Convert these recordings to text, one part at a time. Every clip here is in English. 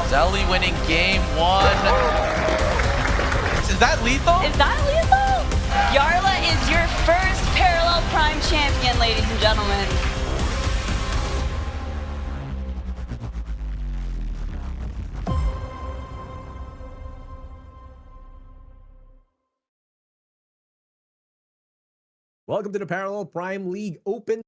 Zelly winning game 1. Is that lethal? Is that lethal? Jarla is your first Parallel Prime champion, ladies and gentlemen. Welcome to the Parallel Prime League Open.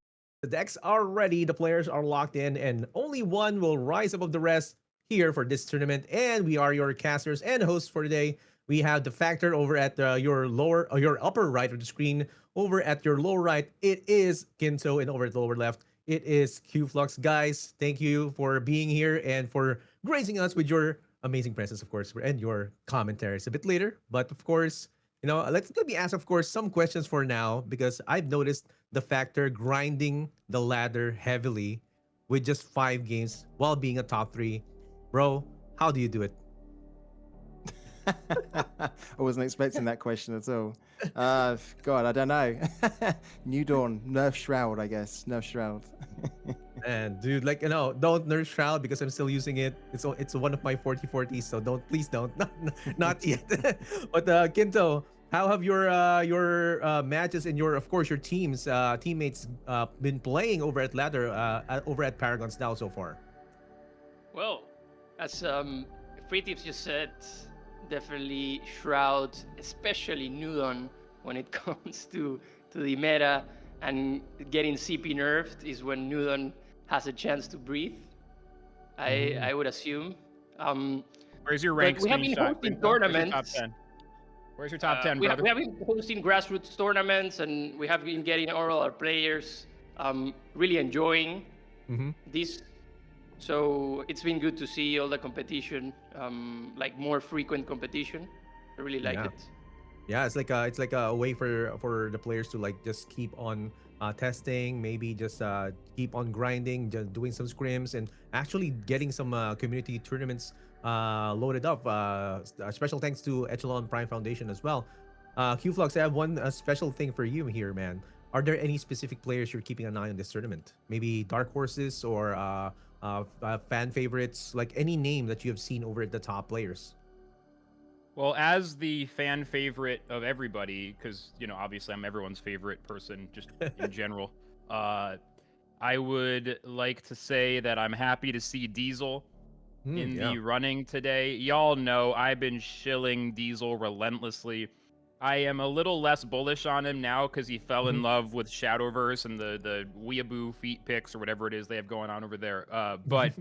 The decks are ready, the players are locked in, and only one will rise above the rest here for this tournament. And we are your casters and hosts for today. We have the factor over at your upper right of the screen. Over at your lower right, it is Ginto, and over at the lower left, it is Qflux. Guys, thank you for being here and for gracing us with your amazing presence, of course, and your commentaries a bit later. But of course, let me ask, of course, some questions for now because I've noticed the factor grinding the ladder heavily with just 5 games while being a top 3. Bro, how do you do it? I wasn't expecting that question at all. God, I don't know. New Dawn, Nerf Shroud, I guess. Nerf Shroud. And dude, don't Nerf Shroud because I'm still using it. It's one of my 40/40s, so please don't, not yet. But Kinto, how have your matches and of course your teammates been playing over at Ladder over at Paragons now so far? Well, as Free Tips just said, definitely Shroud, especially Nudon, when it comes to the meta and getting CP nerfed is when Nudon has a chance to breathe. I would assume. Where's your rank? We have been hosting tournaments. Where's your top 10, we brother? have been hosting grassroots tournaments, and we have been getting all our players really enjoying this. So it's been good to see all the competition, like more frequent competition. I really like it. Yeah, it's like a way for the players to just keep on testing, maybe just keep on grinding, just doing some scrims, and actually getting some community tournaments loaded up. Special thanks to Echelon Prime Foundation as well. Qflux, I have one special thing for you here, man. Are there any specific players you're keeping an eye on this tournament? Maybe dark horses or fan favorites, like any name that you have seen over at the top players? Well, as the fan favorite of everybody, because, obviously I'm everyone's favorite person just in general, I would like to say that I'm happy to see Diesel in the running today. Y'all know I've been shilling Diesel relentlessly. I am a little less bullish on him now because he fell in love with Shadowverse and the weeaboo feet picks or whatever it is they have going on over there. But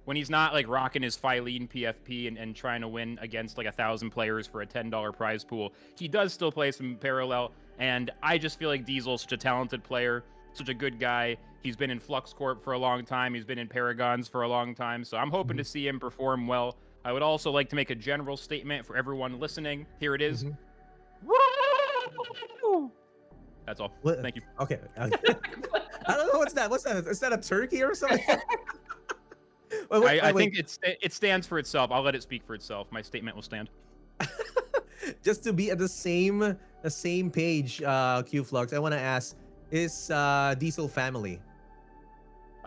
when he's not rocking his Phylene PFP and trying to win against 1,000 players for a $10 prize pool, he does still play some parallel. And I just feel like Diesel's such a talented player, such a good guy. He's been in Flux Corp for a long time. He's been in Paragons for a long time. So I'm hoping to see him perform well. I would also like to make a general statement for everyone listening. Here it is. That's all. Thank you. Okay. I don't know what's that. Is that a turkey or something? I think it stands for itself. I'll let it speak for itself. My statement will stand. Just to be at the same page, Qflux, I want to ask, is Diesel family?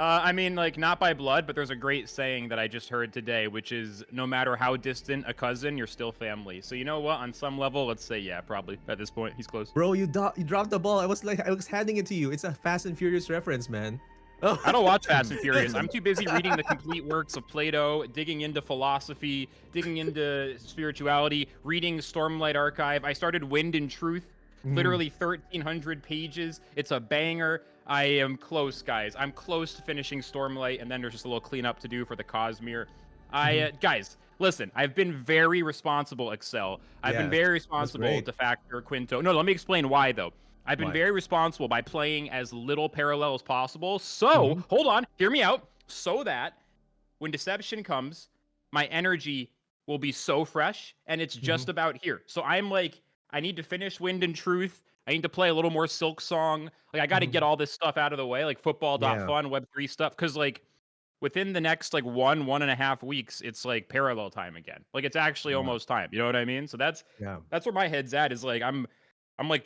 I mean, not by blood, but there's a great saying that I just heard today, which is no matter how distant a cousin, you're still family. So you know what? On some level, let's say, yeah, probably at this point, he's close. Bro, you dropped the ball. I was handing it to you. It's a Fast and Furious reference, man. Oh. I don't watch Fast and Furious. I'm too busy reading the complete works of Plato, digging into philosophy, digging into spirituality, reading Stormlight Archive. I started Wind and Truth, literally 1,300 pages. It's a banger. I am close, guys. I'm close to finishing Stormlight, and then there's just a little cleanup to do for the Cosmere. Guys, listen, I've been very responsible, Excel. I've been very responsible to Factor, Quinto. No, let me explain why, though. I've been very responsible by playing as little parallel as possible. So, hold on, hear me out. So that when Deception comes, my energy will be so fresh, and it's just about here. So I'm I need to finish Wind and Truth. I need to play a little more Silk Song. I got to get all this stuff out of the way, football.fun, Web3 stuff. Because, within the next, 1.5 weeks, it's, parallel time again. It's actually almost time. You know what I mean? So that's where my head's at is, I'm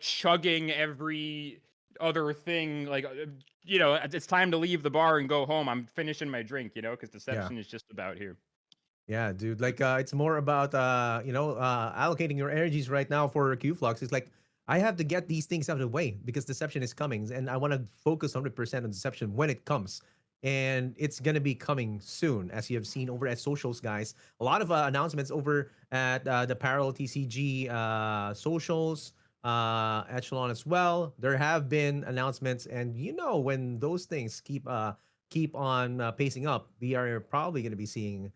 chugging every other thing. It's time to leave the bar and go home. I'm finishing my drink, because Deception is just about here. Yeah, dude. Like, it's more about allocating your energies right now for Q Flux. It's like I have to get these things out of the way because deception is coming, and I want to focus 100% on deception when it comes. And it's gonna be coming soon, as you have seen over at socials, guys. A lot of announcements over at the Parallel TCG socials, Echelon as well. There have been announcements, and when those things keep on pacing up, we are probably gonna be seeing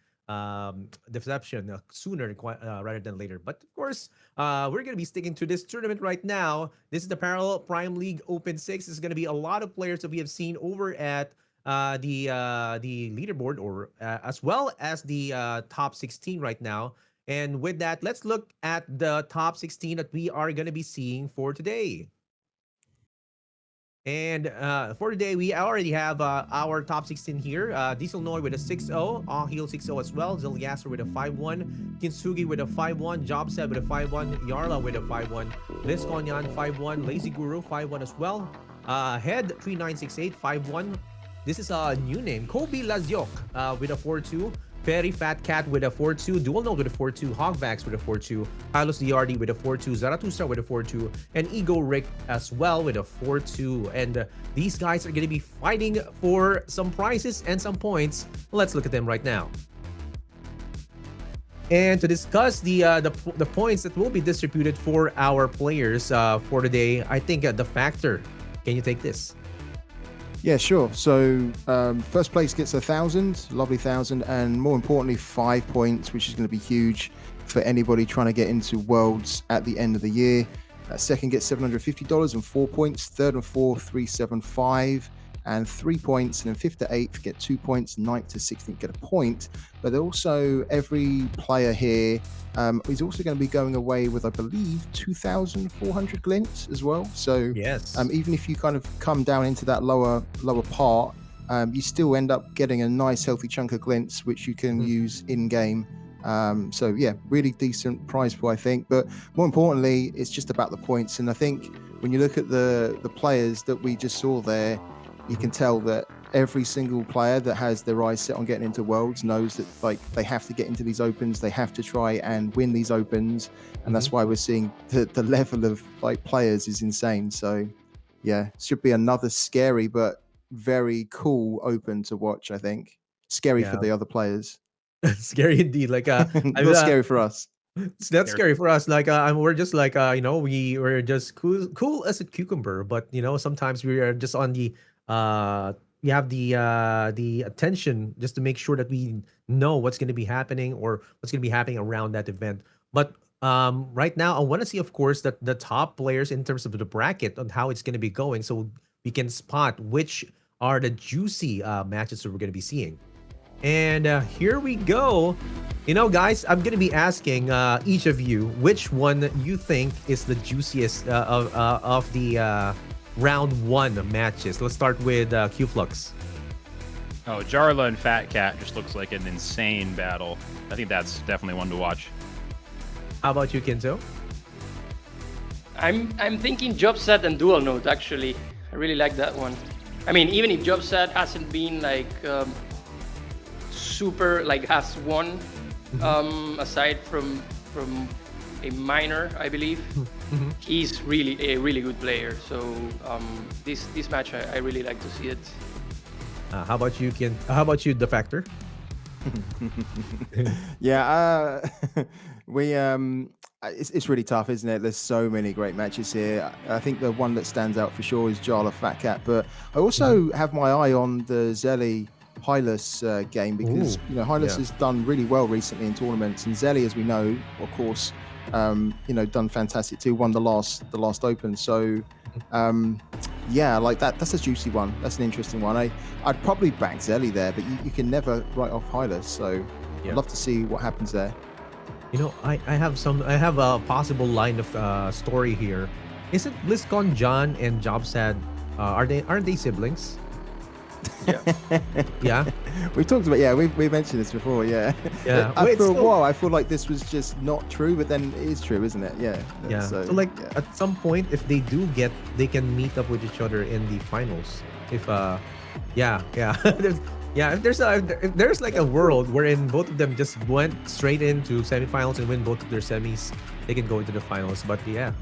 deception sooner rather than later. But of course, we're going to be sticking to this tournament right now. This is the Parallel Prime League Open 6. It's going to be a lot of players that we have seen over at the leaderboard, or as well as the top 16 right now. And with that, let's look at the top 16 that we are going to be seeing for today. And for today, we already have our top 16 here. Diesel Noy with a 6-0, Ahil 6-0 as well, Zilgasser with a 5-1, Kyintsugy with a 5-1, Jobsad with a 5-1, Jarla with a 5-1, Liz Konyan 5-1, Lazy Guru 5-1 as well, Head 3968 5-1. This is a new name, Kobe Lazyok with a 4-2, veryfatcat with a 4-2, Dual Note with a 4-2, Hogvax with a 4-2, Hylos DRD with a 4-2, Zarathustra with a 4-2, and Ego Rick as well with a 4-2. And these guys are going to be fighting for some prizes and some points. Let's look at them right now. And to discuss the points that will be distributed for our players for today, I think the Factor, can you take this? Yeah, sure. So first place gets 1,000, lovely 1,000, and more importantly, 5 points, which is going to be huge for anybody trying to get into Worlds at the end of the year. Second gets $750 and 4 points. Third and fourth, 375 and 3 points. And then fifth to eighth get 2 points. Ninth to 16th get a point. But also every player here is also going to be going away with, I believe, 2,400 glints as well. So yes, even if you kind of come down into that lower part, you still end up getting a nice healthy chunk of glints, which you can use in game. So yeah, really decent prize pool, I think. But more importantly, it's just about the points. And I think when you look at the players that we just saw there, you can tell that every single player that has their eyes set on getting into Worlds knows that like they have to get into these opens, they have to try and win these opens, and that's why we're seeing the level of like players is insane. So yeah, should be another scary but very cool open to watch. I think scary for the other players. Scary indeed. Like not scary for us. That's scary for us. Like we're just like we're just cool as a cucumber, but sometimes we are just on the we have the attention just to make sure that we know what's going to be happening or what's going to be happening around that event. But right now, I want to see, of course, that the top players in terms of the bracket on how it's going to be going, so we can spot which are the juicy matches that we're going to be seeing. And here we go. Guys, I'm going to be asking each of you which one you think is the juiciest of the round one matches. Let's start with Q-Flux. Oh, Jarla and Fat Cat just looks like an insane battle. I think that's definitely one to watch. How about you, Kinzo? I'm thinking Jobsad and Dual Note, actually. I really like that one. I mean, even if Jobsad hasn't been like super, like has won, aside from a minor, I believe, he's really a really good player. So this match, I really like to see it. How about you, Kin? How about you, the Factor? Yeah, we it's really tough, isn't it? There's so many great matches here. I think the one that stands out for sure is Jarla Fat Cat, but I also have my eye on the Zelly Hylos game, because Hylos has done really well recently in tournaments, and Zelly, as we know, of course, done fantastic too. Won the last Open. So yeah, like that's a juicy one. That's an interesting one. I'd probably back Zelly there, but you can never write off Hylos. So I'd love to see what happens there. I have a possible line of story here. Isn't BlizzCon John and Jobsad aren't they siblings? Yeah. We talked about we mentioned this before. For a while I feel like this was just not true, but then it is true, isn't it? So at some point, if they do they can meet up with each other in the finals. If Yeah, if there's like a world wherein both of them just went straight into semifinals and win both of their semis, they can go into the finals. But yeah,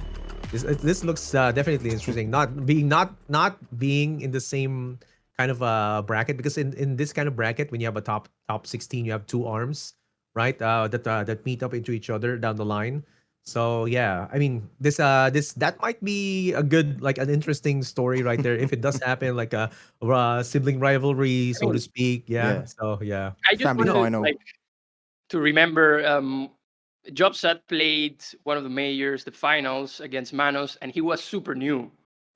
this looks definitely interesting. Not being in the same kind of bracket, because in this kind of bracket, when you have a top 16, you have two arms, right? That meet up into each other down the line. So yeah, I mean this that might be a good, like an interesting story right there if it does happen, like a sibling rivalry, I so to mean, speak. Yeah. Yeah. So yeah. I just Family wanted final. like to remember Jobsad played one of the majors, the finals against Manos, and he was super new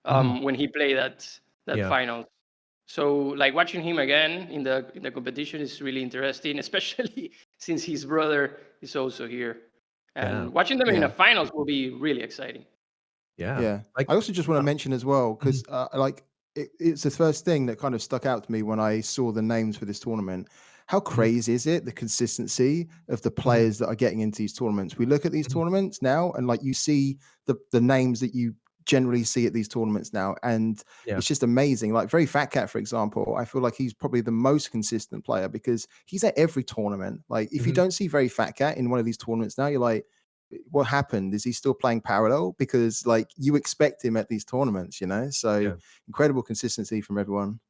when he played that Yeah. final. So like watching him again in the competition is really interesting, especially since his brother is also here. Yeah. And watching them in the Yeah. finals will be really exciting. Yeah. Yeah. Like I also just want to uh, mention as well, because like it's the first thing that kind of stuck out to me when I saw the names for this tournament. How crazy is it, the consistency of the players that are getting into these tournaments? We look at these tournaments now, and like you see the names that you generally see at these tournaments now, and yeah. it's just amazing. Like Very Fat Cat, for example, I feel like he's probably the most consistent player because he's at every tournament. Like if you don't see Very Fat Cat in one of these tournaments now, you're like, what happened? Is he still playing parallel? Because like you expect him at these tournaments, you know. So Yeah. incredible consistency from everyone.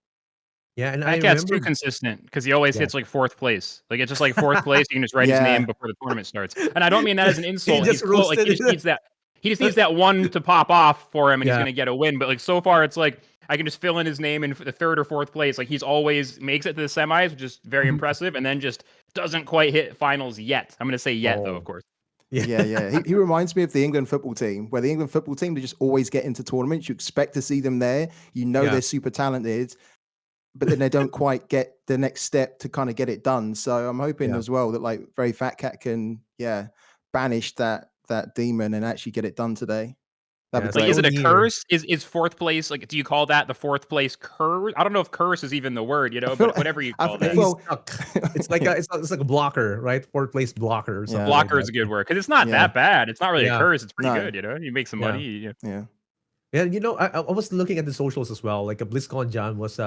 Yeah. And I Fat Cat's remember. too consistent because he always Yeah. hits like fourth place. Like it's just like fourth place. You can just write his name Yeah, before the tournament starts. And I don't mean that as an He insult. He's just close. Like he roasted. just needs that. He just needs that one to pop off for him, and he's Yeah. gonna get a win. But like so far, it's like I can just fill in his name in the third or fourth place. Like he's always makes it to the semis, which is very impressive, and then just doesn't quite hit finals yet. I'm gonna say yet though, Oh. of course. Yeah. yeah. He reminds me of the England football team, where the England football team, they just always get into tournaments. You expect to see them there. You know Yeah. they're super talented, but then they don't quite get the next step to kind of get it done. So I'm hoping Yeah. as well that like Very Fat Cat can, banish that demon and actually get it done today. That'd Yeah. be So Like, great. is it a only year. curse? Is fourth place like? Do you call that the fourth place curse? I don't know if curse is even the word, I feel but whatever you call that. He's well, stuck. It's like it's like a blocker, right? Fourth place blocker or Yeah. something like Blocker is that. a good word because it's not Yeah. that bad. It's not really a Yeah. curse. It's pretty No. good. You make some Yeah. money. Yeah. Yeah, I was looking at the socials as well. Like a BlizzCon John was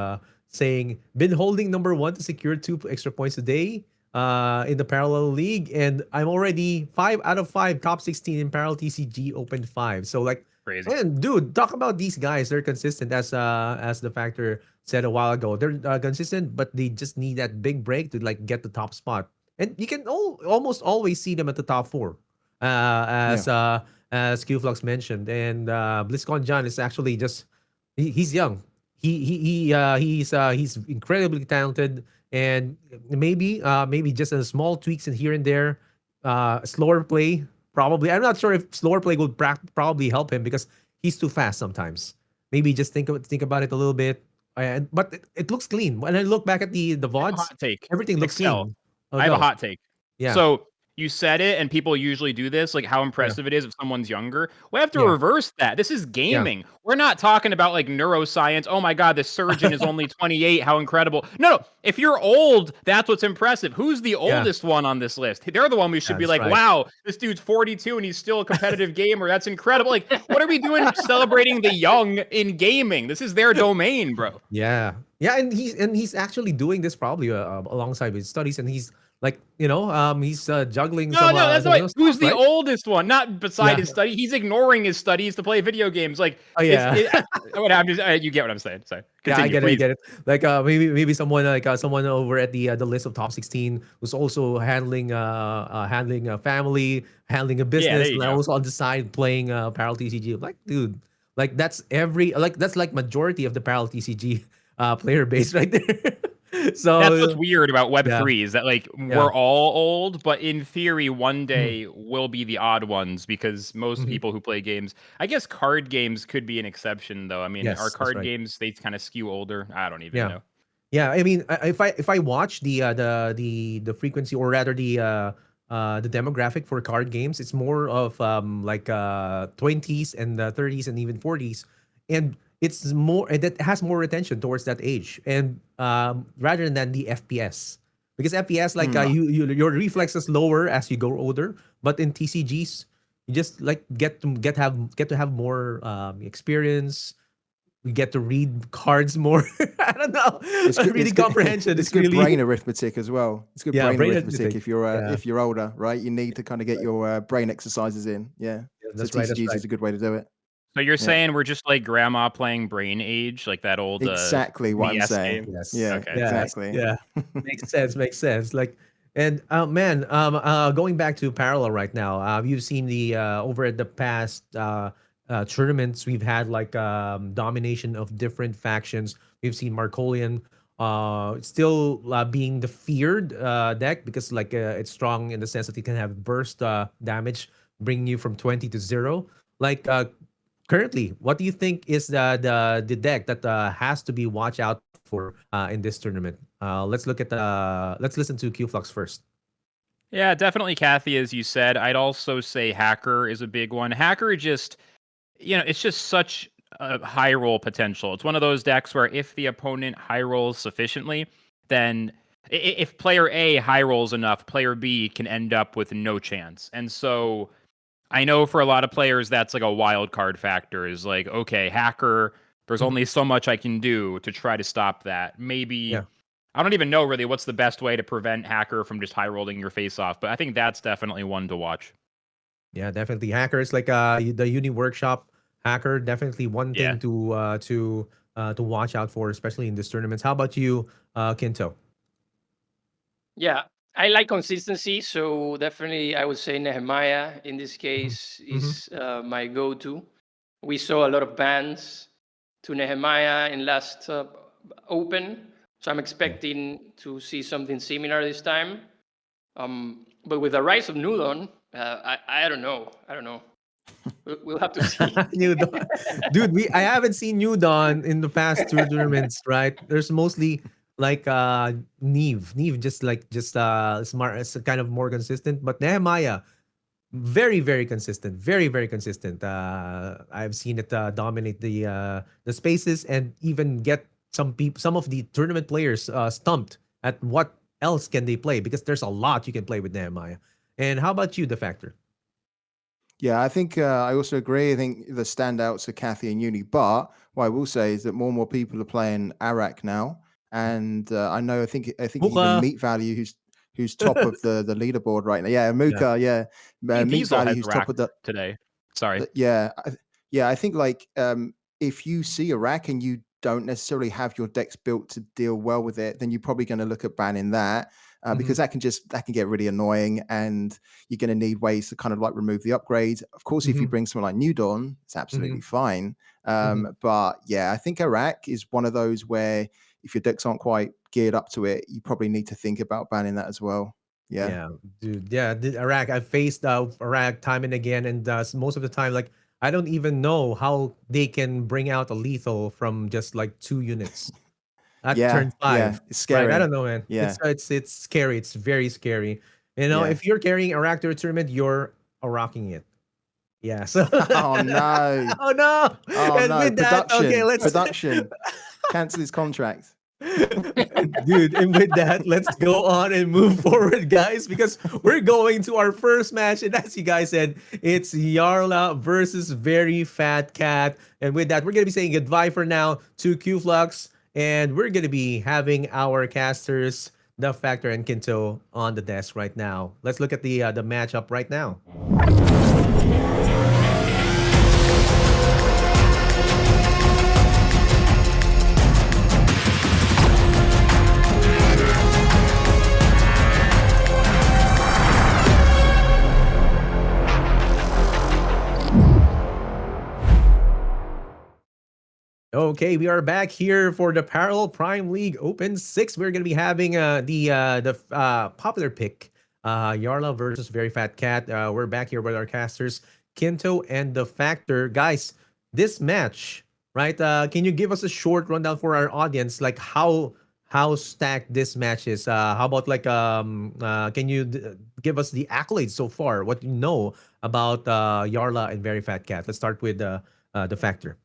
saying, been holding number one to secure 2 extra points a day in the parallel league, and I'm already 5 out of 5 top 16 in parallel TCG Open 5. So like, Crazy. man, dude, talk about these guys. They're consistent, as the factor said a while ago. They're consistent, but they just need that big break to like get the top spot. And you can almost always see them at the top four, as Qflux mentioned. And BlizzCon John is actually just he's young. He's incredibly talented, and maybe just a small tweaks in here and there, slower play probably. I'm not sure if slower play would probably help him because he's too fast sometimes. Maybe just think about it a little bit. And but it looks clean. When I look back at the I have a VODs, hot take. everything looks Excel. clean. Oh, I have a go. hot take. Yeah. So you said it, and people usually do this, like how impressive it is if someone's younger. We have to Yeah. reverse that. This is gaming. We're not talking about like neuroscience. Oh my God, the surgeon is only 28. How incredible. No. If you're old, that's what's impressive. Who's the oldest one on this list? They're the one we should be That's like, right. wow, this dude's 42 and he's still a competitive gamer. That's incredible. Like, what are we doing celebrating the young in gaming? This is their domain, bro. Yeah, and he's actually doing this probably alongside with studies, and he's like, he's juggling No, some that's some right. other Who's stuff, the right? oldest one? Not beside Yeah. his study. He's ignoring his studies to play video games. Like, Oh yeah. what happened? You get what I'm saying. Sorry. Yeah, I Continue, get it. I please. get it. Like maybe someone like someone over at the list of top 16 who's also handling a family, handling a business, you and go. also on the side playing parallel TCG. Like, dude, like that's like majority of the parallel TCG player base right there. So That's what's weird about yeah. Web3 is that like Yeah. we're all old, but in theory, one day we'll be the odd ones because most people who play games, I guess card games could be an exception though. I mean, Yes, our that's card right. games, they kind of skew older. I don't even Yeah. know. Yeah, I mean, if I watch the frequency, or rather the demographic for card games, it's more of like 20s and 30s and even 40s, and it's more that has more attention towards that age, and rather than the FPS, because FPS like your reflexes lower as you grow older, but in TCGs you just like get to have more experience. we get to read cards more. I don't know. It's good. It's Reading good. comprehension It's is good really brain arithmetic as well. It's good yeah, brain brain arithmetic arithmetic. Yeah, if you're older, right? You need to kind of get your brain exercises in. Yeah. yeah, So that's right. That's TCGs right. is a good way to do it. So you're Yeah. saying we're just like grandma playing Brain Age, like that old Exactly what I'm NES saying. game? Yes. Yeah. Okay. Yes. Exactly. Yeah. Makes sense. Makes sense. Like, and man, going back to parallel right now. You've seen the over at the past tournaments we've had like domination of different factions. We've seen Markolian still being the feared deck because like it's strong in the sense that it can have burst damage, bringing you from 20 to 0. Like currently, what do you think is the deck that has to be watched out for in this tournament? Let's listen to Qflux first. Yeah, definitely Kathy, as you said. I'd also say Hacker is a big one. Hacker just, it's just such a high roll potential. It's one of those decks where if the opponent high rolls sufficiently, then if player A high rolls enough, player B can end up with no chance. And so I know for a lot of players that's like a wild card factor is like, okay, Hacker, there's Mhm. only so much I can do to try to stop that. Maybe Yeah, I don't even know really what's the best way to prevent Hacker from just high rolling your face off, but I think that's definitely one to watch. yeah, definitely. Hacker is like the Uni Workshop Hacker. Definitely one Yeah. thing to watch out for, especially in this tournament. How about you, Kinto? Yeah, I like consistency, so definitely I would say Nehemiah in this Mhm. case Mhm. is my go-to. We saw a lot of bans to Nehemiah in last Open, so I'm Yeah. expecting to see something similar this time. But with the rise of Nudon, I don't know. I don't know. We'll have to see. New Dawn. Dude, I haven't seen New Dawn in the past two tournaments, right? There's mostly like Neve. Neve just smart, it's kind of more consistent, but Nehemiah very consistent, very consistent. I've seen it dominate the spaces and even get some of the tournament players stumped at what else can they play because there's a lot you can play with Nehemiah. And how about you, the factor? Yeah, I think I also agree. I think the standouts are Kathy and Uni. But what I will say is that more and more people are playing Arak now, and I think even Muka. Meat Value, who's top of the leaderboard right now. Yeah, Yeah. Muka. Yeah, I think Meat Diesel Value, has who's a top rack of the today. Sorry. yeah, I think like if you see a rack and you don't necessarily have your decks built to deal well with it, then you're probably going to look at banning that Mhm. because that can get really annoying, and you're going to need ways to kind of like remove the upgrades. Of course, if you Mhm. bring someone like New Dawn, it's absolutely Mhm. fine. Mhm. But yeah, I think Iraq is one of those where if your decks aren't quite geared up to it, you probably need to think about banning that as well. Yeah. Yeah, dude. Yeah, Iraq. I faced Iraq time and again, and most of the time, like I don't even know how they can bring out a lethal from just like 2 units at Yeah, turn yeah, 5. it's Right? I scary. don't know, man. Yeah, It's scary. It's very scary. yeah. If you're carrying Iraq to a tournament, you're rocking it. Yeah. So, Oh no. oh no. Oh And no, with that, okay, let's production, cancel his contract. Dude, and with that, let's go on and move forward, guys, because we're going to our first match. And as you guys said, it's Jarla versus Very Fat Cat. And with that, we're going to be saying goodbye for now to Qflux. And we're going to be having our casters, The Factor and Kinto, on the desk right now. Let's look at the matchup right now. Okay, we are back here for the Parallel Prime League Open 6. We're going to be having the popular pick, Jarla versus Very Fat Cat. We're back here with our casters, Kinto and the Factor. Guys, this match, right? Can you give us a short rundown for our audience, like how stacked this match is? How about like can you give us the accolades so far? What you know about Jarla and Very Fat Cat? Let's start with the Factor.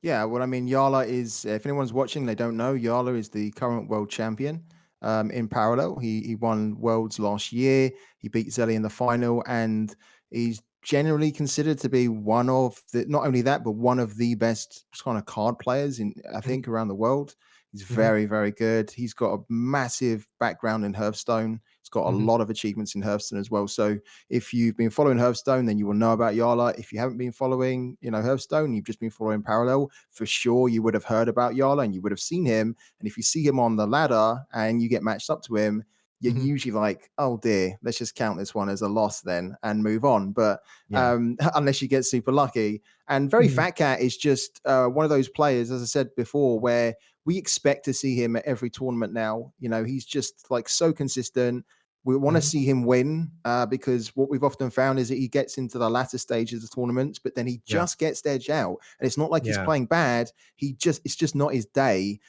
Yeah, well, I mean, Jarla is, if anyone's watching, they don't know, Jarla is the current world champion in parallel. He won Worlds last year. He beat Zelly in the final, and he's generally considered to be one of the, not only that, but one of the best kind of card players in, I think, around the world. He's very, very good. He's got a massive background in Hearthstone. He's got a lot of achievements in Hearthstone as well. So if you've been following Hearthstone, then you will know about Jarla. If you haven't been following, Hearthstone, you've just been following Parallel, for sure you would have heard about Jarla and you would have seen him. And if you see him on the ladder and you get matched up to him, you're usually like, oh dear, let's just count this one as a loss then and move on. But unless you get super lucky. And veryfatcat is just one of those players, as I said before, where we expect to see him at every tournament now. He's just like so consistent. We want to see him win because what we've often found is that he gets into the latter stages of tournaments, but then he just gets edged out. And it's not like he's playing bad. It's just not his day.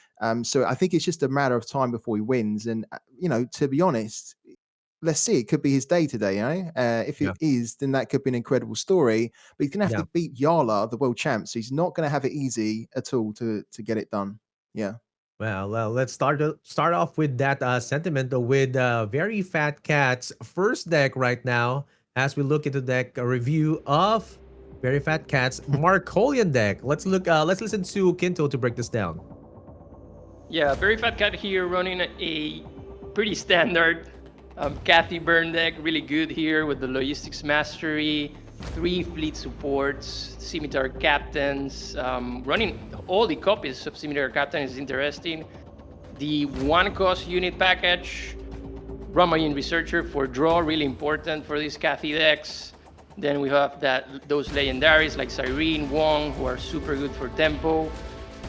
So I think it's just a matter of time before he wins. And, to be honest, let's see, it could be his day today. If it is, then that could be an incredible story. But he's going to have to beat Jarla, the world champ. So he's not going to have it easy at all to get it done. Yeah. Well, let's start off with that sentiment with veryfatcat's first deck right now. As we look into the deck review of veryfatcat's Markolian deck, let's listen to Kinto to break this down. Yeah, veryfatcat here running a pretty standard Cathy burn deck, really good here with the logistics mastery, 3 fleet supports, scimitar captains. Running all the copies of scimitar captain is interesting. The 1-cost unit package, Ramayan researcher for draw, really important for these Cathy decks. Then we have those legendaries like Cyrene, Wong, who are super good for tempo,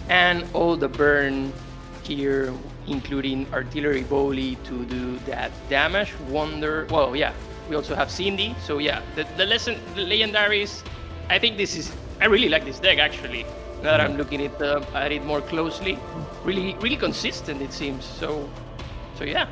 and all the burn here, including artillery volley to do that damage. We also have Cindy. So yeah, the legendaries. I think I really like this deck actually. Now that I'm looking at it more closely, really consistent it seems. So yeah.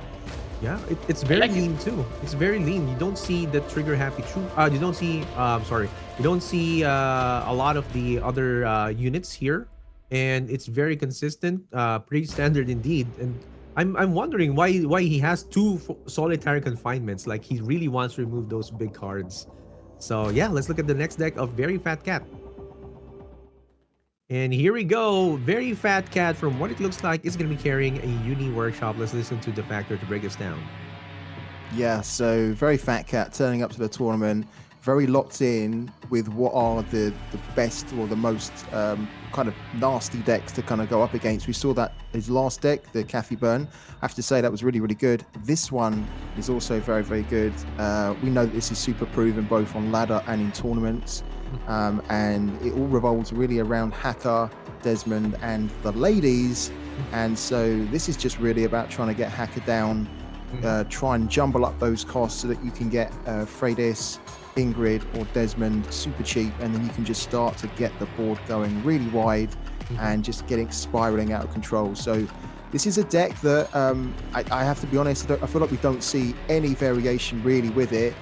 Yeah, it's very lean too. It's very lean. You don't see the trigger happy troop. You don't see. You don't see a lot of the other units here, and it's very consistent. Pretty standard indeed. And I'm wondering why he has 2 solitary confinements. Like he really wants to remove those big cards. So yeah, let's look at the next deck of veryfatcat. And here we go. veryfatcat, from what it looks like, is going to be carrying a uni workshop. Let's listen to the factor to break this down. Yeah, so veryfatcat turning up to the tournament, very locked in with what are the best or the most kind of nasty decks to kind of go up against. We saw that his last deck, the Cathy Burn. I have to say that was really, really good. This one is also very, very good. We know that this is super proven both on ladder and in tournaments. And it all revolves really around Hacker, Desmond, and the ladies. And so this is just really about trying to get Hacker down, try and jumble up those costs so that you can get Freydis, Ingrid, or Desmond super cheap, and then you can just start to get the board going really wide and just getting spiraling out of control. So this is a deck that I have to be honest, I feel like we don't see any variation really with it.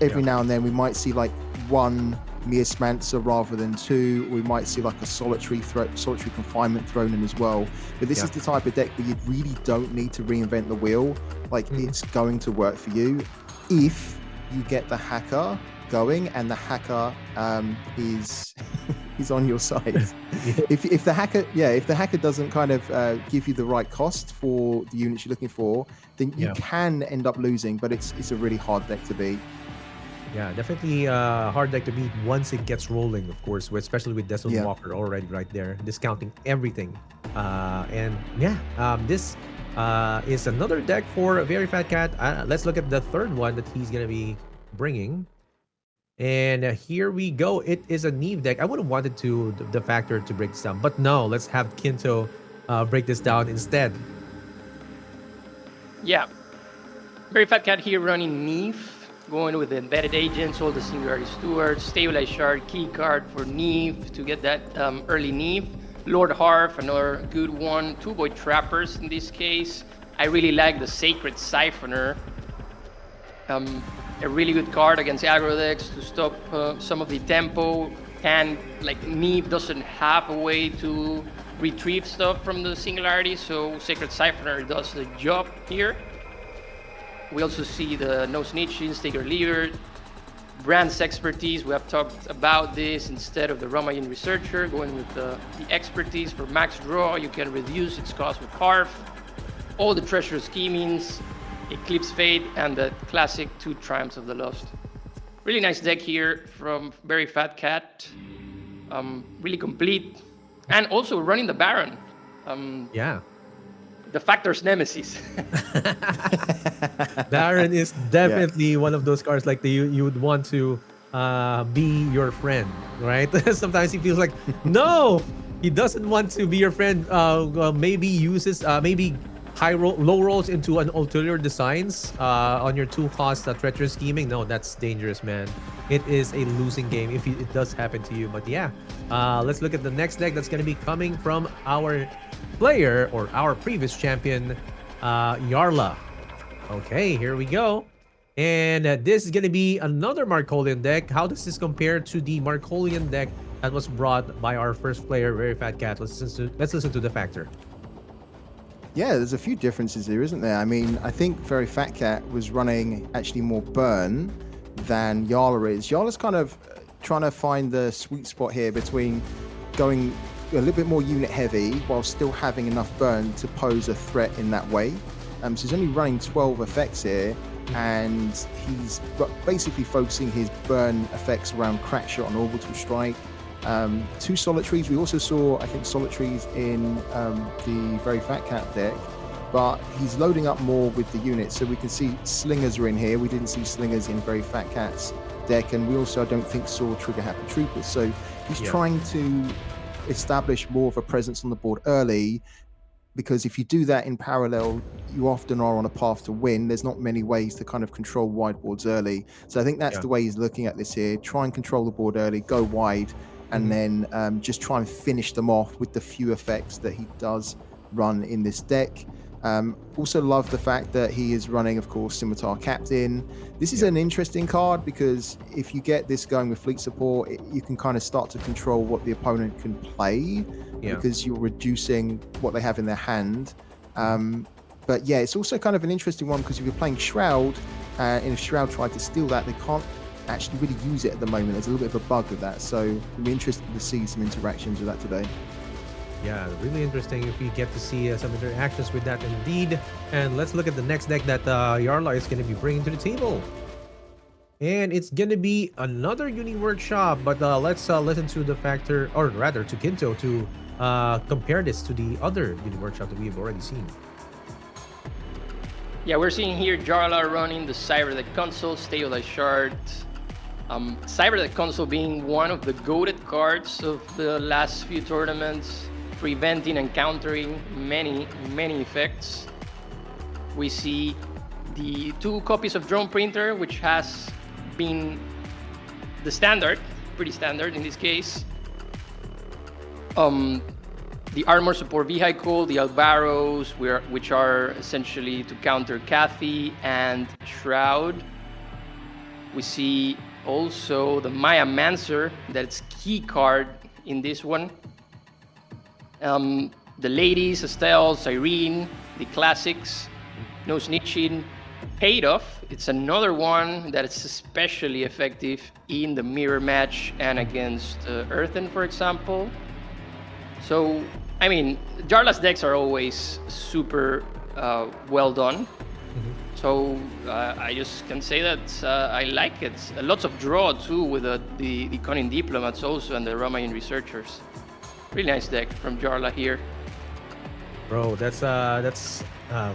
Every now and then we might see like 1 Miasmancer rather than 2. We might see like a solitary confinement thrown in as well. But this is the type of deck where you really don't need to reinvent the wheel. Like it's going to work for you if you get the Hacker going and the Hacker is on your side. If the Hacker doesn't kind of give you the right cost for the units you're looking for, then you can end up losing. But it's a really hard deck to beat. Yeah, definitely a hard deck to beat once it gets rolling, of course, especially with Desmond Walker already right there, discounting everything. This is another deck for veryfatcat. Let's look at the third one that he's going to be bringing. And here we go. It is a Neve deck. I would have wanted the factor to break this down, but no, let's have Kinto break this down instead. Yeah, veryfatcat here running Neve. Going with the embedded agents, all the singularity stewards, stabilized shard, key card for Neve to get that early Neve. Lord Harf, another good one. 2 Void Trappers in this case. I really like the Sacred Siphoner. A really good card against aggro decks to stop some of the tempo. And like Neve doesn't have a way to retrieve stuff from the singularity, so Sacred Siphoner does the job here. We also see the No Snitching, Take Your Leader, Brand's expertise. We have talked about this. Instead of the Ramayan Researcher, going with the expertise for max draw, you can reduce its cost with Harf. All the treasure schemings, Eclipse Fate, and the classic 2 Triumphs of the Lost. Really nice deck here from veryfatcat. Really complete. And also running the Baron. Yeah. The Factor's nemesis. Baron is definitely one of those cards like you would want to be your friend, right? Sometimes he feels like, no, he doesn't want to be your friend. Maybe uses maybe low rolls into an ulterior designs on your 2-cost treacherous scheming. No, that's dangerous, man. It is a losing game if it does happen to you. But yeah, let's look at the next deck that's going to be coming from our player or our previous champion, Jarla. Okay, here we go. And this is going to be another Markolian deck. How does this compare to the Markolian deck that was brought by our first player, veryfatcat? Let's listen to the factor. Yeah, there's a few differences here, isn't there? I mean, I think veryfatcat was running actually more burn than Jarla is. Jarla's kind of trying to find the sweet spot here between going a little bit more unit heavy while still having enough burn to pose a threat in that way. So he's only running 12 effects here, and he's basically focusing his burn effects around Crackshot and Orbital Strike. 2 solitaries. We also saw, I think, solitaries in the veryfatcat deck, but he's loading up more with the units. So we can see slingers are in here. We didn't see slingers in veryfatcat's deck, and we also, I don't think, saw trigger happy troopers. So he's trying to establish more of a presence on the board early, because if you do that in parallel, you often are on a path to win. There's not many ways to kind of control wide boards early. So I think that's the way he's looking at this here. Try and control the board early, go wide, and then just try and finish them off with the few effects that he does run in this deck. Also love the fact that he is running, of course, Scimitar Captain. This is an interesting card because if you get this going with fleet support, you can kind of start to control what the opponent can play because you're reducing what they have in their hand. But yeah, it's also kind of an interesting one because if you're playing Shroud, and if Shroud tried to steal that, they can't actually really use it at the moment. There's a little bit of a bug with that. So it'll be interesting to see some interactions with that today. Yeah, really interesting if we get to see some interactions with that indeed. And let's look at the next deck that Jarla is going to be bringing to the table. And it's going to be another Uni Workshop, but let's listen to the factor, or rather to Kinto, to compare this to the other Uni Workshop that we've already seen. Yeah, we're seeing here Jarla running the Cyberdeck console, Stabilized Shard. Cyberdeck console being one of the goated cards of the last few tournaments, preventing and countering many effects. We see the 2 copies of Drone Printer, which has been the standard, pretty standard in this case. The Armor Support Vehicle, the Albaros, which are essentially to counter Cathy and Shroud. We see also the Maya Mancer, that's key card in this one. The ladies, Estelle, Cyrene, the classics, No Snitching, Paid Off. It's another one that is especially effective in the mirror match and against Earthen, for example. So, I mean, Jarla's decks are always super well done. So I just can say that I like it. Lots of draw too with the Cunning Diplomats also and the Ramayan Researchers. Really nice deck from Jarla here. Bro, that's a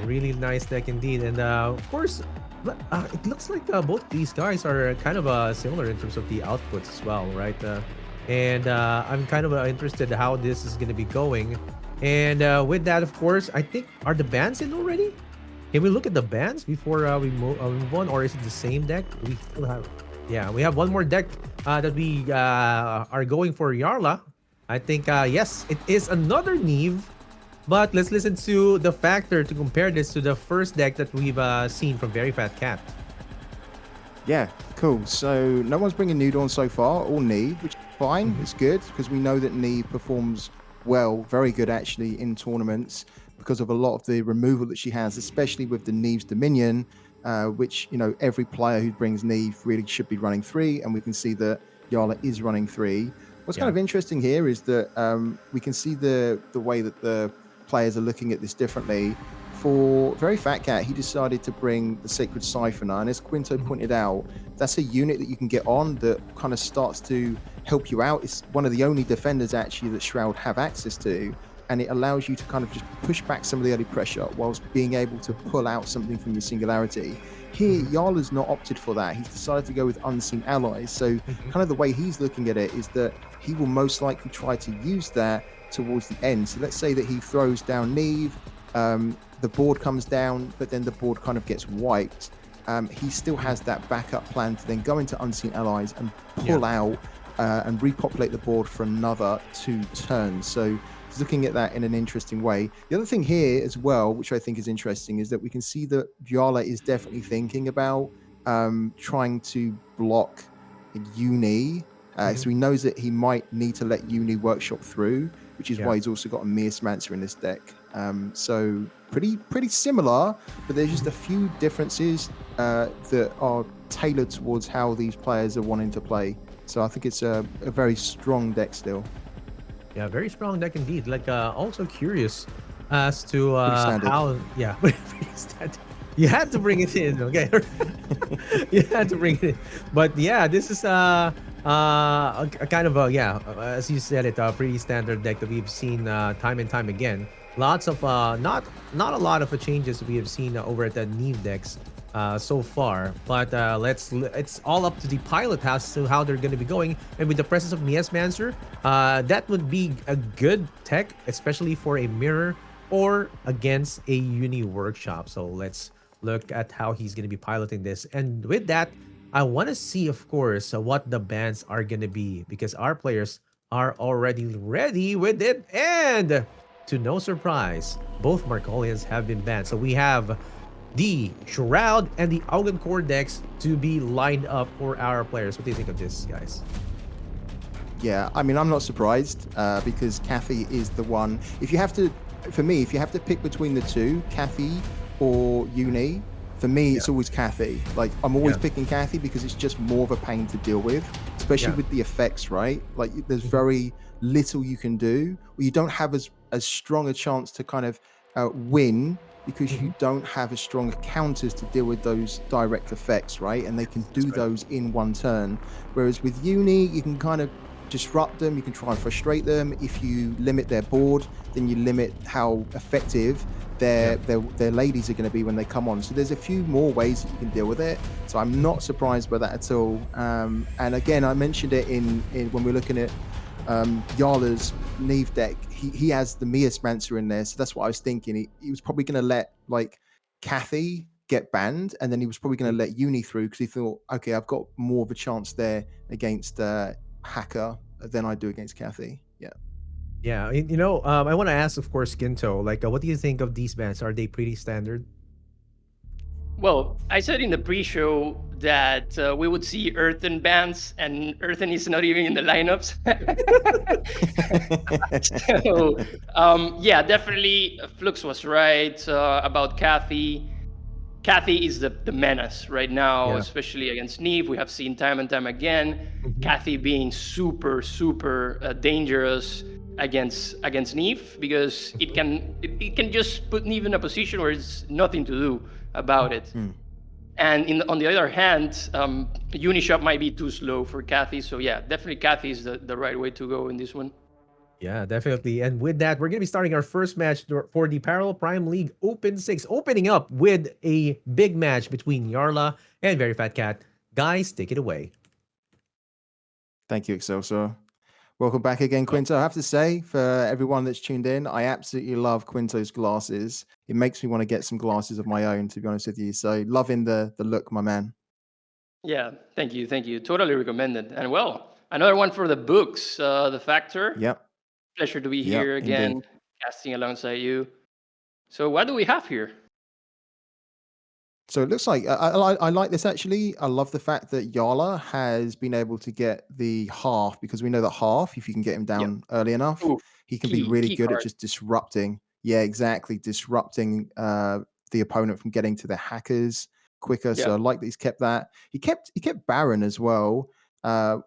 really nice deck indeed. And of course, it looks like both these guys are kind of similar in terms of the outputs as well, right? And I'm kind of interested how this is going to be going. And with that, of course, I think, are the bans in already? Can we look at the bans before we move on, or is it the same deck? We still have, we have one more deck that we are going for Jarla. I think, yes, it is another Neve, but let's listen to the factor to compare this to the first deck that we've seen from veryfatcat. Yeah, cool. So no one's bringing Nudorn so far, or Neve, which is fine. It's good because we know that Neve performs well, very good actually in tournaments because of a lot of the removal that she has, especially with the Neve's Dominion. which, every player who brings Neve really should be running 3, and we can see that Jarla is running 3. What's kind of interesting here is that we can see the way that the players are looking at this differently. For veryfatcat, he decided to bring the Sacred Siphoner, and as Quinto pointed out, that's a unit that you can get on that kind of starts to help you out. It's one of the only defenders actually that Shroud have access to, and it allows you to kind of just push back some of the early pressure whilst being able to pull out something from your singularity. Here, Jarla's not opted for that. He's decided to go with Unseen Allies. So kind of the way he's looking at it is that he will most likely try to use that towards the end. So let's say that he throws down Neve, the board comes down, but then the board kind of gets wiped. He still has that backup plan to then go into Unseen Allies and pull out and repopulate the board for another 2 turns. So he's looking at that in an interesting way. The other thing here as well, which I think is interesting, is that we can see that Jarla is definitely thinking about trying to block Uni. So he knows that he might need to let Uni workshop through, which is why he's also got a Miasmancer in this deck. So pretty similar, but there's just a few differences that are tailored towards how these players are wanting to play. So I think it's a very strong deck still. Yeah, very strong deck indeed. Like, also curious as to how. Yeah, you had to bring it in, okay? You had to bring it in. But yeah, this is a kind of as you said, it a pretty standard deck that we've seen time and time again. Lots of not a lot of changes we have seen over at the Neve decks so far, but it's all up to the pilot as to how they're going to be going. And with the presence of Miasmancer, that would be a good tech, especially for a mirror or against a Uni workshop. So let's look at how he's going to be piloting this. And with that, I want to see, of course, what the bans are going to be, because our players are already ready with it. And to no surprise, both Markolians have been banned. So we have the Shroud and the Augan Core decks to be lined up for our players. What do you think of this, guys? Yeah, I mean, I'm not surprised because Kathy is the one. If you have to pick between the two, Kathy or Uni, for me, it's always Kathy. Like, I'm always picking Kathy because it's just more of a pain to deal with, especially with the effects, right? Like, there's very little you can do, or you don't have as strong a chance to kind of win because you don't have as strong counters to deal with those direct effects, right? And they can do those in one turn. Whereas with Uni, you can kind of disrupt them, you can try and frustrate them. If you limit their board, then you limit how effective their ladies are going to be when they come on. So there's a few more ways that you can deal with it. So I'm not surprised by that at all. And again, I mentioned it in when we're looking at Jarla's Neve deck. He has the Miasmancer in there, so that's what I was thinking. He was probably going to let like Kathy get banned, and then he was probably going to let Uni through because he thought, okay, I've got more of a chance there against Hacker than I do against Kathy. Yeah, I want to ask, of course, Ginto, like, what do you think of these bans? Are they pretty standard? Well, I said in the pre-show that we would see Earthen bans, and Earthen is not even in the lineups. So, yeah, definitely Flux was right about Kathy. Kathy is the menace right now, especially against Neve. We have seen time and time again Kathy being super, super dangerous against Neve, because it can just put Neve in a position where it's nothing to do about it. And on the other hand, Unishop might be too slow for Kathy. So yeah, definitely Kathy is the right way to go in this one. Yeah, definitely. And with that, we're going to be starting our first match for the Parallel Prime League Open 6, opening up with a big match between Jarla and veryfatcat. Guys, take it away. Thank you, Excelsior. Welcome back again, Quinto. I have to say, for everyone that's tuned in, I absolutely love Quinto's glasses. It makes me want to get some glasses of my own, to be honest with you. So loving the look, my man. Yeah, thank you. Totally recommended. And well, another one for the books, The Factor. Yep. Pleasure to be here again, indeed. Casting alongside you. So what do we have here? So it looks like I like this actually. I love the fact that Jarla has been able to get the half, because we know that half, if you can get him down early enough, he can be really good at just disrupting. Yeah, exactly. Disrupting the opponent from getting to the hackers quicker. So I like that he's kept that. He kept Baron as well,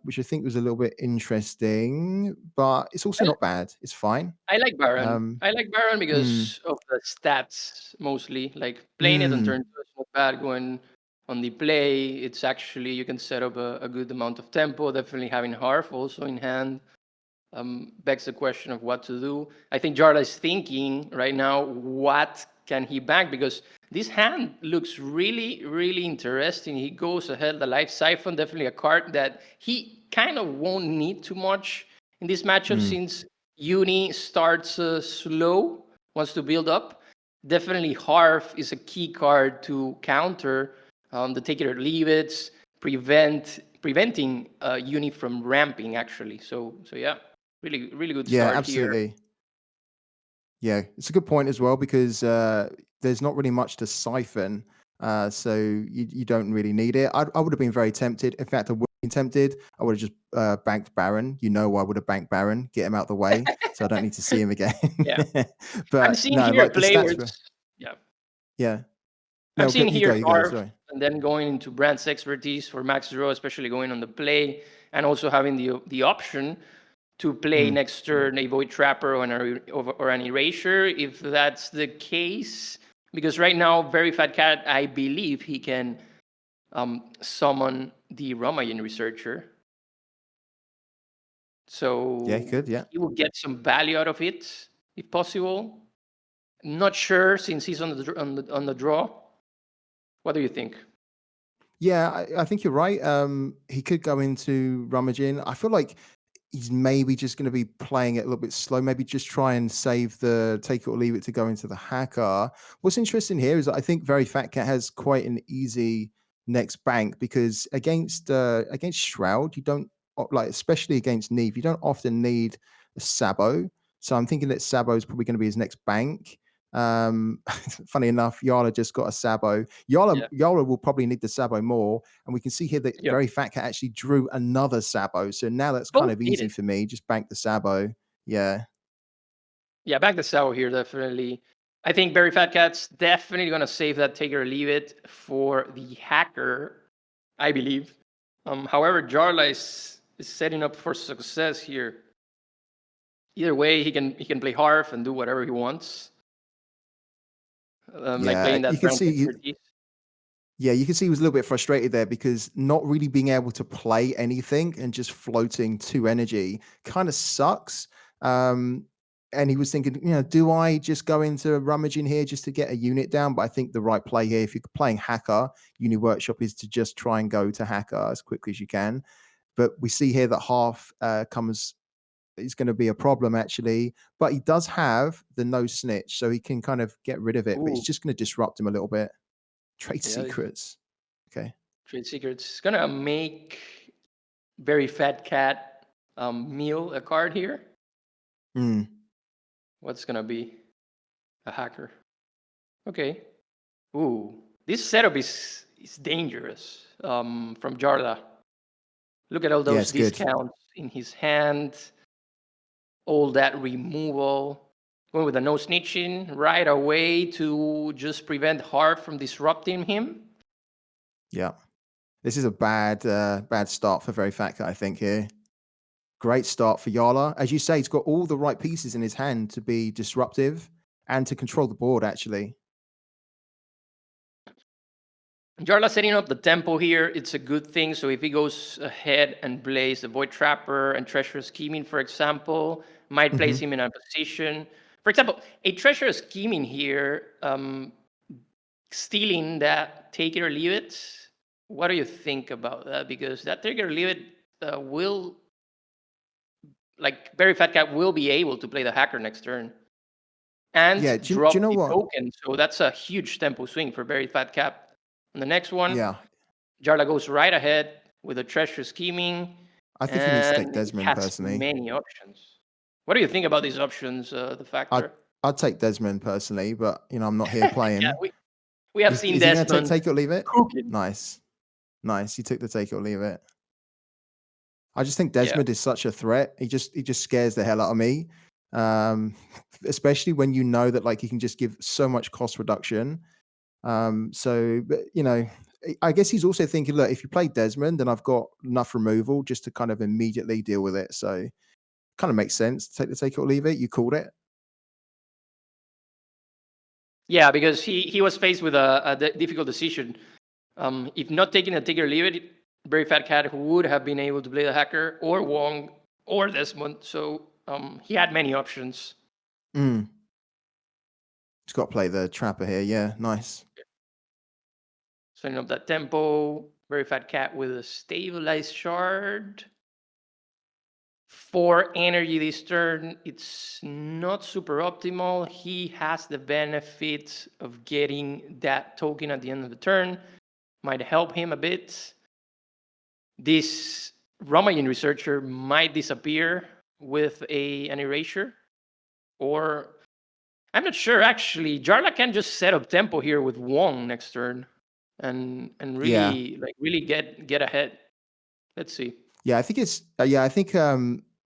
which I think was a little bit interesting, but it's also not bad. It's fine. I like Baron. Um, I like Baron because of the stats mostly. Like playing it on turn 2 is not bad. Going on the play, it's actually you can set up a good amount of tempo. Definitely having Harf also in hand begs the question of what to do. I think Jarla is thinking right now, what can he bank? Because this hand looks really, really interesting. He goes ahead, the Life Siphon, definitely a card that he kind of won't need too much in this matchup since Uni starts slow, wants to build up. Definitely Harf is a key card to counter the take it or leave it, preventing Uni from ramping actually. So yeah, really, really good yeah, start absolutely. here. Yeah, it's a good point as well because there's not really much to siphon, so you don't really need it. I would have been very tempted. In fact, I would have been tempted. I would have just banked Baron. I would have banked Baron, get him out the way, so I don't need to see him again. Yeah. But I'm seeing no, here a like the play where stats were. it's Yeah. I'm No, seeing you here go. Harf Sorry. and then going into Brand's expertise for max draw, especially going on the play, and also having the option to play next turn a Void Trapper or an Erasure, if that's the case. Because right now, veryfatcat, I believe he can summon the Ramayan Researcher. So Yeah, he could. Yeah. he will get some value out of it, if possible. Not sure since he's on the draw. What do you think? Yeah, I think you're right. He could go into Rummaging. I feel like he's maybe just going to be playing it a little bit slow. Maybe just try and save the take it or leave it to go into the hacker. What's interesting here is that I think veryfatcat has quite an easy next bank because against Shroud, you don't like, especially against Neve, you don't often need a Sabo. So I'm thinking that Sabo is probably going to be his next bank. Funny enough, Jarla just got a Sabo. Jarla will probably need the Sabo more, and we can see here that veryfatcat actually drew another Sabo. So now that's kind of easy for me. Just bank the Sabo. Yeah. Yeah, bank the Sabo here, definitely. I think veryfatcat's definitely gonna save that take it or leave it for the hacker, I believe. However, Jarla is setting up for success here. Either way, he can play Harf and do whatever he wants. Like playing that you can see. You can see he was a little bit frustrated there because not really being able to play anything and just floating 2 energy kind of sucks. And he was thinking, do I just go into rummaging here just to get a unit down? But I think the right play here, if you're playing hacker, Uni Workshop is to just try and go to hacker as quickly as you can. But we see here that Harf is going to be a problem actually, but he does have the no snitch, so he can kind of get rid of it. But it's just going to disrupt him a little bit. Trade secrets. Okay. Trade secrets. It's gonna make veryfatcat meal a card here. What's gonna be a hacker? Okay. Ooh, this setup is dangerous. From Jarla. Look at all those discounts in his hand. All that removal. Going with a no snitching right away to just prevent Harf from disrupting him. Yeah. This is a bad start for veryfatcat, I think, here. Great start for Jarla. As you say, he's got all the right pieces in his hand to be disruptive and to control the board, actually. Jarla setting up the tempo here, it's a good thing. So if he goes ahead and plays the Void Trapper and Treasure Scheming, for example, might place him in a position. For example, a Treasure Scheming here, stealing that take it or leave it. What do you think about that? Because that take it or leave it will, like veryfatcat will be able to play the hacker next turn. And drop the token. So that's a huge tempo swing for veryfatcat. On the next one, Jarla goes right ahead with a Treasure Scheming. I think he needs to take Desmond personally. Many options. What do you think about these options, the Factor? I'd take Desmond personally, but I'm not here playing. We have seen Desmond. Is he going to take it or leave it? Nice. He took the take it or leave it. I just think Desmond is such a threat. He just scares the hell out of me. Especially when you know that like he can just give so much cost reduction. So, but, I guess he's also thinking, look, if you play Desmond, then I've got enough removal just to kind of immediately deal with it. So kind of makes sense. Take it or leave it. You called it. Yeah, because he was faced with a difficult decision. If not taking a take or leave it, veryfatcat would have been able to play the hacker or Wong or Desmond. So he had many options. Mm. He's got to play the trapper here. Yeah, nice. Setting up that tempo. Veryfatcat with a stabilized shard. 4 energy this turn. It's not super optimal. He has the benefit of getting that token at the end of the turn. Might help him a bit. This Ramayan researcher might disappear with an erasure. Or I'm not sure actually. Jarla can just set up tempo here with Wong next turn and really really get ahead. Let's see. Yeah, I think it's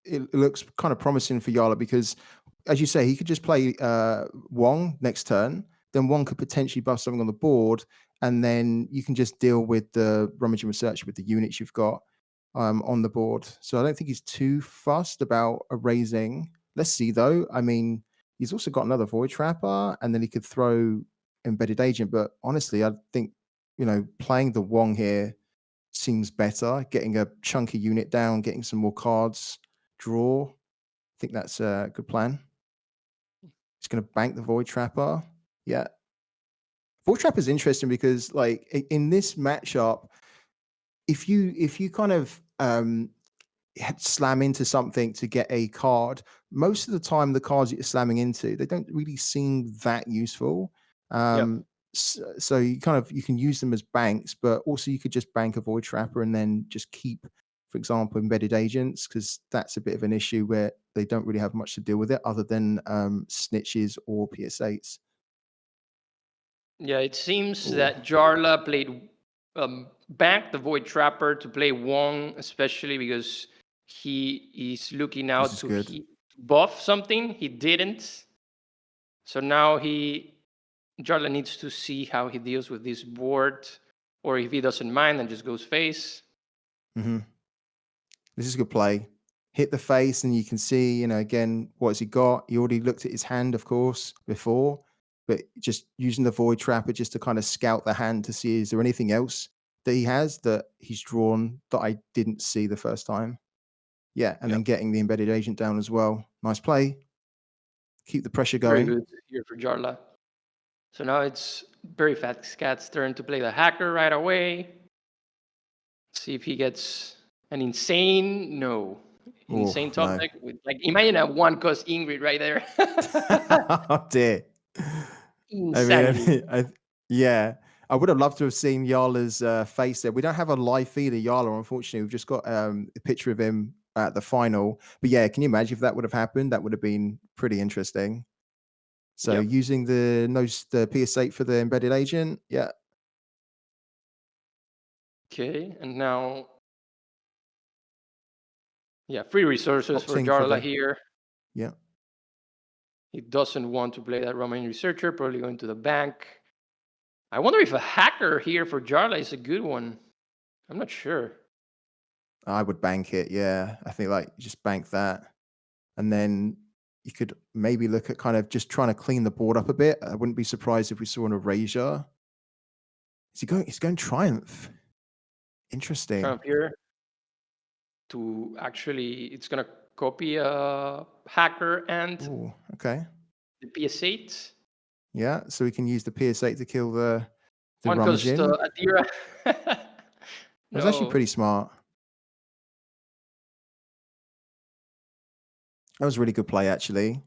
it looks kind of promising for Jarla because, as you say, he could just play Wong next turn. Then Wong could potentially buff something on the board, and then you can just deal with the rummaging research with the units you've got on the board. So I don't think he's too fussed about erasing. Let's see though. I mean, he's also got another Void Trapper, and then he could throw Embedded Agent. But honestly, I think playing the Wong here seems better. Getting a chunky unit down, getting some more cards, draw. I think that's a good plan. He's going to bank the Void Trapper. Yeah. Void Trapper is interesting because, like, in this matchup, if you kind of slam into something to get a card, most of the time the cards that you're slamming into, they don't really seem that useful. So you can use them as banks, but also you could just bank a Void Trapper and then just keep, for example, Embedded Agents, because that's a bit of an issue where they don't really have much to deal with it other than snitches or PS8s. Yeah, it seems that Jarla played back the Void Trapper to play Wong, especially because he is looking out to buff something. He didn't. So now Jarla needs to see how he deals with this board, or if he doesn't mind and just goes face. Mm-hmm. This is a good play. Hit the face, and you can see, again, what has he got? He already looked at his hand, of course, before, but just using the Void Trapper just to kind of scout the hand to see, is there anything else that he has that he's drawn that I didn't see the first time? Yeah, and then getting the Embedded Agent down as well. Nice play. Keep the pressure going. Very good here for Jarla. So now it's veryfatcat's turn to play the hacker right away. See if he gets an insane top deck with, like, imagine a 1-cost Ingrid right there. Oh dear. Insanity. I would have loved to have seen Jarla's face there. We don't have a live feed of Jarla, unfortunately. We've just got a picture of him at the final. But yeah, can you imagine if that would have happened? That would have been pretty interesting. So using the PS8 for the Embedded Agent, yeah. Okay, and now, free resources for Jarla here. Yeah. He doesn't want to play that Roman researcher, probably going to the bank. I wonder if a hacker here for Jarla is a good one. I'm not sure. I would bank it, yeah. I think just bank that. And then you could maybe look at kind of just trying to clean the board up a bit. I wouldn't be surprised if we saw an erasure. He's going Triumph. Interesting. Triumph here. To actually, it's going to copy a hacker and the PS8. Yeah, so we can use the PS8 to kill the rummaging. Adira. That's actually pretty smart. That was a really good play, actually.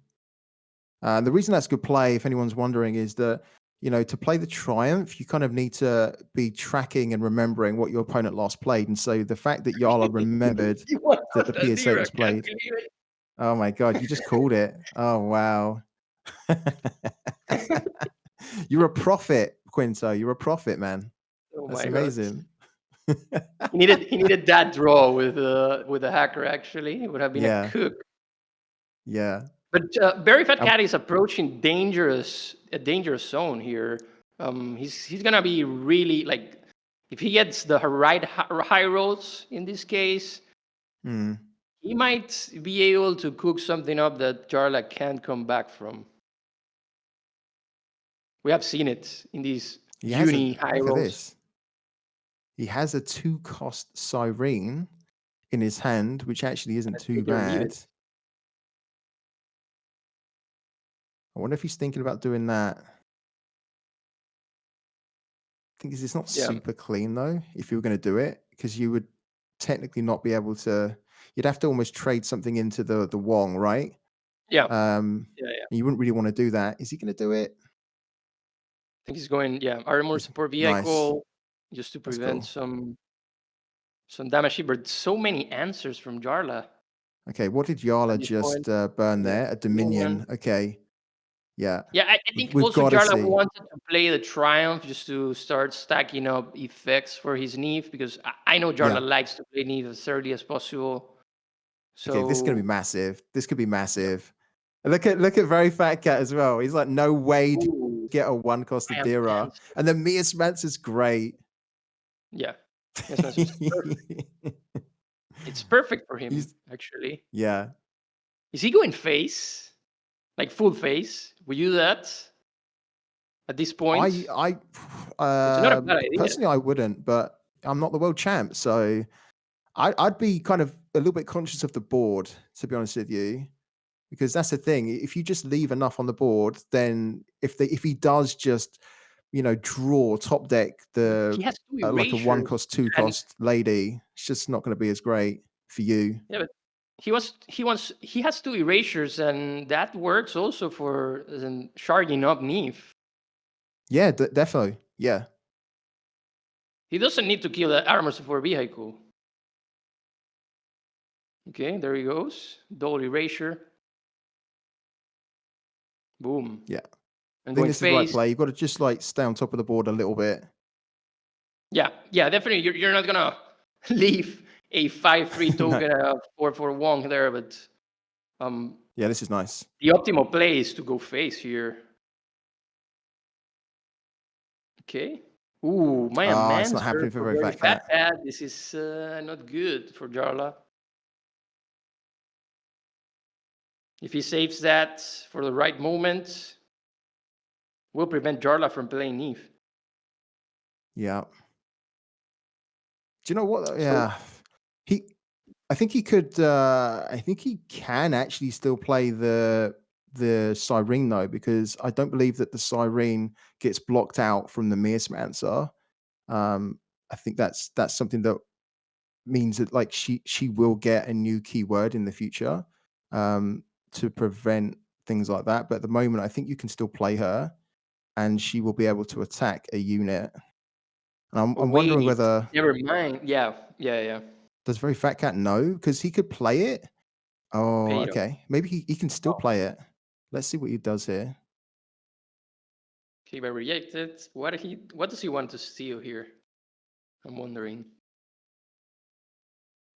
The reason that's good play, if anyone's wondering, is that, to play the Triumph, you kind of need to be tracking and remembering what your opponent last played. And so the fact that Jarla remembered that the PS8 was played. Oh my God, you just called it. Oh, wow. You're a prophet, Quinto. You're a prophet, man. Oh, that's amazing. he needed that draw with the hacker, actually. It would have been a cook. Yeah. But veryfatcat is approaching a dangerous zone here. He's gonna be really, like, if he gets the right high rolls in this case, he might be able to cook something up that Jarla can't come back from. We have seen it in these high look rolls. at this. He has a 2-cost Siren in his hand, which actually isn't too bad. I wonder if he's thinking about doing that. I think it's not super clean though, if you were going to do it, because you would technically not be able to. You'd have to almost trade something into the Wong, right? Yeah. You wouldn't really want to do that. Is he going to do it? I think he's going, armor support vehicle, just to prevent some damage here. But so many answers from Jarla. Okay, what did Jarla just burn there? A Dominion. Okay. Yeah. Yeah, I think also Jarla wanted to play the Triumph just to start stacking up effects for his Neve, because I know Jarla likes to play Neve as early as possible. So okay, this is gonna be massive. This could be massive. Look at veryfatcat as well. He's like, no way to get a 1-cost Adira. And then Miasmance is great. Yeah. It's perfect for him, actually. Yeah. Is he going face? Like full face? Will you do that at this point? I it's not a bad idea. Personally, I wouldn't, but I'm not the world champ, so I'd be kind of a little bit conscious of the board, to be honest with you, because that's the thing. If you just leave enough on the board, then if he does just draw top deck he has like a 1-cost, 2-cost lady, it's just not going to be as great for you. Yeah, but he has 2 erasures, and that works also for sharding up Neve. Yeah, definitely. Yeah. He doesn't need to kill the armor support vehicle. Okay, there he goes. Double erasure. Boom. Yeah. And I think this is the right play. You've got to just stay on top of the board a little bit. Yeah, definitely. You're not gonna leave a 5/3 token of 4/4 Wong there, but yeah, this is nice. The optimal play is to go face here. Okay. Ooh, my man. It's not happening for veryfatcat. This is not good for Jarla. If he saves that for the right moment, will prevent Jarla from playing Neve. Yeah. Do you know what? Yeah. I think he could. I think he can actually still play the Siren though, because I don't believe that the Siren gets blocked out from the Miasmancer. I think that's something that means that she will get a new keyword in the future to prevent things like that. But at the moment, I think you can still play her, and she will be able to attack a unit. And I'm wondering whether. Never mind. Yeah. Does veryfatcat know? Because he could play it. Oh, okay. Maybe he can still play it. Let's see what he does here. He got rejected. What does he want to steal here? I'm wondering.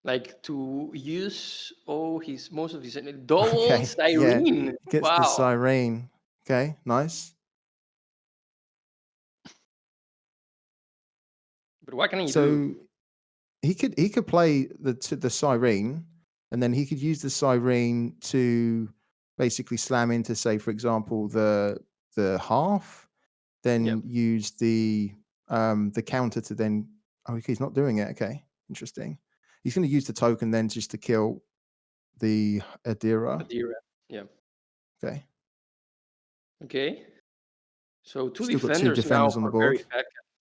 Like to use most of his double Siren. Yeah. Gets the Siren. Okay, nice. But what can he do? So he could play the Siren, and then he could use the Siren to basically slam into, say, for example, the half, then use the counter to then. Oh, okay, he's not doing it. Okay, interesting. He's going to use the token then just to kill the Adira. Yeah. Okay. Okay. So two Still defenders, got 2 defenders now on the board.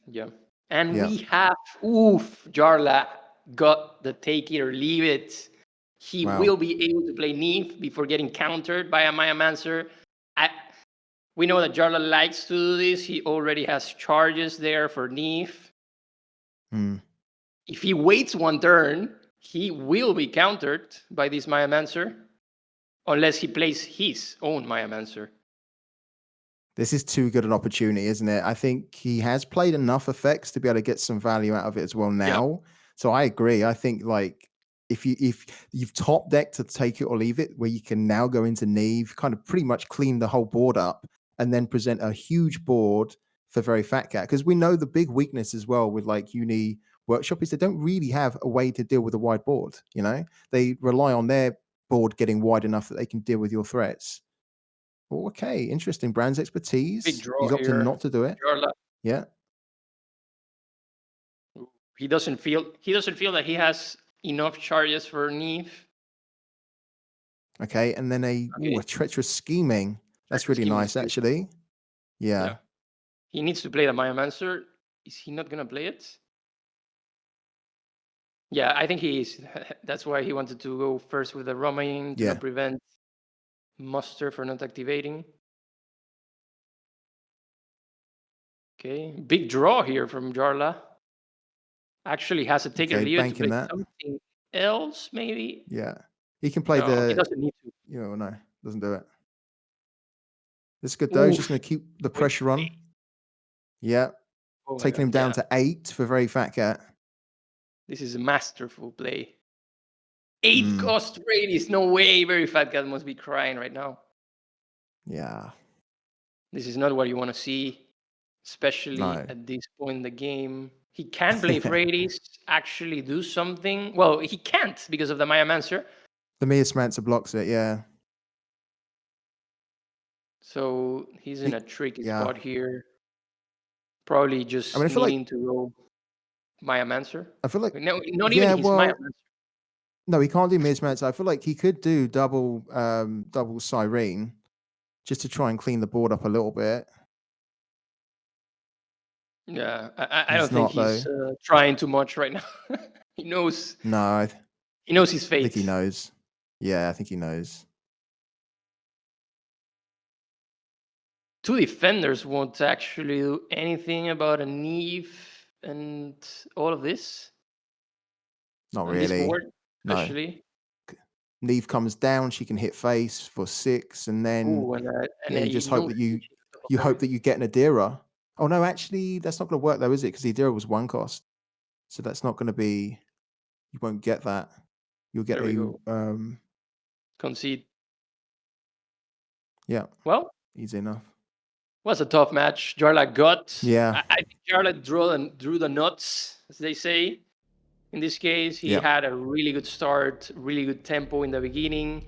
Yeah. And we have Jarla got the take it or leave it. He will be able to play Neve before getting countered by a Mayamancer. We know that Jarla likes to do this. He already has charges there for Neve. If he waits one turn, he will be countered by this Mayamancer, unless he plays his own Mayamancer. This is too good an opportunity, isn't it? I think he has played enough effects to be able to get some value out of it as well now. Yeah. So I agree. I think if you've top decked to take it or leave it, where you can now go into Neve, kind of pretty much clean the whole board up, and then present a huge board for Very Fat Cat, because we know the big weakness as well with like Uni Workshop is they don't really have a way to deal with a wide board. You know, they rely on their board getting wide enough that they can deal with your threats. Okay, interesting. Brand's expertise. Big draw He's opted here. not to do it. Jarla, Yeah. he doesn't feel that he has enough charges for Neve. Okay, and then a treacherous scheming. That's Treacherous really scheming nice, is good. actually. Yeah. He needs to play the Myomancer. Is he not gonna play it? Yeah, I think he is. That's why he wanted to go first with the Romaine to not prevent Muster from not activating. Okay, big draw here from Jarla. Actually has a taken leader to play something else, maybe. Yeah, he can play He doesn't need to. No, doesn't do it. This is good though. He's just going to keep the pressure on. Yeah, taking him down to 8 for Very Fat Cat. This is a masterful play. 8 cost radius. No way. Very Fat Cat must be crying right now. Yeah. This is not what you want to see, especially at this point in the game. He can play Frades, actually do something. Well, he can't because of the Myomancer. The Miasmancer blocks it, yeah. So he's in a tricky spot here. Probably just needing to go Myomancer. I feel like not even his Myomancer. No, he can't do Miasmancer. I feel like he could do double Cyrene just to try and clean the board up a little bit. Yeah, I don't think he's trying too much right now. He knows. No. He knows his fate. I think he knows. Yeah, I think he knows. 2 defenders won't actually do anything about a Neve and all of this. Not really. This board, especially. No. Neve comes down, she can hit face for 6, and then you just hope that you hope that you get an Adira. Oh no, actually, that's not going to work though, is it? Because the Adira was 1 cost, so that's not going to be. You won't get that. You'll get concede. Yeah. Well, easy enough. Was a tough match. Jarla got. Yeah. I think Jarla drew the nuts, as they say. In this case, he had a really good start, really good tempo in the beginning.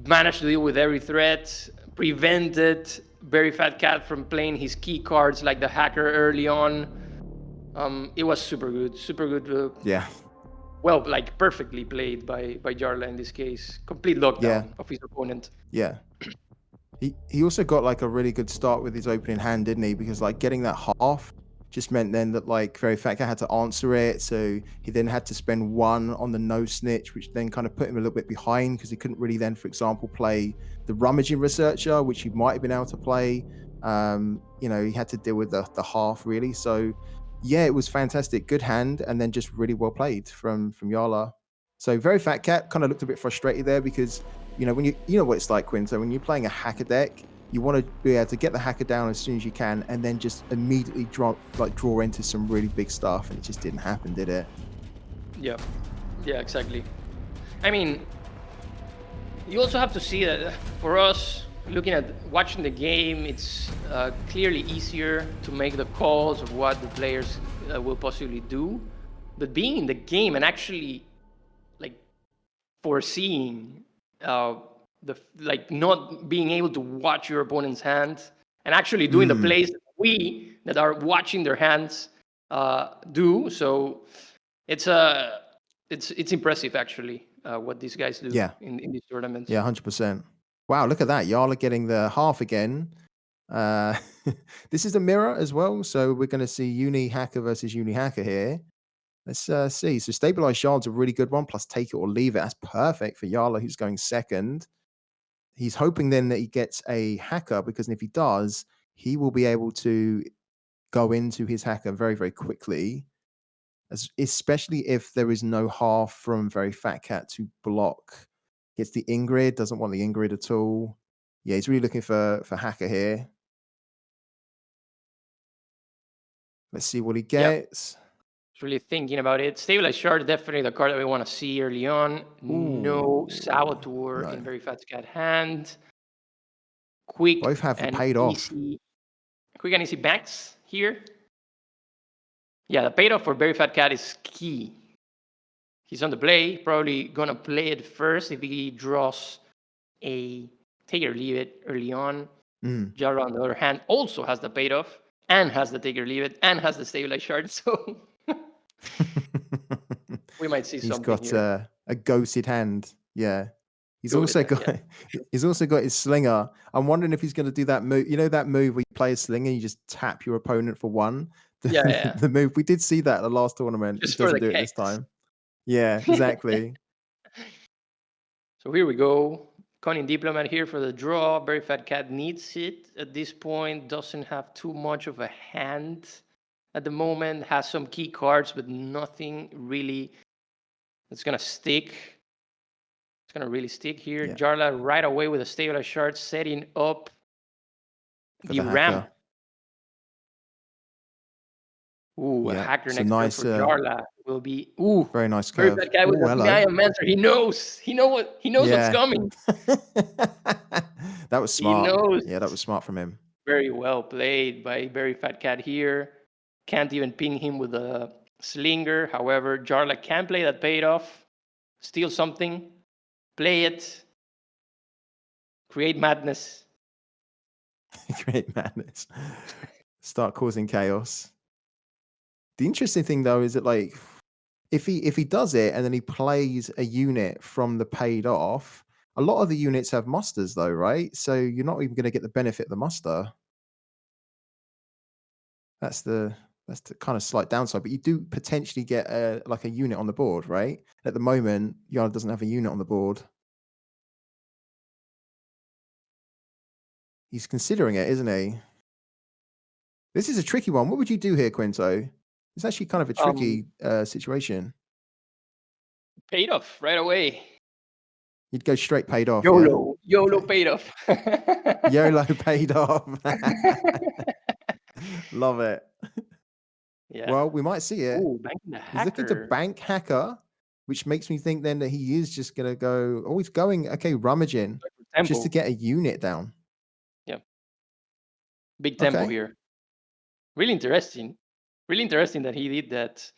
Managed to deal with every threat. Prevented Very Fat Cat from playing his key cards like the hacker early on. It was super good. Super good. Well, like perfectly played by Jarla in this case. Complete lockdown of his opponent. Yeah. He also got like a really good start with his opening hand, didn't he? Because like getting that half just meant then that like Very Fat Cat had to answer it. So he then had to spend 1 on the no snitch, which then kind of put him a little bit behind because he couldn't really then, for example, play the rummaging researcher, which he might have been able to play. You know, he had to deal with the half really. So yeah, it was fantastic. Good hand, and then just really well played from Jarla. So Very Fat Cat kind of looked a bit frustrated there because, you know, when you know what it's like, Quinn. So when you're playing a hacker deck, you want to be able to get the hacker down as soon as you can, and then just immediately draw into some really big stuff, and it just didn't happen, did it? Yeah, exactly. I mean, you also have to see that for us, watching the game, it's clearly easier to make the calls of what the players will possibly do, but being in the game and actually like foreseeing not being able to watch your opponent's hand and actually doing the plays that are watching their hands do. So it's impressive actually what these guys do in these tournaments. Yeah, 100%. Wow, look at that. Jarla getting the half again. This is a mirror as well. So we're going to see Uni Hacker versus Uni Hacker here. Let's see. So Stabilized Shard's a really good one, plus Take It or Leave It. That's perfect for Jarla, who's going second. He's hoping then that he gets a hacker, because if he does, he will be able to go into his hacker very, very quickly, especially if there is no half from Very Fat Cat to block. Gets the Ingrid, doesn't want the Ingrid at all. Yeah, he's really looking for hacker here. Let's see what he gets. Yep. Really thinking about it. Stabilized Shard, definitely the card that we want to see early on. No Saboteur in Very Fat Cat hand. Quick Both have and paid easy. quick and easy banks here. Yeah, the payoff for veryfatcat is key. He's on the play, probably gonna play it first if he draws a take it or leave it early on. Jarla, on the other hand, also has the payoff and has the take it or leave it and has the stabilize shard. So we might see He's something got here. a ghosted hand. Yeah. He's Go with also that, got yeah. he's also got his slinger. I'm wondering if he's going to do that move. You know that move where you play a slinger and you just tap your opponent for one? Yeah. The move. We did see that at the last tournament. Just He for doesn't the do it this chaos. time. Yeah, exactly. So here we go. Cunning Diplomat here for the draw. veryfatcat needs it at this point. Doesn't have too much of a hand at the moment. Has some key cards, but nothing really that's going to stick. It's going to really stick here. Yeah. Jarla right away with a stabilized shard, setting up For the the ramp. hacker. Ooh, Yeah, a hacker it's a next turn nice, for Jarla will be ooh. very nice Very curve. bad guy with Ooh, a hello. Maya Mancer. He knows. He knows what's coming. That was He smart. knows. Yeah, that was smart from him. Very well played by veryfatcat here. Can't even ping him with a slinger. However, Jarla can play that paid off. Steal something. Play it. Create madness. Great madness. Start causing chaos. The interesting thing though is that like if he does it and then he plays a unit from the paid off, a lot of the units have musters though, right? So you're not even going to get the benefit of the muster. That's the kind of slight downside, but you do potentially get like a unit on the board, right? At the moment, Jarla doesn't have a unit on the board. He's considering it, isn't he? This is a tricky one. What would you do here, Quinto? It's actually kind of a tricky situation. Paid off right away. You'd go straight paid off. YOLO. Yeah? YOLO Okay. paid off. YOLO paid off. Love it. Yeah. Well, we might see it. Ooh, banking the He's looking to hacker. bank hacker, which makes me think then that he is just going to go. Oh, he's going, okay, rummaging just to Tempo. get a unit down. Yeah. Big tempo Okay. here. Really interesting. Really interesting that he did that.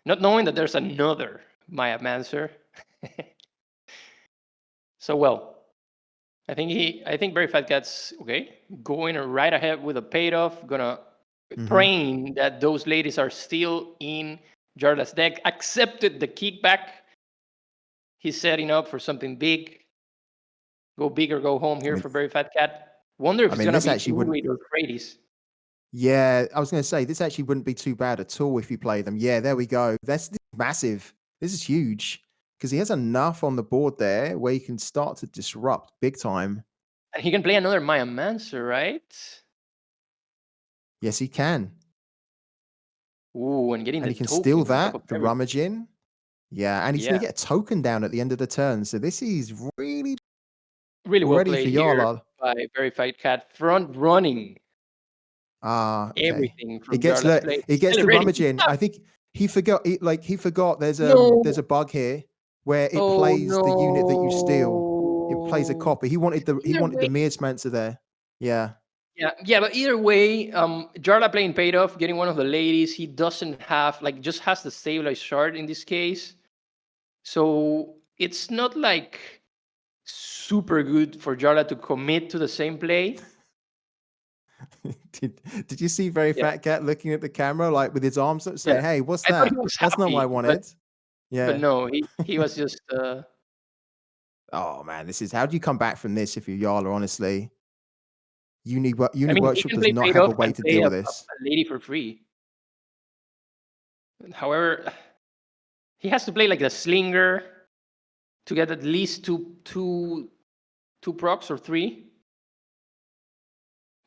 Not knowing that there's another Maya Mancer. So well. I think veryfatcat's okay. Going right ahead with a paid off. Gonna praying that those ladies are still in Jarla's deck. Accepted the kickback. He's setting up for something big. Go big or go home here for veryfatcat. Wonder if it's gonna be Urid or Kratos. Yeah, I was going to say this actually wouldn't be too bad at all if you play them. Yeah, there we go. This is massive. This is huge because he has enough on the board there where he can start to disrupt big time. And he can play another Maya Mancer, right? Yes, he can. Ooh, and getting And the he can token steal on top that, of the everything. rummaging. Yeah, and he's going to get a token down at the end of the turn. So this is really well ready played for here Jarla. by veryfatcat, front running Okay. everything from It gets Jarla's play. the Celebrating. rummaging. I think he forgot. He forgot. There's a bug here where it plays the unit that you steal. It plays a copy. He wanted the Mearsmancer there. Yeah. Yeah, but either way, Jarla playing paid off, getting one of the ladies. He doesn't have just has the stabilized shard in this case, so it's not like super good for Jarla to commit to the same play. Did you see veryfatcat looking at the camera like with his arms up saying, "Hey, what's I thought that? he was That's not what I happy, wanted." but no, he was just. Oh man, how do you come back from this if you're Jarla? Honestly, Uni He Workshop can does play not paid have a off way and to play deal a with this. lady for free. However, he has to play like a slinger to get at least two procs or three.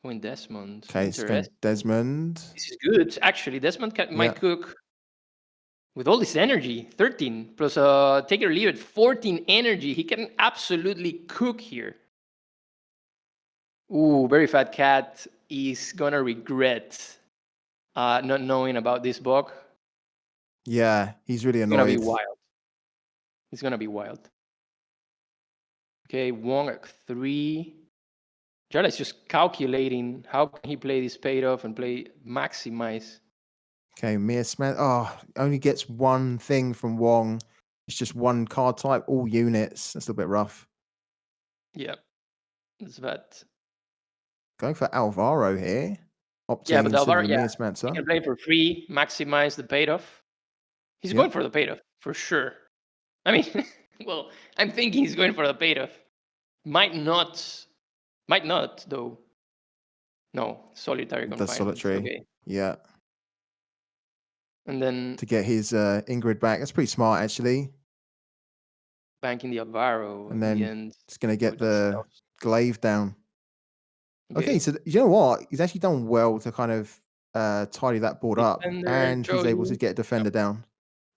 When Desmond. Okay, it's going Desmond. This is good. Actually, Desmond might cook with all this energy. 13 plus take it or leave it. 14 energy. He can absolutely cook here. Ooh, veryfatcat is gonna regret not knowing about this bug. Yeah, he's really annoyed. It's gonna be wild. It's gonna be wild. Okay, Wong at 3. Jarla is just calculating how can he play this paid off and play maximize. Okay, Mia Smith. Oh, only gets one thing from Wong. It's just one card type, all units. That's a little bit rough. Yeah, that's bad. Going for Alvaro here. Opting Yeah, but instead Alvaro, of the yeah, Mia he Spencer. can play for free, maximize the paid off. He's Yep. going for the paid off for sure. I mean, well, I'm thinking he's going for the paid off. Might not though. No, solitary confinement. That's solitary. Okay. Yeah. And then To get his Ingrid back. That's pretty smart, actually. banking the Alvaro And in the then end. it's going to get with the stuff. glaive down. Okay, so you know what? He's actually done well to kind of tidy that board up. Defender, And he's able to Joey. get a defender down.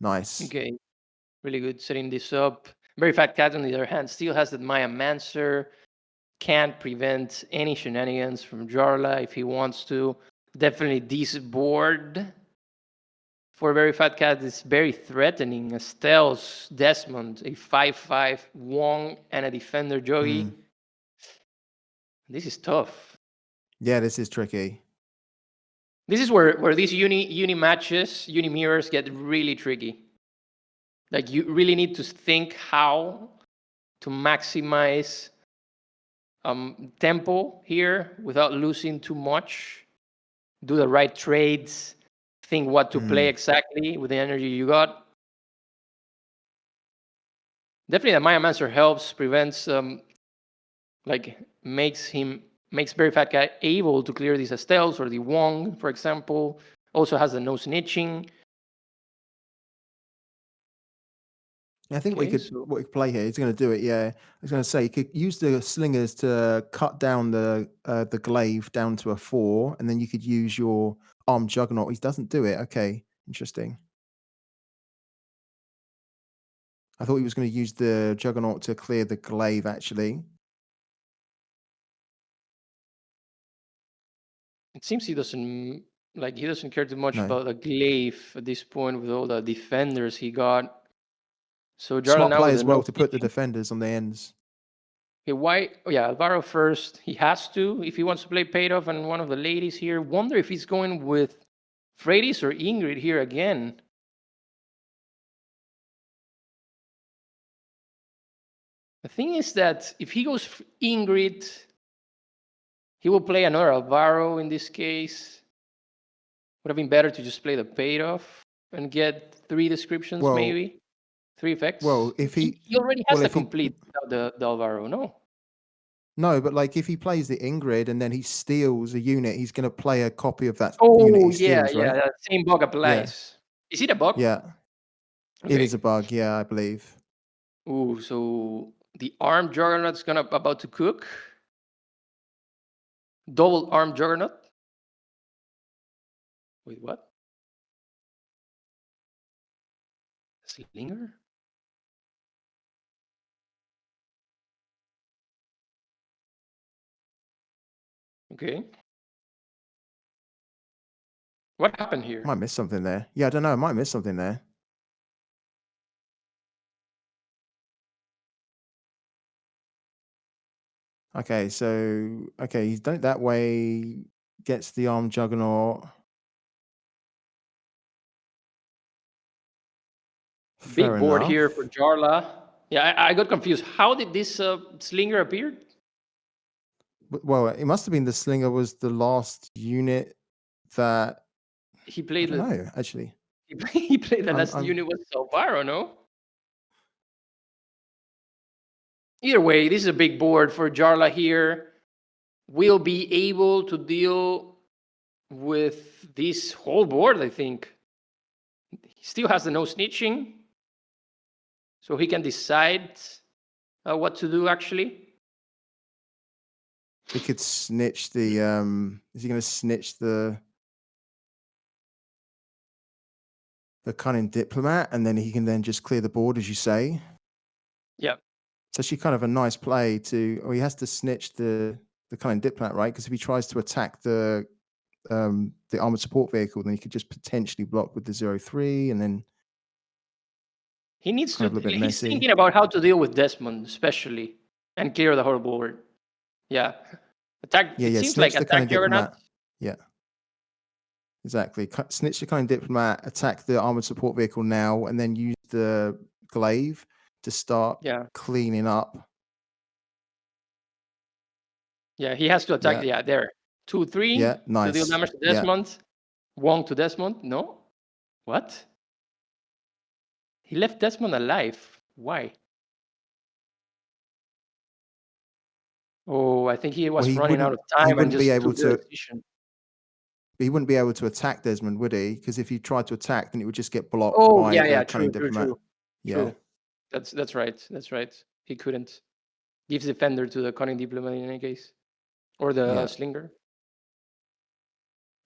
Nice. Okay, really good setting this up. Very Fat Cat, on the other hand, still has that Maya Mancer. Can't prevent any shenanigans from Jarla if he wants to. Definitely this board for Very Fat Cat is very threatening. Estelles, Desmond, a 5/5 Wong, and a defender Joey. This is tough. Yeah, this is tricky. This is where these uni matches, uni mirrors get really tricky. Like you really need to think how to maximize tempo here without losing too much. Do the right trades. Think what to play exactly with the energy you got. Definitely, the Maya Mancer helps, prevents, makes Very Fat Cat able to clear these Estelles or the Wong, for example. Also has the no snitching. I think what Okay, we could play here. He's going to do it. Yeah, I was going to say you could use the slingers to cut down the glaive down to a 4, and then you could use your armed juggernaut. He doesn't do it. Okay, interesting. I thought he was going to use the juggernaut to clear the glaive. Actually, it seems he doesn't care too much No. about the glaive at this point with all the defenders he got. So Jarla smart now play with as the well no to put the snitching. defenders on the ends. Okay, why? Oh yeah, Alvaro first. He has to if he wants to play paid off and one of the ladies here. Wonder if he's going with Freydis or Ingrid here again. The thing is that if he goes Ingrid, he will play another Alvaro in this case. Would have been better to just play the paid off and get 3 descriptions, Well- maybe 3 effects. Well, if he already has well, the if he- complete without the Alvaro, no? No, but like if he plays the Ingrid and then he steals a unit, he's going to play a copy of that Oh unit he yeah, steals, yeah, right? that same bug applies. Is it a bug? Yeah, Okay. it is a bug. Yeah, I believe. Ooh, so the armed juggernaut's about to cook. Double armed juggernaut. Wait, what? Slinger? Okay. What happened here? Might miss something there. Yeah, I don't know. I might miss something there. Okay, so he's done it that way. Gets the armed juggernaut. Big Fair board enough. here for Jarla. Yeah, I got confused. How did this slinger appear? Well, it must have been the slinger was the last unit that He I played don't know, actually. he played the last I'm- unit with Alvaro, no? Either way, this is a big board for Jarla here. We'll be able to deal with this whole board, I think. He still has the no snitching, so he can decide what to do, actually. He could snitch the is he going to snitch the cunning diplomat, and then he can then just clear the board, as you say? Yeah. It's actually kind of a nice play to. Or he has to snitch the cunning diplomat, right? Because if he tries to attack the armored support vehicle, then he could just potentially block with the 0-3, and then He needs kind to. of a bit He's messy. thinking about how to deal with Desmond, especially, and clear the whole board. Yeah, Attack. Yeah, It yeah. seems Snitch like the kind attack of diplomat. Juggernaut. Yeah, exactly. Snitch the kind of diplomat, attack the armored support vehicle now, and then use the glaive to start Yeah. cleaning up. Yeah, he has to attack. Yeah. Yeah, there. 2, 3 Yeah, to deal nice. damage to Yeah. Desmond. Wong to Desmond. No? What? He left Desmond alive. Why? Oh, I think he was he running out wouldn't. of He time and wouldn't be just able took the to. decision. He wouldn't be able to attack Desmond, would he? Because if he tried to attack, then it would just get blocked Oh, by yeah, the yeah. cunning True, true, diplomat. true. Yeah. True. That's right. That's right. He couldn't. Gives defender to the cunning diplomat in any case. Or the Yeah. slinger.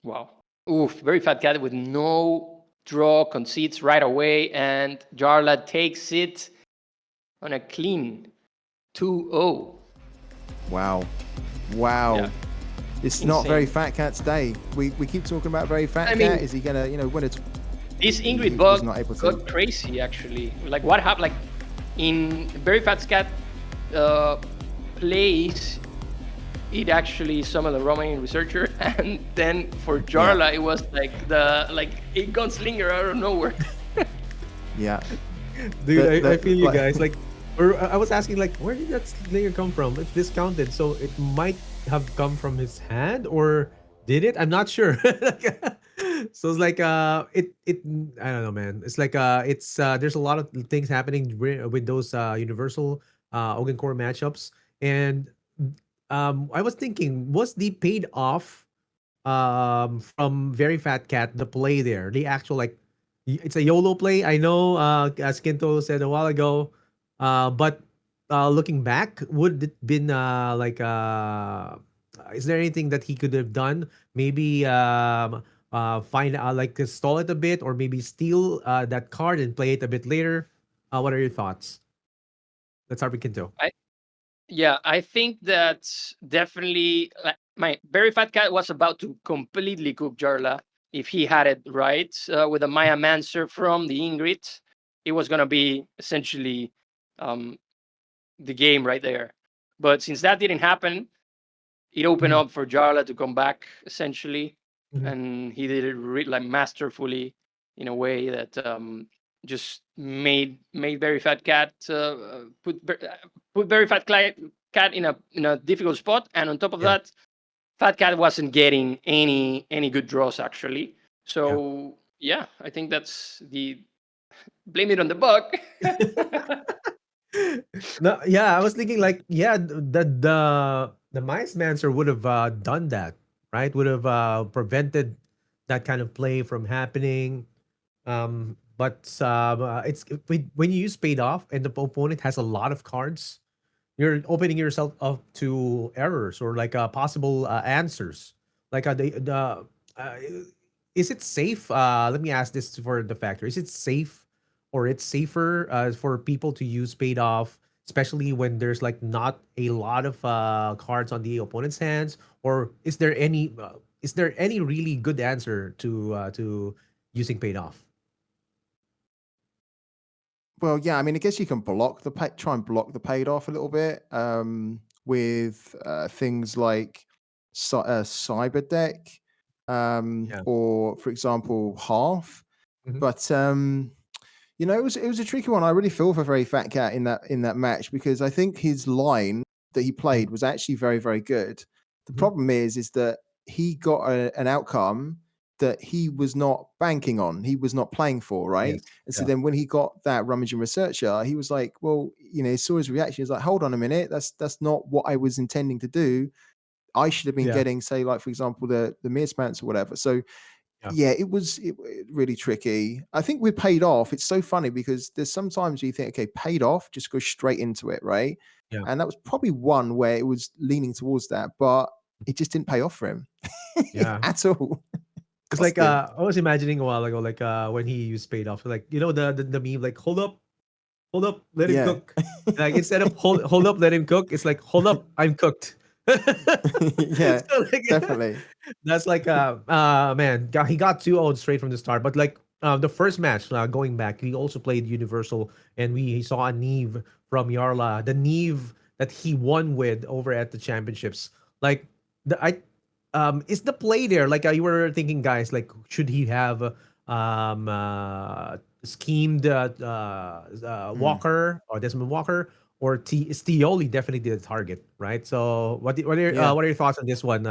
Wow. Oof, very fat cat with no draw, concedes right away, and Jarla takes it on a clean 2-0. Wow. Wow. Yeah. It's not Insane. very fat cat's day. We keep talking about very fat I cat. mean, Is he gonna win it? This He Ingrid was bug not able to. got crazy actually. Like what happened? Like in very fat cat plays, it actually summoned the Romanian researcher, and then for Jarla it was like a gunslinger out of nowhere. Yeah. Dude, The- I feel you like- guys. Like, I was asking, like, where did that slinger come from? It's discounted, so it might have come from his hand, or did it? I'm not sure. So it's like, it. I don't know, man. It's like, there's a lot of things happening with those universal Ogan Core matchups, and I was thinking, was the paid off from Very Fat Cat the play there, the actual like it's a YOLO play. I know, as Kinto said a while ago, but looking back, would it been is there anything that he could have done? Maybe find like stall it a bit, or maybe steal that card and play it a bit later. What are your thoughts? Let's start with Kinto. I think that definitely my very fat cat was about to completely cook Jarla if he had it right with a Maya Mancer from the Ingrid. It was gonna be essentially the game right there. But since that didn't happen, it opened Mhm. up for Jarla to come back essentially, Mhm. and he did it like masterfully in a way that just made very fat cat put very fat cat in a difficult spot, and on top of Yeah. that, fat cat wasn't getting any good draws actually. So yeah, I think that's the blame it on the bug. No, yeah, I was thinking like, yeah, the Mice Mancer would have done that, right? Would have prevented that kind of play from happening. But it's when you use paid off and the opponent has a lot of cards, you're opening yourself up to errors or like possible answers. Like uh, is it safe? Let me ask this for the factor: is it safe, or it's safer for people to use paid off, especially when there's like not a lot of cards on the opponent's hands? Or is there any really good answer to using paid off? Well, yeah. I mean, I guess you can try and block the paid off a little bit with things like cyber deck, Yeah. or for example, half. Mhm. But it was a tricky one. I really feel for Very Fat Cat in that match, because I think his line that he played was actually very, very good. The Mhm. problem is that he got an outcome that he was not banking on. He was not playing for, right? Yes. And so Yeah. then when he got that rummaging researcher, he was like, well, he saw his reaction. He was like, hold on a minute, that's not what I was intending to do. I should have been Yeah. getting, say, like for example, the Mearspants or whatever. So Yeah. yeah, it was really tricky. I think we paid off. It's so funny because there's sometimes you think, okay, paid off, just go straight into it, right? Yeah. And that was probably one where it was leaning towards that, but it just didn't pay off for him Yeah. at all. It's Cost like him. I was imagining a while ago, like when he used paid off, like the meme, like hold up, let him Yeah. cook. Like instead of hold up, let him cook, it's like hold up, I'm cooked. Yeah, So, like, definitely. that's like man, he got 2-0 straight from the start. But like the first match, going back, he also played Universal, and he saw a Neve from Jarla, the Neve that he won with over at the championships. Like is the play there like you were thinking, guys? Like, should he have schemed Mm. Walker or Desmond Walker, or is Tioli definitely the target, right? So Yeah. what are your thoughts on this one,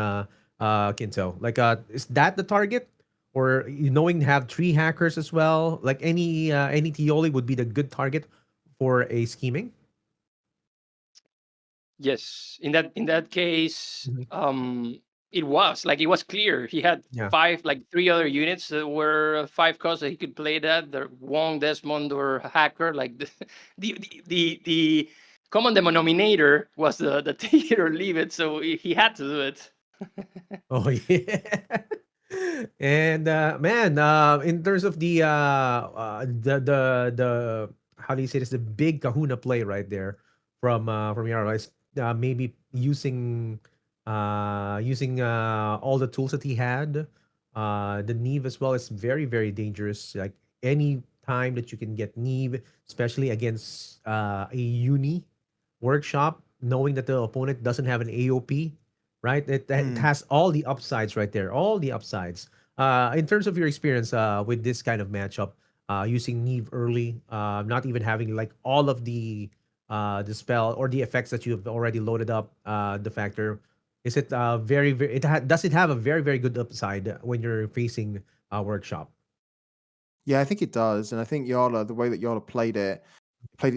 Kinto? Like, is that the target, or you knowing have three hackers as well? Like any Tioli would be the good target for a scheming. Yes, in that case, Mhm. it was clear he had Yeah. three other units that were 5 costs that he could play that. The Wong, Desmond, or Hacker. Like the common denominator was the take it or leave it. So he had to do it. Oh yeah. And man, in terms of the how do you say this? The big Kahuna play right there from Yara, is maybe using all the tools that he had. The Neve as well is very very dangerous. Like any time that you can get Neve, especially against a uni workshop, knowing that the opponent doesn't have an AOP, right? It Mm. has all the upsides right there, all the upsides. In terms of your experience with this kind of matchup, using Neve early, not even having like all of the spell or the effects that you've already loaded up, the factor, is it does it have a very very good upside when you're facing workshop? Yeah, I think it does, and I think Jarla, the way that Jarla played it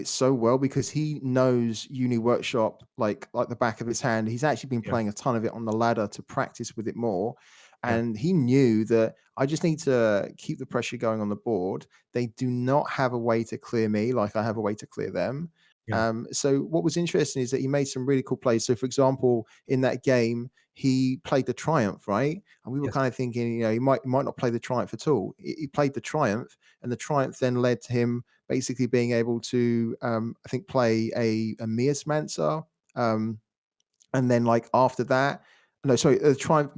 so well because he knows Uni Workshop like the back of his hand. He's actually been Yeah. playing a ton of it on the ladder to practice with it more. Yeah. And he knew that I just need to keep the pressure going on the board. They do not have a way to clear me like I have a way to clear them. Yeah. So what was interesting is that he made some really cool plays. So for example, in that game, he played the Triumph, right? And we were Yes. kind of thinking, he might not play the Triumph at all. He played the Triumph, and the Triumph then led to him basically being able to, I think, play a Miasmancer. Um, and then, like, after that, no, sorry, Triumph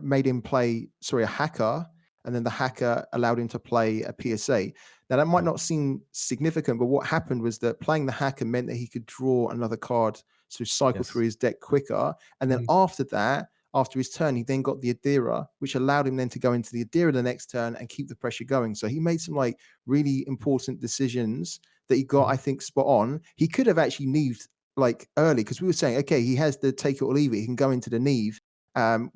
made him play, sorry, a hacker. And then the hacker allowed him to play a PSA. Now, that might Yeah. not seem significant, but what happened was that playing the hacker meant that he could draw another card to cycle through Yes. his deck quicker. And then Mhm. after that, after his turn, he then got the Adira, which allowed him then to go into the Adira the next turn and keep the pressure going. So he made some like really important decisions that he got, I Mhm. think, spot on. He could have actually neaved like early because we were saying, okay, he has the take it or leave it. He can go into the Neve,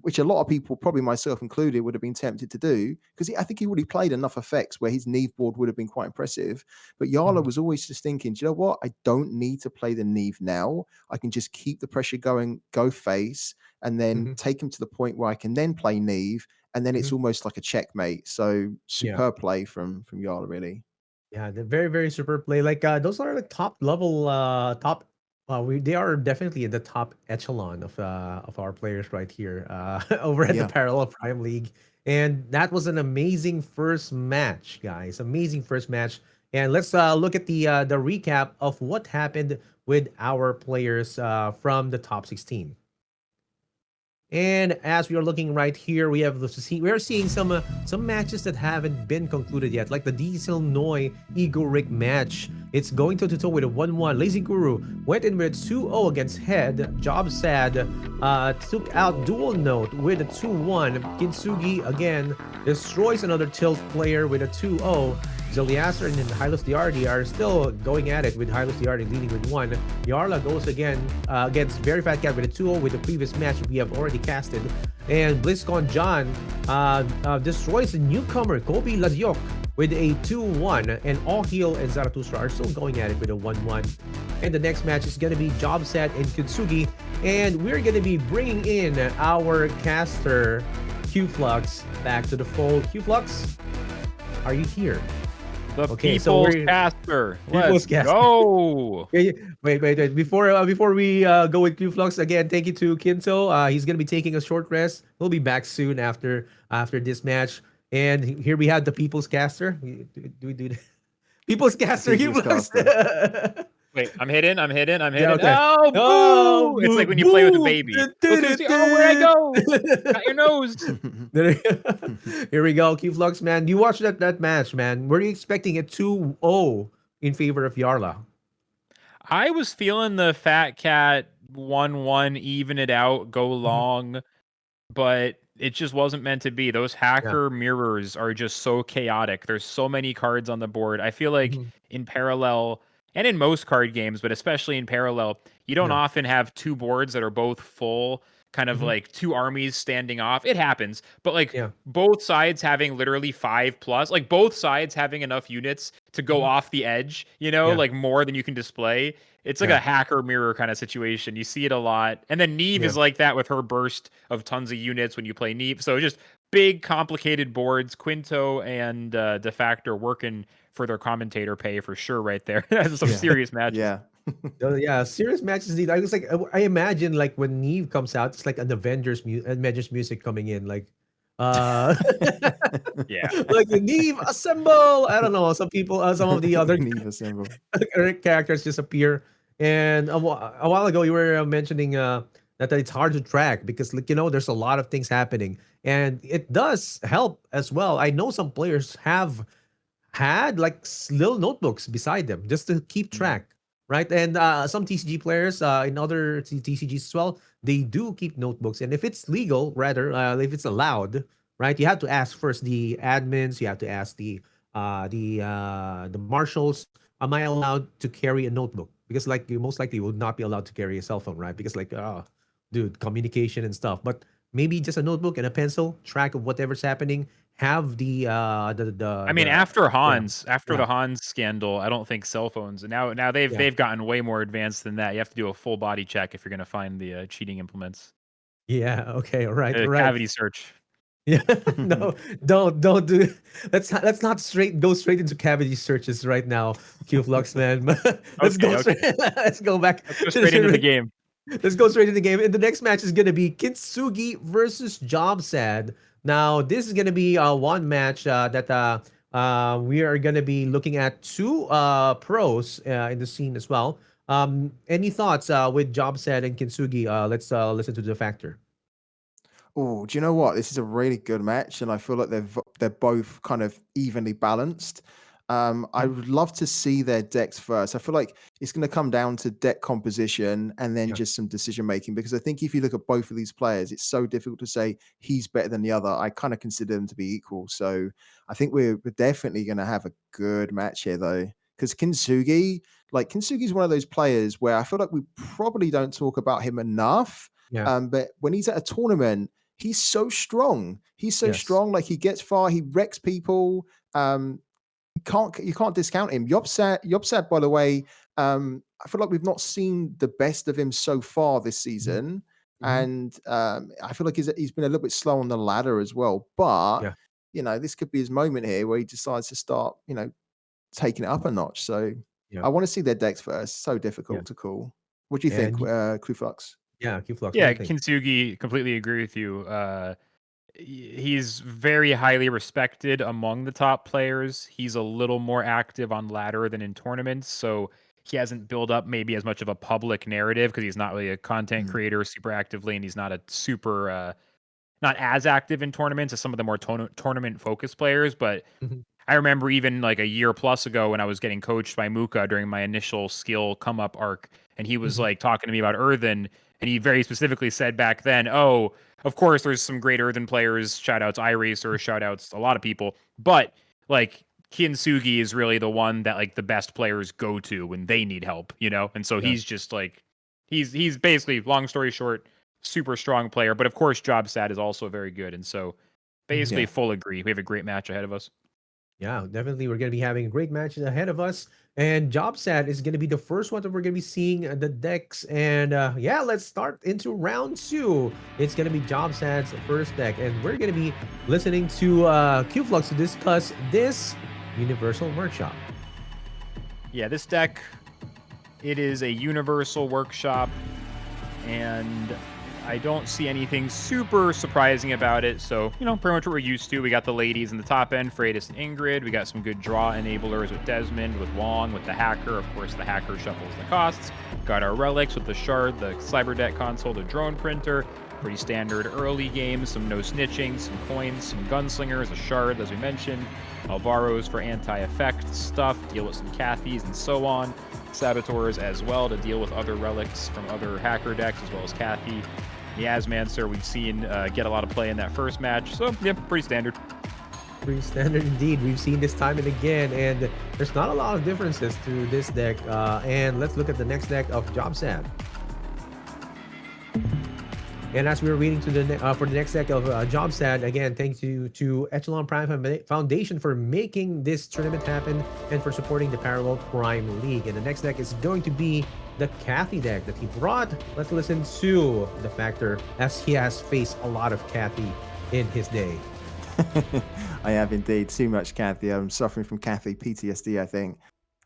which a lot of people, probably myself included, would have been tempted to do because I think he already played enough effects where his Neve board would have been quite impressive. But Jarla Mhm. was always just thinking, do you know what? I don't need to play the Neve now. I can just keep the pressure going, go face, and then Mhm. take him to the point where I can then play Neve, and then it's Mhm. almost like a checkmate. So Yeah. superb play from Jarla, really. Yeah, the very very super play. Like those are like top level top we they are definitely in the top echelon of our players right here over at the Yeah. Parallel Prime League. And that was an amazing first match, guys. Amazing first match. And let's look at the recap of what happened with our players from the top 16. And as we are looking right here, we are seeing some matches that haven't been concluded yet, like the Diesel Noi Ego Rig match. It's going toe to toe with a 1-1. Lazy Guru went in with 2-0 against Head. Jobsad took out Dual Note with a 2-1. Kyintsugy again destroys another Tilt player with a 2-0. Zeliaster and Hylos Diardi are still going at it, with Hylos Diardi leading with 1. Jarla goes again against veryfatcat with a 2-0 with the previous match we have already casted. And BlizzCon John destroys the newcomer Kobe Lazyok with a 2-1. And All Heal and Zarathustra are still going at it with a 1-1. And the next match is going to be Jobsad and Kyintsugy. And we're going to be bringing in our caster, Qflux, back to the fold. Qflux, are you here? The Okay, so People's we're Caster. People's Let's Caster. go. Wait. Before we go with Qflux again, thank you to Kinto. He's gonna be taking a short rest. He'll be back soon after this match. And here we have the People's Caster. Do we do that? People's Caster, People's Caster. Qflux. Wait, I'm hidden. Yeah, okay. Oh, Oh, boo! It's like when you play with a boo! baby. Look who's here. Oh, where'd I go? Got your nose. Here we go, Qflux, man. You watched that match, man. Were you expecting a 2-0 in favor of Jarla? I was feeling the Fat Cat 1-1 even it out, go long. but it just wasn't meant to be. Those hacker mirrors are just so chaotic. There's so many cards on the board. I feel like in parallel and in most card games, but especially in parallel, you don't often have two boards that are both full, kind of like two armies standing off. It happens, but like both sides having literally 5+, like both sides having enough units to go off the edge, you know, like more than you can display. It's like a hacker mirror kind of situation. You see it a lot. And then Neve is like that with her burst of tons of units when you play Neve. So just big, complicated boards. Quinto and De Facto working for their commentator pay for sure right there. That's some serious matches. Yeah, serious matches. Indeed. I was like, I imagine like when Neve comes out, it's like an Avengers music coming in, like, like the Neve assemble. I don't know. Some people, some of the other Neve assemble characters just appear. And a while ago, you were mentioning that it's hard to track because, like, you know, there's a lot of things happening, and it does help as well. I know some players have had like little notebooks beside them just to keep track. Right, and some TCG players in other TCGs as well, they do keep notebooks, and if it's legal, rather, if it's allowed, right, you have to ask first the admins, you have to ask the marshals, am I allowed to carry a notebook? Because like you most likely would not be allowed to carry a cell phone, right? Because like, dude, communication and stuff. But maybe just a notebook and a pencil, track of whatever's happening. Have the I mean, after Hans, the Hans scandal, I don't think cell phones. And now they've gotten way more advanced than that. You have to do a full body check if you're going to find the cheating implements. Yeah. Okay. All right. Cavity search. Yeah. No. Don't do. Let's not go straight into cavity searches right now. Qflux, man. Let's go back. Let's go straight into the game. Let's go straight into the game. And the next match is going to be Kyintsugy versus Jobsad. Now, this is going to be one match that we are going to be looking at two pros in the scene as well. Any thoughts with Jobsad and Kyintsugy? Let's listen to the factor. Oh, do you know what? This is a really good match, and I feel like they're both kind of evenly balanced. I would love to see their decks first. I feel like it's going to come down to deck composition and then just some decision making, because I think if you look at both of these players, it's so difficult to say he's better than the other. I kind of consider them to be equal. So I think we're definitely going to have a good match here, though, because Kyintsugy is one of those players where I feel like we probably don't talk about him enough. But when he's at a tournament, he's so strong. He's so strong. Like, he gets far. He wrecks people. You can't discount him. Jobsad, by the way, I feel like we've not seen the best of him so far this season, and I feel like he's been a little bit slow on the ladder as well. But you know, this could be his moment here where he decides to start, you know, taking it up a notch. So I want to see their decks first. So difficult to call. What do you think, Qflux? Yeah, Qflux. Yeah, Kyintsugy, completely agree with you. He's very highly respected among the top players. He's a little more active on ladder than in tournaments, so he hasn't built up maybe as much of a public narrative because he's not really a content creator super actively, and he's not a super not as active in tournaments as some of the more tournament focused players. But I remember even like a year plus ago when I was getting coached by Muka during my initial skill come up arc, and he was like talking to me about Earthen, and he very specifically said back then, oh, of course, there's some great Earthen players, shout-outs iRacer, shout-outs a lot of people, but like Kyintsugy is really the one that like the best players go to when they need help, you know? And so he's just like, he's basically, long story short, super strong player, but of course Jobsad is also very good, and so basically full agree. We have a great match ahead of us. Yeah, definitely. We're going to be having a great match ahead of us. And Jobsad is going to be the first one that we're going to be seeing the decks. And let's start into round 2. It's going to be Jobsad's first deck. And we're going to be listening to Qflux to discuss this Universal Workshop. Yeah, this deck, it is a Universal Workshop. And I don't see anything super surprising about it. So, you know, pretty much what we're used to. We got the ladies in the top end, Freydis and Ingrid. We got some good draw enablers with Desmond, with Wong, with the Hacker. Of course, the Hacker shuffles the costs. Got our relics with the Shard, the Cyber Deck console, the Drone Printer. Pretty standard early games. Some no snitching, some coins, some gunslingers, a Shard, as we mentioned. Alvaro's for anti-effect stuff. Deal with some Cathys and so on. Saboteurs as well to deal with other relics from other Hacker decks, as well as Cathy. Miasmancer we've seen get a lot of play in that first match. So, yeah, pretty standard. Pretty standard indeed. We've seen this time and again, and there's not a lot of differences to this deck. And let's look at the next deck of Jobsad. And as we were reading to for the next deck of Jobsad, again, thank you to Echelon Prime Foundation for making this tournament happen and for supporting the Parallel Prime League. And the next deck is going to be the Kathy deck that he brought. Let's listen to the Factor, as he has faced a lot of Kathy in his day. I have indeed. Too much Kathy. I'm suffering from Kathy PTSD, I think.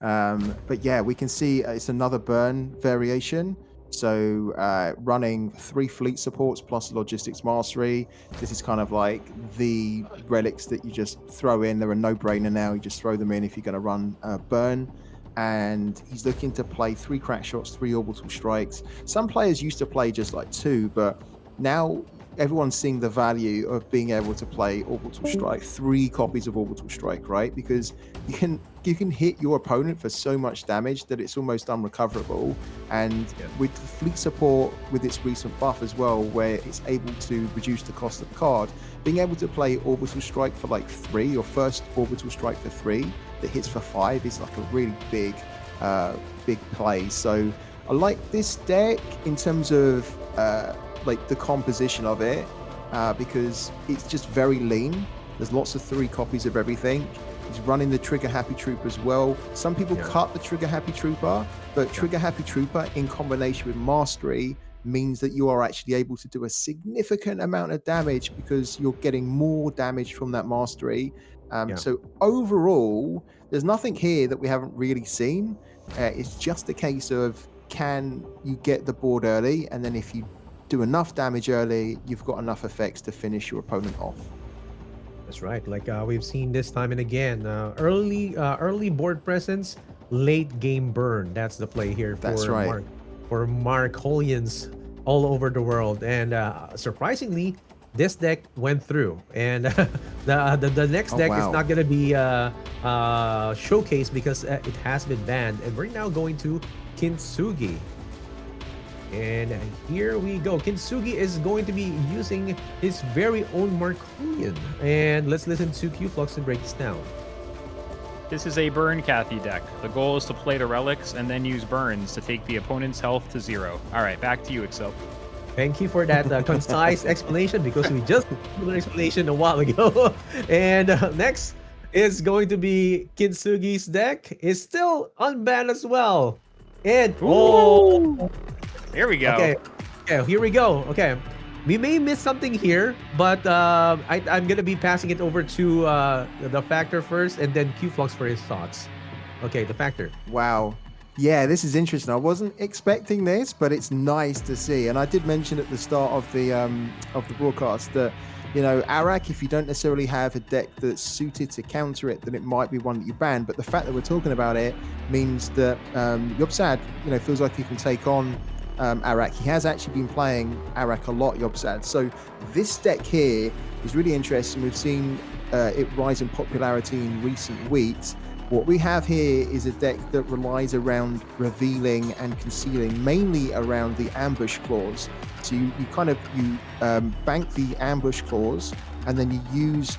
But yeah, we can see it's another burn variation. So running 3 fleet supports plus logistics mastery. This is kind of like the relics that you just throw in. They're a no-brainer now. You just throw them in if you're going to run burn. And he's looking to play 3 crack shots, 3 orbital strikes. Some players used to play just like 2, but now everyone's seeing the value of being able to play orbital strike, 3 copies of orbital strike, right? Because you can hit your opponent for so much damage that it's almost unrecoverable. And with the fleet support, with its recent buff as well, where it's able to reduce the cost of the card, being able to play orbital strike for like 3, your first orbital strike for 3 that hits for 5 is like a really big play. So I like this deck in terms of like the composition of it, because it's just very lean. There's lots of 3 copies of everything. He's running the Trigger Happy Trooper as well. Some people cut the Trigger Happy Trooper, but Trigger Happy Trooper in combination with Mastery means that you are actually able to do a significant amount of damage because you're getting more damage from that Mastery. So overall, there's nothing here that we haven't really seen. It's just a case of, can you get the board early? And then if you do enough damage early, you've got enough effects to finish your opponent off. That's right. Like we've seen this time and again, early board presence, late game burn. That's the play here for Mark Holians all over the world. And surprisingly, this deck went through. And the next deck is not going to be showcased because it has been banned. And we're now going to Kyintsugy. And here we go. Kyintsugy is going to be using his very own Marconian. And let's listen to Qflux to break this down. This is a burn Kathy deck. The goal is to play the relics and then use burns to take the opponent's health to 0. All right, back to you, Excel. Thank you for that concise explanation, because we just did an explanation a while ago. And next is going to be Kyintsugy's deck. Is still unbanned as well. And here we go. Okay, here we go. Okay, we may miss something here, but I'm gonna be passing it over to the Factor first, and then Qflux for his thoughts. Okay, the Factor. Wow. Yeah, this is interesting. I wasn't expecting this, but it's nice to see. And I did mention at the start of the broadcast that, you know, Arak, if you don't necessarily have a deck that's suited to counter it, then it might be one that you ban. But the fact that we're talking about it means that Jobsad, you know, feels like he can take on Arak. He has actually been playing Arak a lot, Jobsad. So this deck here is really interesting. We've seen it rise in popularity in recent weeks. What we have here is a deck that relies around revealing and concealing, mainly around the ambush clause. So you bank the ambush clause, and then you use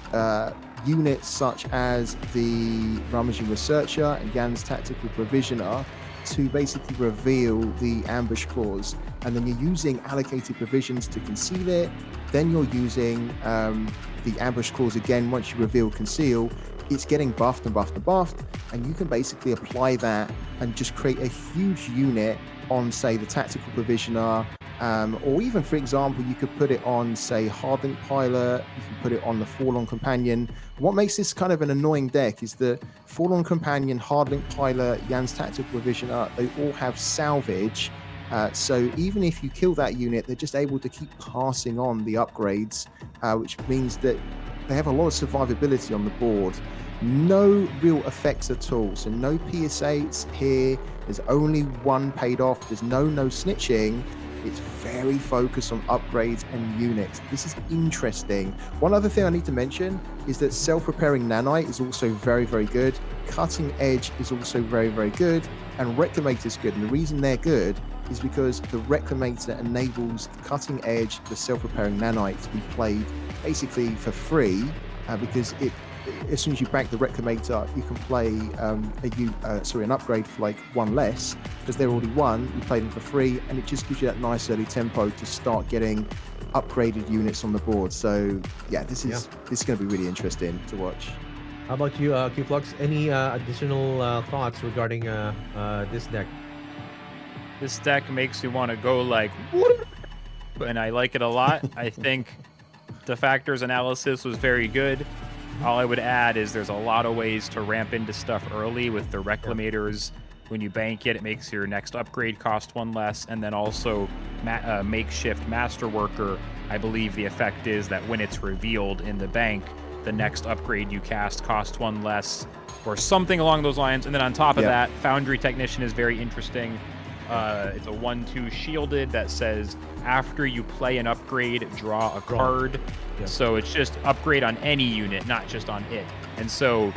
units such as the Rummaging Researcher and Jan's Tactical Provisioner to basically reveal the ambush clause. And then you're using allocated provisions to conceal it. Then you're using the ambush clause again once you reveal conceal. It's getting buffed and buffed and buffed, and you can basically apply that and just create a huge unit on, say, the Tactical Provisioner, or even, for example, you could put it on, say, Hardlink Pilot, you can put it on the Forlorn Companion. What makes this kind of an annoying deck is that Forlorn Companion, Hardlink Pilot, Jan's Tactical Provisioner, they all have salvage. So even if you kill that unit, they're just able to keep passing on the upgrades, which means that they have a lot of survivability on the board. No real effects at all. So no PS8s here. There's only one paid off. There's no snitching. It's very focused on upgrades and units. This is interesting. One other thing I need to mention is that self-repairing nanite is also very, very good. Cutting edge is also very, very good. And reclamate is good. And the reason they're good is because the Reclamator enables the cutting edge, the self-repairing nanite to be played basically for free, because as soon as you bank the Reclamator, you can play an upgrade for like one less, because they're already one. You play them for free, and it just gives you that nice early tempo to start getting upgraded units on the board. So yeah, this is going to be really interesting to watch. How about you, Qflux? Any additional thoughts regarding this deck? This deck makes you want to go like, "Whoop," and I like it a lot. I think the factors analysis was very good. All I would add is there's a lot of ways to ramp into stuff early with the Reclamators. When you bank it, it makes your next upgrade cost one less, and then also makeshift Masterworker. I believe the effect is that when it's revealed in the bank, the next upgrade you cast costs one less, or something along those lines. And then on top of that, Foundry Technician is very interesting. It's a 1/2 shielded that says after you play an upgrade, draw a card. So it's just upgrade on any unit, not just on it. And so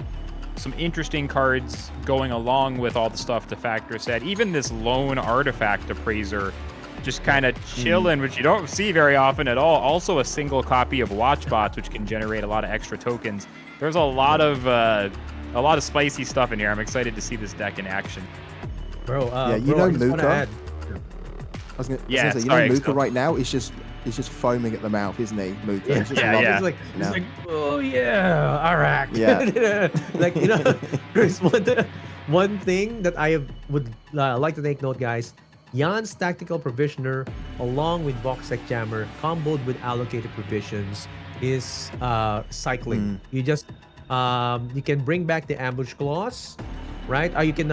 some interesting cards going along with all the stuff the Factor said. Even this lone artifact appraiser, just kind of chilling, which you don't see very often at all. Also a single copy of Watchbots, which can generate a lot of extra tokens. There's a lot of spicy stuff in here. I'm excited to see this deck in action. Bro, Muka. Yeah, Muka right now is just foaming at the mouth, isn't he? Muka. He's like, oh yeah, Arak. Yeah. Like, there's one thing that I would like to take note, guys. Jan's Tactical Provisioner, along with Voxec Jammer, comboed with allocated provisions, is cycling. You just you can bring back the Ambush Claws, right? Or you can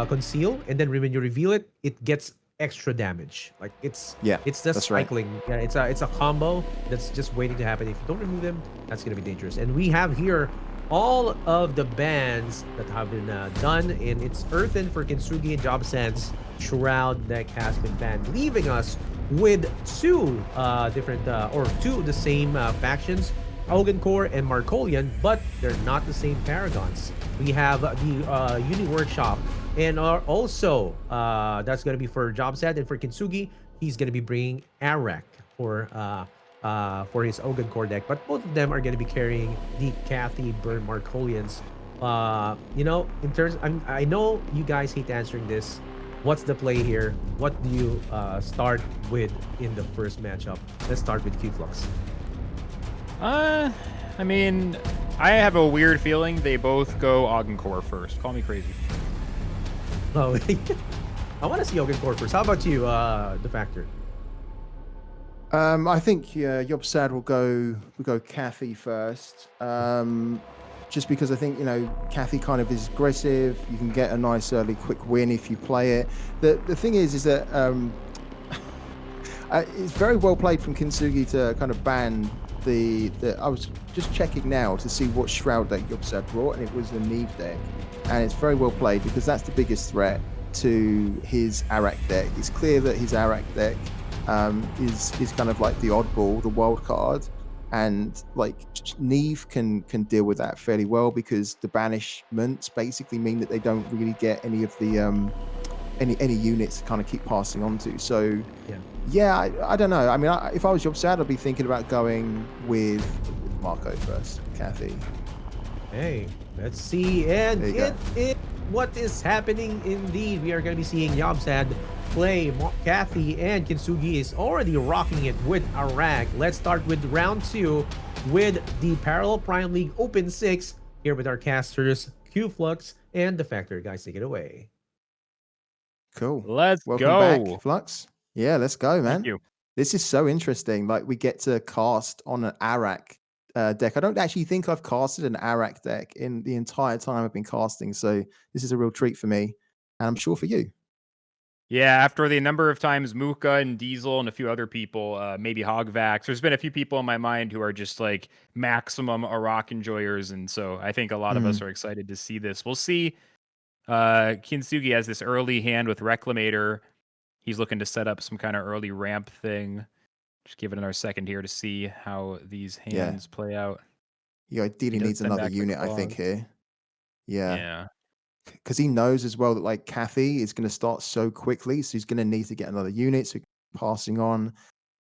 conceal, and then when you reveal it, it gets extra damage. Like it's just cycling. Right. Yeah, it's a combo that's just waiting to happen. If you don't remove them, that's gonna be dangerous. And we have here all of the bans that have been done, and it's Earthen for Kyintsugy and Jobsad's Shroud deck has been banned, leaving us with two different or two of the same factions, Core and Markolian, but they're not the same Paragons. We have the Uni Workshop, and also that's going to be for Jobsad, and for Kyintsugy, he's going to be bringing Arak for his Core deck. But both of them are going to be carrying the Cathy Burn Markolians. In terms, I know you guys hate answering this. What's the play here? What do you start with in the first matchup? Let's start with Qflux. I mean, I have a weird feeling they both go Core first. Call me crazy. Oh, I want to see Core first. How about you, the Factor? I think Jobsad will go Cathy first. Just because I think Cathy kind of is aggressive. You can get a nice early quick win if you play it. The thing is that it's very well played from Kyintsugy to kind of ban the I was just checking now to see what Shroud deck Jobsad brought, and it was the Neve deck, and it's very well played because that's the biggest threat to his Arak deck. It's clear that his Arak deck is kind of like the oddball, the wild card, and like Neve can deal with that fairly well because the banishments basically mean that they don't really get any of the any units to kind of keep passing on to. So I don't know. I mean, if I was Jobsad, I'd be thinking about going with Marco first, Cathy. Hey, let's see. And what is happening indeed. We are going to be seeing Jobsad play Cathy, and Kyintsugy is already rocking it with Arak. Let's start with round 2 with the Parallel Prime League Open 6 here with our casters Qflux and the Factor. Guys, take it away. Cool. Welcome go back, Flux. Yeah, let's go, man. Thank you. This is so interesting. Like, we get to cast on an Arak deck. I don't actually think I've casted an Arak deck in the entire time I've been casting, so this is a real treat for me, and I'm sure for you. Yeah, after the number of times Muka and Diesel and a few other people, maybe Hogvax, there's been a few people in my mind who are just like maximum Arak enjoyers, and so I think a lot of us are excited to see this. We'll see. Kyintsugy has this early hand with Reclamator. He's looking to set up some kind of early ramp thing. Just give it another second here to see how these hands play out. He ideally needs another unit, I think, here. Yeah. because he knows as well that like Kathy is going to start so quickly, so he's going to need to get another unit, so passing on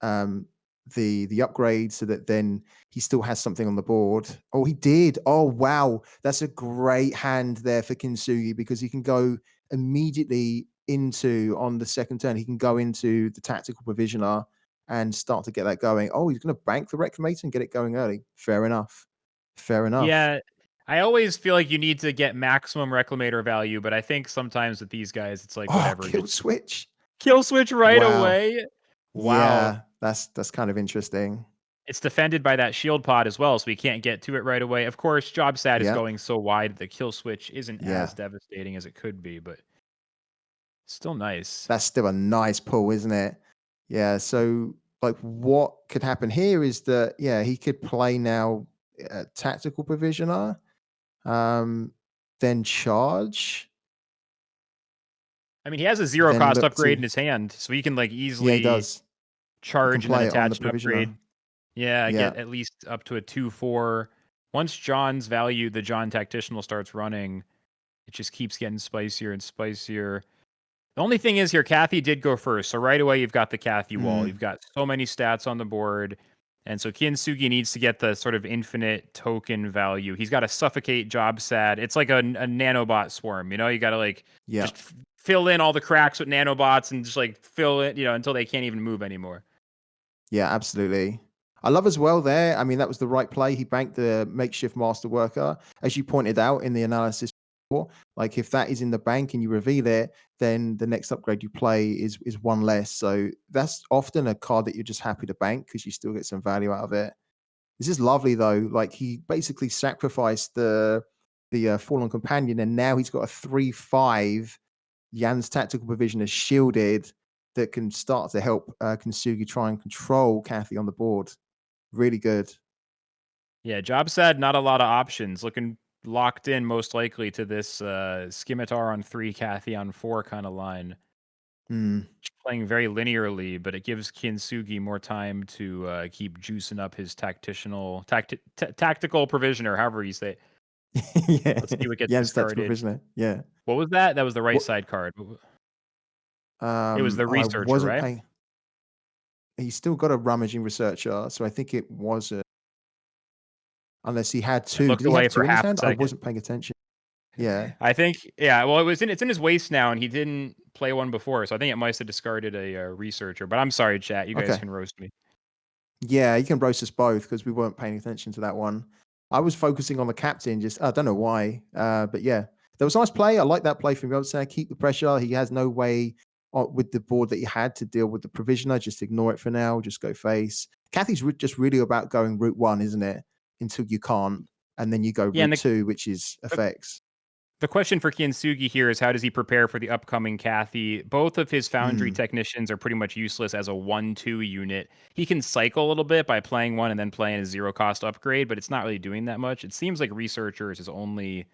um, the upgrade so that then he still has something on the board. Oh, he did. Oh, wow, that's a great hand there for Kyintsugy because he can go immediately into on the second turn. He can go into the tactical provisioner and start to get that going. Oh, he's going to bank the reclamator and get it going early. Fair enough. Fair enough. Yeah, I always feel like you need to get maximum reclamator value, but I think sometimes with these guys, it's like whatever. Kill just switch. kill switch right Wow. away. Wow. Yeah, that's kind of interesting. It's defended by that shield pod as well, so we can't get to it right away. Of course, Jobsad is Yep. going so wide the kill switch isn't Yeah. as devastating as it could be, but still nice. That's still a nice pull, isn't it? Yeah. So, like, what could happen here is that he could play now tactical provisioner, then charge. I mean, he has a zero Then cost look upgrade to- in his hand, so he can like Yeah, he easily does. charge and play then it on attach the an provisioner. upgrade. Yeah, Yeah. get at least up to a 2/4. Once John's value, the John Tactitional starts running, it just keeps getting spicier and spicier. The only thing is here, Kathy did go first, so right away you've got the Kathy wall. You've got so many stats on the board, and so Kyintsugy needs to get the sort of infinite token value. He's got to suffocate Jobsad. It's like a nanobot swarm, you know? You got to like just fill in all the cracks with nanobots and just like fill it, until they can't even move anymore. Yeah, absolutely. I love as well there. I mean, that was the right play. He banked the makeshift master worker, as you pointed out in the analysis before. Like, if that is in the bank and you reveal it, then the next upgrade you play is one less. So that's often a card that you're just happy to bank because you still get some value out of it. This is lovely though. Like, he basically sacrificed the fallen companion, and now he's got a 3/5 Jan's tactical provision is shielded that can start to help Kyintsugy try and control Kathy on the board. Really good. Yeah, Jobsad, not a lot of options. Looking locked in most likely to this Scimitar on 3, Kathy on 4 kind of line. Playing very linearly, but it gives Kyintsugy more time to keep juicing up his tactical provisioner, however you say it. Yeah. Let's see what gets Jan's tactical discarded. provisioner. Yeah. What was that? That was the right side card. It was the researcher, I wasn't right? paying. He's still got a rummaging researcher, so I think it was unless he had two. Looked Did he away have for two in his half a hand? I second. wasn't paying attention. Yeah. I think, well, it's in his waist now, and he didn't play one before, so I think it must have discarded a researcher. But I'm sorry, chat. You guys can roast me. Yeah, you can roast us both because we weren't paying attention to that one. I was focusing on the captain, I don't know why. But yeah, there was a nice play. I like that play from Jobsad. Keep the pressure. He has no way with the board that he had to deal with the provisioner. Just ignore it for now. Just go face. Kathy's just really about going route 1, isn't it? Until you can't. And then you go route 2, which is effects. The question for Kyintsugy here is how does he prepare for the upcoming Kathy? Both of his Foundry technicians are pretty much useless as a 1/2 unit. He can cycle a little bit by playing one and then playing a 0-cost upgrade, but it's not really doing that much. It seems like Researcher is his only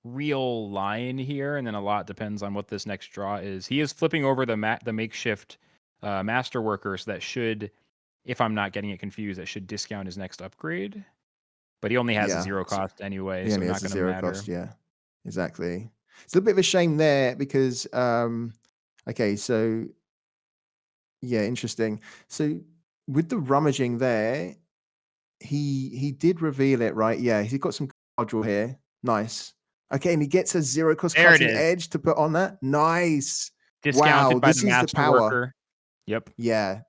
real line here, and then a lot depends on what this next draw is. He is flipping over the makeshift Master Worker, so that should, if I'm not getting it confused, that should discount his next upgrade. But he only has a 0-cost anyway, so it's not going to matter. Cost, yeah. Exactly. It's a bit of a shame there because okay, so yeah, interesting. So with the rummaging there, he did reveal it, right? Yeah, he's got some card draw here. Nice. Okay, and he gets a 0-cost cutting edge to put on that. Nice. Discounted by this the is the Master power. Worker. Yep. Yeah.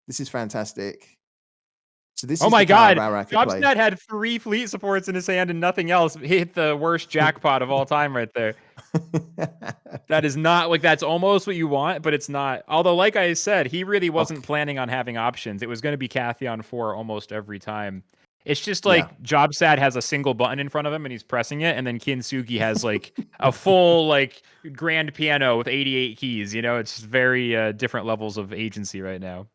This is fantastic. So this oh is my the power god, of our racket play. Jobsad had 3 fleet supports in his hand and nothing else. He hit the worst jackpot of all time right there. That is not, like, that's almost what you want, but it's not. Although, like I said, he really wasn't planning on having options. It was going to be Kathy on 4 almost every time. It's just like Jobsad has a single button in front of him and he's pressing it, and then Kyintsugy has like a full like grand piano with 88 keys. It's very different levels of agency right now.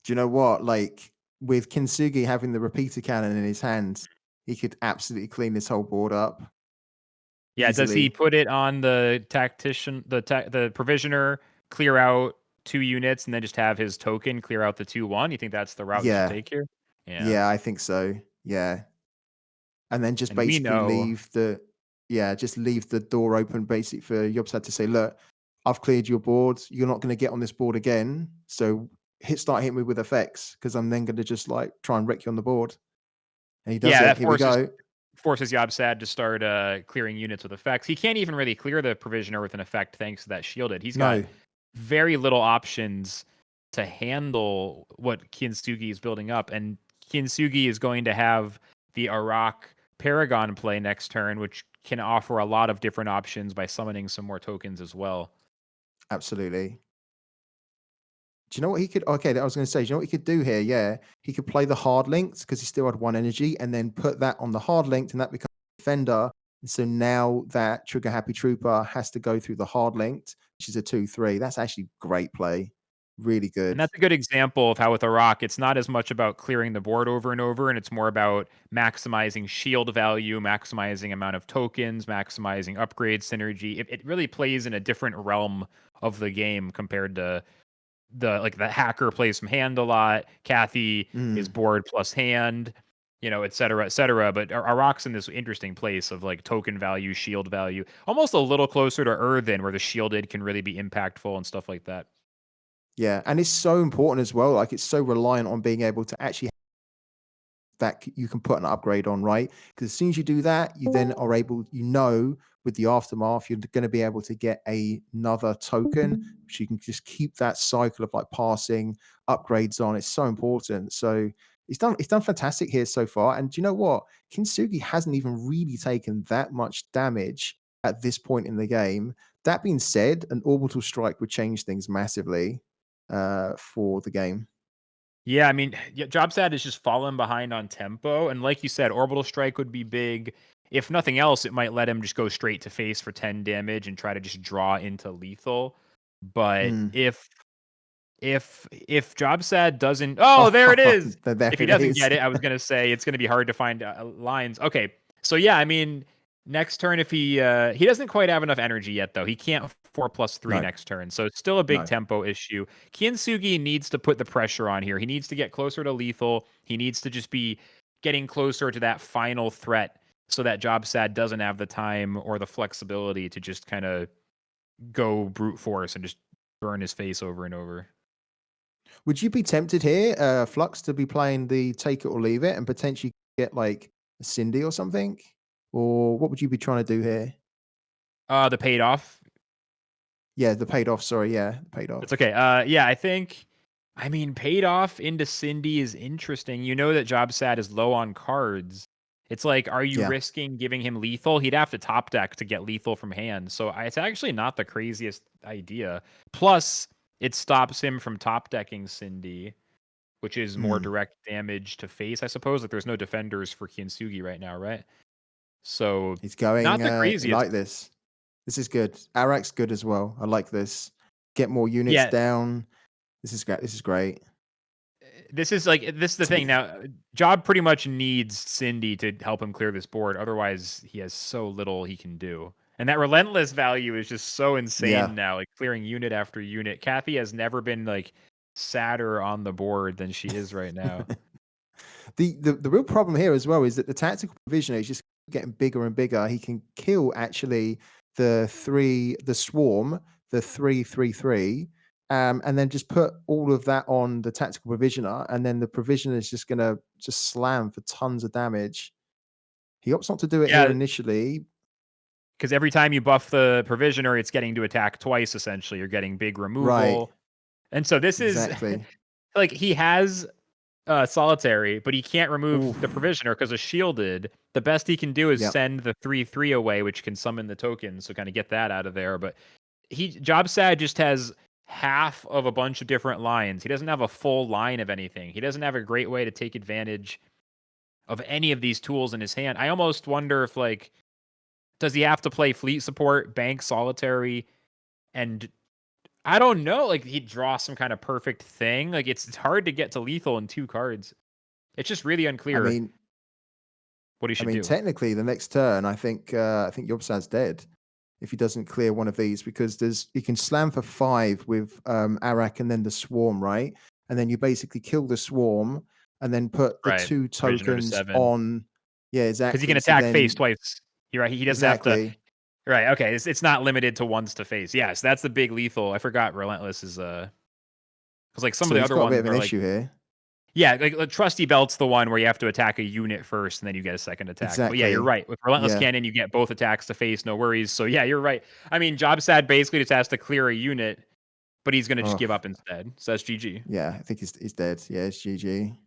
Do you know what? Like, with Kyintsugy having the repeater cannon in his hands, he could absolutely clean this whole board up. Yeah, easily. Does he put it on the tactician, the provisioner, clear out 2 units, and then just have his token clear out the 2/1? You think that's the route to take here? Yeah, I think so. Yeah. And then just basically leave the just leave the door open basically for Jobsad to say, look, I've cleared your board. You're not going to get on this board again. So start hitting me with effects because I'm then going to just like try and wreck you on the board. And he does it. That Here we go. forces Jobsad to start clearing units with effects. He can't even really clear the Provisioner with an effect thanks to that shielded. He's got very little options to handle what Kyintsugy is building up. And Kyintsugy is going to have the Arak Paragon play next turn, which can offer a lot of different options by summoning some more tokens as well. Absolutely. Do you know what he could? Okay, I was going to say, do you know what he could do here? Yeah, he could play the hard linked because he still had 1 energy, and then put that on the hard linked, and that becomes defender. And so now that Trigger Happy Trooper has to go through the hard linked, which is a 2/3. That's actually great play. Really good. And that's a good example of how with Arak, it's not as much about clearing the board over and over, and it's more about maximizing shield value, maximizing amount of tokens, maximizing upgrade synergy. It really plays in a different realm of the game compared to the hacker plays from hand a lot. Kathy is board plus hand, et cetera, et cetera. But Arak's in this interesting place of like token value, shield value, almost a little closer to Earthen, where the shielded can really be impactful and stuff like that. Yeah, and it's so important as well. Like it's so reliant on being able to actually that you can put an upgrade on, right? Because as soon as you do that, you then are able, with the Aftermath, you're going to be able to get another token, which you can just keep that cycle of like passing upgrades on. It's so important. So he's done fantastic here so far. And do you know what? Kyintsugy hasn't even really taken that much damage at this point in the game. That being said, an orbital strike would change things massively for the game. Yeah, I mean, Jobsad is just falling behind on tempo. And like you said, Orbital Strike would be big. If nothing else, it might let him just go straight to face for 10 damage and try to just draw into lethal. But if Jobsad doesn't... Oh, there it is! If he doesn't get it, I was going to say it's going to be hard to find lines. Okay, so yeah, I mean, next turn, if he doesn't quite have enough energy yet, though. He can't 4+3 next turn, so it's still a big tempo issue. Kyintsugy needs to put the pressure on here. He needs to get closer to lethal. He needs to just be getting closer to that final threat so that Jobsad doesn't have the time or the flexibility to just kind of go brute force and just burn his face over and over. Would you be tempted here, Flux, to be playing the take it or leave it and potentially get like a Cindy or something? Or what would you be trying to do here? The paid off. Yeah, the paid off. Sorry, yeah, paid off. It's okay. Yeah, I mean, paid off into Cindy is interesting. You know that Jobsad is low on cards. It's like, are you risking giving him lethal? He'd have to top deck to get lethal from hand. So it's actually not the craziest idea. Plus, it stops him from top decking Cindy, which is more direct damage to face, I suppose. Like, there's no defenders for Kyintsugy right now, right? So he's going not the craziest. Like this. This is good. Arak's good as well. I like this. Get more units down. This is great. This is great. This is the thing. Now, Job pretty much needs Cindy to help him clear this board. Otherwise, he has so little he can do. And that relentless value is just so insane now, like clearing unit after unit. Kathy has never been like sadder on the board than she is right now. The real problem here as well is that the tactical provisioner is just getting bigger and bigger. He can kill actually the swarm, the 3/3/3, and then just put all of that on the tactical provisioner, and then the provisioner is just gonna just slam for tons of damage. He opts not to do it here initially. Because every time you buff the provisioner, it's getting to attack twice, essentially. You're getting big removal. Right. And so this is like he has solitary, but he can't remove the provisioner because it's shielded. The best he can do is send the 3/3 away, which can summon the tokens, so kind of get that out of there. But Jobsad just has half of a bunch of different lines. He doesn't have a full line of anything. He doesn't have a great way to take advantage of any of these tools in his hand. I almost wonder if does he have to play fleet support, bank solitary, and I don't know, like he'd draw some kind of perfect thing. Like it's hard to get to lethal in 2 cards. It's just really unclear. What he should do. Technically, the next turn, I think Jobsad's dead if he doesn't clear one of these, because he can slam for 5 with Arak and then the swarm, right? And then you basically kill the swarm and then put the 2 tokens on. Yeah, exactly. Because he can attack face twice. You're right. He doesn't have to. Exactly. Right. Okay. It's not limited to ones to face. Yes, that's the big lethal. I forgot Relentless is because like some So of the he's other got a bit ones of an are like issue here. yeah, like Trusty Belt's the one where you have to attack a unit first and then you get a second attack. But yeah, you're Exactly. right. With Relentless Yeah. Cannon, you get both attacks to face, no worries. So yeah, you're right. I mean, Jobsad basically just has to clear a unit, but he's gonna just Oh, give up instead. So that's GG. yeah, I think he's dead. Yeah, it's GG.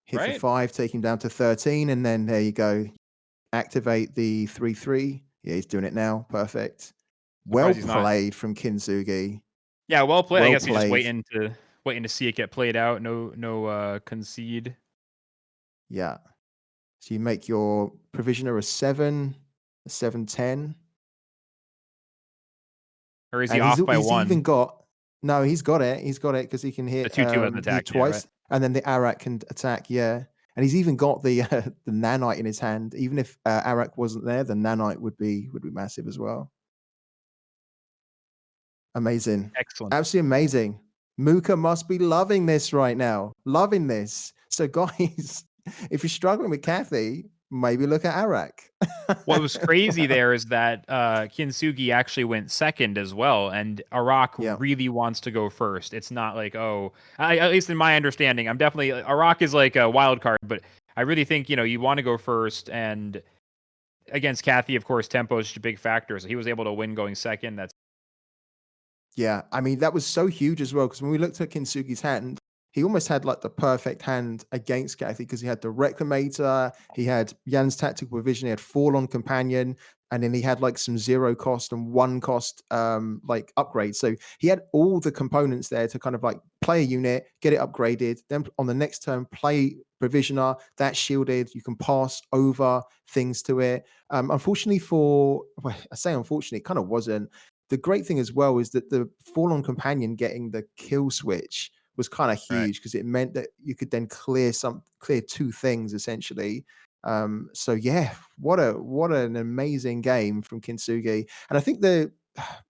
Hit for Right? 5, take him down to 13, and then there you go. Activate the 3/3. Yeah, he's doing it now. Perfect. Well Surprised he's not. played from Kyintsugy. Yeah, well played. I Well guess he's just played. waiting to see it get played out. No concede. Yeah. So you make your provisioner a 7, a 7/10. Or is he And off by he's even one? got no, he's got it. He's got it because he can The hit 2/2 hasn't hit attacked yet, twice, right? and then the Arak can attack. Yeah, and he's even got the the nanite in his hand. Even if Arak wasn't there, the nanite would be massive as well. Amazing, Excellent. absolutely amazing. Mooka must be loving this right now, loving this. So guys, if you're struggling with Kathy, maybe look at Arak. What was crazy there is that Kyintsugy actually went second as well, and Arak Yeah. really wants to go first. It's not like, at least in my understanding, I'm definitely Arak is like a wild card, but I really think you want to go first. And against Kathy, of course, tempo is such a big factor, so he was able to win going second. That's Yeah, I mean, that was so huge as well, because when we looked at Kintsugi's hand, he almost had like the perfect hand against Kathy, because he had the Reclamator, he had Jan's Tactical Provision, he had Fall on Companion, and then he had like some 0 cost and 1 cost like upgrades. So he had all the components there to kind of like play a unit, get it upgraded, then on the next turn play Provisioner, that's shielded, you can pass over things to it. Unfortunately well, I say unfortunately, it kind of wasn't. The great thing as well is that the Fall on Companion getting the kill switch was kind of right. huge, because it meant that you could then clear 2 things essentially. So yeah, what an amazing game from Kintsugi. And I think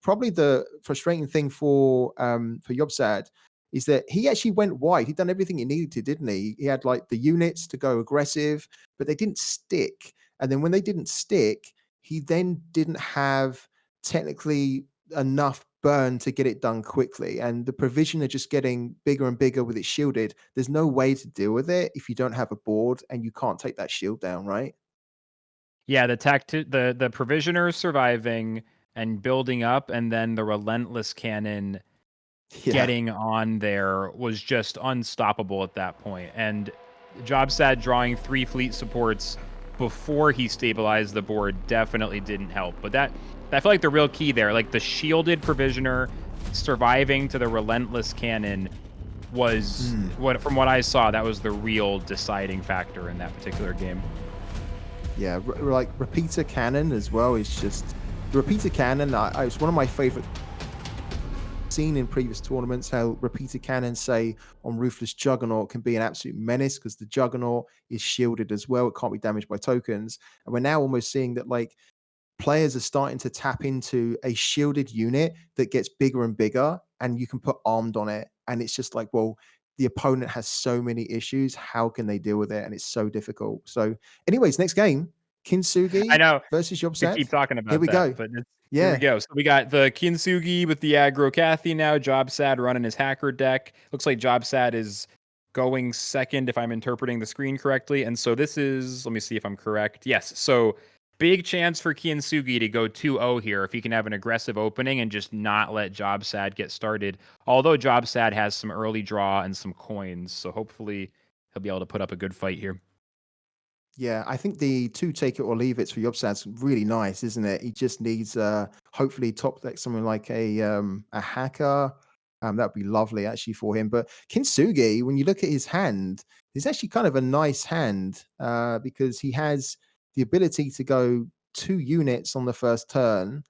probably the frustrating thing for Jobsad is that he actually went wide. He'd done everything he needed to, didn't he? He had like the units to go aggressive, but they didn't stick. And then when they didn't stick, he then didn't have technically enough burn to get it done quickly, and the provision are just getting bigger and bigger with it shielded. There's no way to deal with it if you don't have a board and you can't take that shield down, right? Yeah, the provisioners surviving and building up, and then the Relentless Cannon Yeah. getting on there was just unstoppable at that point. And Jobsad drawing 3 fleet supports before he stabilized the board definitely didn't help. But I feel like the real key there, like the shielded provisioner surviving to the Relentless Cannon was from what I saw, that was the real deciding factor in that particular game. Yeah, like repeater cannon as well is just the repeater cannon. It's one of my favorite seen in previous tournaments, how repeater cannons, say on Ruthless Juggernaut, can be an absolute menace because the Juggernaut is shielded as well. It can't be damaged by tokens. And we're now almost seeing that like players are starting to tap into a shielded unit that gets bigger and bigger, and you can put armed on it. And it's just like, well, the opponent has so many issues. How can they deal with it? And it's so difficult. So anyways, next game, Kyintsugy I know versus we Jobsad. keep talking about Here we that, go. but Yeah. here we go. So we got the Kyintsugy with the aggro Kathy now. Jobsad running his hacker deck. Looks like Jobsad is going second, if I'm interpreting the screen correctly. And so this is, let me see if I'm correct. Yes. So big chance for Kyintsugy to go 2-0 here if he can have an aggressive opening and just not let Jobsad get started. Although Jobsad has some early draw and some coins, so hopefully he'll be able to put up a good fight here. Yeah, I think the 2 take it or leave it's for Jobsad's really nice, isn't it? He just needs hopefully top deck something like a hacker. That'd be lovely actually for him. But Kyintsugy, when you look at his hand, it's actually kind of a nice hand because he has the ability to go 2 units on the first turn.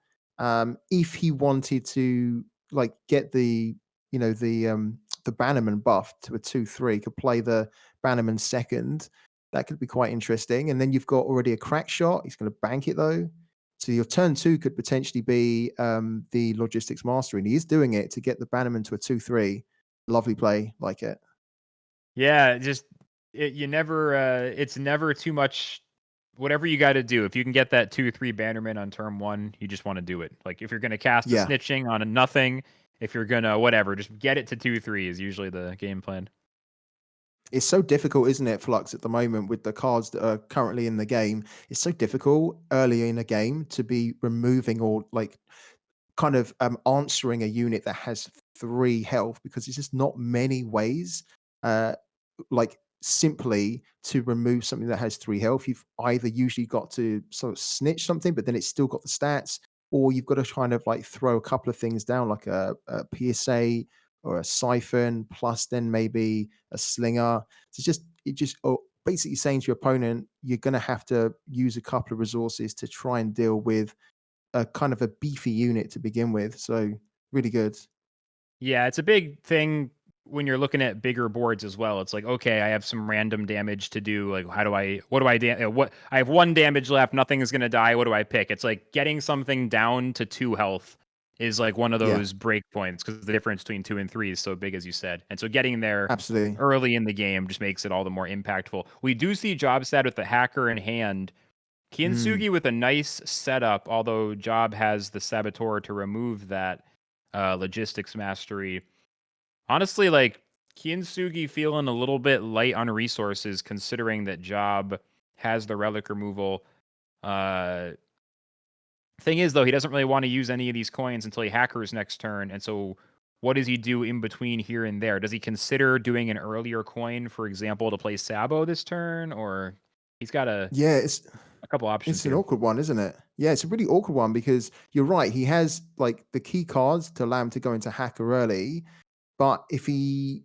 If he wanted to like get the Bannerman buff to a 2/3, could play the Bannerman second. That could be quite interesting. And then you've got already a crack shot. He's going to bank it though. So your turn 2 could potentially be the Logistics Master. And he is doing it to get the Bannerman to a 2/3. Lovely play, like it. Yeah, just you never it's never too much. Whatever you got to do, if you can get that 2/3 Bannerman on turn 1, you just want to do it. Like if you're gonna cast a Yeah. snitching on a nothing, if you're gonna whatever, just get it to 2/3 is usually the game plan. It's so difficult, isn't it, Flux, at the moment with the cards that are currently in the game? It's so difficult early in a game to be removing or like kind of answering a unit that has 3 health because there's just not many ways uh like simply to remove something that has 3 health. You've either usually got to sort of snitch something, but then it's still got the stats, or you've got to kind of like throw a couple of things down, like a PSA or a siphon, plus then maybe a slinger. So basically saying to your opponent, you're going to have to use a couple of resources to try and deal with a kind of a beefy unit to begin with. So really good. Yeah, it's a big thing when you're looking at bigger boards as well. It's like, okay, I have some random damage to do. Like, I have 1 damage left. Nothing is going to die. What do I pick? It's like getting something down to 2 health is like one of Yeah. those break points because the difference between 2 and 3 is so big, as you said. And so getting there Absolutely. early in the game just makes it all the more impactful. We do see Jobsad with the hacker in hand. Kyintsugy with a nice setup, although Job has the Saboteur to remove that logistics mastery. Honestly, like Kyintsugy feeling a little bit light on resources considering that Job has the relic removal. Thing is, though, he doesn't really want to use any of these coins until he hackers next turn. And so what does he do in between here and there? Does he consider doing an earlier coin, for example, to play Sabo this turn? Or he's got a couple options It's an here. awkward one, isn't it? Yeah, it's a really awkward one because you're right. He has like the key cards to allow him to go into hacker early, but if he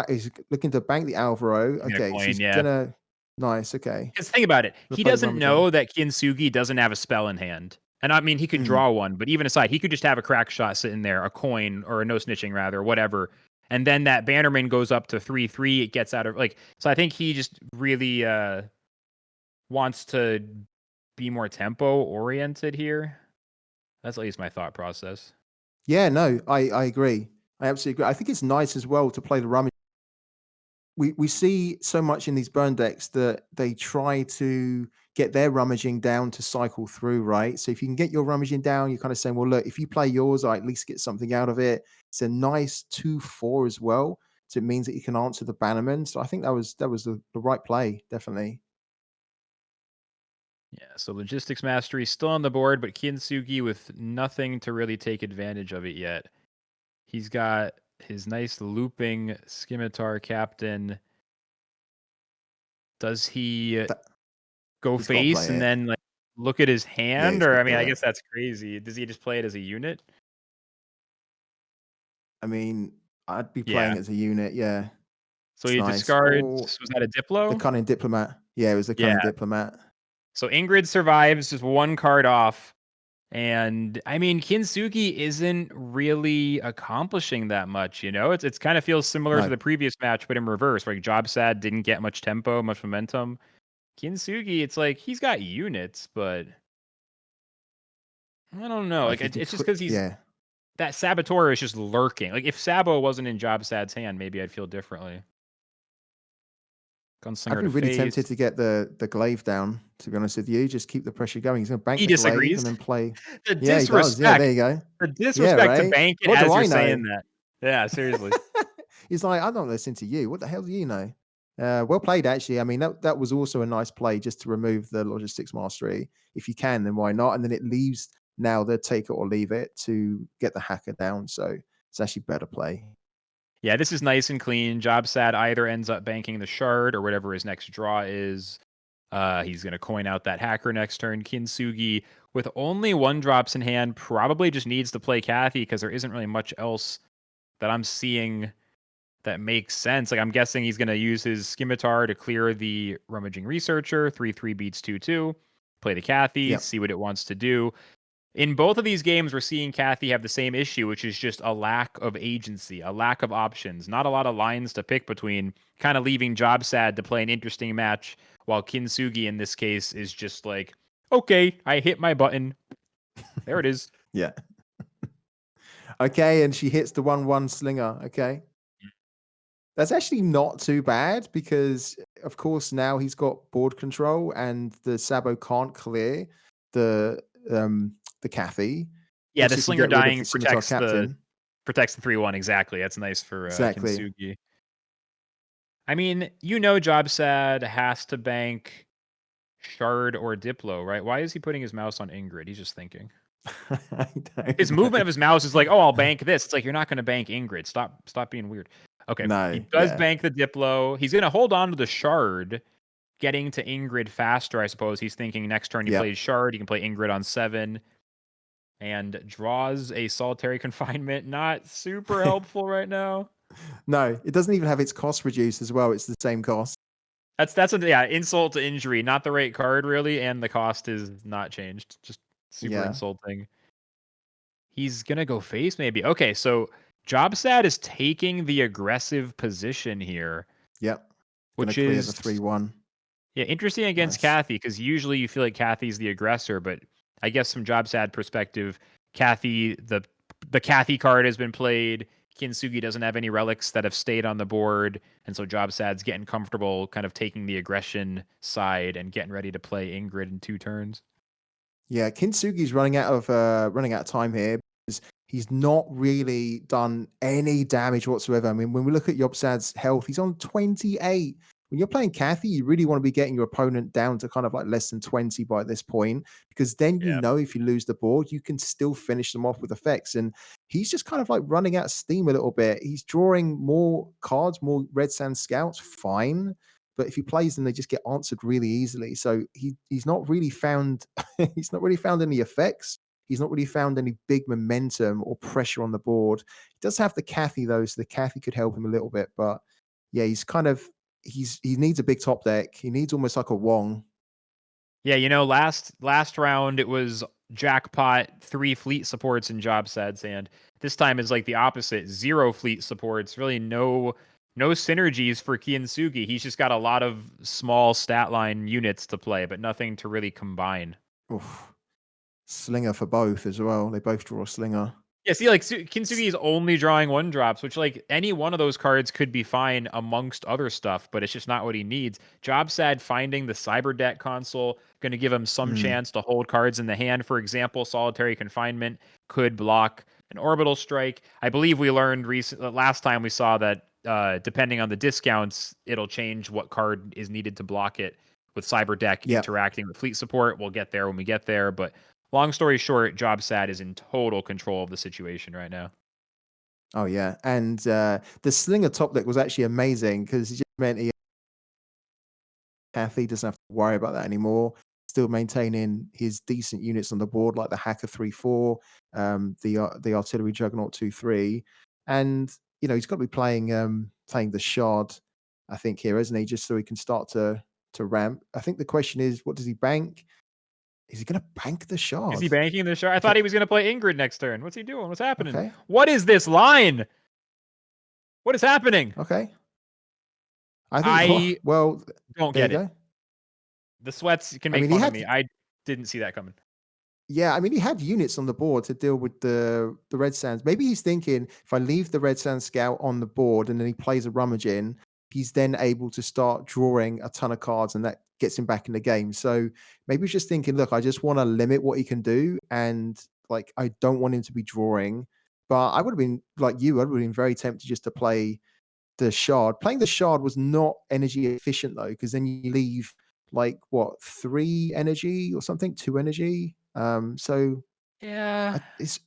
is looking to bank the Alvaro, He's gonna okay, so coin, he's yeah. gonna nice, okay. Because think about it, Gonna he play doesn't rummaging. know that Kyintsugy doesn't have a spell in hand. And I mean, he could draw one, but even aside, he could just have a crack shot sitting there, a coin or a no snitching rather, whatever. And then that Bannerman goes up to 3/3. It gets out of like. So I think he just really wants to be more tempo oriented here. That's at least my thought process. Yeah, no, I agree. I absolutely agree. I think it's nice as well to play the rummage. We see so much in these burn decks that they try to get their rummaging down to cycle through, right? So if you can get your rummaging down, you're kind of saying, well, look, if you play yours, I at least get something out of it. It's a nice 2/4 as well. So it means that you can answer the Bannerman. So I think that was the right play, definitely. Yeah, so Logistics Mastery still on the board, but Kyintsugy with nothing to really take advantage of it yet. He's got his nice looping Scimitar Captain. Does he go face and then like look at his hand? Or I mean, I guess that's crazy. Does he just play it as a unit? I mean, I'd be playing it as a unit, yeah. So he discards. Was that a Diplo? The Cunning Diplomat. Yeah, it was the Cunning Diplomat. So Ingrid survives, just 1 card off. And I mean, Kyintsugy isn't really accomplishing that much, you know? It's kind of feels similar to the previous match, but in reverse. Like Jobsad didn't get much tempo, much momentum. Kyintsugy, it's like he's got units, but I don't know. Like it's just because he's that Saboteur is just lurking. Like if Sabo wasn't in Jobsad's hand, maybe I'd feel differently. Gunslinger I'd be really tempted to get the glaive down, to be honest with you. Just keep the pressure going. He's going to bank the glaive and then play. The disrespect. He does. Yeah, there you go. The disrespect to bank it as you're saying that. Yeah, seriously. He's like, I don't listen to you. What the hell do you know? Well played, actually. I mean, that was also a nice play just to remove the logistics mastery. If you can, then why not? And then it leaves now the take it or leave it to get the hacker down. So it's actually better play. Yeah, this is nice and clean. Jobsad either ends up banking the shard or whatever his next draw is. He's going to coin out that hacker next turn. Kyintsugy, with only 1 drops in hand, probably just needs to play Kathy because there isn't really much else that I'm seeing that makes sense. Like I'm guessing he's going to use his Scimitar to clear the Rummaging Researcher. 3/3 beats 2/2. Play the Kathy, see what it wants to do. In both of these games, we're seeing Kathy have the same issue, which is just a lack of agency, a lack of options, not a lot of lines to pick between, kind of leaving Jobsad to play an interesting match, while Kyintsugy in this case is just like, okay, I hit my button. There it is. Yeah. Okay, and she hits the 1/1 slinger. Okay. That's actually not too bad because, of course, now he's got board control and the Sabo can't clear the Cathy. Yeah, the Also, can Slinger get rid of dying the Scimitar Captain. protects the 3-1 exactly. That's nice for Exactly. Kyintsugy. I mean, Jobsad has to bank Shard or Diplo, right? Why is he putting his mouse on Ingrid? He's just thinking. I don't His know. movement of his mouse is like, oh, I'll bank this. It's like, you're not going to bank Ingrid. Stop being weird. Okay, No, he does yeah. bank the Diplo. He's going to hold on to the Shard, getting to Ingrid faster, I suppose. He's thinking next turn he Yep. plays Shard. He can play Ingrid on 7 and draws a solitary confinement. Not super helpful right now. No, it doesn't even have its cost reduced as well. It's the same cost. That's insult to injury. Not the right card really, and the cost is not changed. Just super insulting. He's gonna go face maybe. Okay, so Jobsad is taking the aggressive position here. Yep. Which clear is the 3-1. Yeah, interesting against Nice. Cathy, because usually you feel like Cathy's the aggressor, but I guess from Jobsad perspective, Cathy, the Cathy card has been played. Kyintsugy doesn't have any relics that have stayed on the board, and so Jobsad's getting comfortable kind of taking the aggression side and getting ready to play Ingrid in 2 turns. Yeah, Kintsugi's running out of time here because he's not really done any damage whatsoever. I mean, when we look at Jobsad's health, he's on 28. When you're playing Cathy, you really want to be getting your opponent down to kind of like less than 20 by this point, because then you know if you lose the board, you can still finish them off with effects. And he's just kind of like running out of steam a little bit. He's drawing more cards, more Red Sand Scouts, fine. But if he plays them, they just get answered really easily. So he's not really found he's not really found any effects. He's not really found any big momentum or pressure on the board. He does have the Cathy though, so the Cathy could help him a little bit. But yeah, he needs a big top deck. He needs almost like a Wong. Yeah, last round it was jackpot 3 fleet supports in Jobsad's hand. This time is like the opposite, 0 fleet supports. Really no synergies for Kyintsugy. He's just got a lot of small stat line units to play, but nothing to really combine. Oof. Slinger for both as well. They both draw a Slinger. Yeah, see, like Kyintsugy is only drawing 1-drops, which like any one of those cards could be fine amongst other stuff, but it's just not what he needs. Jobsad finding the Cyber Deck console going to give him some chance to hold cards in the hand. For example, Solitary Confinement could block an Orbital Strike. I believe we learned last time we saw that depending on the discounts, it'll change what card is needed to block it. With Cyber Deck interacting with Fleet Support, we'll get there when we get there, but long story short, Jobsad is in total control of the situation right now. Oh yeah, and the Slinger top deck was actually amazing because it just meant Cathy doesn't have to worry about that anymore. Still maintaining his decent units on the board, like the Hacker 3-4, the Artillery Juggernaut 2-3, and he's got to be playing the Shard, I think here, isn't he? Just so he can start to ramp. I think the question is, what does he bank? Is he going to bank the Shard? Is he banking the Shard? I thought he was going to play Ingrid next turn. What's he doing? What's happening? Okay. What is this line? What is happening? Okay. I don't get it. The sweats can make fun of me. I didn't see that coming. Yeah, I mean, he had units on the board to deal with the Red Sands. Maybe he's thinking, if I leave the Red Sand Scout on the board and then he plays a Rummage in, he's then able to start drawing a ton of cards and that gets him back in the game. So maybe he's just thinking, look, I just want to limit what he can do. And like, I don't want him to be drawing. But I would have been like you, I would have been very tempted just to play the Shard. Playing the Shard was not energy efficient though, because then you leave like 3 energy or something, 2 energy. So it's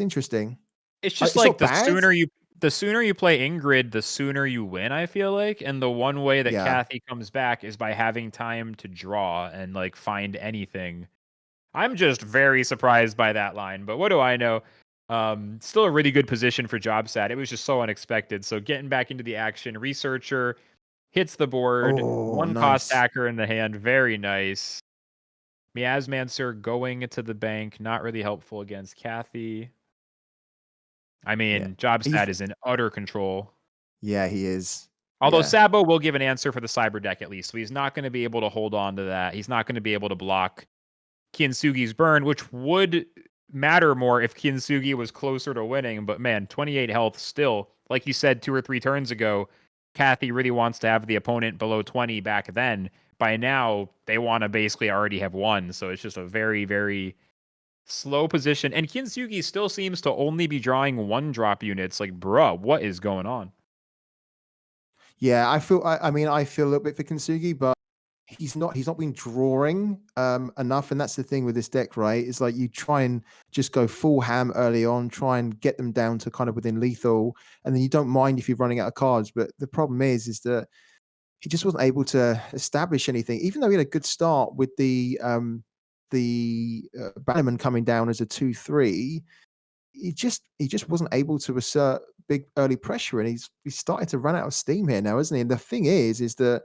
interesting. It's just like the sooner you play Ingrid, the sooner you win, I feel like. And the one way that Cathy comes back is by having time to draw and like find anything. I'm just very surprised by that line, but what do I know? Still a really good position for Jobsad. It was just so unexpected. So getting back into the action, Researcher hits the board, 1 cost hacker in the hand, very nice. Miasmancer going to the bank, not really helpful against Cathy. I mean, Jobsad is in utter control. Yeah, he is. Although Sabo will give an answer for the Cyber Deck at least, so he's not going to be able to hold on to that. He's not going to be able to block Kyintsugi's burn, which would matter more if Kyintsugy was closer to winning. But man, 28 health still, like you said 2 or 3 turns ago, Kathy really wants to have the opponent below 20 back then. By now, they want to basically already have won. So it's just a very, very slow position. And Kyintsugy still seems to only be drawing 1-drop units. Like, bruh, what is going on? Yeah, I feel. I mean, I feel a little bit for Kyintsugy, but he's not been drawing enough, and that's the thing with this deck, right? It's like you try and just go full ham early on, try and get them down to kind of within lethal, and then you don't mind if you're running out of cards. But the problem is that he just wasn't able to establish anything, even though he had a good start with the Bannerman coming down as a 2/3. He just wasn't able to assert big early pressure, and he's started to run out of steam here now, isn't he? And the thing is that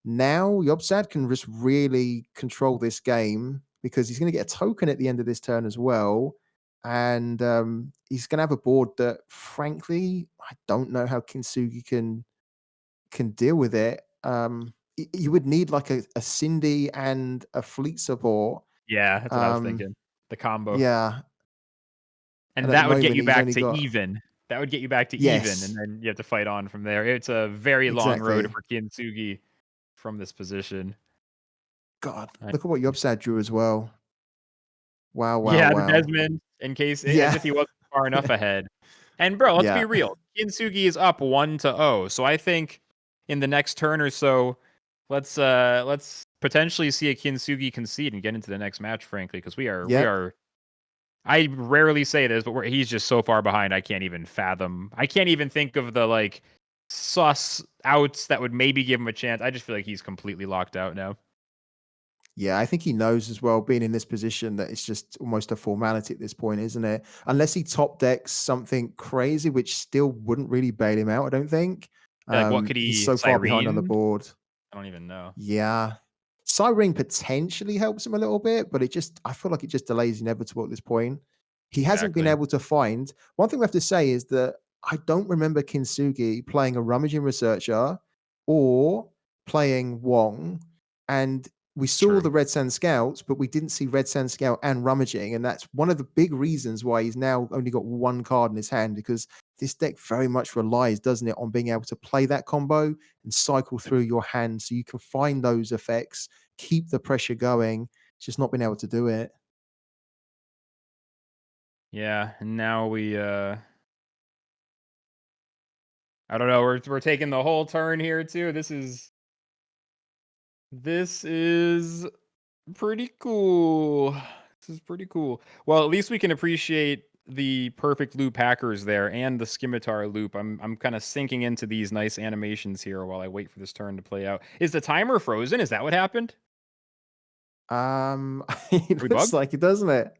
now Jobsad can just really control this game because he's going to get a token at the end of this turn as well, and he's going to have a board that, frankly, I don't know how Kyintsugy can deal with it. You would need like a Cindy and a fleet support. Yeah, that's what I was thinking. The combo. Yeah. And that would get you back to got... even. That would get you back to yes. even, and then you have to fight on from there. It's a very long road Exactly. for Kyintsugy from this position. God, look at what Jobsad drew as well. Wow, wow, yeah, wow. the Desmond, in case as if he wasn't far enough ahead. And bro, let's be real. Kyintsugy is up 1-0. So I think in the next turn or so, let's potentially see a Kyintsugy concede and get into the next match, frankly, because we are. I rarely say this, but he's just so far behind. I can't even fathom. I can't even think of the like sus outs that would maybe give him a chance. I just feel like he's completely locked out now. Yeah, I think he knows as well, being in this position, that it's just almost a formality at this point, isn't it? Unless he top decks something crazy, which still wouldn't really bail him out, I don't think. Like, what could he? He's so far behind on the board. I don't even know. Yeah. Siren potentially helps him a little bit, but I feel like it just delays inevitable at this point. He hasn't been able to find. One thing we have to say is that I don't remember Kyintsugy playing a Rummaging Researcher or playing Wong, and we saw the Red Sand Scouts, but we didn't see Red Sand Scout and Rummaging, and that's one of the big reasons why he's now only got 1 card in his hand, because this deck very much relies, doesn't it, on being able to play that combo and cycle through your hand so you can find those effects, keep the pressure going. It's just not been able to do it. Yeah, and now we I don't know, we're taking the whole turn here too. This is pretty cool. This is pretty cool. Well, at least we can appreciate the perfect loop hackers there and the Scimitar loop. I'm kind of sinking into these nice animations here while I wait for this turn to play out. Is the timer frozen? Is that what happened? It looks like it, doesn't it?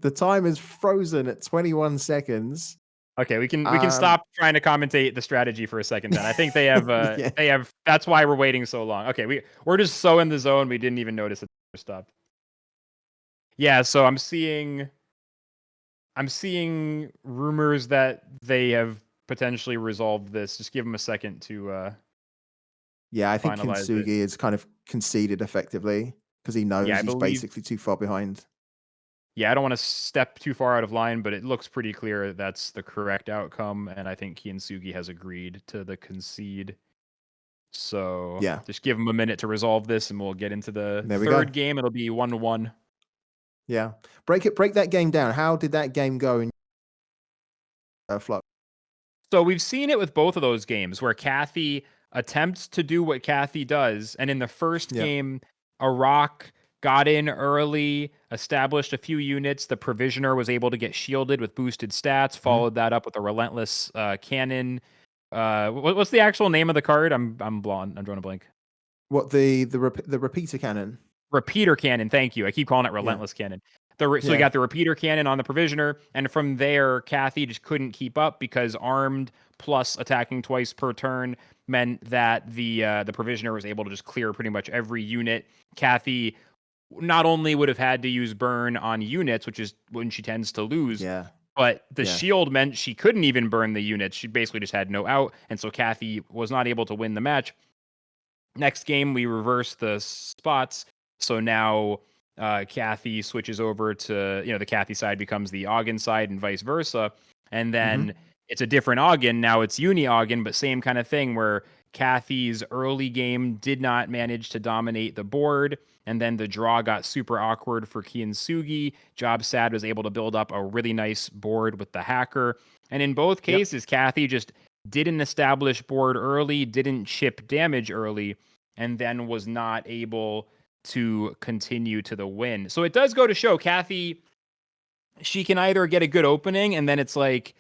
The time is frozen at 21 seconds. Okay, we can stop trying to commentate the strategy for a second then. I think they have that's why we're waiting so long. Okay, we're just so in the zone we didn't even notice it stopped. Yeah, so I'm seeing rumors that they have potentially resolved this. Just give them a second to yeah, I think Kyintsugy is kind of conceded effectively because he knows he's basically too far behind. Yeah, I don't want to step too far out of line, but it looks pretty clear that's the correct outcome, and I think Kyintsugy has agreed to the concede. So yeah, just give him a minute to resolve this, and we'll get into the third game. It'll be 1-1. Yeah, break that game down. How did that game go in Flux? So we've seen it with both of those games where Kathy attempts to do what Kathy does, and in the first game, Iraq got in early, established a few units. The Provisioner was able to get shielded with boosted stats, followed that up with a Relentless Cannon. What's the actual name of the card? I'm drawing a blank. What, the Repeater Cannon? Repeater Cannon, thank you. I keep calling it Relentless Cannon. So we got the Repeater Cannon on the Provisioner, and from there, Kathy just couldn't keep up because armed plus attacking twice per turn meant that the Provisioner was able to just clear pretty much every unit. Kathy not only would have had to use burn on units, which is when she tends to lose, but the shield meant she couldn't even burn the units. She basically just had no out, and so Kathy was not able to win the match. Next game, we reverse the spots, so now Kathy switches over to, the Kathy side becomes the Ogden side and vice versa, and then it's a different Ogden. Now it's Uni Ogden, but same kind of thing where Kathy's early game did not manage to dominate the board. And then the draw got super awkward for Kyintsugy. Jobsad was able to build up a really nice board with the hacker. And in both cases, Kathy just didn't establish board early, didn't chip damage early, and then was not able to continue to the win. So it does go to show Kathy, she can either get a good opening and then it's like,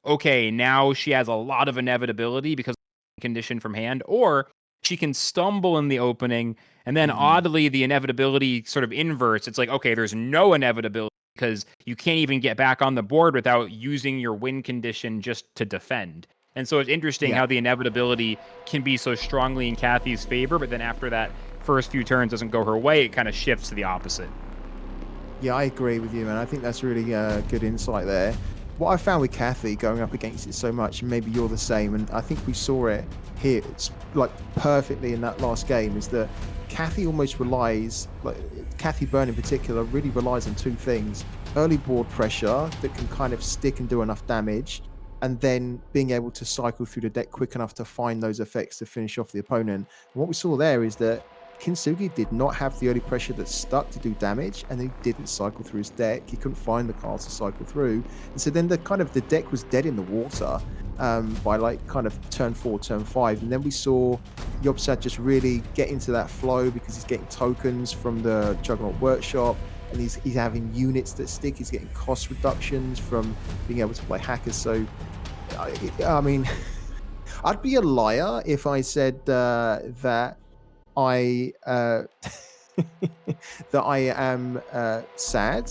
okay, now she has a lot of inevitability because of condition from hand, or she can stumble in the opening and then oddly the inevitability sort of inverts. It's like, okay, there's no inevitability because you can't even get back on the board without using your win condition just to defend. And so it's interesting how the inevitability can be so strongly in Kathy's favor, but then after that first few turns doesn't go her way, it kind of shifts to the opposite. Yeah, I agree with you, man. I think that's really good insight there. What I found with Kathy going up against it so much, and maybe you're the same, and I think we saw it here, it's like perfectly in that last game, is that Kathy almost relies, like Kathy Byrne in particular, really relies on two things: early board pressure that can kind of stick and do enough damage, and then being able to cycle through the deck quick enough to find those effects to finish off the opponent. And what we saw there is that Kyintsugy did not have the early pressure that stuck to do damage, and he didn't cycle through his deck. He couldn't find the cards to cycle through, and so then the deck was dead in the water by like kind of turn 4, turn 5, and then we saw Jobsad just really get into that flow because he's getting tokens from the Juggernaut Workshop, and he's having units that stick. He's getting cost reductions from being able to play hackers. So, I mean, I'd be a liar if I said that I that I am sad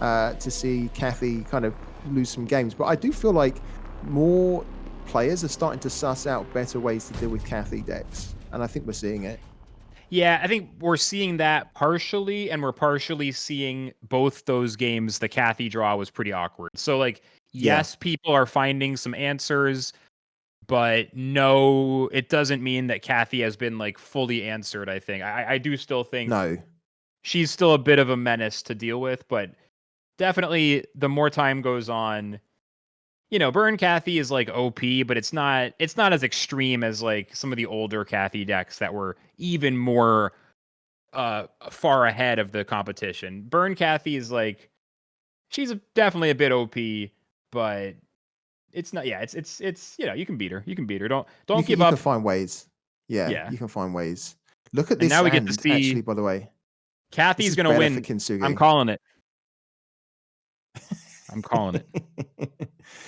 to see Kathy kind of lose some games, but I do feel like more players are starting to suss out better ways to deal with Kathy decks, and I think we're seeing it. Yeah, I think we're seeing that partially, and we're partially seeing both those games. The Kathy draw was pretty awkward. So, like, yes, people are finding some answers, but no, it doesn't mean that Kathy has been like fully answered. I think I do still think she's still a bit of a menace to deal with, but definitely the more time goes on, you know, Burn Kathy is like OP, but it's not as extreme as like some of the older Kathy decks that were even more far ahead of the competition. Burn Kathy is like, she's definitely a bit OP, but it's not. Yeah, it's you know, you can beat her. Don't give up. You can find ways. Yeah, you can find ways. Look at And this now we hand, get to see, actually, by the way. Kathy's going to win. I'm calling it. I'm calling it.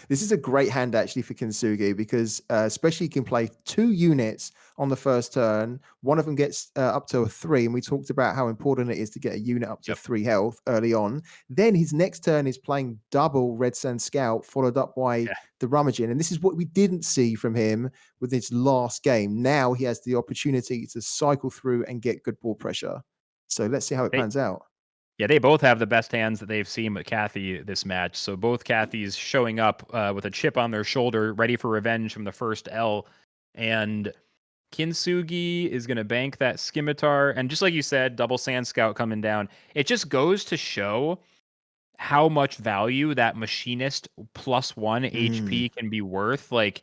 This is a great hand actually for Kyintsugy because especially you can play 2 units on the first turn. One of them gets up to a 3, and we talked about how important it is to get a unit up to 3 health early on. Then his next turn is playing double Red Sand Scout, followed up by the Rummaging, and this is what we didn't see from him with his last game. Now he has the opportunity to cycle through and get good ball pressure. So let's see how it pans out. Yeah, they both have the best hands that they've seen with Kathy this match. So both Kathys showing up with a chip on their shoulder, ready for revenge from the first L. And Kyintsugy is going to bank that Scimitar. And just like you said, double Sand Scout coming down. It just goes to show how much value that Machinist +1 HP can be worth. Like,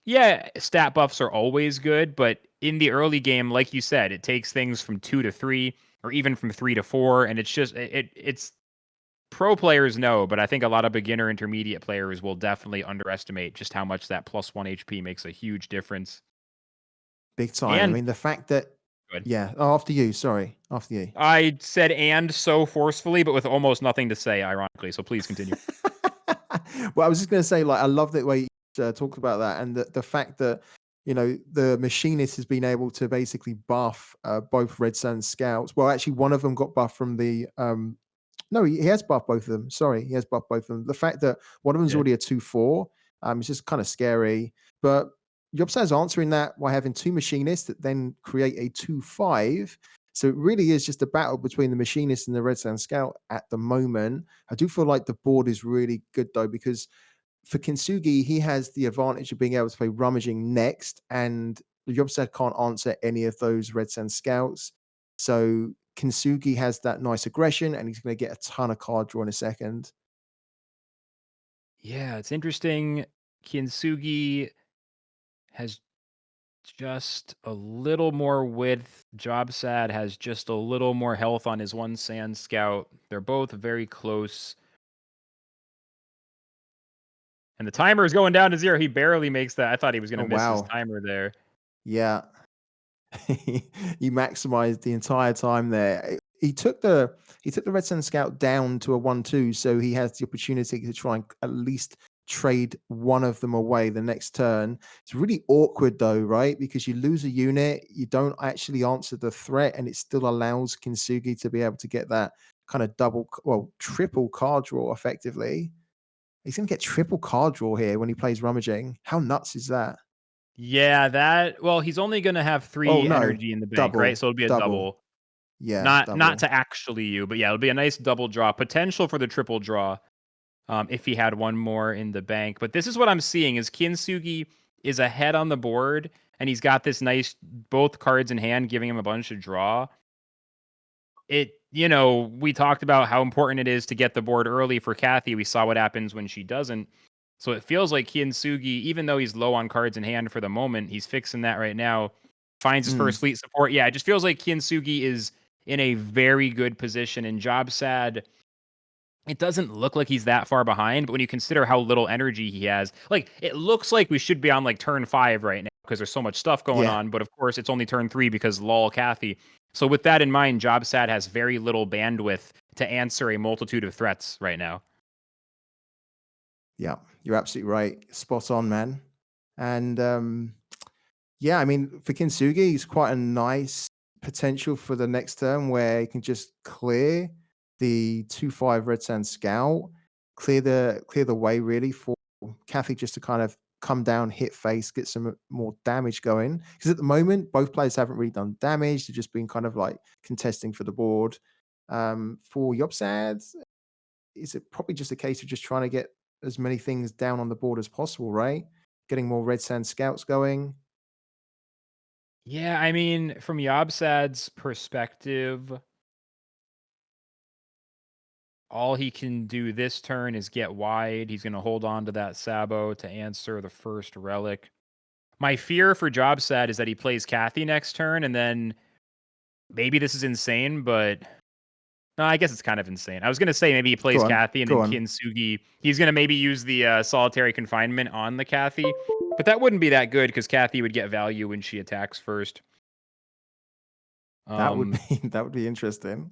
yeah, stat buffs are always good, but in the early game, like you said, it takes things from 2 to 3, or even from 3 to 4, and it's just it's pro players know, but I think a lot of beginner intermediate players will definitely underestimate just how much that +1 HP makes a huge difference. Big time. I mean, the fact that after you, sorry. After you. I said "and" so forcefully, but with almost nothing to say, ironically. So please continue. Well, I was just going to say, like, I love the way you talked about that, and the fact that, you know, the Machinist has been able to basically buff both Red Sand Scouts. Well, actually, one of them got buffed from the no, he has buffed both of them. Sorry, he has buffed both of them. The fact that one of them is already a 2/4, it's just kind of scary. But Jobsad's answering that by having 2 Machinists that then create a 2/5. So it really is just a battle between the Machinist and the Red Sand Scout at the moment. I do feel like the board is really good though, because for Kyintsugy, he has the advantage of being able to play Rummaging next, and Jobsad can't answer any of those Red Sand Scouts. So Kyintsugy has that nice aggression, and he's going to get a ton of card draw in a second. Yeah, it's interesting. Kyintsugy has just a little more width. Jobsad has just a little more health on his one Sand Scout. They're both very close. And the timer is going down to 0. He barely makes that. I thought he was going to miss his timer there. Yeah. He maximized the entire time there. He took the Red Sand Scout down to a 1-2, so he has the opportunity to try and at least trade one of them away the next turn. It's really awkward though, right? Because you lose a unit, you don't actually answer the threat, and it still allows Kyintsugy to be able to get that kind of triple card draw effectively. He's going to get triple card draw here when he plays Rummaging. How nuts is that? Yeah, he's only going to have 3 energy in the bank, right? So it'll be a double. Yeah. Not to actually you, but yeah, it'll be a nice double draw. Potential for the triple draw if he had one more in the bank. But this is what I'm seeing is Kyintsugy is ahead on the board, and he's got this nice both cards in hand, giving him a bunch of draw. We talked about how important it is to get the board early for Kathy. We saw what happens when she doesn't. So it feels like Kyintsugy, even though he's low on cards in hand for the moment, he's fixing that right now, finds his first fleet support. Yeah, it just feels like Kyintsugy is in a very good position. And Jobsad, it doesn't look like he's that far behind, but when you consider how little energy he has, it looks like we should be on turn 5 right now because there's so much stuff going on. But of course, it's only turn 3 because lol Kathy. So with that in mind, Jobsad has very little bandwidth to answer a multitude of threats right now. Yeah, you're absolutely right. Spot on, man. And I mean, for Kyintsugy, he's quite a nice potential for the next turn where he can just clear the 2/5 Red Sand Scout, clear the way really for Kathy just to kind of come down, hit face, get some more damage going. Because at the moment, both players haven't really done damage. They've just been kind of contesting for the board. For Jobsad, is it probably just a case of just trying to get as many things down on the board as possible, right? Getting more Red Sand Scouts going. Yeah, I mean, from Jobsad's perspective, all he can do this turn is get wide. He's going to hold on to that Sabo to answer the first relic. My fear for Jobsad is that he plays Kathy next turn, and then maybe this is insane, but no, I guess it's kind of insane. I was going to say maybe he plays Kathy, and then Kyintsugy, he's going to maybe use the solitary confinement on the Kathy, but that wouldn't be that good because Kathy would get value when she attacks first. That would be interesting.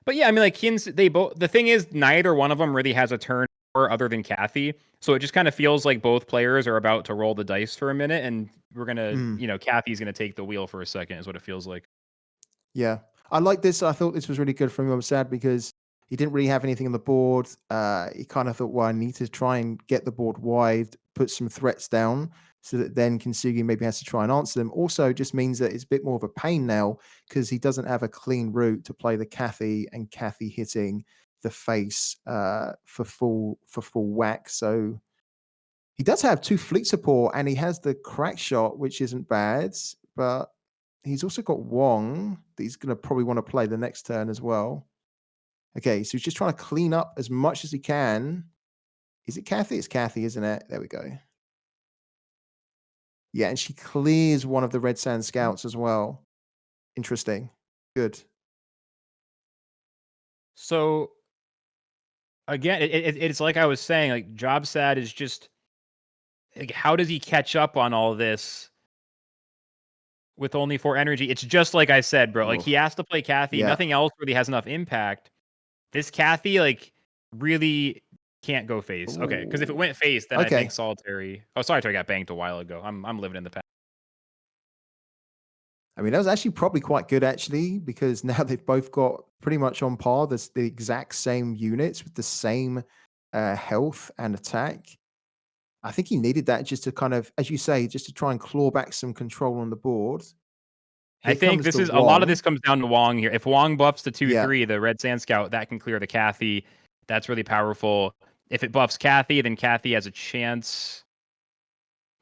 But yeah, I mean, the thing is, neither one of them really has a turn other than Kathy. So it just kind of feels like both players are about to roll the dice for a minute, and we're going to, Kathy's going to take the wheel for a second is what it feels like. Yeah. I like this. I thought this was really good from Jobsad because he didn't really have anything on the board. He kind of thought, well, I need to try and get the board wide, put some threats down so that then Kyintsugy maybe has to try and answer them. Also, just means that it's a bit more of a pain now because he doesn't have a clean route to play the Kathy and Kathy hitting the face for full whack. So he does have 2 fleet support and he has the crack shot, which isn't bad, but he's also got Wong that he's going to probably want to play the next turn as well. Okay, so he's just trying to clean up as much as he can. Is it Kathy? It's Kathy, isn't it? There we go. Yeah, and she clears one of the Red Sand Scouts as well. Interesting. Good. So, again, it's like I was saying, Jobsad is just... how does he catch up on all this with only 4 energy? It's just like I said, bro. He has to play Kathy. Yeah. Nothing else really has enough impact. This Kathy, really can't go face. Ooh. Okay, because if it went face, then I think solitary. Oh, sorry, I got banked a while ago. I'm living in the past. I mean, that was actually probably quite good, actually, because now they've both got pretty much on par. There's the exact same units with the same health and attack. I think he needed that just to kind of, as you say, just to try and claw back some control on the board. I think this is a lot of this comes down to Wong here. If Wong buffs the 2/3, the Red Sand Scout, that can clear the Kathy. That's really powerful. If it buffs Kathy, then Kathy has a chance.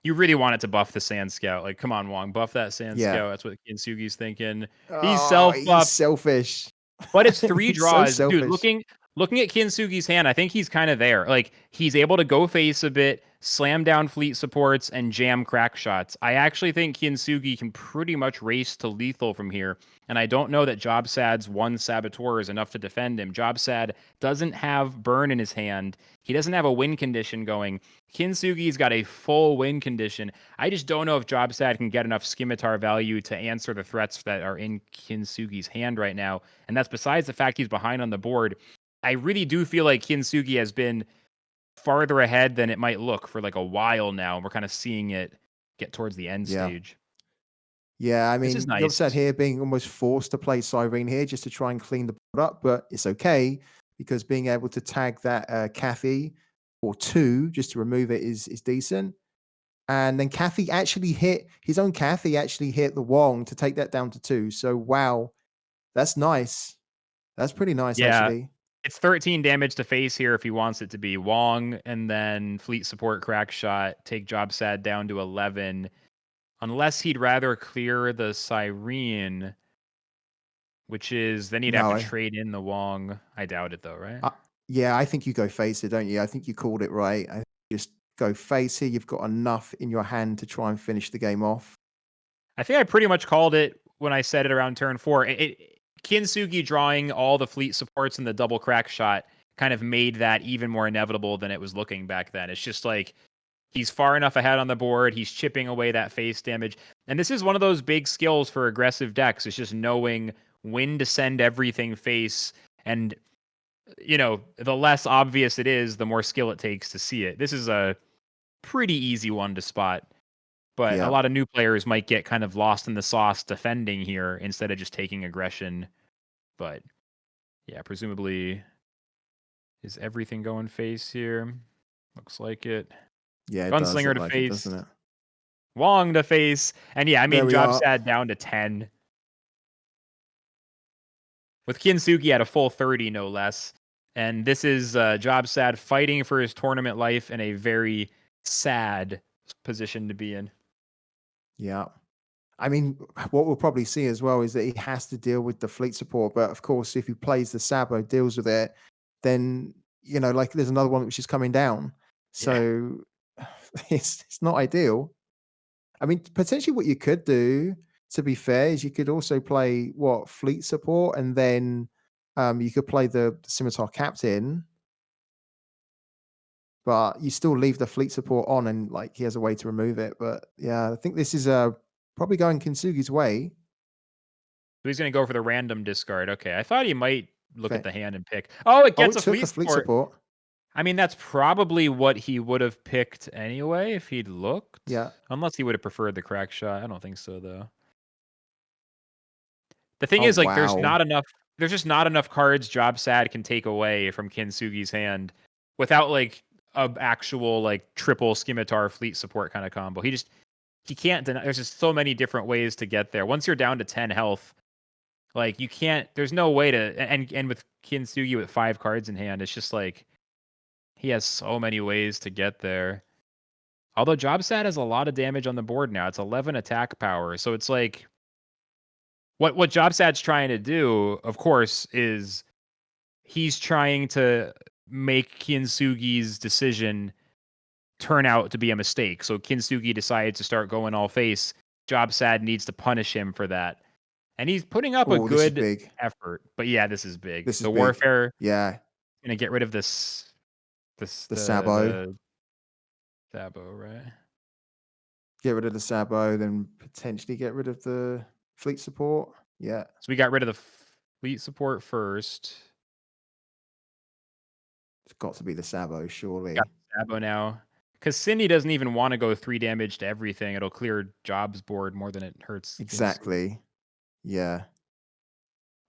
You really want it to buff the Sand Scout. Come on, Wong, buff that Sand Scout. That's what Kyintsugy's thinking. He's self-buffed. He's selfish. But it's 3 draws. So dude, looking at Kyintsugy's hand, I think he's kind of there. He's able to go face a bit. slam down fleet supports, and jam crack shots. I actually think Kyintsugy can pretty much race to lethal from here. And I don't know that Jobsad's one Saboteur is enough to defend him. Jobsad doesn't have burn in his hand. He doesn't have a win condition going. Kyintsugy's got a full win condition. I just don't know if Jobsad can get enough Scimitar value to answer the threats that are in Kyintsugy's hand right now. And that's besides the fact he's behind on the board. I really do feel like Kyintsugy has been farther ahead than it might look for like a while now. We're kind of seeing it get towards the end stage. Yeah, I This mean, is nice. Jobsad here being almost forced to play Cyrene here just to try and clean the board up, but it's okay because being able to tag that Kathy or 2 just to remove it is decent. And then Kathy actually hit his own Kathy actually hit the Wong to take that down to 2. So wow, that's nice. That's pretty nice actually. It's 13 damage to face here if he wants it to be. Wong and then fleet support crack shot, take Jobsad down to 11. Unless he'd rather clear the Cyrene, which is then he'd have to trade in the Wong. I doubt it though, right? Yeah, I think you go face it, don't you? I think you called it right. I just go face here. You've got enough in your hand to try and finish the game off. I think I pretty much called it when I said it around turn 4. Kyintsugy drawing all the fleet supports and the double crack shot kind of made that even more inevitable than it was looking back then. It's just like he's far enough ahead on the board. He's chipping away that face damage. And this is one of those big skills for aggressive decks. It's just knowing when to send everything face. And, you know, the less obvious it is, the more skill it takes to see it. This is a pretty easy one to spot. But a lot of new players might get kind of lost in the sauce defending here instead of just taking aggression. But yeah, presumably, is everything going face here? Looks like it. Yeah, it Gunslinger to like face. it, doesn't it? Wong to face. And yeah, I mean, Jobsad down to 10. With Kyintsugy at a full 30, no less. And this is Jobsad fighting for his tournament life in a very sad position to be in. Yeah. I mean, what we'll probably see as well is that he has to deal with the fleet support. But of course, if he plays the Sabo, deals with it, then, you know, like there's another one which is coming down. So it's not ideal. I mean, potentially what you could do, to be fair, is you could also play fleet support, and then you could play the Scimitar Captain, but you still leave the fleet support on, and like he has a way to remove it. But yeah, I think this is probably going Kyintsugy's way. So he's going to go for the random discard. Okay, I thought he might look at the hand and pick. Oh, it gets a fleet support. I mean, that's probably what he would have picked anyway if he'd looked. Yeah. Unless he would have preferred the crack shot. I don't think so, though. The thing is, like, there's just not enough cards Jobsad can take away from Kyintsugy's hand without, like, a actual, like, triple Scimitar fleet support kind of combo. He can't deny. There's just so many different ways to get there. Once you're down to 10 health, like, you can't, there's no way to, and with Kyintsugy with 5 cards in hand, it's just like, he has so many ways to get there. Although Jobsad has a lot of damage on the board now. It's 11 attack power. So it's like, what Jobsad's trying to do, of course, is he's trying to make Kyintsugy's decision turn out to be a mistake. So Kyintsugy decides to start going all face. Jobsad needs to punish him for that. And he's putting up a good effort. But yeah, this is big. This is the big. Warfare. Yeah. Gonna get rid of this. The Sabo. Sabo, right? Get rid of the Sabo, then potentially get rid of the fleet support. Yeah. So we got rid of the fleet support first. It's got to be the Sabo, surely. Got the Sabo now. Because Cindy doesn't even want to go 3 damage to everything. It'll clear Job's board more than it hurts. Exactly. Yeah.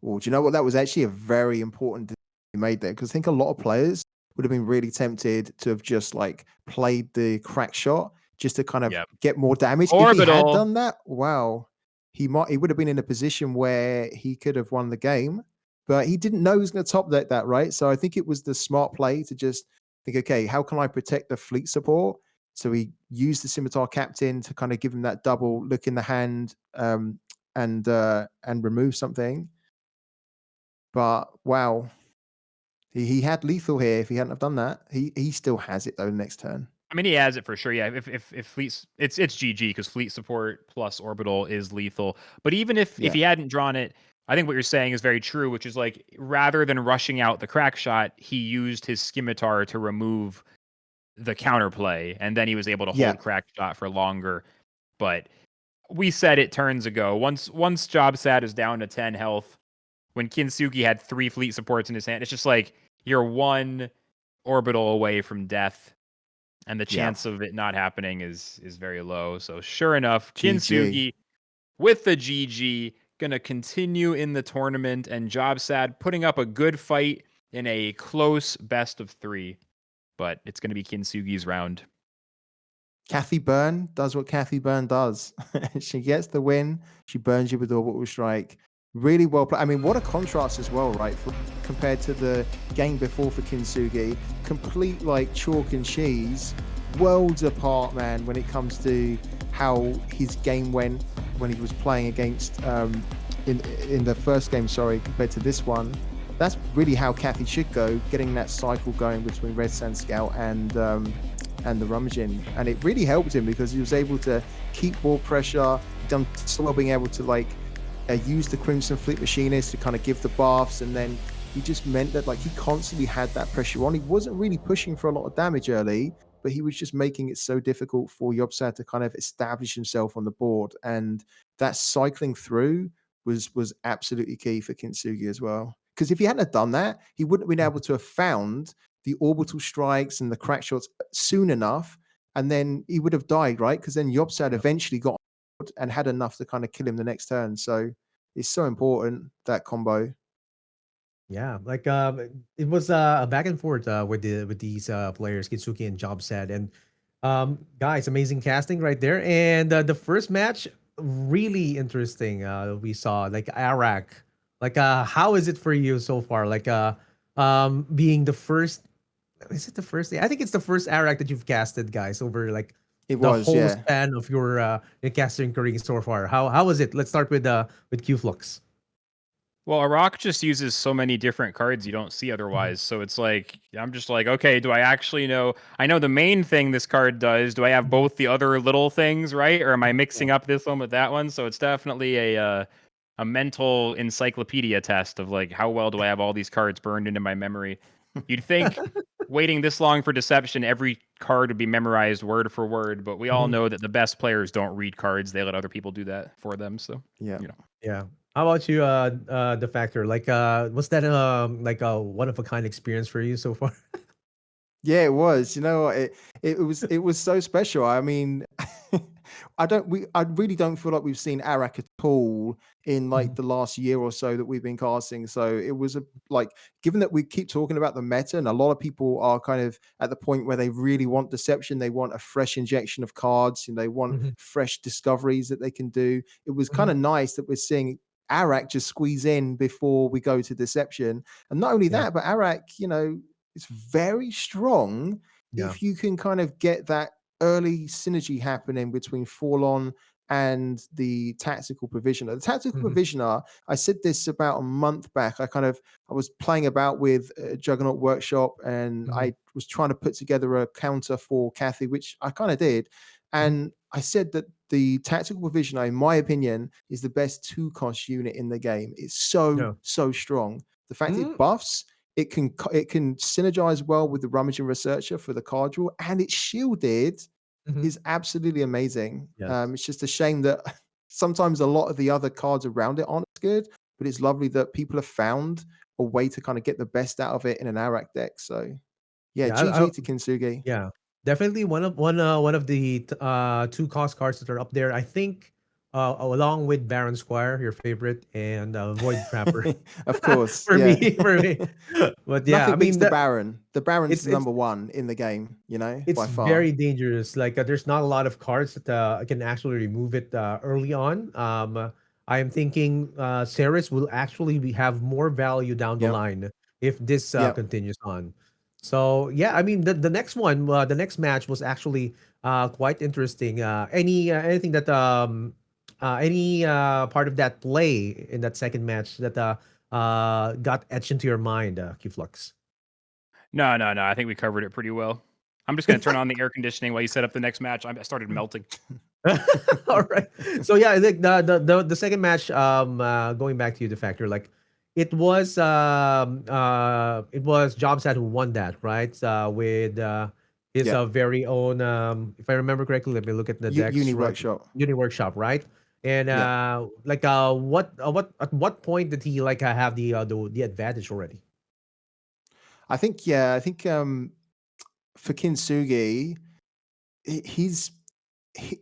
Well, do you know what? That was actually a very important decision you made there. Because I think a lot of players would have been really tempted to have just like played the crack shot just to kind of get more damage. Orbital. If he had done that, wow, he would have been in a position where he could have won the game, but he didn't know he was going to top that, right? So I think it was the smart play to just think, okay, how can I protect the fleet support? So he used the Scimitar Captain to kind of give him that double look in the hand and remove something. But wow. He had lethal here if he hadn't have done that. He still has it though next turn. I mean, he has it for sure. Yeah, if fleet, it's GG because fleet support plus orbital is lethal. But even if Yeah. he hadn't drawn it, I think what you're saying is very true. Which is like rather than rushing out the crack shot, he used his scimitar to remove the counterplay, and then he was able to Yeah. hold crack shot for longer. But we said it turns ago. Once Jobsad is down to 10 health, when Kyintsugy had 3 fleet supports in his hand, it's just like you're 1 orbital away from death. And the chance of it not happening is very low. So sure enough, Kyintsugy with the GG gonna continue in the tournament, and Jobsad putting up a good fight in a close best of 3. But it's gonna be Kyintsugi's round. Kathy Byrne does what Kathy Byrne does. She gets the win. She burns you with orbital strike. Really well played. I mean, what a contrast as well, right? Compared to the game before for Kyintsugy. Complete like chalk and cheese. Worlds apart, man, when it comes to how his game went when he was playing against in the first game, compared to this one. That's really how Kathy should go, getting that cycle going between Red Sand Scout and the rummaging, and it really helped him because he was able to keep ball pressure, done so well being able to like use the Crimson Fleet Machinist to kind of give the buffs, and then he just meant that like he constantly had that pressure on. He wasn't really pushing for a lot of damage early, but he was just making it so difficult for Jobsad to kind of establish himself on the board, and that cycling through was absolutely key for Kyintsugy as well. Because if he hadn't have done that, he wouldn't have been able to have found the orbital strikes and the crack shots soon enough, and then he would have died, right? Because then Jobsad eventually got and had enough to kind of kill him the next turn. So it's so important, that combo. Yeah, like it was a back and forth with these players, Kitsuki and Jobsad, and guys, amazing casting right there. And the first match, really interesting. We saw like Arak. Like, how is it for you so far? Like, being the first. Is it the first? I think it's the first Arak that you've casted, guys, over like It the was, whole yeah. span of your casting career so far. How was it? Let's start with Qflux. Well, Iraq just uses so many different cards you don't see otherwise. So it's like, I'm just like, okay, do I actually know? I know the main thing this card does. Do I have both the other little things, right? Or am I mixing up this one with that one? So it's definitely a mental encyclopedia test of like, how well do I have all these cards burned into my memory? You'd think waiting this long for Deception, every card would be memorized word for word, but we all know that the best players don't read cards. They let other people do that for them. So, Yeah. you know. Yeah. How about you, the factor? Like, was that like a one of a kind experience for you so far? Yeah, it was. You know, it was so special. I mean, I really don't feel like we've seen Arak at all in like the last year or so that we've been casting. So it was like, given that we keep talking about the meta, and a lot of people are kind of at the point where they really want Deception, they want a fresh injection of cards, and they want fresh discoveries that they can do. It was kind of nice that we're seeing Arak just squeeze in before we go to Deception, and not only that, but Arak, you know, it's very strong Yeah. if you can kind of get that early synergy happening between Forlon and the tactical provisioner. The tactical provisioner, I said this about a month back. I was playing about with Juggernaut Workshop, and I was trying to put together a counter for Kathy, which I kind of did. And I said that the tactical provisioner, in my opinion, is the best 2-cost unit in the game. It's so strong. The fact it buffs, it can synergize well with the Rummaging Researcher for the card draw, and it's shielded is absolutely amazing. Yes. It's just a shame that sometimes a lot of the other cards around it aren't as good, but it's lovely that people have found a way to kind of get the best out of it in an Arak deck. So yeah, GG to Kyintsugy. Yeah, definitely one of the 2 cost cards that are up there. I think along with Baron Squire, your favorite, and Void Trapper. Of course, for yeah. me. But yeah, Nothing I mean beats the Baron. The Baron's it's- number one in the game, you know, it's by far. very dangerous. Like, there's not a lot of cards that can actually remove it early on. I am thinking Ceres will actually have more value down the line if this continues on. So yeah, I mean the next one, the next match was actually quite interesting. Anything that any part of that play in that second match that got etched into your mind, Qflux? No. I think we covered it pretty well. I'm just gonna turn on the air conditioning while you set up the next match. I started melting. All right. So yeah, I think the second match, going back to you, the factor, like it was Jobsad who won that, right? With his Yeah. Very own, if I remember correctly, let me look at the decks. Uni Right? Workshop. Uni Workshop, right? And Yeah. what at what point did he like have the advantage already? I think for Kintsugi, he's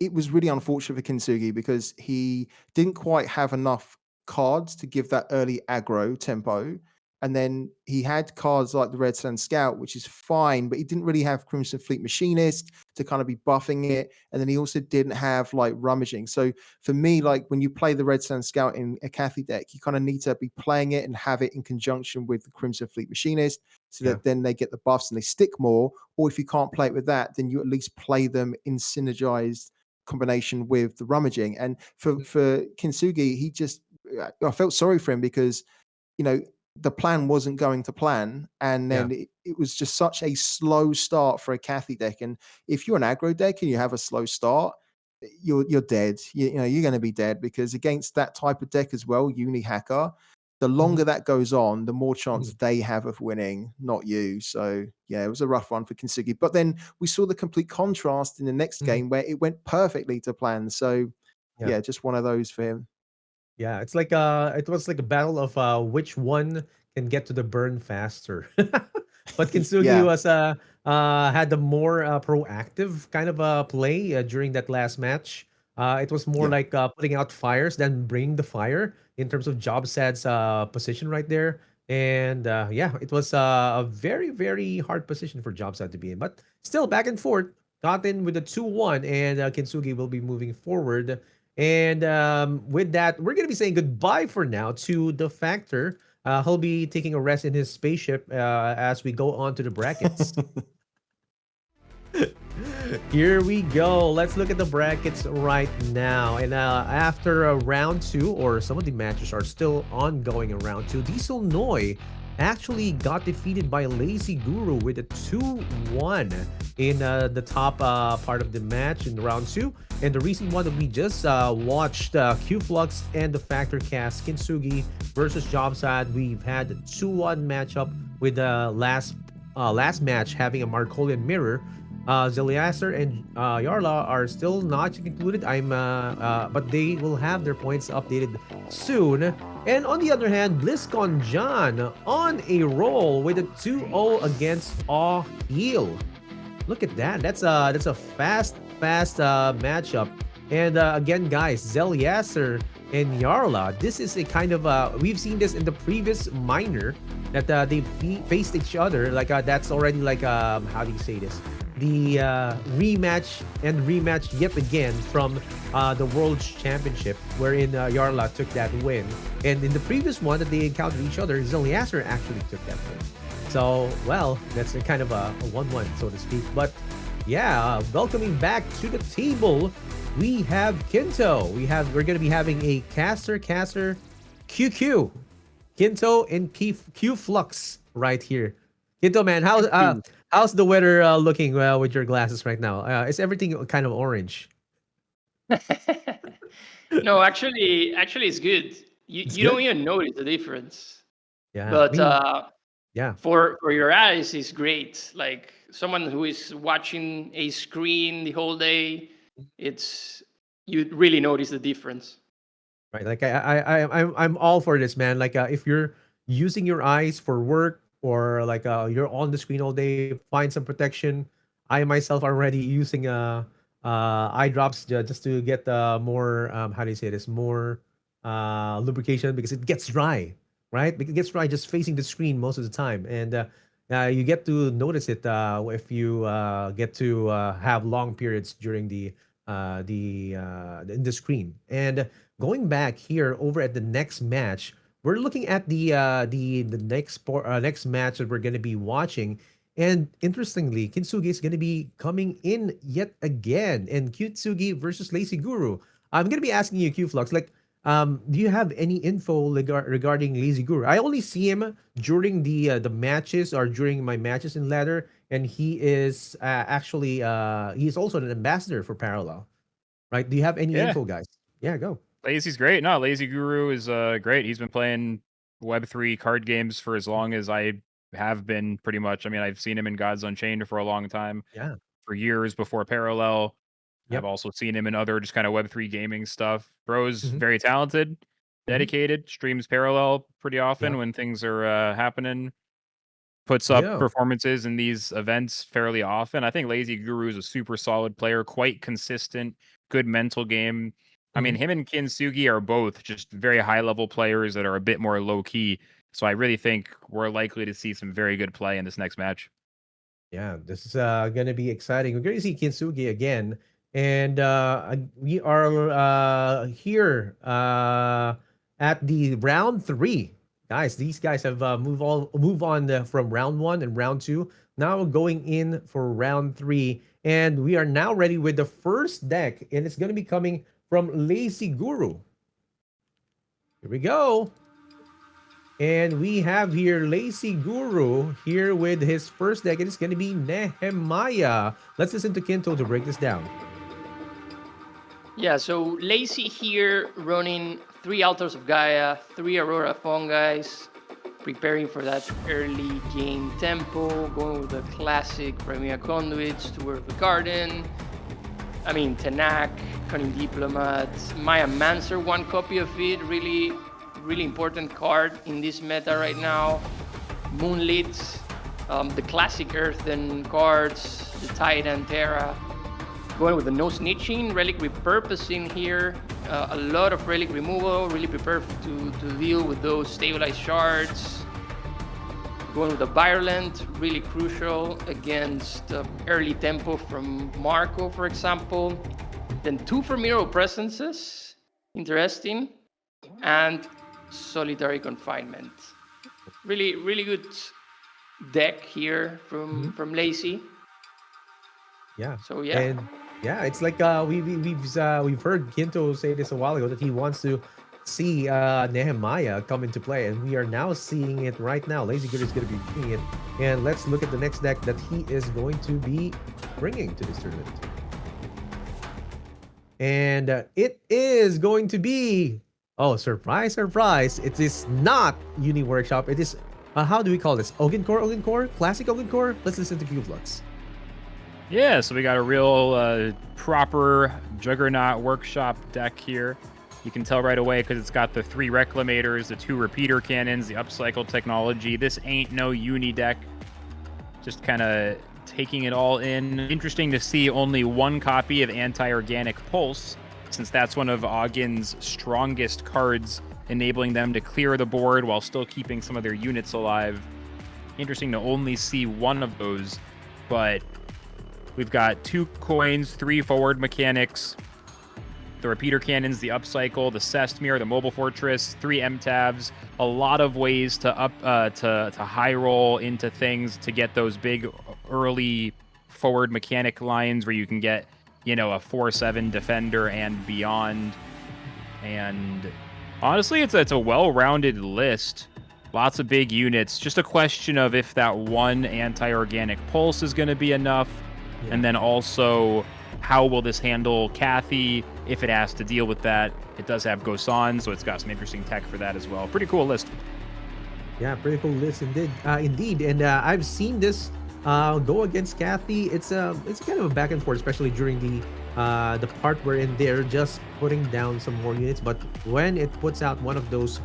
it was really unfortunate for Kintsugi because he didn't quite have enough cards to give that early aggro tempo. And then he had cards like the Red Sun Scout, which is fine, but he didn't really have Crimson Fleet Machinist to kind of be buffing it. And then he also didn't have like rummaging. So for me, like when you play the Red Sun Scout in a Cathy deck, you kind of need to be playing it and have it in conjunction with the Crimson Fleet Machinist so that then they get the buffs and they stick more. Or if you can't play it with that, then you at least play them in synergized combination with the rummaging. And for Kintsugi, he just, I felt sorry for him because, you know, the plan wasn't going to plan, and then it was just such a slow start for a Cathy deck. And if you're an aggro deck and you have a slow start, you're dead. You know you're going to be dead because against that type of deck as well, Uni Hacker, the longer that goes on, the more chance they have of winning, not you. So yeah, it was a rough one for Kintsugi. But then we saw the complete contrast in the next game where it went perfectly to plan. So yeah, just one of those for him. Yeah, it's like it was like a battle of which one can get to the burn faster. But Kintsugi was had the more proactive kind of play during that last match. It was more like putting out fires than bringing the fire in terms of Jobsad's position right there. And yeah, it was a very, very hard position for Jobsad to be in. But still, back and forth, got in with a 2-1, and Kintsugi will be moving forward. And with that, we're going to be saying goodbye for now to the Factor. He'll be taking a rest in his spaceship as we go on to the brackets. Here we go. Let's look at the brackets right now. And after round 2, or some of the matches are still ongoing in round 2, Diesel Noi actually got defeated by Lazy Guru with a 2-1 in the top part of the match in round 2. And the recent one that we just watched, Q-Flux and the Factor cast, Kyintsugy versus Jobsad, we've had a 2-1 matchup with the last match having a Markolian mirror. Zeliaster and Jarla are still not concluded. But they will have their points updated soon. And on the other hand, BlizzCon John on a roll with a 2-0 against Aw Heel. Look at that. That's a fast matchup. And again, guys, Zeliaster and Jarla. This is a kind of we've seen this in the previous minor that they faced each other. Like that's already like how do you say this? The rematch yet again from the World Championship, wherein Jarla took that win. And in the previous one that they encountered each other, Zeliaster actually took that win. So, well, that's a kind of a 1-1, so to speak. But yeah, welcoming back to the table, we have Kinto. We're gonna be having a caster QQ. Kinto and Q Flux right here. Kinto, man, how's the weather looking with your glasses right now? Is everything kind of orange? No, actually, it's good. You don't even notice the difference. Yeah. But yeah. For your eyes, it's great. Like someone who is watching a screen the whole day, you really notice the difference. Right. Like I'm all for this, man. Like if you're using your eyes for work, or like you're on the screen all day, find some protection. I myself are already using eye drops just to get more how do you say this, more lubrication, because it gets dry, right? It gets dry just facing the screen most of the time, and you get to notice it if you get to have long periods during the screen. And going back here over at the next match, we're looking at the next match that we're going to be watching. And interestingly, Kyintsugy is going to be coming in yet again. And Kyintsugy versus Lazy Guru. I'm going to be asking you, Q-Flux, like, do you have any info regarding Lazy Guru? I only see him during the matches, or during my matches in ladder. and he is actually he's also an ambassador for Parallel, right? Do you have any Yeah. info, guys? Yeah, go. Lazy's great. No, Lazy Guru is great. He's been playing Web3 card games for as long as I have been, pretty much. I mean, I've seen him in Gods Unchained for a long time, Yeah. for years before Parallel. I've Yep. also seen him in other just kind of Web3 gaming stuff. Bro's Mhm. very talented, dedicated, streams Parallel pretty often Yep. when things are happening. Puts up Yeah. performances in these events fairly often. I think Lazy Guru is a super solid player, quite consistent, good mental game. I mean, Mhm. him and Kyintsugy are both just very high level players that are a bit more low key. So I really think we're likely to see some very good play in this next match. Yeah, this is gonna be exciting. We're gonna see Kintsugi again, and we are here at the round three. Guys, these guys have move on from round one and round two. Now we're going in for round three, and we are now ready with the first deck, and it's gonna be coming from Lazy Guru. Here we go. And we have here Lazy Guru here with his first deck. It's going to be Nehemiah. Let's listen to Kinto to break this down. Yeah, so Lazy here running 3 Altars of Gaia, 3 Aurora Fungis, preparing for that early game tempo, going with the classic Premier Conduits toward the garden. I mean, Tenak, Cunning Diplomat, Maya Mancer, 1 copy of it, really important card in this meta right now. Moonlit, the classic Earthen cards, the Titan Terra. Going with the no snitching, relic repurposing here, a lot of relic removal, really prepared to deal with those stabilized shards. Going with the Virulent, really crucial against early tempo from Marco, for example. Then 2 Formiro Presences, interesting, and Solitary Confinement. Really good deck here from Lazy. Yeah. So yeah. And yeah, it's like we've heard Kinto say this a while ago that he wants to see Nehemiah come into play, and we are now seeing it right now. Lazy Good is going to be seeing it, and let's look at the next deck that he is going to be bringing to this tournament. And it is going to be, oh, surprise, surprise! It is not Uni Workshop. It is how do we call this? Ogincore, classic Ogincore. Let's listen to Qflux. Yeah, so we got a real proper Juggernaut Workshop deck here. You can tell right away because it's got the 3 Reclamators, the 2 Repeater Cannons, the Upcycle technology. This ain't no Uni deck. Just kind of taking it all in. Interesting to see only 1 copy of Anti-Organic Pulse, since that's one of Oggin's strongest cards, enabling them to clear the board while still keeping some of their units alive. Interesting to only see 1 of those, but we've got 2 coins, 3 forward mechanics, the repeater cannons, the upcycle, the Sestmere, the mobile fortress, 3 MTAVs, a lot of ways to to high roll into things to get those big early forward mechanic lines where you can get, you know, a 4/7 defender and beyond. And honestly, it's a well-rounded list. Lots of big units. Just a question of if that 1 anti-organic pulse is going to be enough. Yeah. And then also, how will this handle Kathy if it has to deal with that? It does have Gosan, so it's got some interesting tech for that as well. Pretty cool list. Yeah, pretty cool list indeed. And I've seen this go against Kathy. It's kind of a back and forth, especially during the part wherein they're just putting down some more units. But when it puts out one of those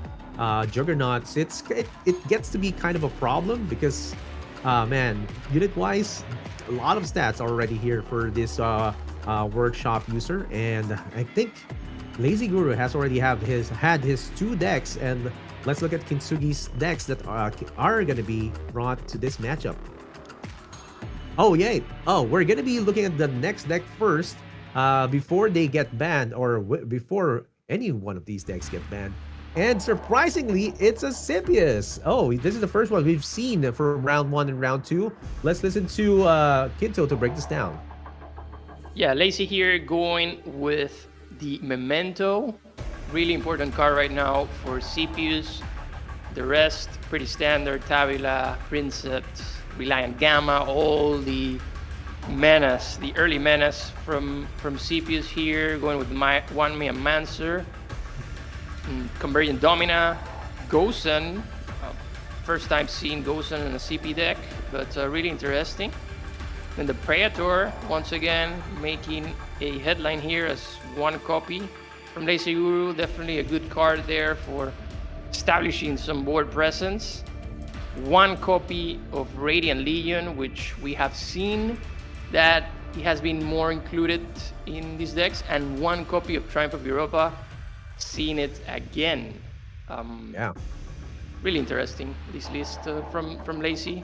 juggernauts, it gets to be kind of a problem because, man, unit-wise, a lot of stats already here for this workshop user, and I think Lazy Guru has already had his 2 decks, and let's look at Kintsugi's decks that are going to be brought to this matchup. Oh yay! Oh, we're going to be looking at the next deck first before they get banned, or before any one of these decks get banned. And surprisingly, it's a Scipius. Oh, this is the first one we've seen for round 1 and round 2. Let's listen to Kinto to break this down. Yeah, Lazy here going with the Memento. Really important card right now for Scipius. The rest, pretty standard. Tabula, Princeps, Reliant Gamma, all the menace, the early menace from CPUs here, going with one Mia Mancer, Convergent Domina, Gosen. First time seeing Gosen in a CP deck, but really interesting. Then the Praetor, once again, making a headline here as one copy from Lazy Guru. Definitely a good card there for establishing some board presence. One copy of Radiant Legion, which we have seen that it has been more included in these decks, and one copy of Triumph of Europa, seeing it again. Yeah. Really interesting, this list from Lazy.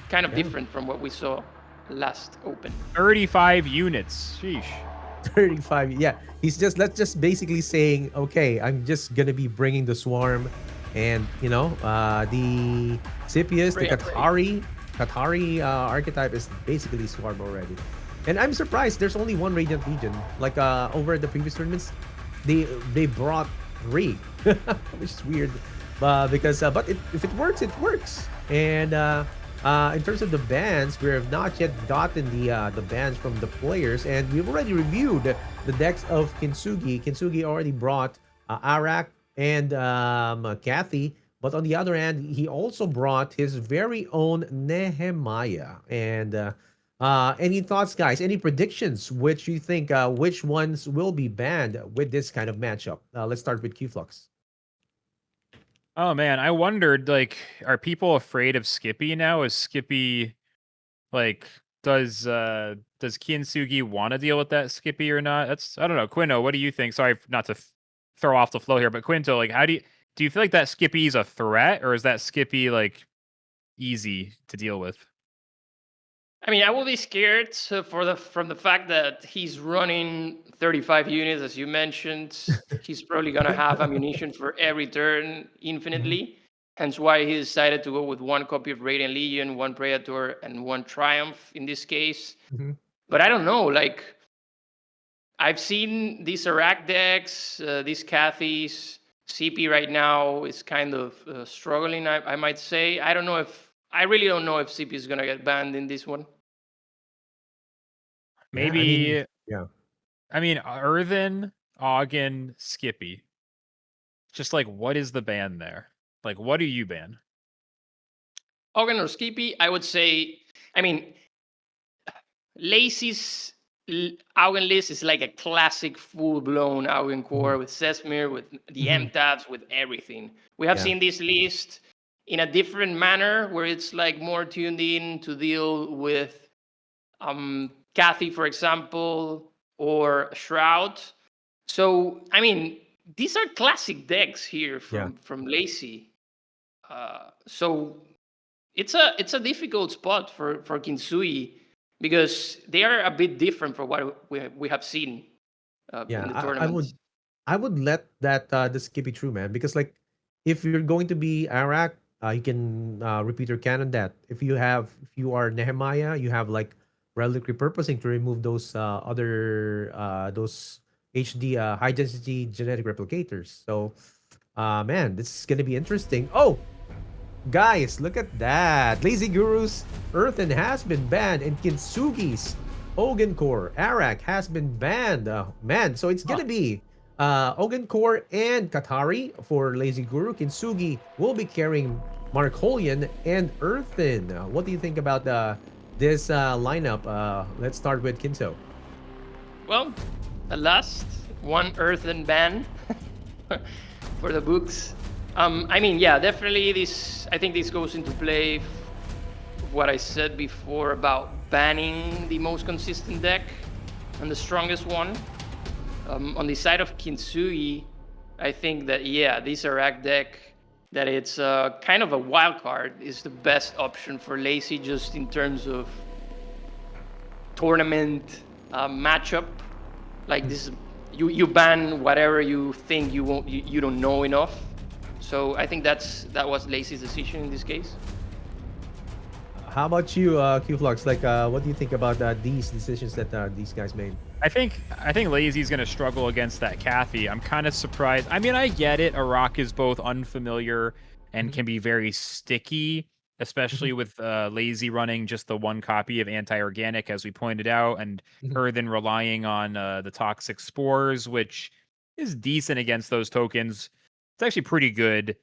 Kind of different from what we saw last Open. 35 units. Sheesh. 35. Yeah, let's just basically saying, okay, I'm just gonna be bringing the Swarm, and the Scipius, the Qatari archetype is basically Swarm already. And I'm surprised there's only one Radiant Legion. Like over the previous tournaments, they brought 3, which is weird. Because if it works, it works. And in terms of the bans, we have not yet gotten the bans from the players, and we've already reviewed the decks of Kyintsugy. Kyintsugy already brought Arak and Kathy, but on the other hand, he also brought his very own Nehemiah. And any thoughts, guys? Any predictions? Which you think which ones will be banned with this kind of matchup? Let's start with Qflux. Oh man, I wondered, like, are people afraid of Skippy now? Is Skippy, like, does Kyintsugy want to deal with that Skippy or not? I don't know. Quinto, what do you think? Sorry not to throw off the flow here, but Quinto, like, how do you feel like that Skippy is a threat, or is that Skippy like easy to deal with? I mean, I will be scared from the fact that he's running 35 units, as you mentioned. He's probably gonna have ammunition for every turn infinitely. Hence why he decided to go with one copy of Radiant Legion, one Praetor, and one Triumph in this case. But I don't know, like, I've seen these Arak decks, these Cathys. CP right now is kind of struggling, I might say. I really don't know if CP is gonna get banned in this one. Maybe. Yeah. I mean, Earthen, Ogden, Skippy. Just like, what is the ban there? Like, what do you ban? Ogden or Skippy, I would say. I mean, Lazy's Augen list is like a classic full-blown Augen core with Sesmir, with the M-tabs, with everything. We have seen this list in a different manner, where it's like more tuned in to deal with Kathy, for example, or Shroud. So, I mean, these are classic decks here from Lazy. So it's a difficult spot for Kyintsugy, because they are a bit different from what we have seen in the tournament. I would let that the Skippy true, man, because like if you're going to be Arak, you can repeat your canon that if you are Nehemiah, you have like relic repurposing to remove those those HD high density genetic replicators. So man, this is gonna be interesting. Oh, guys, look at that. Lazy Guru's Earthen has been banned, and Kyintsugi's Ogen Core Arak has been banned. Man, so it's gonna be Ogen Core and Qatari for Lazy Guru. Kyintsugy will be carrying Markolian and Earthen. What do you think about this lineup? Let's start with Kinto. Well, the last one Earthen ban for the books. I mean, yeah, definitely I think this goes into play what I said before about banning the most consistent deck and the strongest one. On the side of Kyintsugy, I think that, this Arak deck, that it's kind of a wild card, is the best option for Lazy, just in terms of tournament matchup. Like this, you ban whatever you think you don't know enough. So I think that was Lazy's decision in this case. How about you, Qflux? Like, what do you think about these decisions that these guys made? I think Lazy's gonna struggle against that Kathy. I'm kind of surprised. I mean, I get it. Iraq is both unfamiliar and Mhm. can be very sticky, especially Mhm. with Lazy running just the one copy of anti-organic, as we pointed out, and Mhm. her then relying on the toxic spores, which is decent against those tokens. It's actually pretty good. Yeah.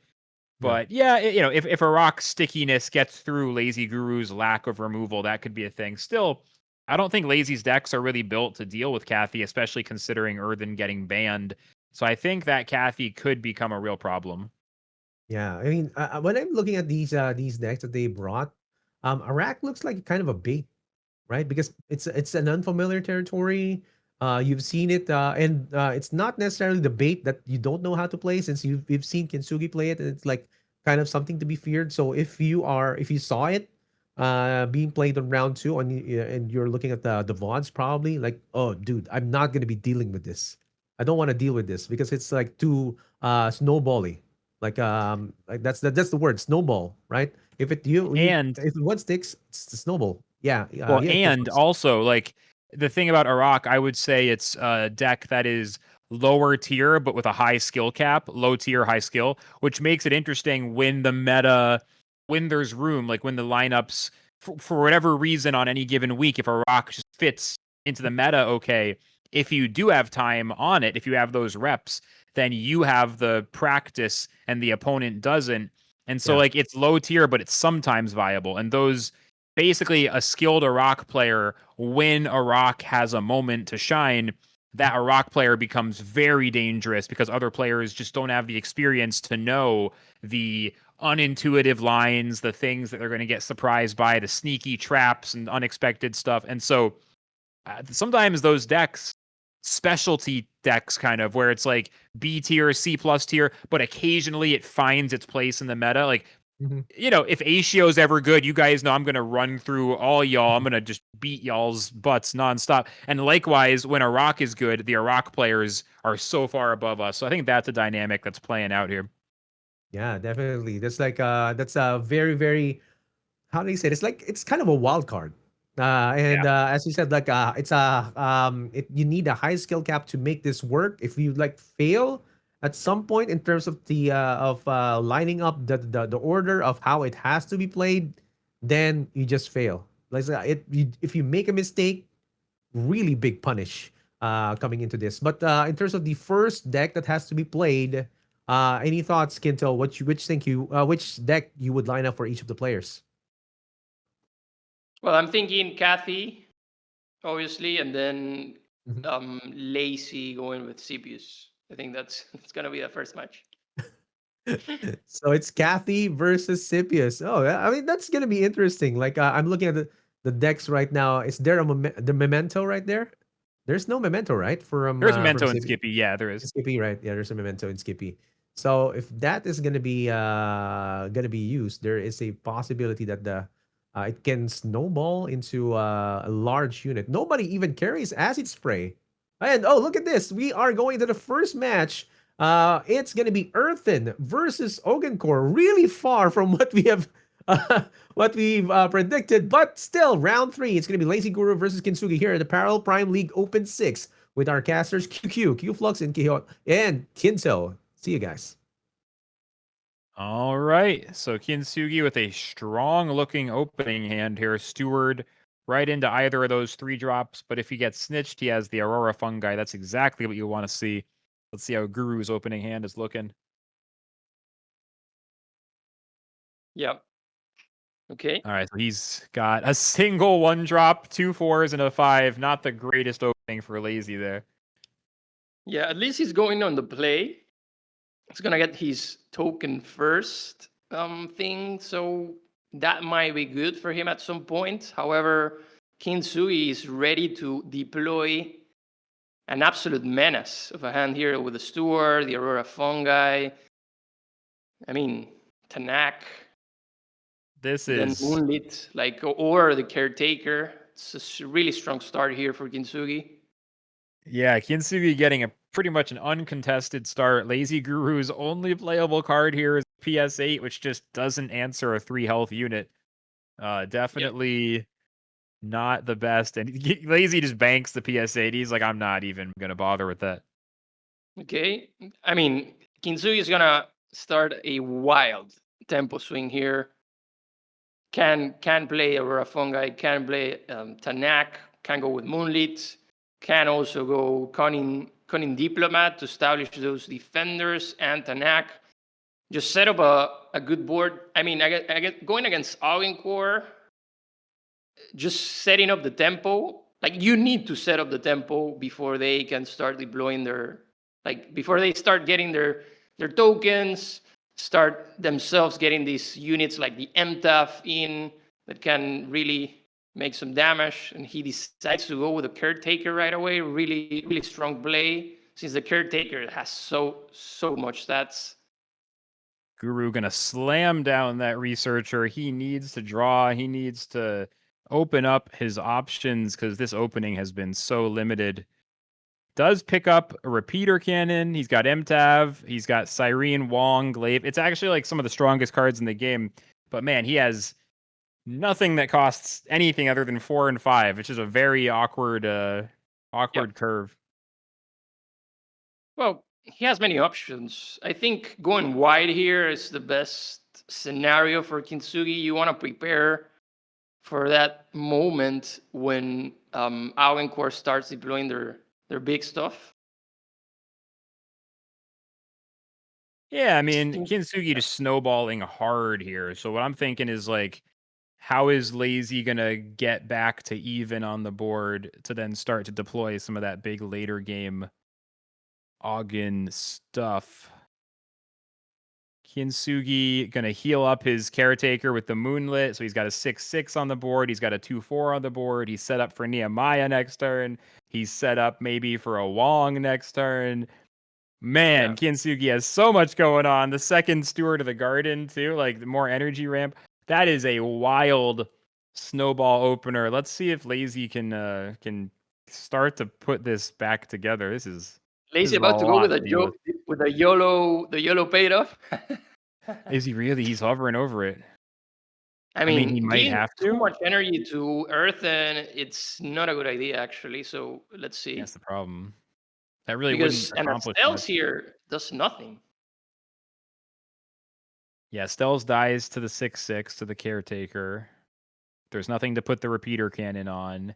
But yeah, if Iraq stickiness gets through Lazy Guru's lack of removal, that could be a thing. Still, I don't think Lazy's decks are really built to deal with Kathy, especially considering Earthen getting banned. So I think that Kathy could become a real problem. Yeah, I mean, when I'm looking at these decks that they brought, Iraq looks like kind of a bait, right? Because it's an unfamiliar territory. You've seen it, and it's not necessarily the bait that you don't know how to play, since you've seen Kintsugi play it, and it's like kind of something to be feared. So if you saw it, being played on round two, and you're looking at the VODs, probably like, oh, dude, I'm not gonna be dealing with this. I don't want to deal with this because it's like too snowbally. Like that's the word, snowball, right? If it you And if one sticks, it's the snowball. Yeah, Well, yeah, and Qflux. also like the thing about Iraq, I would say it's a deck that is lower tier but with a high skill cap, low tier, high skill, which makes it interesting when the meta, when there's room, like when the lineups for whatever reason on any given week, if Iraq just fits into the meta, okay. If you do have time on it, if you have those reps, then you have the practice and the opponent doesn't. And so Yeah. like it's low tier, but it's sometimes viable. And those basically a skilled Iraq player, when Iraq has a moment to shine, that Iraq player becomes very dangerous because other players just don't have the experience to know the unintuitive lines, the things that they're going to get surprised by, the sneaky traps and unexpected stuff. And so sometimes those decks, specialty decks kind of, where it's like B tier, C plus tier, but occasionally it finds its place in the meta. Like Mhm. if Aishio's ever good, you guys know I'm going to run through all y'all. I'm going to just beat y'all's butts nonstop. And likewise, when Iraq is good, the Iraq players are so far above us. So I think that's a dynamic that's playing out here. Yeah, definitely. That's a very, very, how do you say it? It's like it's kind of a wild card. And Yeah. as you said, like you need a high skill cap to make this work. If you like fail at some point in terms of lining up the order of how it has to be played, then you just fail. If you make a mistake, really big punish coming into this. But in terms of the first deck that has to be played, any thoughts, Kinto? Which deck you would line up for each of the players? Well, I'm thinking Kathy, obviously, and then Mhm. Lacy going with CPUs. I think that's gonna be the first match. So it's Kathy versus Scipius. Oh, yeah, I mean that's gonna be interesting. Like I'm looking at the decks right now. Is there the memento right there? There's no memento, right? There's From Memento and Skippy. Skippy. Yeah, there is. Skippy, right? Yeah, there's a memento in Skippy. So if that is gonna be used, there is a possibility that the it can snowball into a large unit. Nobody even carries acid spray. And oh, look at this. We are going to the first match. It's gonna be Earthen versus Ogankor. Really far from what we have what we've predicted, but still, round three. It's gonna be Lazy Guru versus Kintsugi here at the Parallel Prime League Open 6 with our casters Qflux, and Kinto. See you guys. All right. So Kyintsugy with a strong looking opening hand here. Steward right into either of those 3 drops. But if he gets snitched, he has the Aurora Fungi. That's exactly what you want to see. Let's see how Guru's opening hand is looking. Yep. Okay. All right. So he's got a single 1 drop, 2 4s, and a 5. Not the greatest opening for Lazy there. Yeah, at least he's going on the play. He's gonna get his token first thing, so that might be good for him at some point. However, Kinsui is ready to deploy an absolute menace of a hand here with the Steward, the Aurora Fungi. I mean, Tanak, This then is Moonlit, or the Caretaker. It's a really strong start here for Kintsugi. Yeah, Kyintsugy getting a pretty much an uncontested start. Lazy Guru's only playable card here is PS8, which just doesn't answer a 3 health unit. Definitely not the best. And Lazy just banks the PS8. He's like, I'm not even gonna bother with that. Okay. I mean, Kyintsugy is gonna start a wild tempo swing here. Can play Aurora Fungi, can play Tanak, can go with Moonlit, can also go Cunning Diplomat to establish those defenders and Tanak. Just set up a good board. I mean, I get going against Augencore, just setting up the tempo. Like, you need to set up the tempo before they can start deploying before they start getting their tokens, start themselves getting these units like the MTAF in that can really make some damage. And he decides to go with a Caretaker right away. Really, really strong play, since the Caretaker has so much stats. Guru gonna slam down that Researcher. He needs to draw. He needs to open up his options because this opening has been so limited. Does pick up a Repeater Cannon. He's got MTAV. He's got Cyrene, Wong, Glaive. It's actually like some of the strongest cards in the game. But man, he has nothing that costs anything other than 4 and 5, which is a very awkward curve. Well, he has many options. I think going wide here is the best scenario for Kyintsugy. You want to prepare for that moment when Augencore starts deploying their big stuff. Yeah, I mean, Kyintsugy just snowballing hard here. So what I'm thinking is like, how is Lazy gonna get back to even on the board to then start to deploy some of that big later game Ogden stuff? Kyintsugy gonna heal up his Caretaker with the Moonlit, so he's got a 6/6 on the board. He's got a 2/4 on the board. He's set up for Nehemiah next turn. He's set up maybe for a Wong next turn. Man, yeah. Kyintsugy has so much going on. The second Steward of the Garden too, like the more energy ramp. That is a wild snowball opener. Let's see if Lazy can start to put this back together. This is Lazy about to go with the YOLO paid off. Is he really? He's hovering over it. I mean, he might have to. Too much energy to Earth, and it's not a good idea actually. So let's see. That's the problem. That really because wouldn't accomplish Stells much. Here does nothing. Yeah, Stells dies to the 6/6 to the Caretaker. There's nothing to put the Repeater Cannon on.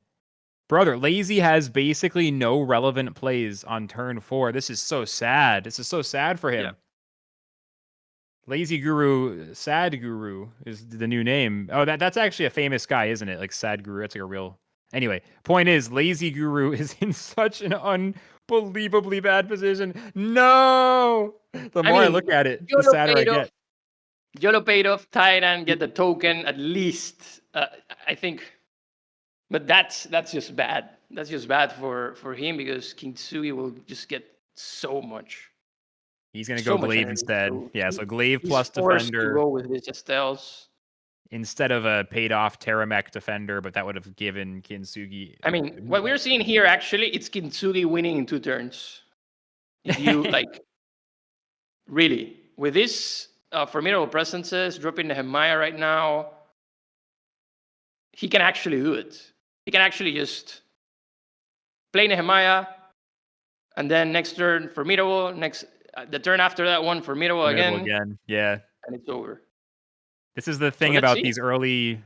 Brother, Lazy has basically no relevant plays on turn 4. This is so sad. This is so sad for him. Yeah. Lazy Guru, Sad Guru is the new name. Oh, that's actually a famous guy, isn't it? Like Sad Guru. That's like a real... Anyway, point is, Lazy Guru is in such an unbelievably bad position. No! The more I look at it, the sadder I get. YOLO paid off, Titan, get the token at least. I think... But that's just bad. That's just bad for him because Kyintsugy will just get so much. He's going to go Glaive instead. Yeah, so Glaive plus Defender. To go with his Estelles. Instead of a paid-off Terramech Defender, but that would have given Kyintsugy... I mean, what we're seeing here, actually, it's Kyintsugy winning in 2 turns. If you, like... Really. With this formidable presences, dropping Nehemiah right now, he can actually do it. He can actually just play Nehemiah, and then next turn, formidable, the turn after that one, formidable again. Yeah. And it's over. This is the thing about these early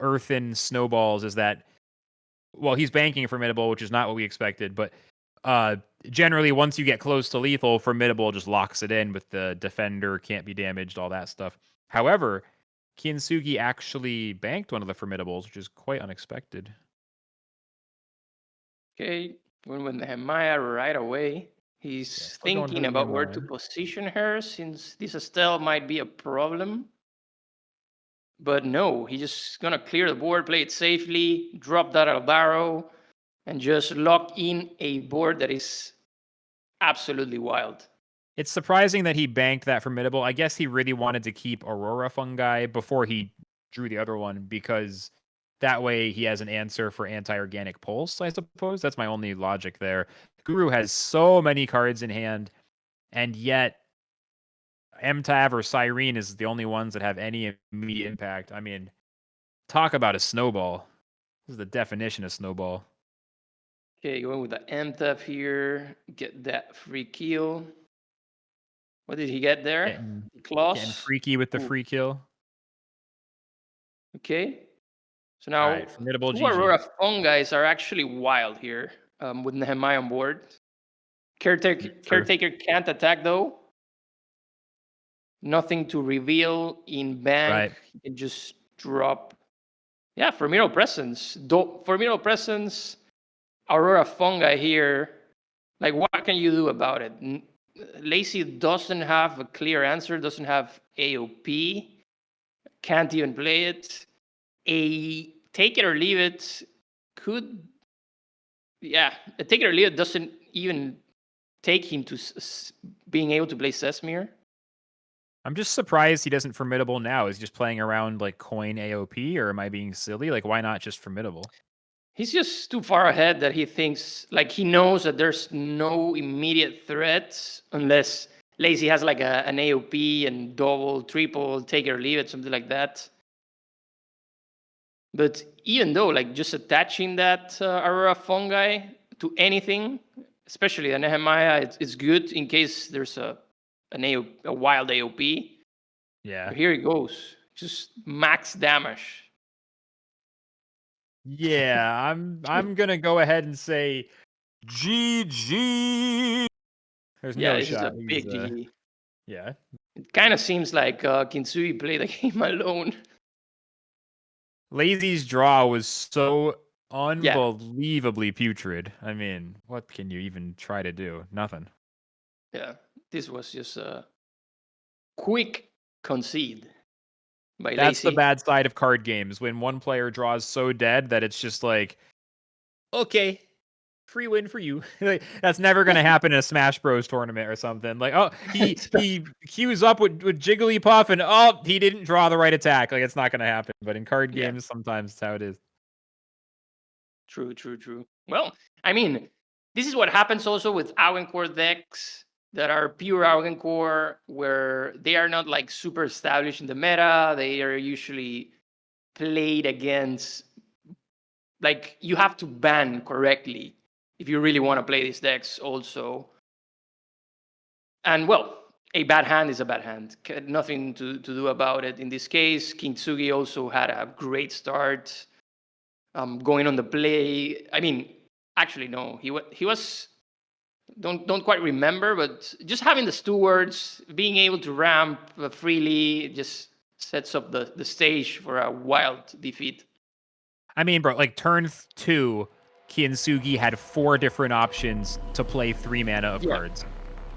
earthen snowballs is that, well, he's banking formidable, which is not what we expected, but generally once you get close to lethal, formidable just locks it in with the defender, can't be damaged, all that stuff. However, Kyintsugy actually banked one of the formidables, which is quite unexpected. Okay, went with Nehemiah right away. He's thinking about where to position her, since this Estelle might be a problem. But no, he's just going to clear the board, play it safely, drop that Albaro, and just lock in a board that is absolutely wild. It's surprising that he banked that formidable. I guess he really wanted to keep Aurora Fungi before he drew the other one, because that way he has an answer for anti-organic pulse, I suppose. That's my only logic there. Guru has so many cards in hand, and yet MTAV or Cyrene is the only ones that have any immediate impact. I mean, Talk about a snowball. This is the definition of snowball. Okay, going with the MTF here. Get that free kill. What did he get there? Getting Claws. freaky with the Ooh. free kill. Okay. So now, Alright, formidable two GG. Aurora fungi are actually wild here with Nehemiah on board. Caretaker can't attack though. Nothing to reveal in bank. Right. You can just drop. Yeah, Formidable Presence. Formidable Presence, Aurora fungi here. Like, what can you do about it? Lazy doesn't have a clear answer, doesn't have AOP, can't even play it. A take it or leave it could, yeah, a take it or leave it doesn't even take him to being able to play Sesmir. I'm just surprised he doesn't formidable now. Is he just playing around like coin AOP, or am I being silly? Like, why not just formidable? He's just too far ahead that he thinks, like, he knows that there's no immediate threats unless Lazy has like an AOP and double, triple, take it or leave it, something like that. But even though, like, just attaching that Aurora fungi to anything, especially a Nehemiah, it's good in case there's a wild AOP. Yeah. But here he goes, just max damage. Yeah, I'm gonna go ahead and say GG. There's Yeah, no this shot. is a big GG. Yeah. It kind of seems like Kyintsugy played the game alone. Lazy's draw was so unbelievably putrid. I mean, what can you even try to do? Nothing. Yeah, this was just a quick concede by That's Lazy. the bad side of card games, when one player draws so dead that it's just like, okay, free win for you. Like, that's never going to happen in a Smash Bros tournament or something. Like, oh, he queues up with Jigglypuff and oh, he didn't draw the right attack. Like, it's not going to happen. But in card games, sometimes it's how it is. True. Well, I mean, this is what happens also with Augencore decks that are pure Augencore, where they are not like super established in the meta. They are usually played against, like, you have to ban correctly if you really want to play these decks also. And well, a bad hand is a bad hand. Nothing to do about it. In this case, Kyintsugy also had a great start. Going on the play. I mean, actually, no. He was. Don't quite remember, but just having the stewards, being able to ramp freely, just sets up the stage for a wild defeat. I mean, bro, like turn 2, Kyintsugy had 4 different options to play 3 mana of cards.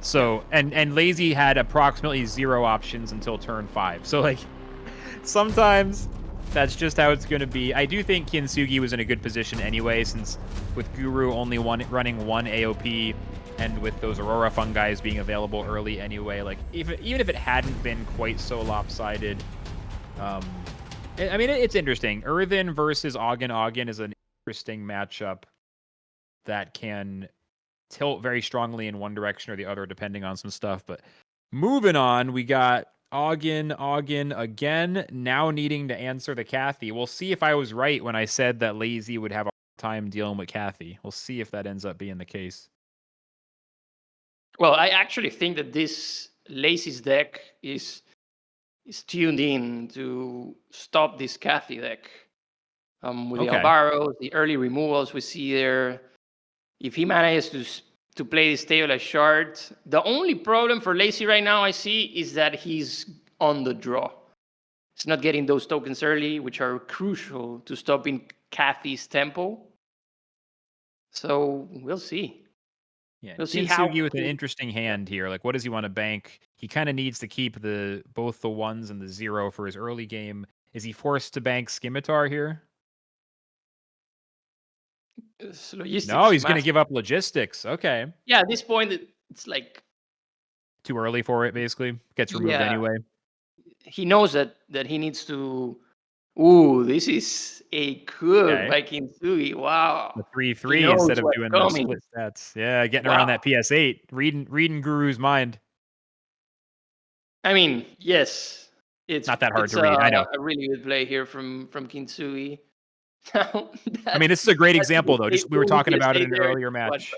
So, and Lazy had approximately 0 options until turn 5. So, like, sometimes that's just how it's going to be. I do think Kyintsugy was in a good position anyway, since with Guru only running 1 AOP, and with those Aurora fungi being available early anyway, like, even if it hadn't been quite so lopsided, I mean, it's interesting. Earthen versus Oggen is an interesting matchup that can tilt very strongly in one direction or the other, depending on some stuff. But moving on, we got Oggen again, now needing to answer the Kathy. We'll see if I was right when I said that Lazy would have a time dealing with Kathy. We'll see if that ends up being the case. Well, I actually think that this Lazy's deck is tuned in to stop this Kathy deck. With the Alvaros, the early removals we see there. If he manages to play this table as shard, the only problem for Lazy right now I see is that he's on the draw. He's not getting those tokens early, which are crucial to stopping Kathy's tempo. So we'll see. Yeah, we'll see how with an interesting hand here. Like, what does he want to bank? He kind of needs to keep both the 1s and the 0 for his early game. Is he forced to bank Scimitar here? No, he's going to give up logistics. Okay. Yeah, at this point, it's like too early for it, basically. Gets removed anyway. He knows that he needs to. Ooh, this is a good by Kyintsugy. Wow. The 3/3 instead of doing the split stats. Yeah, getting around that PS8. Reading Guru's mind. I mean, yes. It's Not that hard it's to read. I know. a really good play here from Kyintsugy. I mean, this is a great example, though. Just we were talking about it in an earlier match.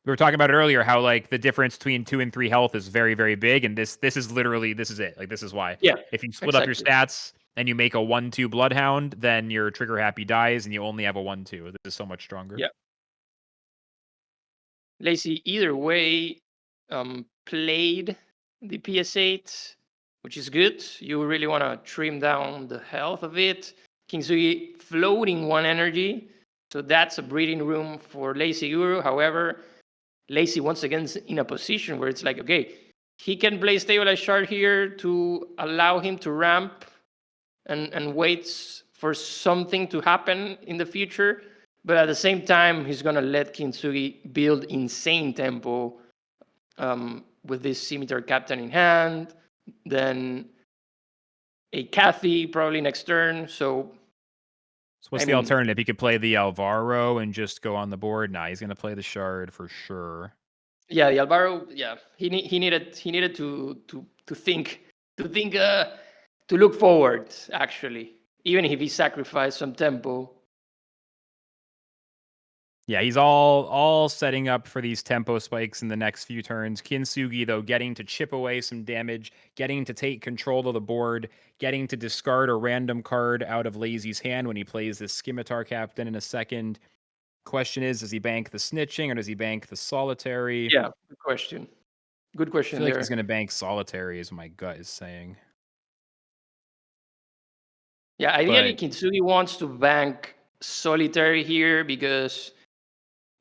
We were talking about it earlier, how like the difference between 2 and 3 health is very, very big, and this is literally this is it. Like this is why. Yeah. If you split up your stats and you make a 1/2 Bloodhound, then your trigger happy dies, and you only have a 1/2. This is so much stronger. Yeah. Lacy, either way, played the PS8, which is good. You really want to trim down the health of it. Kyintsugy floating 1 energy, so that's a breeding room for Lacy Guru. However, Lacy once again is in a position where it's like, okay, he can play Stabilized Shard here to allow him to ramp and waits for something to happen in the future. But at the same time, he's going to let Kyintsugy build insane tempo with this Scimitar Captain in hand. Then a Kathy probably next turn. So what's the alternative? He could play the Alvaro and just go on the board. Nah, he's going to play the Shard for sure. Yeah, the Alvaro. Yeah, he needed to think to look forward. Actually, even if he sacrificed some tempo. Yeah, he's all setting up for these tempo spikes in the next few turns. Kyintsugy, though, getting to chip away some damage, getting to take control of the board, getting to discard a random card out of Lazy's hand when he plays this Scimitar Captain in a second. Question is, does he bank the snitching or does he bank the solitary? Yeah, good question. Good question. I feel like he's going to bank solitary, is what my gut is saying. Yeah, ideally, Kyintsugy wants to bank solitary here because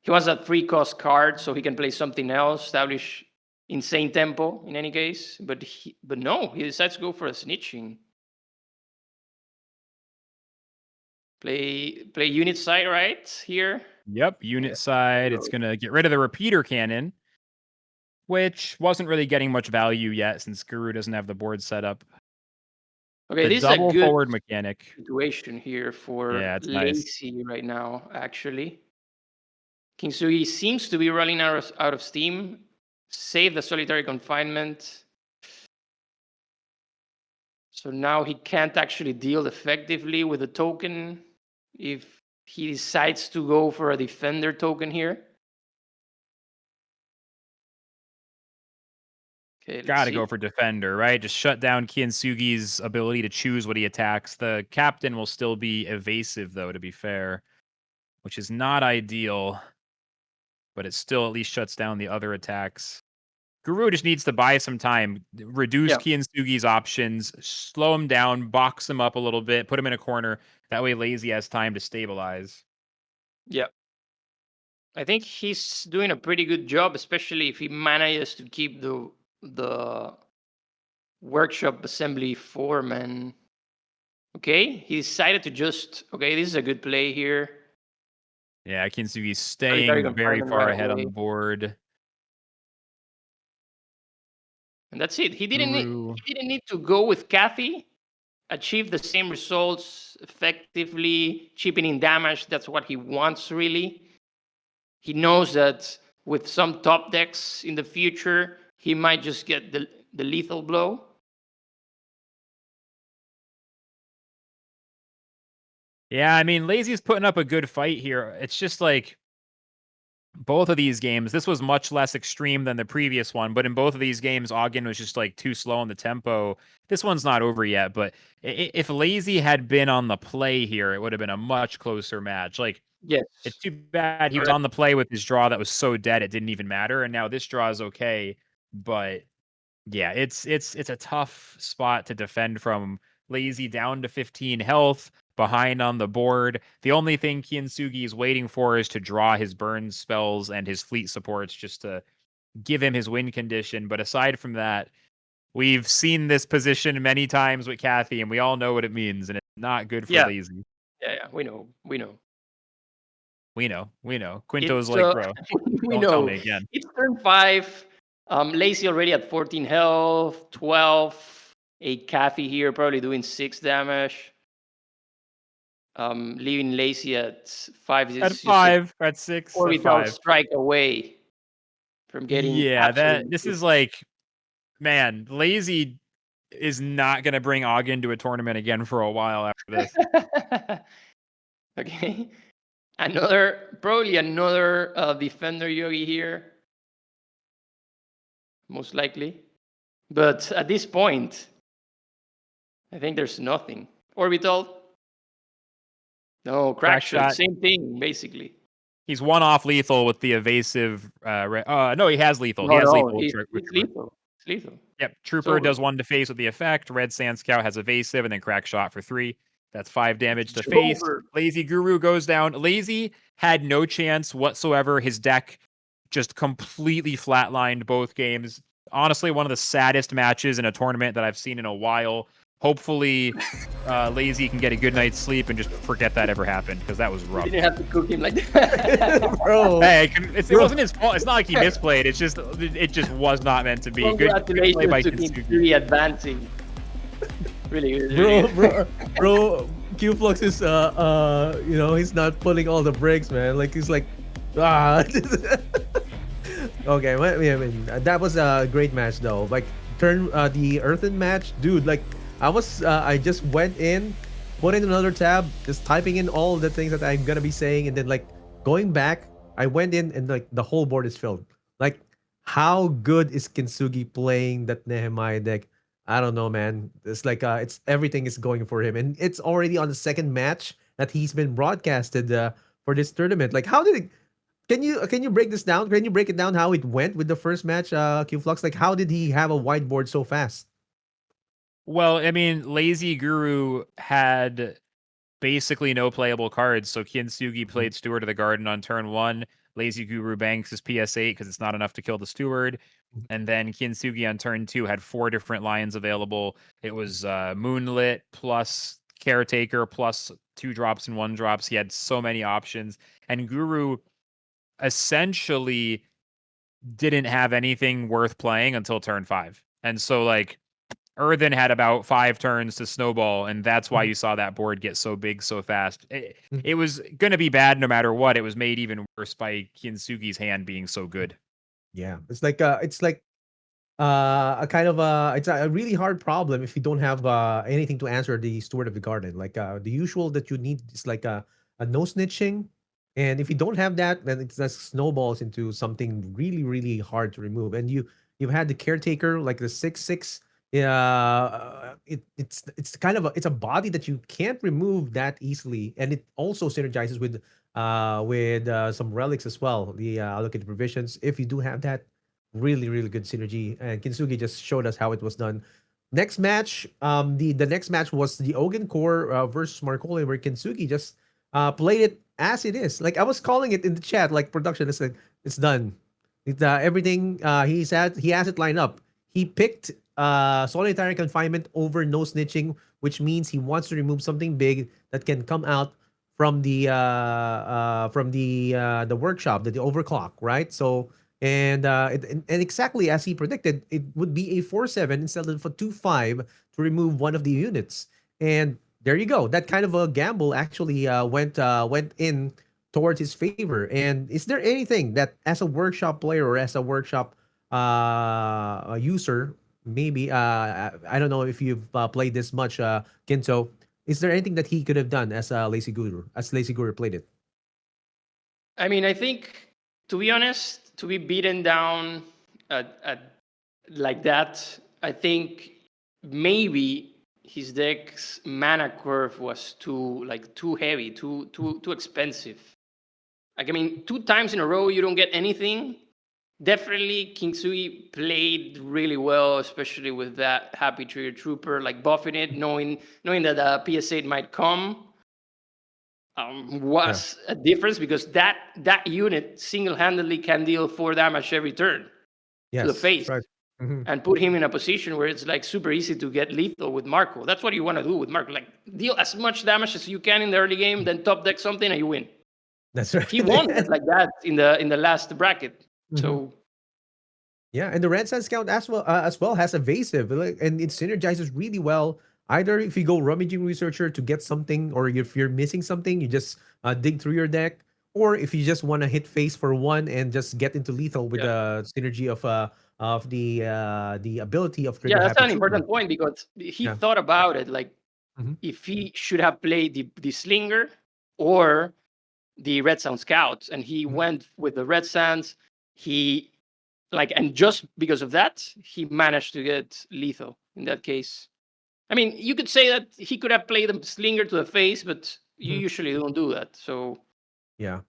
he wants that free cost card so he can play something else, establish insane tempo in any case. But no, he decides to go for a snitching. Play unit side right here. Yep, unit side. It's going to get rid of the repeater cannon, which wasn't really getting much value yet since Guru doesn't have the board set up. Okay, the this is a good forward mechanic situation here for Lacy nice. right now, actually. Kyintsugy seems to be running out of steam. Save the solitary confinement. So now he can't actually deal effectively with the token if he decides to go for a defender token here. Okay, Gotta go for defender, right? Just shut down Kyintsugi's ability to choose what he attacks. The captain will still be evasive, though, to be fair, which is not ideal, but it still at least shuts down the other attacks. Guru just needs to buy some time, reduce Kyintsugi's options, slow him down, box him up a little bit, put him in a corner. That way Lazy has time to stabilize. Yeah. I think he's doing a pretty good job, especially if he manages to keep the workshop assembly foreman. Okay, he decided to just... Okay, this is a good play here. Yeah, Kyintsugi's staying very far ahead on the board. And that's it. He didn't need to go with Kathy, achieve the same results effectively, cheapening damage. That's what he wants, really. He knows that with some top decks in the future, he might just get the lethal blow. Yeah, I mean, Lazy's putting up a good fight here. It's just like both of these games, this was much less extreme than the previous one, but in both of these games, Ogden was just like too slow on the tempo. This one's not over yet, but if Lazy had been on the play here, it would have been a much closer match. Like, yes, it's too bad he was on the play with his draw that was so dead it didn't even matter, and now this draw is okay. But yeah, it's a tough spot to defend from. Lazy down to 15 health, behind on the board. The only thing Kyintsugy is waiting for is to draw his burn spells and his fleet supports just to give him his win condition. But aside from that, we've seen this position many times with Kathy, and we all know what it means, and it's not good for Lazy. Yeah, we know. Quinto's like, bro, don't tell me again. It's turn 5. Lazy already at 14 health, 12. A Kathy here, probably doing 6 damage. Leaving Lazy at 5. At 5, at 6, orbital strike away from getting. Yeah, this is like, man, Lazy is not going to bring Ogden to a tournament again for a while after this. Okay. Probably another defender Yogi here. Most likely. But at this point, I think there's nothing. Orbital. No, crack shot. Same thing, basically. He's one off lethal with the evasive. No, he has lethal. No, he has no, lethal. It's lethal. It's lethal. Yep. Trooper does 1 to face with the effect. Red Sand Scout has evasive and then crack shot for 3. That's 5 damage to face. Lazy Guru goes down. Lazy had no chance whatsoever. His deck just completely flatlined both games. Honestly, one of the saddest matches in a tournament that I've seen in a while. Hopefully, Lazy can get a good night's sleep and just forget that ever happened, because that was rough. You didn't have to cook him like that. Bro. Hey, it wasn't his fault. It's not like he misplayed. It just was not meant to be. Congratulations good play by to Kyintsugy advancing. Really good. Bro, Q-Flux is he's not pulling all the breaks, man. Like he's like, Okay, I mean that was a great match though. Like the Earthen match, dude. Like I just went in, put in another tab, just typing in all the things that I'm gonna be saying, and then like going back, I went in and like the whole board is filled. Like, how good is Kyintsugy playing that Nehemiah deck? I don't know, man. It's like it's everything is going for him, and it's already on the second match that he's been broadcasted for this tournament. Like, how did it? Can you break this down? Can you break it down how it went with the first match, Q-Flux? Like, how did he have a whiteboard so fast? Well, I mean, Lazy Guru had basically no playable cards. So Kyintsugy played Steward of the Garden on turn 1. Lazy Guru banks his PS8 because it's not enough to kill the Steward. And then Kyintsugy on turn 2 had 4 different lions available. It was Moonlit plus Caretaker plus 2 drops and 1 drops. He had so many options. And Guru essentially didn't have anything worth playing until turn 5. And so, like, Earthen had about 5 turns to snowball, and that's why you saw that board get so big so fast. It was going to be bad no matter what. It was made even worse by Kyintsugi's hand being so good. Yeah, it's like a kind of it's a really hard problem if you don't have anything to answer the Steward of the Garden. Like the usual that you need is like a no snitching, and if you don't have that, then it just snowballs into something really really hard to remove. And you've had the Caretaker, like the 6/6. It's kind of it's a body that you can't remove that easily, and it also synergizes with some relics as well. The allocated provisions. If you do have that, really really good synergy. And Kyintsugy just showed us how it was done. Next match, the next match was the Ogan Core versus Marcoli, where Kyintsugy just played it as it is. Like I was calling it in the chat, like production. It's like it's done. Everything he has it lined up. He picked solitary confinement over no snitching, which means he wants to remove something big that can come out from the workshop, the overclock, right? So and exactly as he predicted, it would be a 4/7 instead of a 2/5 to remove one of the units. And there you go. That kind of a gamble actually went in towards his favor. And is there anything that, as a workshop player or as a workshop user, maybe I don't know if you've played this much, Kinto, is there anything that he could have done as Lazy Guru played it? I mean, I think, to be honest, to be beaten down like that, I think maybe his deck's mana curve was too heavy, too expensive. Like, I mean, 2 times in a row you don't get anything. Definitely, Kyintsugy played really well, especially with that Happy Trigger Trooper, like buffing it, knowing that PS8 might come, was a difference, because that unit single-handedly can deal 4 damage every turn to the face, right. and put him in a position where it's like super easy to get lethal with Marco. That's what you want to do with Marco, like deal as much damage as you can in the early game, then top deck something and you win. That's right. He won it like that in the last bracket. So yeah, and the Red Sand Scout as well has evasive, and it synergizes really well. Either if you go rummaging researcher to get something, or if you're missing something, you just dig through your deck, or if you just want to hit face for 1 and just get into lethal with the synergy of the ability of Yeah, Trigger that's Happy an Trooper. important point because he Yeah. thought about it, like Mhm. if he should have played the Slinger or the Red Sound Scouts, and he went with the Red Sands. He and just because of that, he managed to get lethal in that case. I mean, you could say that he could have played the Slinger to the face, but you usually don't do that. So Yeah.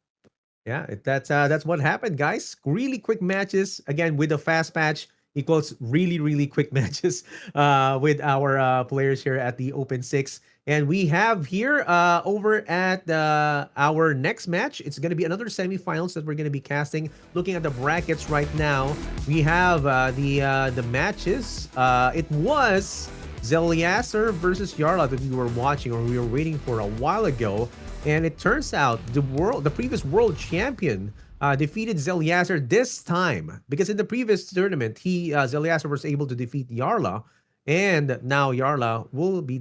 Yeah, that's what happened, guys. Really quick matches again with the fast patch equals really quick matches with our players here at the Open Six, and we have here over at our next match. It's going to be another semifinals that we're going to be casting. Looking at the brackets right now, we have the matches. It was Zeliaser versus Jarla that we were watching or we were waiting for a while ago. And it turns out the previous world champion defeated Zeliaser this time because in the previous tournament, Zeliaser was able to defeat Jarla, and now Jarla will be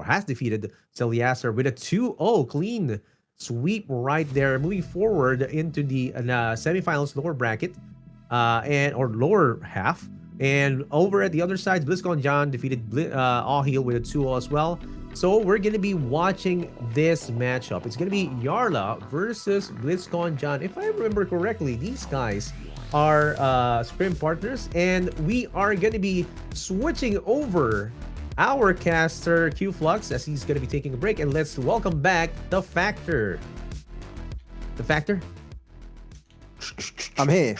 has defeated Zeliaser with a 2-0 clean sweep right there, moving forward into the semifinals lower bracket or lower half. And over at the other side, BlizzCon John defeated Ahil with a 2-0 as well. So we're going to be watching this matchup. It's going to be Jarla versus BlizzCon John. If I remember correctly, these guys are scrim partners, and we are going to be switching over our caster Q Flux as he's going to be taking a break. And let's welcome back the Factor. The Factor? I'm here.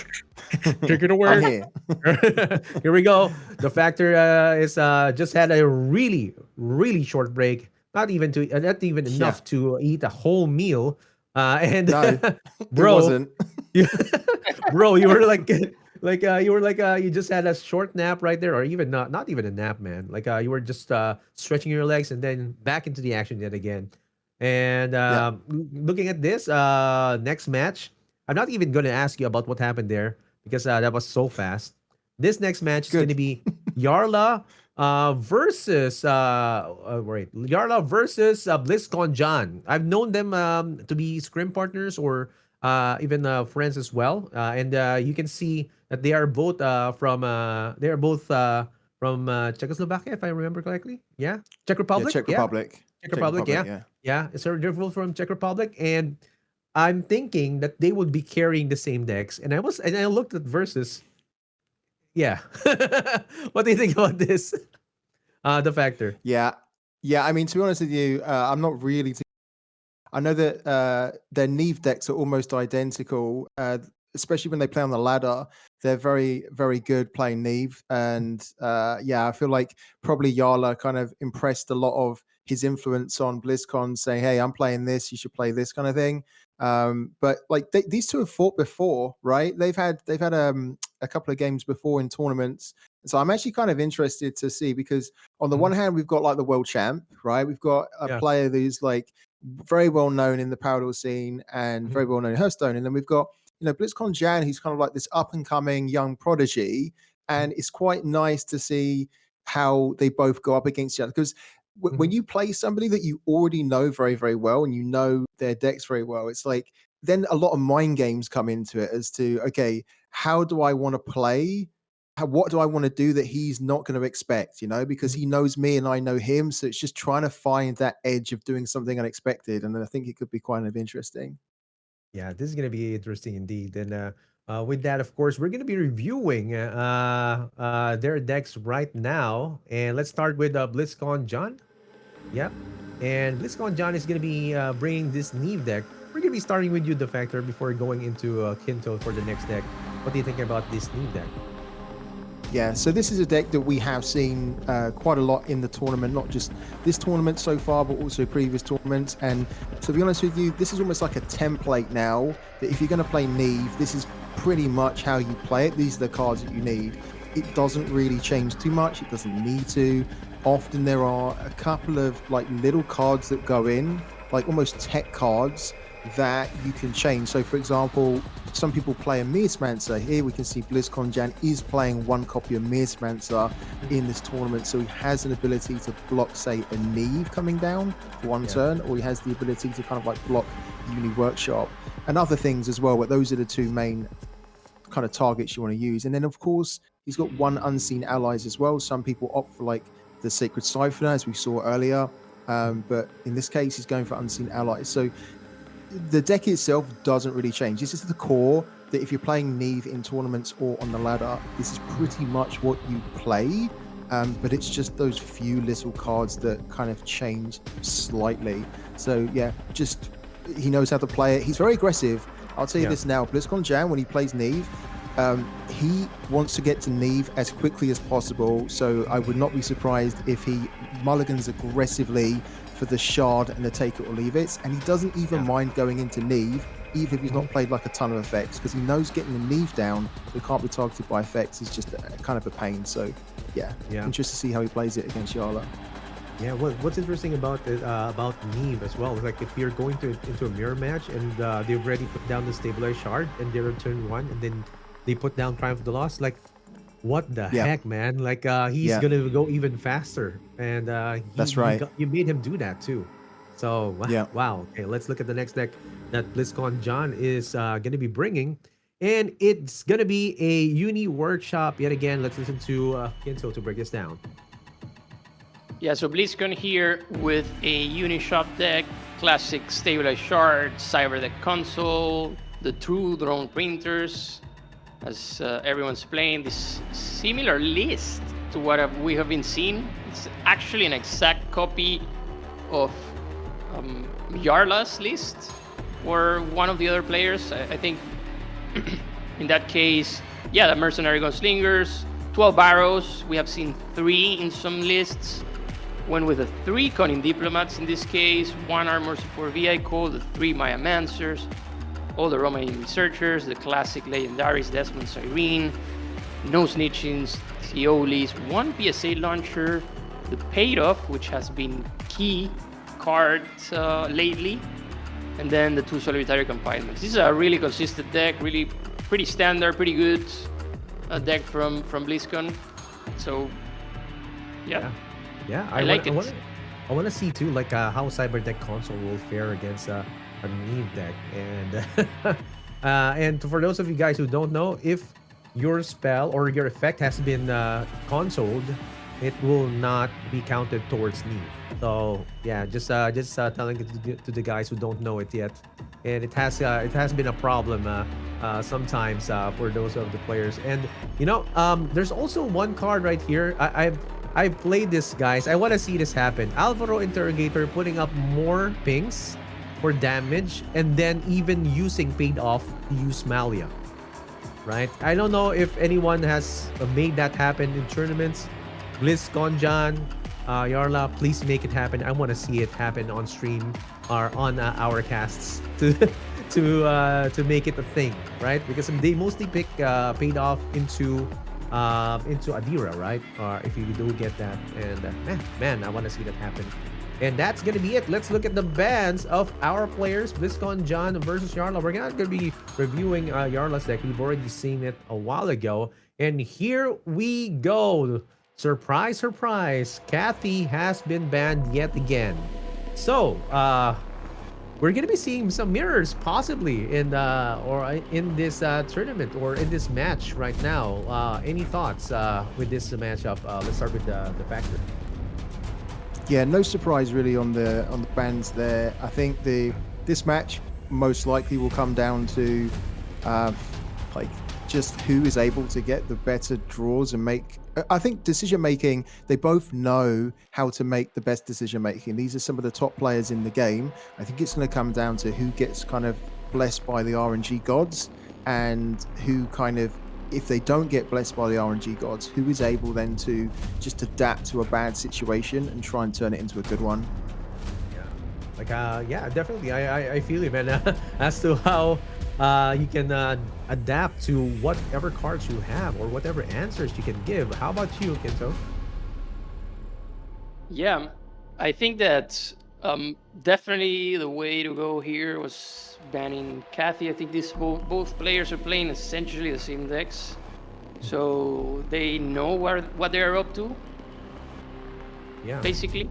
Take it away. I'm here. Here we go. The Factor is just had a really short break. Not even enough to eat a whole meal. And No, bro, it wasn't. bro, you were you just had a short nap right there, or even not even a nap, man. You were just stretching your legs and then back into the action yet again. And looking at this next match, I'm not even going to ask you about what happened there because that was so fast. This next match is going to be Jarla versus Jarla versus BlizzCon John. I've known them to be scrim partners or even friends as well. And you can see that they are both from Czechoslovakia, if I remember correctly. Yeah, Czech Republic. Yeah, Czech Republic. Czech Republic. Yeah. So they're both from Czech Republic, and I'm thinking that they would be carrying the same decks. And I looked at versus. Yeah. What do you think about this? The Factor. Yeah. I mean, to be honest with you, I'm not really. I know that their Neve decks are almost identical, especially when they play on the ladder. They're very, very good playing Neve, and I feel like probably Jarla kind of impressed a lot of his influence on BlizzCon, saying, "Hey, I'm playing this. You should play this," kind of thing. But these two have fought before, right? They've had a couple of games before in tournaments. So I'm actually kind of interested to see, because on the one hand, we've got the world champ, right? We've got a player who's very well known in the Parador scene and very well known in Hearthstone. And then we've got, BlizzCon Jan, who's kind of this up and coming young prodigy. And it's quite nice to see how they both go up against each other, because when you play somebody that you already know very, very well and you know their decks very well, it's then a lot of mind games come into it as to, okay, how do I want to play? What do I want to do that he's not going to expect, because he knows me and I know him. So it's just trying to find that edge of doing something unexpected. And I think it could be quite interesting. Yeah, this is going to be interesting indeed. And with that, of course, we're going to be reviewing their decks right now. And let's start with BlizzCon John. Yep. And BlizzCon John is going to be bringing this Neve deck. We're going to be starting with you, The Factor, before going into Kinto for the next deck. What do you think about this Neve deck? Yeah, so this is a deck that we have seen quite a lot in the tournament, not just this tournament so far, but also previous tournaments. And to be honest with you, this is almost like a template now, that if you're going to play Neve, this is pretty much how you play it. These are the cards that you need. It doesn't really change too much. It doesn't need to. Often there are a couple of little cards that go in, almost tech cards, that you can change. So for example, some people play a Miasmancer. Here we can see BlizzCon Jan is playing one copy of Miasmancer in this tournament, so he has an ability to block, say, a Neve coming down for one turn, or he has the ability to kind of block Uni Workshop and other things as well. But those are the two main kind of targets you want to use. And then of course He's got one unseen allies as well. Some people opt for like the Sacred Siphoner, as we saw earlier. But in this case, he's going for unseen allies. So the deck itself doesn't really change. This is the core that if you're playing Neve in tournaments or on the ladder, this is pretty much what you play. But it's just those few little cards that kind of change slightly. So yeah, just he knows how to play it. He's very aggressive. I'll tell you this now. BlizzCon Jan, when he plays Neve, he wants to get to Neve as quickly as possible. So I would not be surprised if he mulligans aggressively for the shard and the take it or leave it. And he doesn't even mind going into Neve, even if he's not played like a ton of effects, because he knows getting the Neve down that can't be targeted by effects is just kind of a pain. So yeah, interested to see how he plays it against Jarla. Yeah, what's interesting about Neve as well is like if you're going into a mirror match and they've already put down the stabilized shard and they're on turn 1 and then they put down Triumph of the Lost, like what the heck, man? Like he's gonna go even faster, and that's right. You made him do that too. So wow. Okay, let's look at the next deck that BlizzCon John is gonna be bringing, and it's gonna be a Uni Workshop yet again. Let's listen to Kyintsugy to break this down. Yeah, so BlizzCon here with a Unishop deck, classic stabilized shard, cyber deck console, the true drone printers, as everyone's playing this similar list to what we have been seeing. It's actually an exact copy of Jarla's list or one of the other players. I think in that case, the Mercenary Gunslingers, 12 Barrows. We have seen 3 in some lists. Went with a 3 Cunning Diplomats in this case, 1 Armor Support Vehicle, the 3 Mayamancers, all the Roman Researchers, the classic legendaries, Desmond Cyrene, no Snitchings, Theolis, 1 PSA Launcher, the Paid Off, which has been key card lately, and then the 2 Solitary Confinements. This is a really consistent deck, really pretty standard, pretty good deck from BlizzCon. So, yeah, I like it. I want to see too, like how Cyber Deck Console will fare against a Neve deck, and for those of you guys who don't know, if your spell or your effect has been consoled, it will not be counted towards Neve. So yeah, just telling it to the guys who don't know it yet, and it has been a problem sometimes for those of the players. And there's also one card right here. I've played this, guys. I want to see this happen. Alvaro Interrogator putting up more pings for damage and then even using Paid Off to use Malia. Right? I don't know if anyone has made that happen in tournaments. BlizzCon John, Jarla, please make it happen. I want to see it happen on stream or on our casts to make it a thing, right? Because they mostly pick Paid Off into Adira, right? If you do get that, and man, I want to see that happen. And that's gonna be it. Let's look at the bans of our players. BlizzCon John versus Jarla. We're not gonna be reviewing Jarla's deck. We've already seen it a while ago. And here we go. Surprise, surprise. Kathy has been banned yet again. So, we're gonna be seeing some mirrors possibly in this tournament or in this match right now. Any thoughts with this matchup? Let's start with the factor. Yeah, no surprise really on the bans there. I think this match most likely will come down to just who is able to get the better draws and make. I think decision making. They both know how to make the best decision making. These are some of the top players in the game. I think it's going to come down to who gets kind of blessed by the RNG gods and who kind of, if they don't get blessed by the RNG gods, who is able then to just adapt to a bad situation and try and turn it into a good one. Definitely. I feel you, man. As to how you can adapt to whatever cards you have or whatever answers you can give. How about you, Kinto? Yeah, I think that definitely the way to go here was banning Kathy. I think both players are playing essentially the same decks, so they know what they're up to. Yeah. Basically.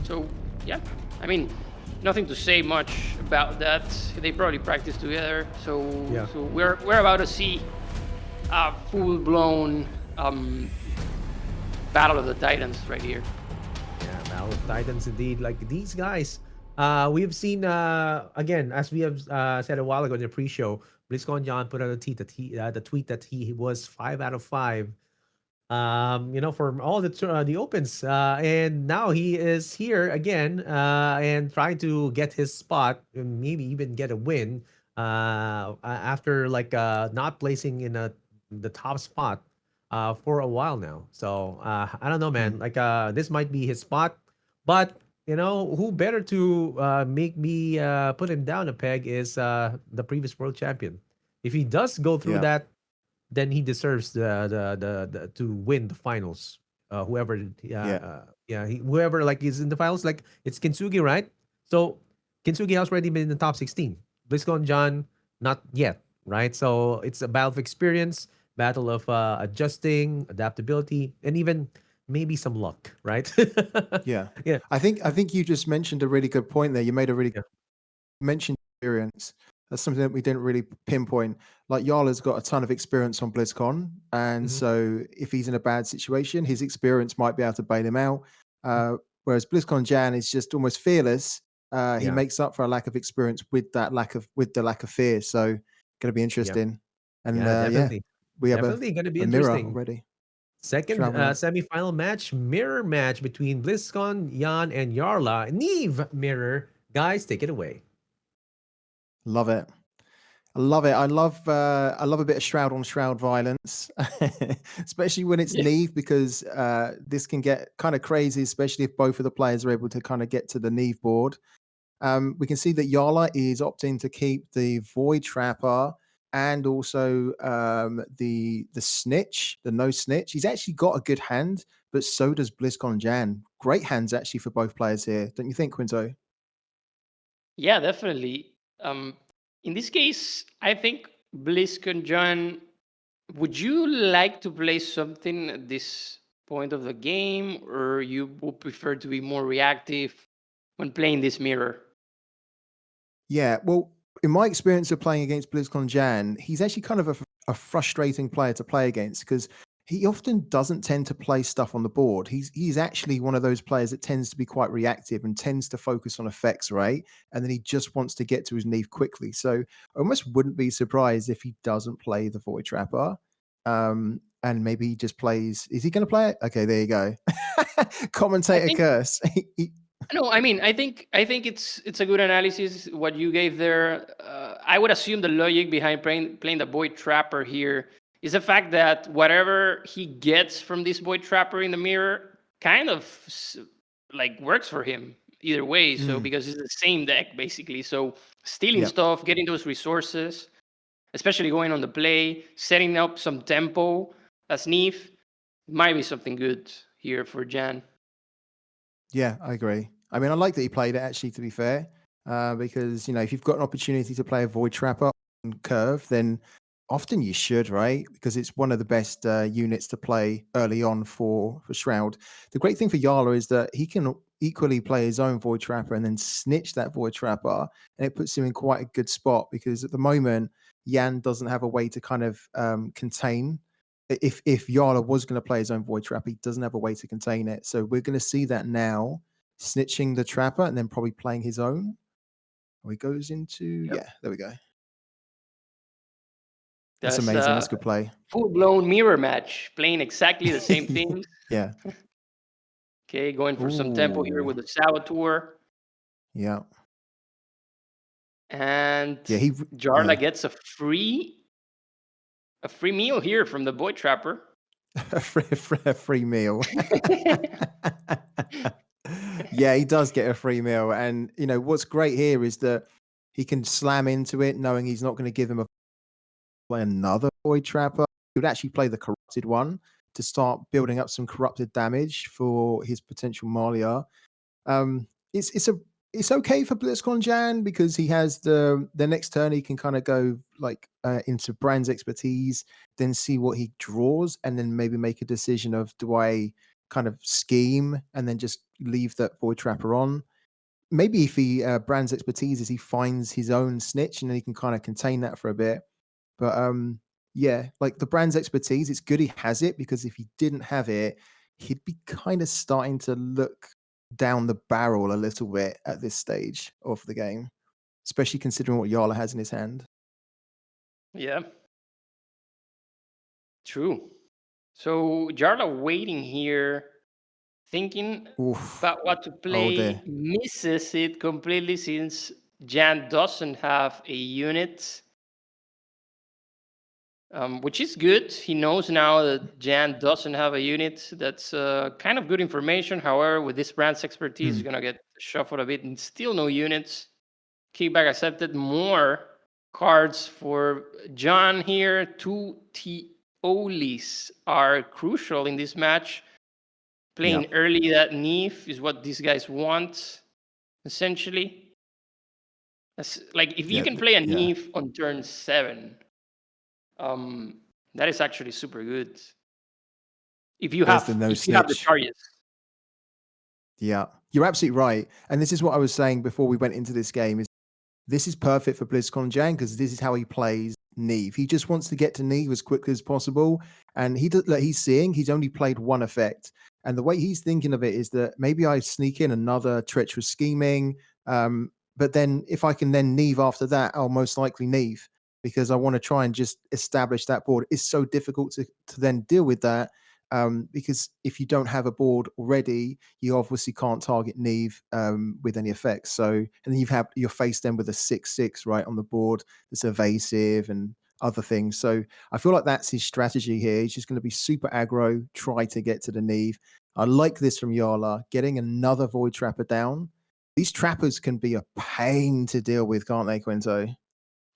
So yeah, I mean, nothing to say much about that. They probably practice together. So we're about to see a full-blown um, Battle of the Titans right here. Yeah, Battle of Titans indeed. Like these guys, we've seen again as we have said a while ago in the pre-show. BlizzCon John put out a tweet that the tweet that he was 5 out of 5. For all the opens, and now he is here again, and trying to get his spot, and maybe even get a win. After like not placing in the top spot for a while now. So I don't know, man. Like this might be his spot, but who better to make me put him down a peg is the previous world champion. If he does go through Yeah. that, then he deserves the to win the finals. Whoever, whoever like is in the finals, like it's Kyintsugy, right? So Kyintsugy has already been in the top 16. BlizzCon John, not yet, right? So it's a battle of experience, battle of adjusting, adaptability, and even maybe some luck, right? Yeah. Yeah. I think you just mentioned a really good point there. You made a really Yeah. mentioned experience. That's something that we didn't really pinpoint. Like Jarla's got a ton of experience on BlizzCon, and Mhm. so if he's in a bad situation, his experience might be able to bail him out. Whereas BlizzCon Jan is just almost fearless. He Yeah. makes up for a lack of experience with the lack of fear. So going to be Yeah. interesting. And Yeah. yeah, Definitely. we have Definitely going to be a mirror interesting. already. Second Shroud winner. semi-final match, mirror match between BlizzCon, Jan, and Jarla. Neve mirror. Guys, take it away. Love it. I love it. I love a bit of shroud on shroud violence, especially when it's Yeah. Neve, because this can get kind of crazy, especially if both of the players are able to kind of get to the Neve board. We can see that Jarla is opting to keep the Void Trapper and also the Snitch, the No Snitch. He's actually got a good hand, but so does BlizzCon Jan. Great hands actually for both players here, don't you think, Quinto? Yeah, definitely. In this case, I think BlizzCon John, would you like to play something at this point of the game, or you would prefer to be more reactive when playing this mirror? Yeah, well, in my experience of playing against BlizzCon Jan, he's actually kind of a frustrating player to play against because he often doesn't tend to play stuff on the board. He's actually one of those players that tends to be quite reactive and tends to focus on effects, right? And then he just wants to get to his Neve quickly. So I almost wouldn't be surprised if he doesn't play the Void Trapper. And maybe he just plays. Is he going to play it? Okay, there you go. I Commentator think curse. no. I mean, I think it's a good analysis what you gave there. I would assume the logic behind playing the Void Trapper here is the fact that whatever he gets from this Void Trapper in the mirror kind of like works for him either way. So Mm, because it's the same deck basically. So stealing yeah. stuff, getting those resources, especially going on the play, setting up some tempo as Neve might be something good here for Jan. Yeah, I agree. I mean, I like that he played it actually, to be fair, because if you've got an opportunity to play a Void Trapper on curve, then often you should, right? Because it's one of the best units to play early on for Shroud. The great thing for Jarla is that he can equally play his own Void Trapper and then snitch that Void Trapper, and it puts him in quite a good spot because at the moment Jan doesn't have a way to kind of contain if Jarla was going to play his own Void Trapper, he doesn't have a way to contain it. So we're going to see that now, snitching the Trapper and then probably playing his own. Oh, he goes into Yep. yeah, there we go. That's That's amazing. That's good play. full-blown mirror match, playing exactly the same things. Yeah. Okay, going for some tempo here Ooh. with the Saboteur. Yeah. And Yeah. Jarla Yeah. gets a free meal here from the Boy Trapper. a free meal. Yeah, he does get a free meal, and what's great here is that he can slam into it, knowing he's not going to give him play another Void Trapper. He would actually play the corrupted one to start building up some corrupted damage for his potential Malia. It's okay for BlizzCon Jan because he has the next turn he can kind of go like into Brand's expertise, then see what he draws, and then maybe make a decision of do I kind of scheme and then just leave that Void Trapper on. Maybe if he Brand's expertise is he finds his own snitch and then he can kind of contain that for a bit. But like the brand's expertise, it's good he has it, because if he didn't have it, he'd be kind of starting to look down the barrel a little bit at this stage of the game, especially considering what Jarla has in his hand. Yeah. True. So Jarla waiting here, thinking Oof. about what to play, dear. misses it completely since Jan doesn't have a unit. Which is good. He knows now that Jan doesn't have a unit. That's kind of good information. However, with this brand's expertise, he's going to get shuffled a bit and still no units. Kickback accepted. More cards for John here. 2 Tiolis are crucial in this match. Playing early that Neve is what these guys want, essentially. That's, like, if you can play a Neve on turn 7, that is actually super good. If you have the charges. Yeah, you're absolutely right. And this is what I was saying before we went into this game, is this is perfect for BlizzCon Jan, because this is how he plays Neve. He just wants to get to Neve as quickly as possible. And he's only played one effect. And the way he's thinking of it is that maybe I sneak in another treacherous scheming. But then if I can then Neve after that, I'll most likely Neve, because I want to try and just establish that board. It's so difficult to then deal with that, because if you don't have a board already, you obviously can't target Neve with any effects. So, and then you're faced then with a 6/6 right on the board that's evasive and other things. So I feel like that's his strategy here. He's just going to be super aggro, try to get to the Neve. I like this from Jarla, getting another Void Trapper down. These trappers can be a pain to deal with, can't they, Quinto?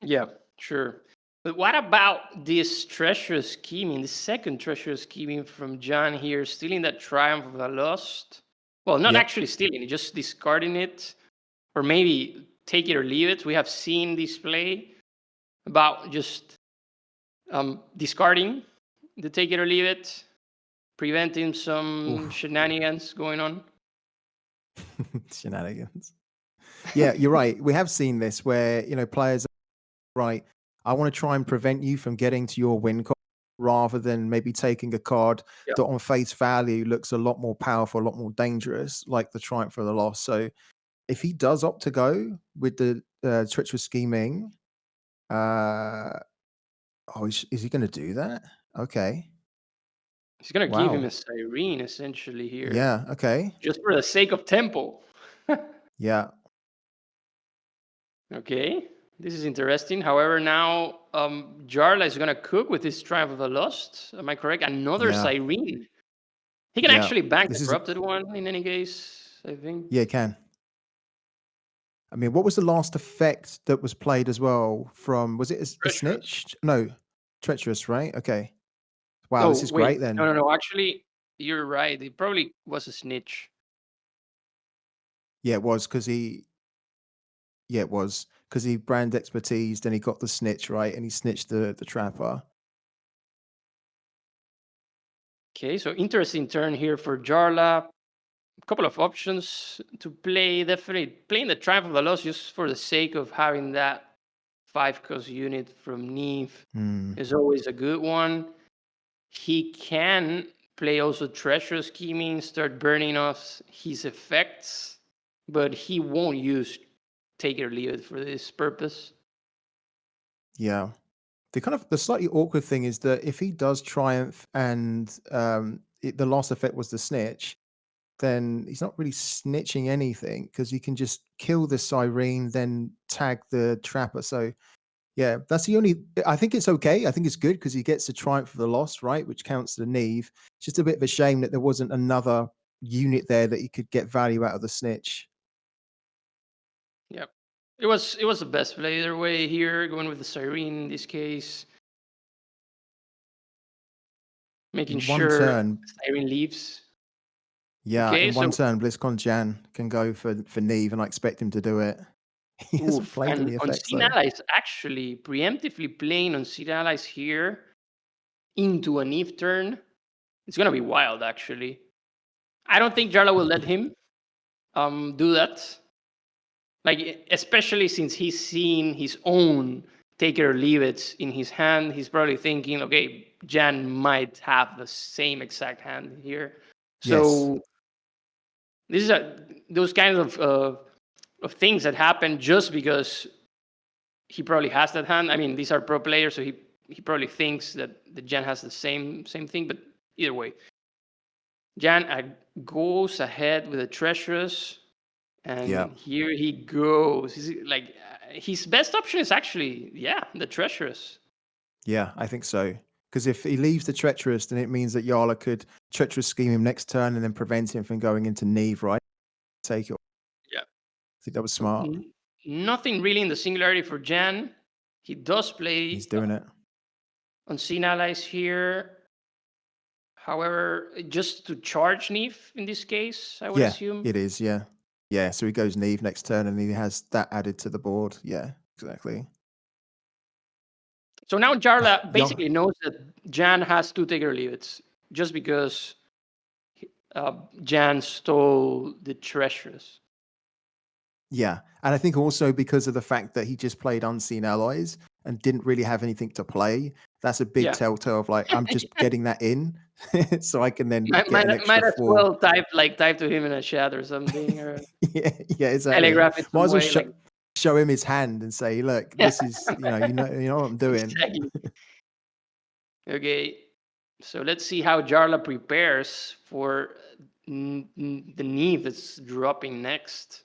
Yeah, sure. But what about this treasure scheming, the second treasure scheming from John here, stealing that Triumph of the Lost? Well, not actually stealing it, just discarding it, or maybe take it or leave it. We have seen this play about just discarding the take it or leave it, preventing some shenanigans going on. Shenanigans. Yeah, you're right. We have seen this where, players are right. I want to try and prevent you from getting to your win card, rather than maybe taking a card that on face value looks a lot more powerful, a lot more dangerous, like the Triumph for the Loss. So if he does opt to go with the treacherous scheming, is he going to do that? Okay. He's going to give him a Siren, essentially, here. Yeah, okay. Just for the sake of tempo. Yeah. Okay. This is interesting. However, now Jarla is going to cook with his Triumph of the Lost. Am I correct? Another Siren. He can actually bank the corrupted one in any case, I think. Yeah, he can. I mean, what was the last effect that was played as well from, was it a snitch? No, treacherous, right? Okay. Wow, this is great then. No. Actually, you're right. It probably was a snitch. Yeah, it was because he brand expertise, then he got the snitch, right? And he snitched the trapper. Okay, so interesting turn here for Jarla. A couple of options to play. Definitely playing the Triumph of the Lost just for the sake of having that 5-cost unit from Neve is always a good one. He can play also treasure scheming, start burning off his effects, but he won't use take it or leave it for this purpose. Yeah. The slightly awkward thing is that if he does Triumph and the last effect was the snitch, then he's not really snitching anything, because he can just kill the Siren, then tag the trapper. So yeah, that's the only, I think it's okay. I think it's good because he gets the Triumph for the Loss, right? Which counts the Neve. It's just a bit of a shame that there wasn't another unit there that he could get value out of the snitch. Yep. It was the best play either way here, going with the Siren in this case. Making sure the Siren leaves. Yeah, in one turn, BlizzCon Jan can go for Neve, and I expect him to do it. He hasn't played any effects, Unseen Allies, actually, preemptively playing Unseen Allies here into a Neve turn. It's going to be wild, actually. I don't think Jarla will let him do that. Like, especially since he's seen his own take it or leave it in his hand. He's probably thinking, okay, Jan might have the same exact hand here. So these are those kinds of things that happen just because he probably has that hand. I mean, these are pro players, so he probably thinks that the Jan has the same thing. But either way, Jan goes ahead with the treacherous, and here he goes. His best option is actually the treacherous. Yeah, I think so. Because if he leaves the treacherous, then it means that Jarla could treacherous scheme him next turn and then prevent him from going into Neve, right? Take it. Yeah, I think that was smart. Nothing really in the singularity for Jan. He does play. He's doing it. Unseen allies here. However, just to charge Neve in this case, I would assume. It is, yeah. Yeah, so he goes Neve next turn and he has that added to the board. Yeah, exactly. So now Jarla basically knows that Jan has two take it or leave it, just because Jan stole the treasures. Yeah, and I think also because of the fact that he just played Unseen Allies and didn't really have anything to play, that's a big telltale of like, I'm just getting that in so I can then get an extra might as 4. well type to him in a chat or something. Or yeah, exactly. Telegraph it Might as well way, show him his hand and say, look, this is, you know what I'm doing. Exactly. Okay, so let's see how Jarla prepares for the Neve that's dropping next.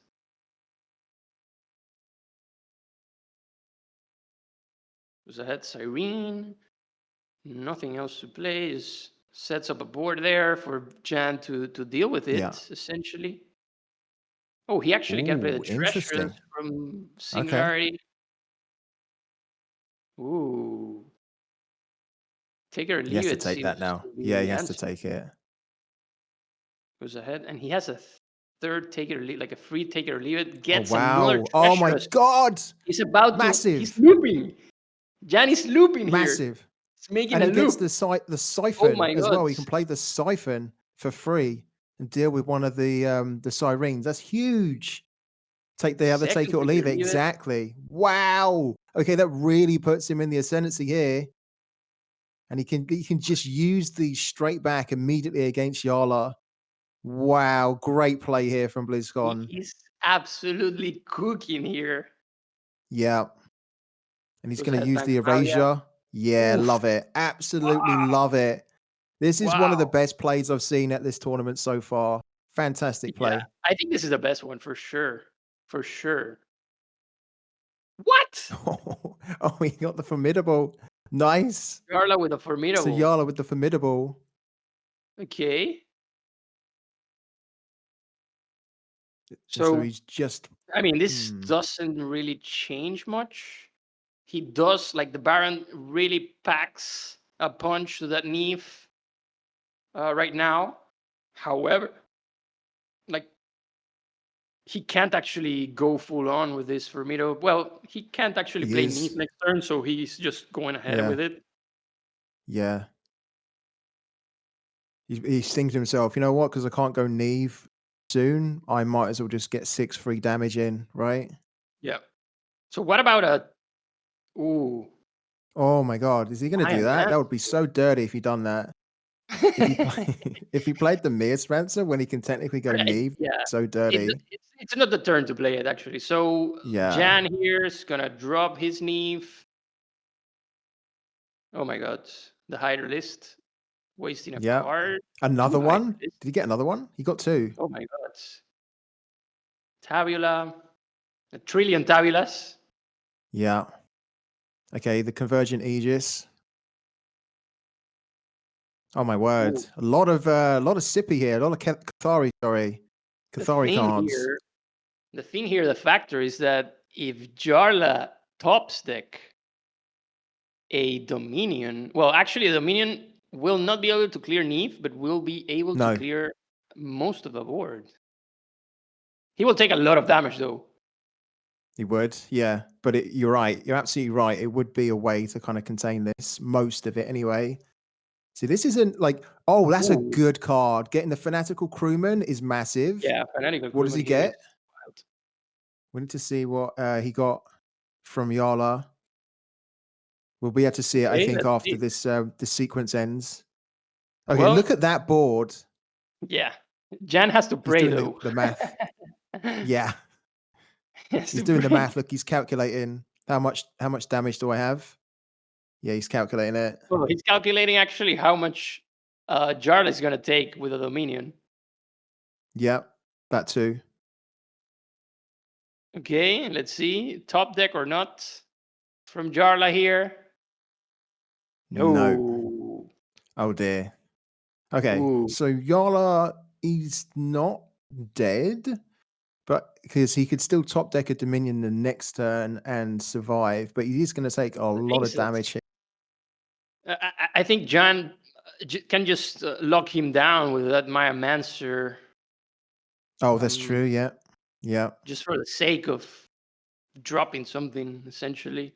Goes ahead, Cyrene. Nothing else to play. Just sets up a board there for Jan to deal with it, essentially. Oh, he actually can play the treasures from Singularity. Okay. Ooh. Take it or leave it. He has to take that now. Yeah, he has to take it. Goes ahead, and he has a third take it or leave, like a free take it or leave it. Gets wow. another Oh my God. He's about Massive. to. He's looping. Jan is looping here. Massive. It's making and a he loop. gets the siphon as God. well. He can play the siphon for free and deal with one of the sirens. That's huge. Take the other, take it or leave it. Exactly. Wow. Okay, that really puts him in the ascendancy here. And he can just use the straight back immediately against Jarla. Wow, great play here from BlizzCon. He's absolutely cooking here. Yeah. And he's going to use the erasure. Yeah, love it. Absolutely love it. This is one of the best plays I've seen at this tournament so far. Fantastic play. Yeah, I think this is the best one for sure. For sure. What? Oh, he got the formidable. Nice. Jarla with the formidable. So Jarla with the formidable. Okay. So he's just... I mean, this doesn't really change much. He does, like, the Baron really packs a punch to that Neve right now. However, like, he can't actually go full on with this Formidable. Well, he can't actually play Neve next turn, so he's just going ahead with it. Yeah. He's thinking to himself, you know what? Because I can't go Neve soon, I might as well just get 6 free damage in, right? Yeah. So what about a... Ooh. Oh my God, is he going to do that? That would be so dirty if he done that. If he played the Mir Spencer when he can technically go Neve, so dirty. It's not the turn to play it, actually. So Jan here is going to drop his Neve. Oh my God. The hider list. Wasting a card. Another one? Did he get another one? He got 2. Oh my God. Tabula. A trillion tabulas. Yeah. Okay, the Convergent Aegis. Oh my word! Ooh. A lot of Sippy here, a lot of Cathari. Sorry, Cathari cards. The thing here, the factor is that if Jarla tops deck a Dominion, well, actually, a Dominion will not be able to clear Neve, but will be able to clear most of the board. He will take a lot of damage, though. He would, yeah. But you're right. You're absolutely right. It would be a way to kind of contain this, most of it anyway. See, this isn't like, oh, that's a good card. Getting the Fanatical Crewman is massive. Yeah, Fanatical Crewman. What does he get? We need to see what he got from Jarla. We'll be able to see it, I Okay, think, let's after see. this sequence ends. Okay, Well, look at that board. yeah. Jan has to He's pray doing though. the math. Yeah, He has he's to doing the pray. math. Look, he's calculating how much damage do I have? Yeah, he's calculating it. Oh, he's calculating actually how much Jarla is gonna take with a Dominion. Yep, that too. Okay, let's see. Top deck or not from Jarla here. No. No. Oh dear. Okay, Ooh. so Jarla is not dead, but because he could still top deck a Dominion the next turn and survive, but he is going to take a lot of damage here. I think Jan can just lock him down with that Maya Mancer. Oh, that's true. Yeah, yeah. Just for the sake of dropping something, essentially.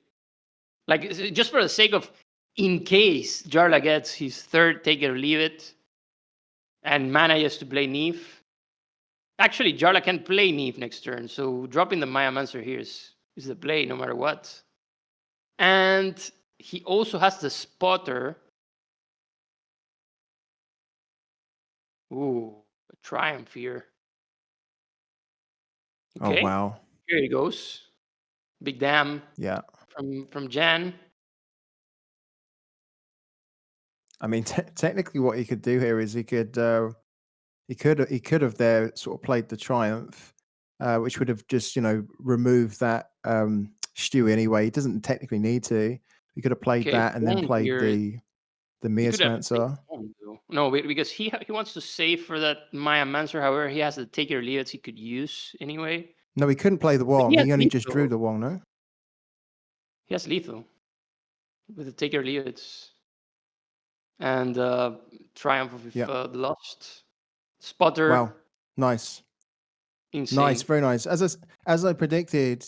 Like, just for the sake of, in case Jarla gets his third take it or leave it, and manages to play Neve. Actually, Jarla can play Neve next turn, so dropping the Maya Mancer here is the play no matter what. And he also has the spotter. Ooh, a triumph here. Okay. Oh wow. Here he goes. Big damn. Yeah. From Jan. I mean, technically, what he could do here is he could have there sort of played the triumph, which would have just removed that stew anyway. He doesn't technically need to. He could have played that and then played the Mearsmancer. No, because he wants to save for that Maya Mancer. However, he has the take it or leave it he could use anyway. No, he couldn't play the Wong. He only just drew the Wong, no? He has lethal with the take it or leave it. And Triumph of the Lost. Spotter. Wow, nice. Insane. Nice, very nice. As I predicted,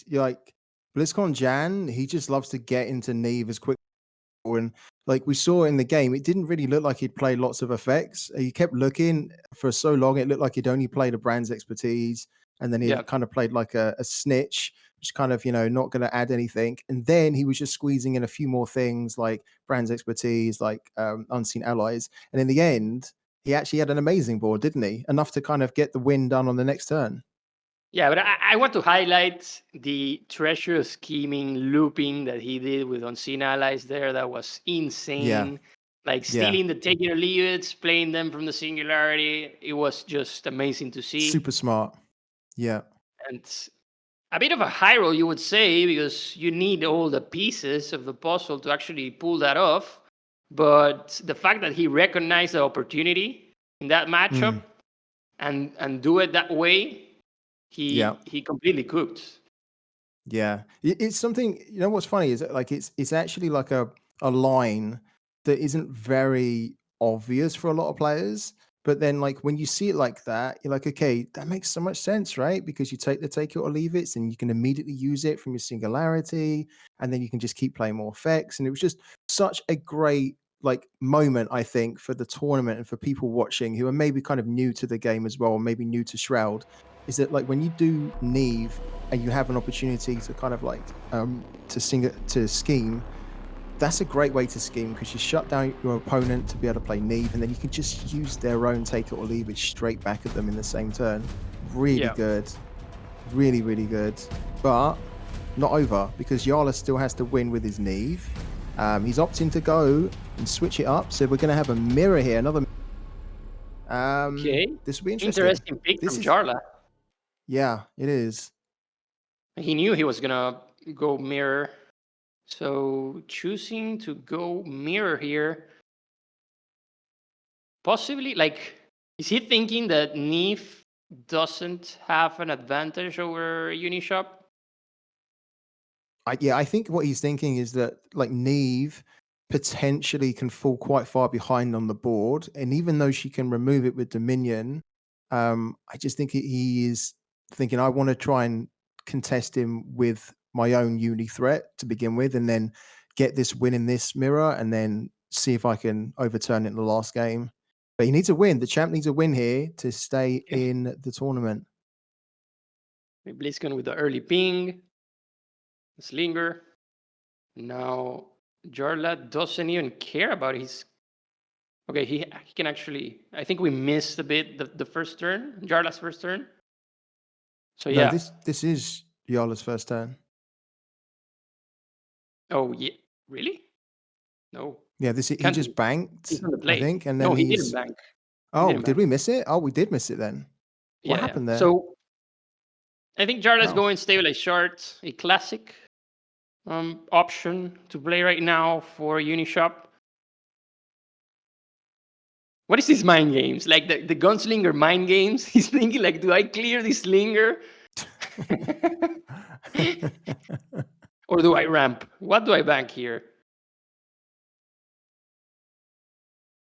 BlizzCon Jan, he just loves to get into Neve as quick. And like we saw in the game, it didn't really look like he'd played lots of effects. He kept looking for so long. It looked like he'd only played a Brand's Expertise, and then he kind of played like a snitch, which kind of not going to add anything. And then he was just squeezing in a few more things like Brand's Expertise, like Unseen Allies. And in the end, he actually had an amazing board, didn't he? Enough to kind of get the win done on the next turn. Yeah, but I want to highlight the treasure scheming looping that he did with Unseen Allies there. That was insane. Yeah. Like stealing the take it or leave it, playing them from the Singularity. It was just amazing to see. Super smart. Yeah. And a bit of a high roll, you would say, because you need all the pieces of the puzzle to actually pull that off. But the fact that he recognized the opportunity in that matchup and do it that way, he completely cooked. Yeah, it's something. What's funny is that, like it's actually like a line that isn't very obvious for a lot of players. But then, like when you see it like that, you're like, okay, that makes so much sense, right? Because you take it or leave it, and you can immediately use it from your Singularity, and then you can just keep playing more effects. And it was just such a great moment, I think, for the tournament and for people watching who are maybe kind of new to the game as well, or maybe new to Shroud. Is that like when you do Neve and you have an opportunity to kind of to scheme, that's a great way to scheme because you shut down your opponent to be able to play Neve, and then you can just use their own take it or leave it straight back at them in the same turn. Really good. Really, really good. But not over, because Jarla still has to win with his Neve. He's opting to go and switch it up, so we're going to have a mirror here. Another. This will be interesting pick from Jarla. Yeah, it is. He knew he was gonna go mirror, so choosing to go mirror here, possibly is he thinking that Neve doesn't have an advantage over Unishop? I think what he's thinking is that Neve potentially can fall quite far behind on the board, and even though she can remove it with Dominion, I just think he is thinking, I want to try and contest him with my own uni threat to begin with, and then get this win in this mirror, and then see if I can overturn it in the last game. But he needs a win. The champ needs a win here to stay in the tournament. BlizzCon with the early ping. Slinger. Now Jarla doesn't even care about his. Okay, he can actually. I think we missed a bit the first turn, Jarla's first turn. So No, yeah. this is Jarla's first turn. Oh yeah, really? No. Yeah, he Can't just be. banked, He's on the I play. think, and then No, he didn't he's. bank. He Oh, didn't did bank. we miss it? Oh, we did miss it then. What Yeah. happened there? So I think Jarla's Oh. going stabilize shard, a classic option to play right now for Unishop. What is these mind games? Like the gunslinger mind games? He's thinking like, do I clear this slinger? Or do I ramp? What do I bank here?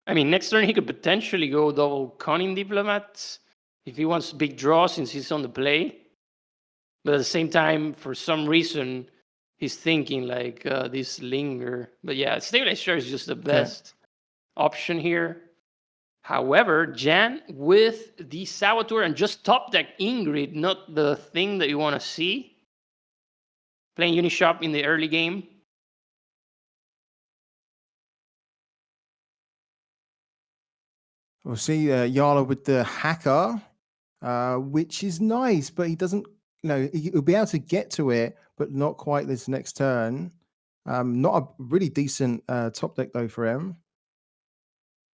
I mean, next turn he could potentially go double cunning diplomat if he wants big draw since he's on the play. But at the same time, for some reason, he's thinking like this linger. But yeah, stabilized shard is just the best option here. However, Jan with the Saboteur and just top deck Ingrid, not the thing that you want to see. Playing Unishop in the early game. We'll see Jarla with the hacker, which is nice, but he doesn't, he'll be able to get to it, but not quite this next turn. Not a really decent top deck, though, for him.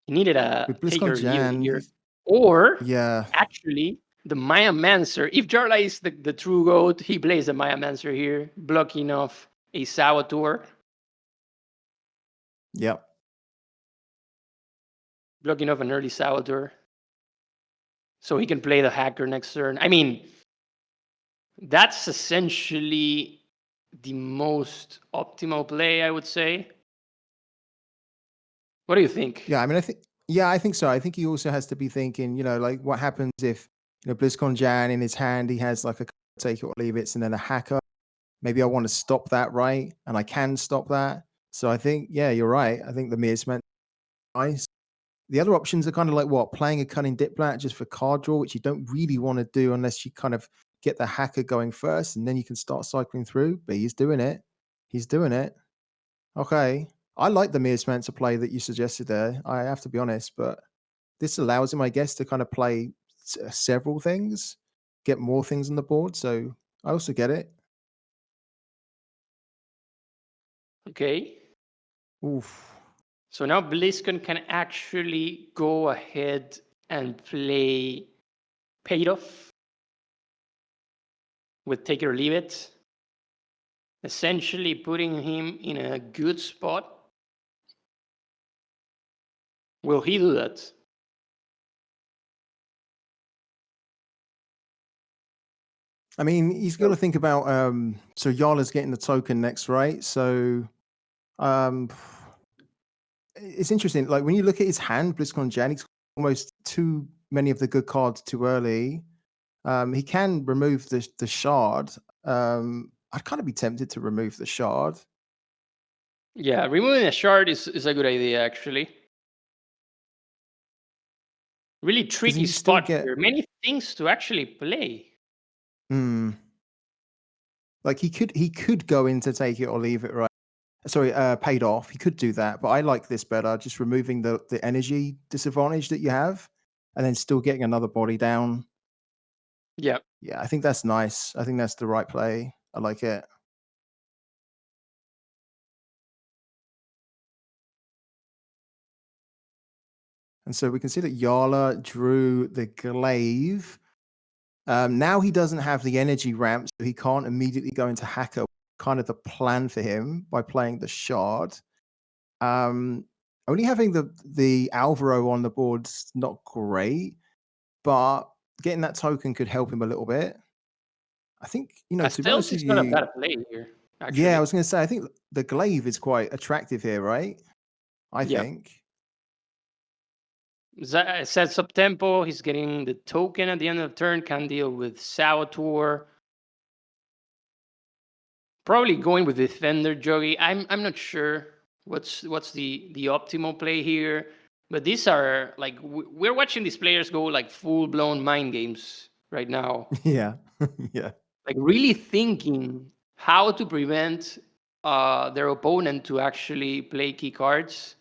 He needed a With taker BlizzCon here. Or, yeah, actually, the Maya Mancer. If Jarla is the true goat, he plays the Maya Mancer here, blocking off a Saboteur. Yep. Blocking off an early Saboteur. So he can play the hacker next turn. I mean, that's essentially the most optimal play, I would say. What do you think? Yeah, I mean, I think so. I think he also has to be thinking, like what happens if, BlizzCon Jan in his hand, he has like a take it or leave it, and then a hacker. Maybe I want to stop that, right? And I can stop that. So I think, yeah, you're right. I think the Mir's meant nice. The other options are kind of like what? Playing a cunning diplomat just for card draw, which you don't really want to do unless you kind of get the hacker going first, and then you can start cycling through. But he's doing it. He's doing it. Okay. I like the Mir's meant to play that you suggested there. I have to be honest, but this allows him, I guess, to kind of play several things, get more things on the board. So I also get it. Okay. Oof. So now BlizzCon can actually go ahead and play Paid Off with Take It or Leave It, essentially putting him in a good spot. Will he do that? I mean, he's got to think about so Jarla's getting the token next, right? So it's interesting. Like when you look at his hand, BlizzCon Jan, he's almost too many of the good cards too early. He can remove the shard. I'd kind of be tempted to remove the shard. Yeah, removing a shard is a good idea, actually. Really tricky you still spot get- here. Many things to actually play. Like he could go into Take It or Leave It, right? Sorry, Paid Off. He could do that, but I like this better. Just removing the energy disadvantage that you have, and then still getting another body down. Yeah. Yeah, I think that's nice. I think that's the right play. I like it. And so we can see that Jarla drew the glaive. Now he doesn't have the energy ramp, so he can't immediately go into hacker. Kind of the plan for him by playing the shard. Only having the Alvaro on the board's not great, but getting that token could help him a little bit. I think, to be honest with is not a you, bad play here. Actually. yeah, I was going to say, I think the glaive is quite attractive here, right? I think. Sets up tempo. He's getting the token at the end of the turn. Can deal with Saboteur. Probably going with Defender Jogi. I'm not sure what's the optimal play here. But these are like we're watching these players go like full blown mind games right now. Yeah, yeah. Like really thinking how to prevent their opponent to actually play key cards.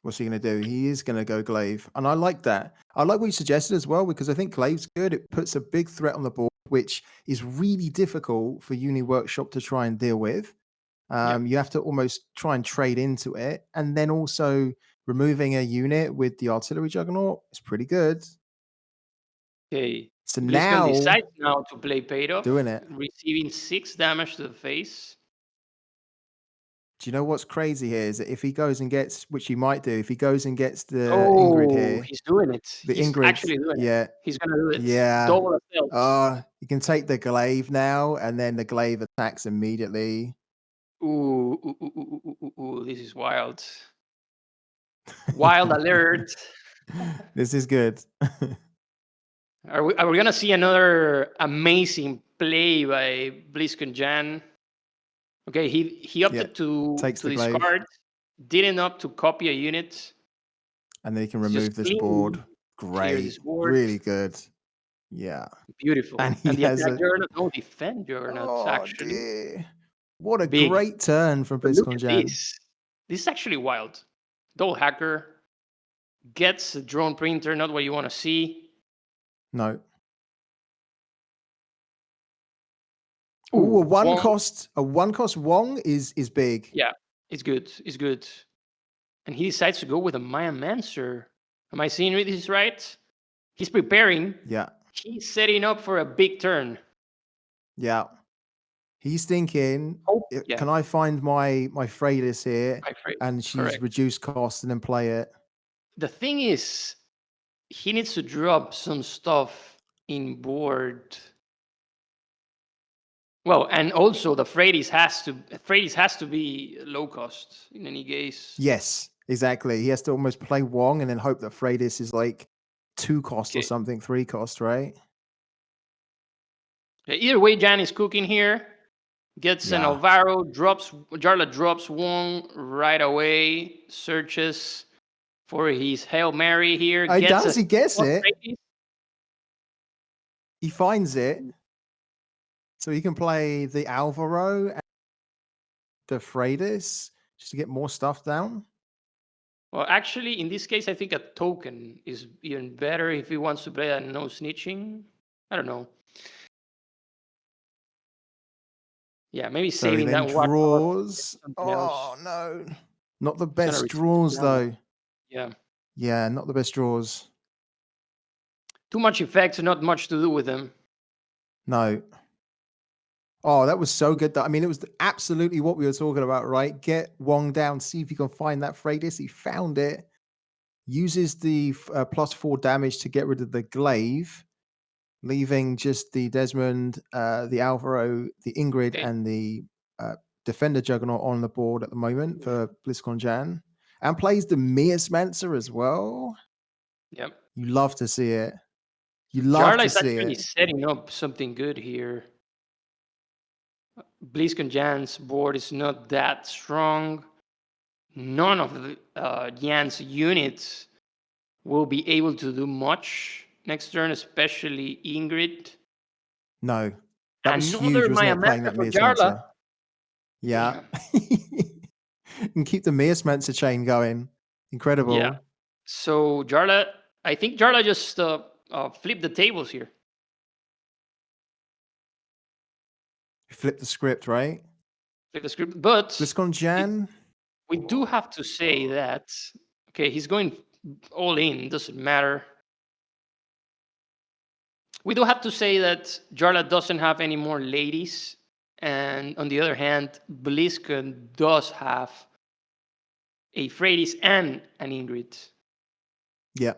What's he going to do? He is going to go glaive. And I like that. I like what you suggested as well, because I think glaive's good. It puts a big threat on the board, which is really difficult for Uni Workshop to try and deal with. You have to almost try and trade into it. And then also removing a unit with the artillery juggernaut is pretty good. Okay. So Blitzcrank now decides now to play paid-off, doing it. receiving 6 damage to the face. Do you know what's crazy here is that if he goes and gets, which he might do, if he goes and gets the Ingrid here, He's doing it. the He's Ingrid, actually doing it. He's gonna do it. Yeah. Double assault. You can take the glaive now, and then the glaive attacks immediately. Ooh, this is wild. Wild alert. This is good. Are we gonna see another amazing play by Blitzcrank Jan? Okay, he opted to discard, didn't opt to copy a unit. And then he can remove this board. Great. Really good. Yeah. Beautiful. And the attack journal, no defend journal, actually. Dear. What a great turn from Blitzcrank Jan. This is actually wild. Double hacker gets a drone printer, not what you want to see. No. Ooh, a one cost Wong is big. Yeah, it's good. It's good. And he decides to go with a Maya Mancer. Am I seeing this right? He's preparing. Yeah. He's setting up for a big turn. Yeah. He's thinking, can I find my Freydis here? And she's reduced cost and then play it. The thing is, he needs to drop some stuff in board. Well, and also the Freydis has to be low cost in any case. Yes, exactly. He has to almost play Wong and then hope that Freydis is like 2 cost or something, 3 cost, right? Either way, Jan is cooking here. Gets an Alvaro, Jarla drops Wong right away, searches for his Hail Mary here. He gets it. He finds it. So he can play the Alvaro and the Freydis just to get more stuff down. Well, actually, in this case, I think a token is even better if he wants to play a no snitching. I don't know. Yeah, maybe saving that one. Draws. Oh, no. Not the best draws, though. Yeah. Yeah, not the best draws. Too much effects, not much to do with them. No. Oh, that was so good. I mean, it was absolutely what we were talking about, right? Get Wong down, see if you can find that Freydis. He found it. Uses the +4 damage to get rid of the glaive, leaving just the Desmond, the Alvaro, the Ingrid, and the Defender Juggernaut on the board at the moment for Blitzcrank Jan. And plays the Miasmancer as well. Yep. You love to see it. You love to see it. Jarla is actually setting up something good here. Blitzcrank Jan's board is not that strong. None of the Jan's units will be able to do much next turn, especially Ingrid. No. That was Another huge, wasn't it, playing that Miasmancer? Yeah. And keep the Miasmancer chain going. Incredible. Yeah. So Jarla, I think Jarla just flipped the tables here. Flip the script, right? Flip the script, but Blitzcrank Jan. We do have to say that he's going all in. Doesn't matter. We do have to say that Jarla doesn't have any more ladies, and on the other hand, Blitzcrank does have a Freydis and an Ingrid. Yeah.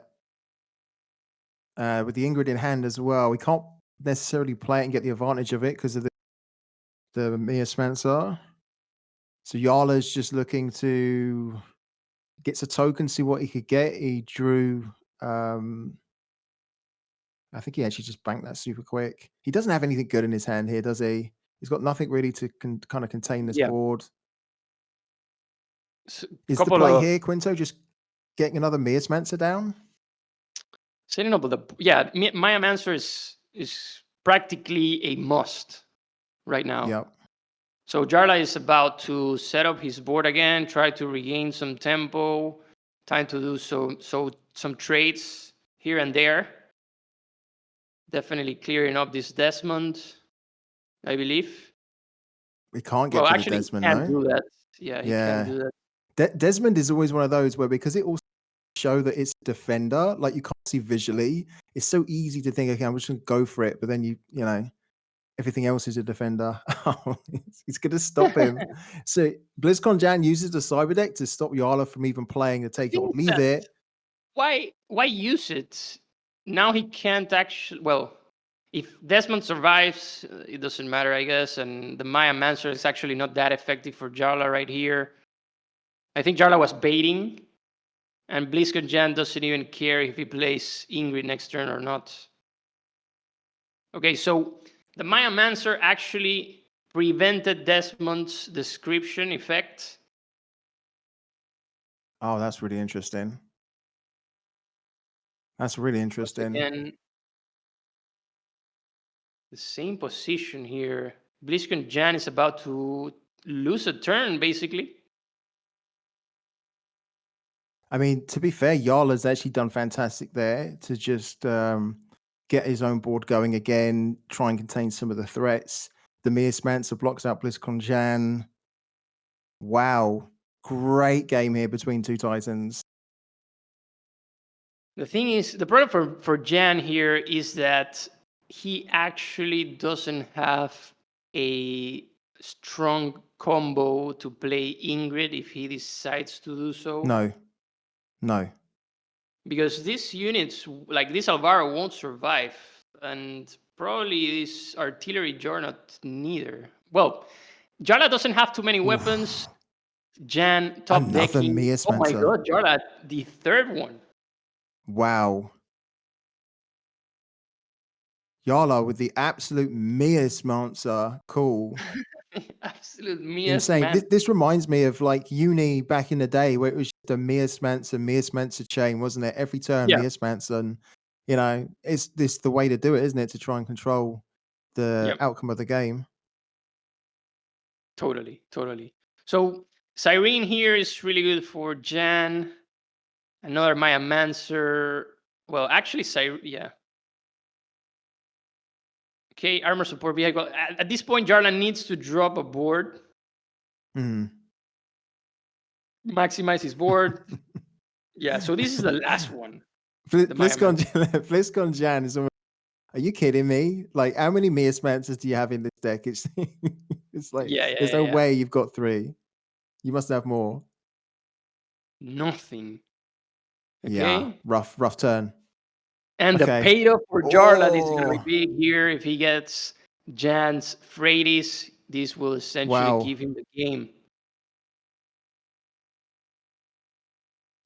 With the Ingrid in hand as well, we can't necessarily play it and get the advantage of it because of the Miasmancer. So Jarla's just looking to gets a token, see what he could get. He drew. I think he actually just banked that super quick. He doesn't have anything good in his hand here, does he? He's got nothing really to kind of contain this board. Is the play here, Quinto, just getting another Miasmancer down? Setting up with Maya Mancer is practically a must. right now. Yep. So Jarla is about to set up his board again, try to regain some tempo, time to do some trades here and there. Definitely clearing up this Desmond, I believe. We can't get Well, to the actually, he Desmond, can't no? do that. Yeah, he can't Yeah. do that. Desmond is always one of those where, because it also show that it's a defender, like you can't see visually, it's so easy to think, okay, I'm just gonna go for it, but then you know, everything else is a defender. He's gonna stop him. So BlizzCon Jan uses the cyber deck to stop Jarla from even playing the take it or think leave that- it. Why use it? Now he can't actually. Well, if Desmond survives, it doesn't matter, I guess. And the Maya Mancer is actually not that effective for Jarla right here. I think Jarla was baiting, and BlizzCon Jan doesn't even care if he plays Ingrid next turn or not. Okay, so the Maya Mancer actually prevented Desmond's description effect. Oh, that's really interesting. That's really interesting. Again, the same position here. BlizzCon Jan is about to lose a turn, basically. I mean, to be fair, Jarla's actually done fantastic there to just get his own board going again, try and contain some of the threats. The Mearmancer blocks out BlizzCon Jan. Wow. Great game here between two Titans. The thing is, the problem for Jan here is that he actually doesn't have a strong combo to play Ingrid if he decides to do so. No. Because these units, like this Alvaro, won't survive. And probably this artillery Jornot neither. Well, Jarla doesn't have too many weapons. Jan top Another decking. Oh my Mearmancer. god, Jarla, the third one. Wow. Jarla with the absolute Mearmancer. Cool. Absolute Insane. man. This reminds me of like uni back in the day where it was just a Mearmancer chain, wasn't it? Every turn, Yeah. Mearmancer. And, you know, it's this the way to do it, isn't it? To try and control the outcome of the game. Totally. So Cyrene here is really good for Jan. Another Maya Mancer. Well, actually, yeah. Okay, armor support vehicle. At this point, Jarla needs to drop a board. Maximize his board. Yeah, so this is the last one. BlizzCon Jan is almost, are you kidding me? Like, how many Mearmancers do you have in this deck? It's like, there's no way you've got 3. You must have more. Nothing. Okay. Yeah, rough turn. And the payoff for Jarla is going to be big here. If he gets Jan's Freydi's, this will essentially give him the game.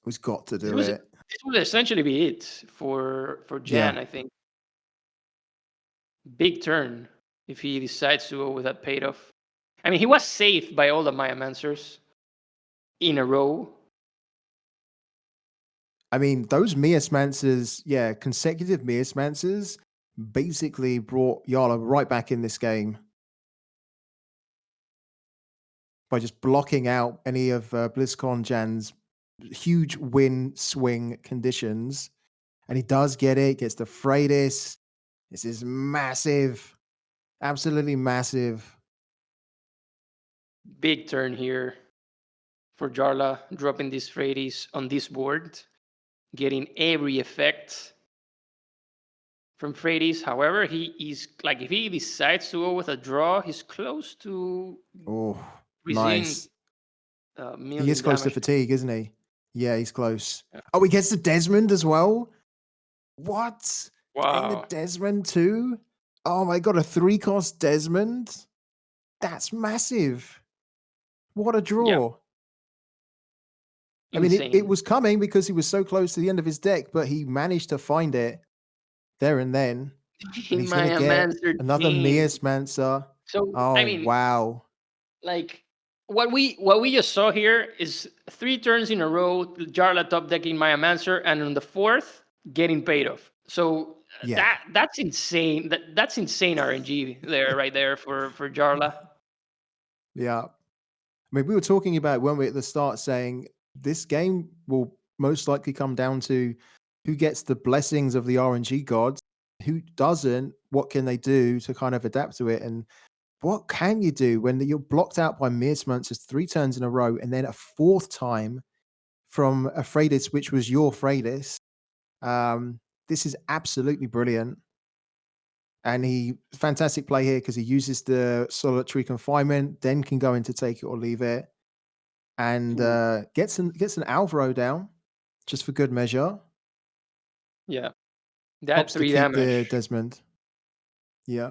He's got to do it. This will essentially be it for Jan, I think. Big turn if he decides to go with that payoff. I mean, he was saved by all the Maya Mancers in a row. I mean, those Mearmancers, consecutive Mearmancers basically brought Jarla right back in this game by just blocking out any of BlizzCon Jan's huge win swing conditions. And he does get it, gets the Freydis. This is massive, absolutely massive. Big turn here for Jarla, dropping these Freydis on this board, getting every effect from Freydis. However, he is like, if he decides to go with a draw, he's close to nice. He is close to fatigue, isn't he? Yeah, he's close. Yeah. Oh, he gets the Desmond as well. What? Wow. Getting the Desmond too? Oh my god, a 3-cost Desmond? That's massive. What a draw. Yeah. I mean, it was coming because he was so close to the end of his deck, but he managed to find it there and then. And he's going to get another Mearmancer. So, I mean, wow. Like, what we just saw here is 3 turns in a row, Jarla top decking Maya Mancer, and on the 4th, getting paid off. So Yeah. that's insane. That's insane RNG there, right there for Jarla. Yeah. I mean, we were talking about when we at the start saying this game will most likely come down to who gets the blessings of the RNG gods, who doesn't, what can they do to kind of adapt to it? And what can you do when you're blocked out by Mearsmances 3 turns in a row and then a 4th time from a Freydis, which was your Freydis? This is absolutely brilliant. And fantastic play here because he uses the solitary confinement, then can go into take it or leave it, and gets an Alvaro down just for good measure. Yeah, that Helps to 3 keep the damage. Desmond. Yeah,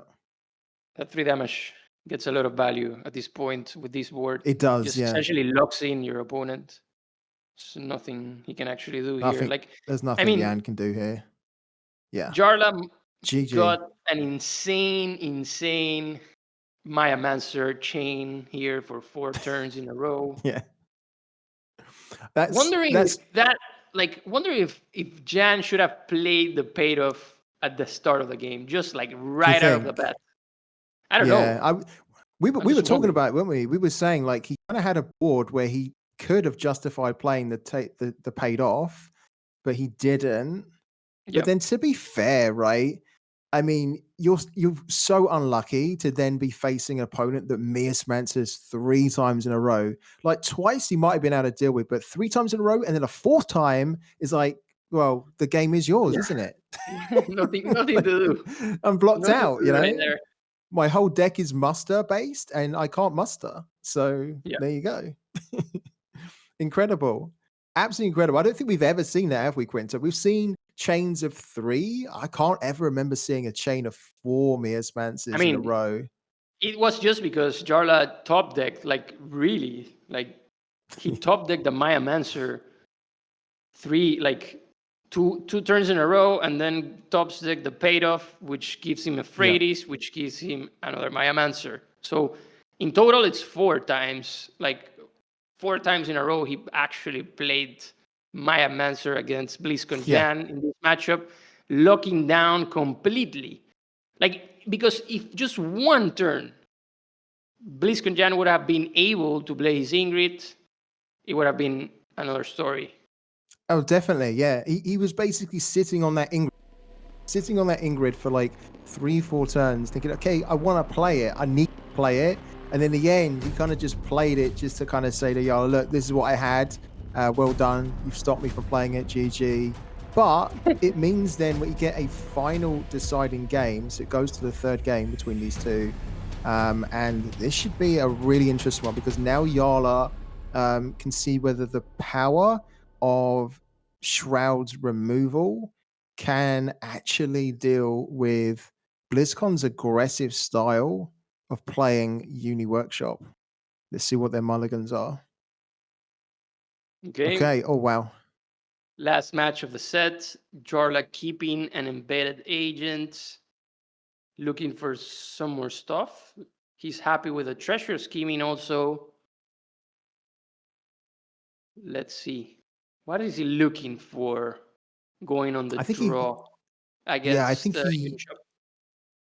That 3 damage gets a lot of value at this point with this board. it does. Just Yeah, essentially locks in your opponent. There's nothing he can actually do here. nothing. Like, There's I nothing mean, Yan can do here. Yeah, Jarla GG. got an insane Maya Mancer chain here for 4 turns in a row. Yeah, that's Wondering if Jan should have played the payoff at the start of the game, just like right out of the think? bat. I don't Yeah, know. we I'm were just talking wondering. about it, weren't we? We were saying like he kind of had a board where he could have justified playing the paid off, but he didn't. Yeah. But then to be fair, right? I mean, you're so unlucky to then be facing an opponent that Mearsmances 3 times in a row. Like twice he might have been able to deal with, but 3 times in a row, and then a 4th time is like, well, the game is yours, Yeah. isn't it? nothing to do. I'm blocked Nothing out, to you do know. right there. My whole deck is muster based, and I can't muster. So Yeah. there you go. Incredible. Absolutely incredible. I don't think we've ever seen that, have we, Quinta? We've seen chains of 3. I can't ever remember seeing a chain of 4 Mearsmances I mean, in a row. It was just because Jarla top decked, like really, like he top decked the Maya Mancer 2 turns in a row, and then top deck the paid off, which gives him a Freydis, which gives him another Maya Mancer. So in total, it's 4 times. Like 4 times in a row, he actually played Maya Mancer against BlizzCon Jan in this matchup, locking down completely. Like, because if just 1 turn BlizzCon Jan would have been able to play his Ingrid, it would have been another story. Oh, definitely. Yeah. He was basically sitting on that Ingrid for like 3-4 turns, thinking, okay, I want to play it. I need to play it. And in the end, he kind of just played it just to kind of say to y'all, look, this is what I had. Well done. You've stopped me from playing it. GG. But it means then we get a final deciding game. So it goes to the 3rd game between these two. And this should be a really interesting one because now Jarla can see whether the power of Shroud's removal can actually deal with BlizzCon's aggressive style of playing Uni Workshop. Let's see what their mulligans are. Okay. Oh, wow. Last match of the set. Jarla keeping an embedded agent, looking for some more stuff. He's happy with the treasure scheming also. Let's see. What is he looking for going on the draw? I guess. Yeah, I think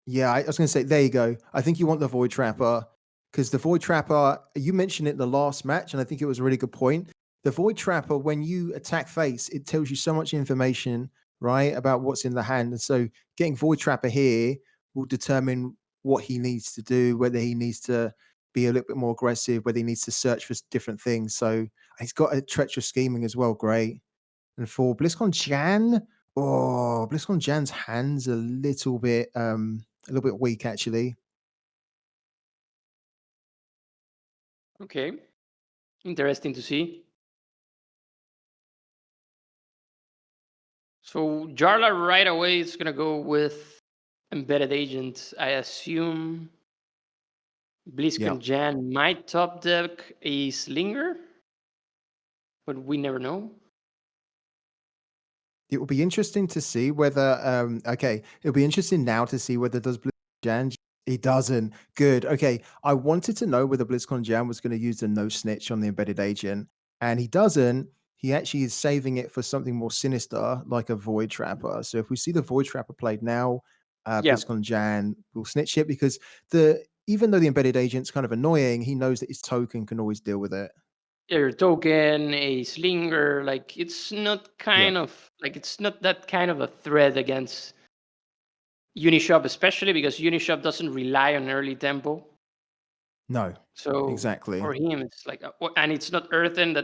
Yeah, I was going to say, there you go. I think you want the Void Trapper because the Void Trapper, you mentioned it in the last match, and I think it was a really good point. The Void Trapper, when you attack face, it tells you so much information, right, about what's in the hand. And so getting Void Trapper here will determine what he needs to do, whether he needs to be a little bit more aggressive, whether he needs to search for different things. So he's got a treacherous scheming as well. Great. And for BlizzCon Jan, BlizzCon Jan's hand's a little bit weak, actually. Okay. Interesting to see. So Jarla right away is going to go with embedded agent. I assume BlizzCon Jan might top deck a Slinger, but we never know. It will be interesting to see whether it'll be interesting now to see whether does BlizzCon Jan. He doesn't. Good. Okay. I wanted to know whether BlizzCon Jan was going to use the no snitch on the embedded agent, and he doesn't. he actually is saving it for something more sinister, like a Void Trapper. So if we see the Void Trapper played now, Yeah. BlizzCon Jan will snitch it because even though the embedded agent's kind of annoying, he knows that his token can always deal with it. Yeah, your token, a slinger, like it's not it's not that kind of a threat against Unishop, especially because Unishop doesn't rely on early tempo. No, So exactly. for him, it's like, and it's not Earthen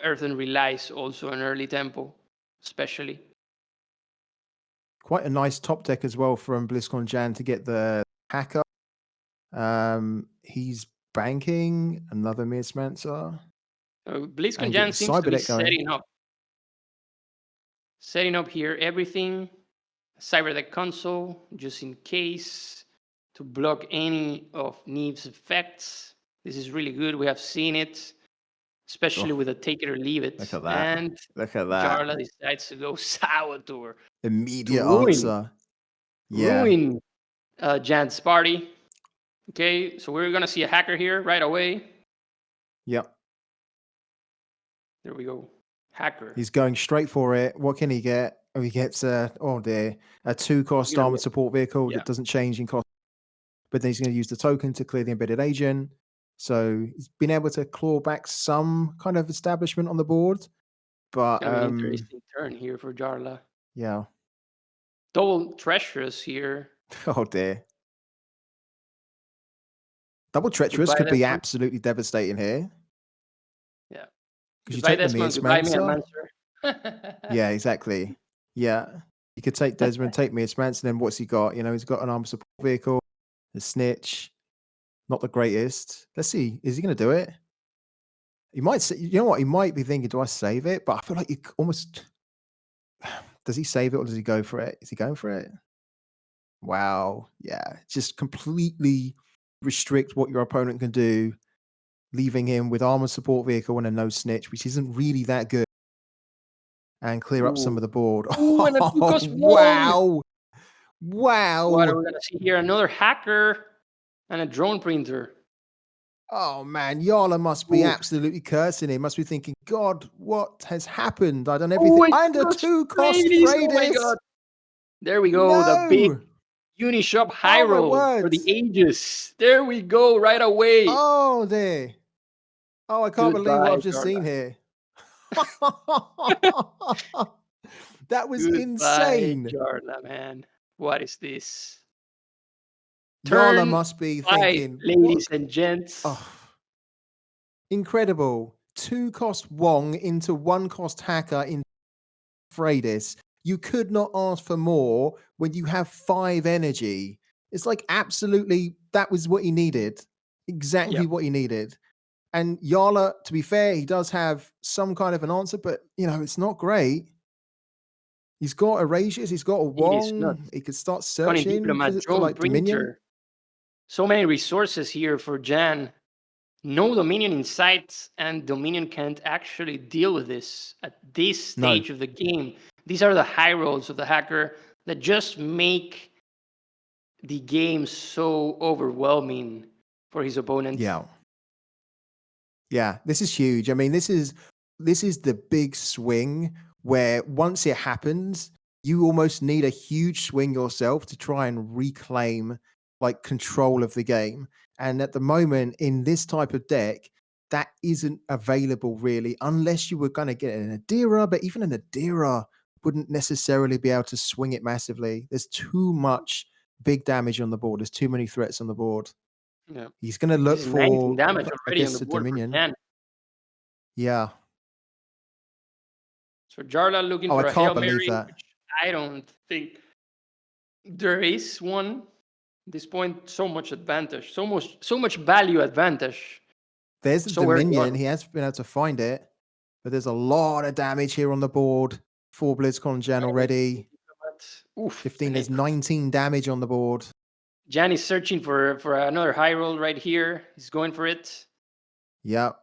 Earthen relies also on early tempo, especially. Quite a nice top deck as well from BlizzCon Jan to get the hacker. He's banking another Miasmancer. So BlizzCon And Jan get seems to be Cyberdeck going. setting up here everything. Cyberdeck console, just in case, to block any of Neve's effects. This is really good. We have seen it, especially with a take it or leave it. Look at that. And Look at that. Jarla decides to go Saboteur. Immediate ruin. answer. Yeah. Ruin Jan's party. Okay, so we're gonna see a hacker here right away. Yep. There we go. Hacker. He's going straight for it. What can he get? Oh, he gets a 2-cost You're armored right. support vehicle Yeah. that doesn't change in cost. But then he's going to use the token to clear the embedded agent. So he's been able to claw back some kind of establishment on the board. But Gonna be an interesting turn here for Jarla. yeah. Double treacherous here. Oh dear. Double treacherous could be absolutely devastating here. Yeah. Because you take the Miasmancer. Mancer. Yeah, exactly. Yeah. You could take Desmond, take Miasmancer, then what's he got? You know, he's got an armor support vehicle, a snitch. Not the greatest. Let's see. Is he going to do it? He might say, you know what? He might be thinking, do I save it? But I feel like he almost. Does he save it or does he go for it? Is he going for it? Wow. Yeah. Just completely restrict what your opponent can do, leaving him with armor support vehicle and a no snitch, which isn't really that good. And clear up some of the board. Ooh, and a Oh, wow. Wow. What are we going to see here? Another hacker and a drone printer. Oh man, Jarla must be absolutely cursing him. Must be thinking, God, what has happened? I've done everything. And a 2-cost Oh my God. There we go. The big Unishop high roll for the ages. There we go, right away. Oh dear. Oh, I can't believe what I've just seen here. That was insane. Jarla, man. What is this? Jarla must be thinking, ladies and gents. Oh, incredible. 2-cost Wong into 1-cost hacker in Freydis. You could not ask for more when you have 5 energy. It's like absolutely, that was what he needed. Exactly what he needed. And Jarla, to be fair, he does have some kind of an answer, but it's not great. He's got erasures, he's got a Wong. He could start searching for like Dominion. So many resources here for Jan. No Dominion in sight, and Dominion can't actually deal with this at this stage of the game. These are the high rolls of the hacker that just make the game so overwhelming for his opponent. Yeah, this is huge. I mean, this is the big swing where once it happens, you almost need a huge swing yourself to try and reclaim like control of the game. And at the moment in this type of deck, that isn't available really, unless you were going to get an Adira, but even an Adira wouldn't necessarily be able to swing it massively. There's too much big damage on the board. There's too many threats on the board. Yeah. He's going to look for 19 damage already on the board Dominion. For Jan. Yeah. So Jarla looking for I a can't Hail believe Mary, that. which I don't think there is one. At this point, so much advantage, so much value advantage. There's the Dominion. He has been able to find it, but there's a lot of damage here on the board for BlizzCon Jan already. 15, there's 19 damage on the board. Jan is searching for another high roll right here. He's going for it. Yep.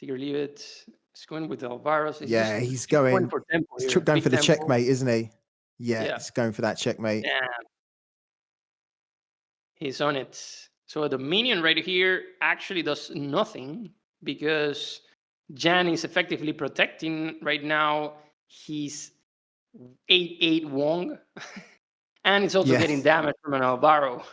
Take or leave it. He's going with Alvaro's. He's going for tempo. He's going for the checkmate, isn't he? Yeah, he's going for that checkmate. Yeah. He's on it. So the minion right here actually does nothing because Jan is effectively protecting right now. He's 8/8 Wong, and it's also Yeah. getting damage from an Alvaro.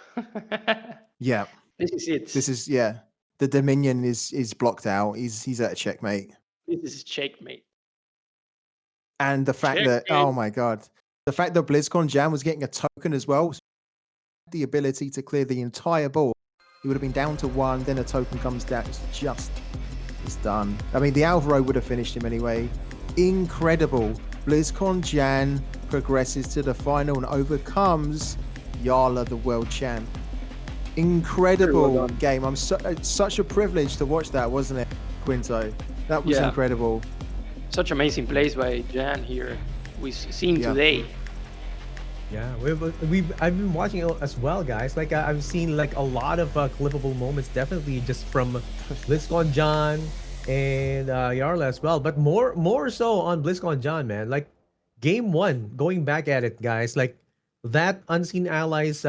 Yeah. This is it. This is the Dominion is blocked out. He's at a checkmate. This is checkmate. And the fact that oh my god, the fact that BlizzCon Jan was getting a token as well, the ability to clear the entire board. He would have been down to 1, then a token comes down. It's done. I mean, the Alvaro would have finished him anyway. Incredible. BlizzCon Jan progresses to the final and overcomes Jarla, the world champ. Incredible game. It's such a privilege to watch that, wasn't it, Quinto? That was incredible. Such amazing plays by Jan here. We've seen today. Yeah, I've been watching it as well, guys. Like I've seen like a lot of clippable moments, definitely just from BlizzCon John and Jarla as well. But more so on BlizzCon John, man. Like game 1, going back at it, guys. Like that Unseen Allies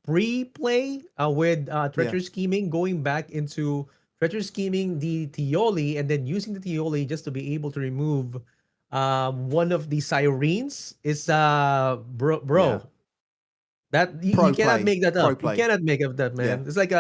pre-play with treacherous scheming, going back into treacherous scheming the Tioli, and then using the Tioli just to be able to remove one of the sirens is bro. That you cannot make that up. You cannot make up that, man. It's like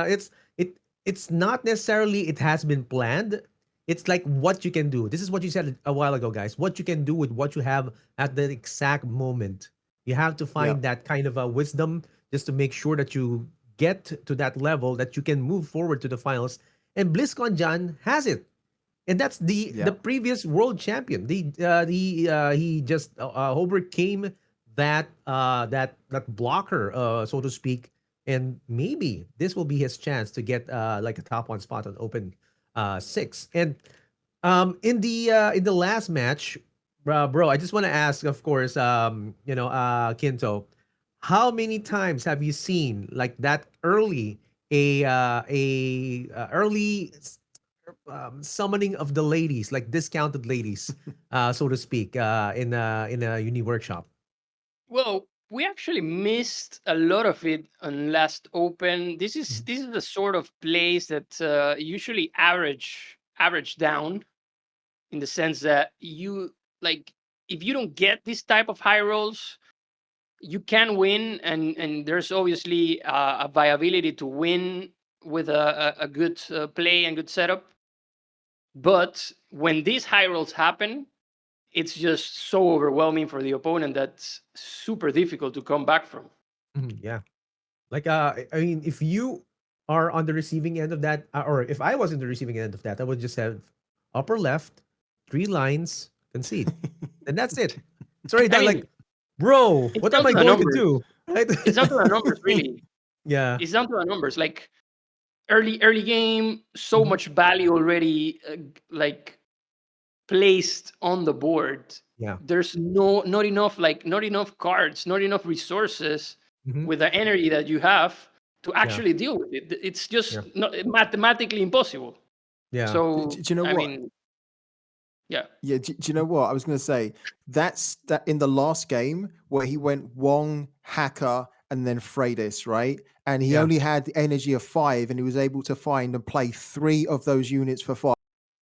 it's not necessarily it has been planned. It's like what you can do. This is what you said a while ago, guys. What you can do with what you have at the exact moment. You have to find that kind of wisdom just to make sure that you get to that level that you can move forward to the finals. And BlizzCon John has it. And that's the previous world champion. He just overcame that blocker, so to speak, and maybe this will be his chance to get like a top 1 spot on Open 6. And in the last match, bro, I just want to ask, of course, Kinto, how many times have you seen like that early early summoning of the ladies, like discounted ladies, so to speak, in a uni workshop? Well, we actually missed a lot of it on last Open. This is the sort of plays that usually average down, in the sense that you like if you don't get this type of high rolls, you can win, and there's obviously a viability to win with a good play and good setup. But when these high rolls happen, it's just so overwhelming for the opponent that's super difficult to come back from. Yeah. Like, I mean, if you are on the receiving end of that, or if I was in the receiving end of that, I would just have upper left, 3 lines, concede. And that's it. It's already done. Like, bro, what am I going to do? Right? It's down to the numbers, really. Yeah. It's down to the numbers. Like, early game, so much value already, like, placed on the board. Yeah. There's not enough cards, not enough resources with the energy that you have to actually deal with it. It's just not mathematically impossible. Yeah. So do you know I what? mean, yeah. Do you know what I was going to say? That's that in the last game where he went Wong, Hacker, and then Freydis, right? And he only had the energy of 5, and he was able to find and play 3 of those units for 5.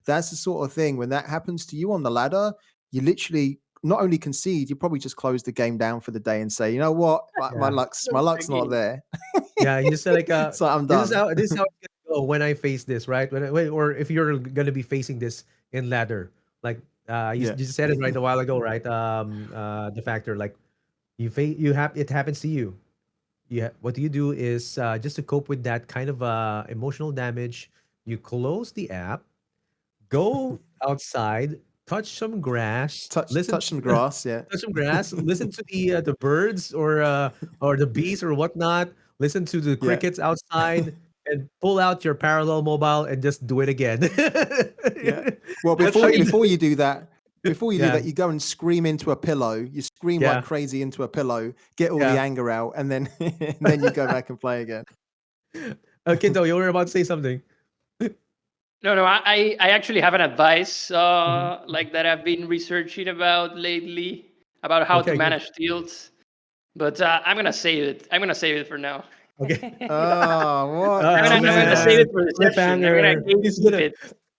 That's the sort of thing, when that happens to you on the ladder, you literally not only concede, you probably just close the game down for the day and say, you know what, my luck's not there. Yeah, you just say like, so I'm done. This is how it's gonna go when I face this, right? Or if you're gonna be facing this in ladder, like you just said it right a while ago, right? The factor, like it happens to you. What you do is just to cope with that kind of emotional damage, you close the app, go outside, touch some grass, touch some grass, touch some grass, listen to the birds or the bees or whatnot, listen to the crickets outside, and pull out your parallel mobile and just do it again. Well, before you do that, you go and scream into a pillow. You scream like crazy into a pillow, get all the anger out, and then you go back and play again. Kinto, you were about to say something. No, I actually have an advice like that I've been researching about lately about how to manage tilts, but I'm gonna save it. I'm gonna save it for now. Okay. Oh, what? I'm gonna save it for the session. I'm gonna keep it.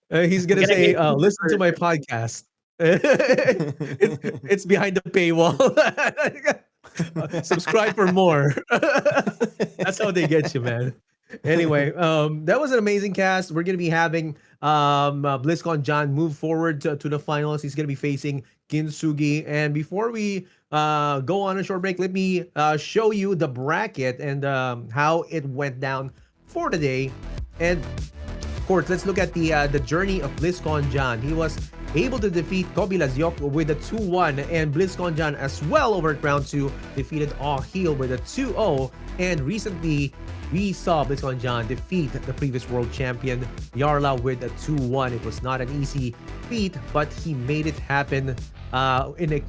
He's gonna Gonna say, be "Listen to my podcast." It's behind the paywall. Subscribe for more. That's how they get you, man. Anyway, that was an amazing cast. We're gonna be having BlizzCon John move forward to the finals. He's gonna be facing Kyintsugy. And before we go on a short break, let me show you the bracket and how it went down for today. And of course, let's look at the journey of BlizzCon John. He was able to defeat Kobe Lazyok with a 2-1, and BlizzCon John as well over at round 2 defeated All Heel with a 2-0. And recently, we saw BlizzCon John defeat the previous world champion Jarla with a 2-1. It was not an easy feat, but he made it happen in a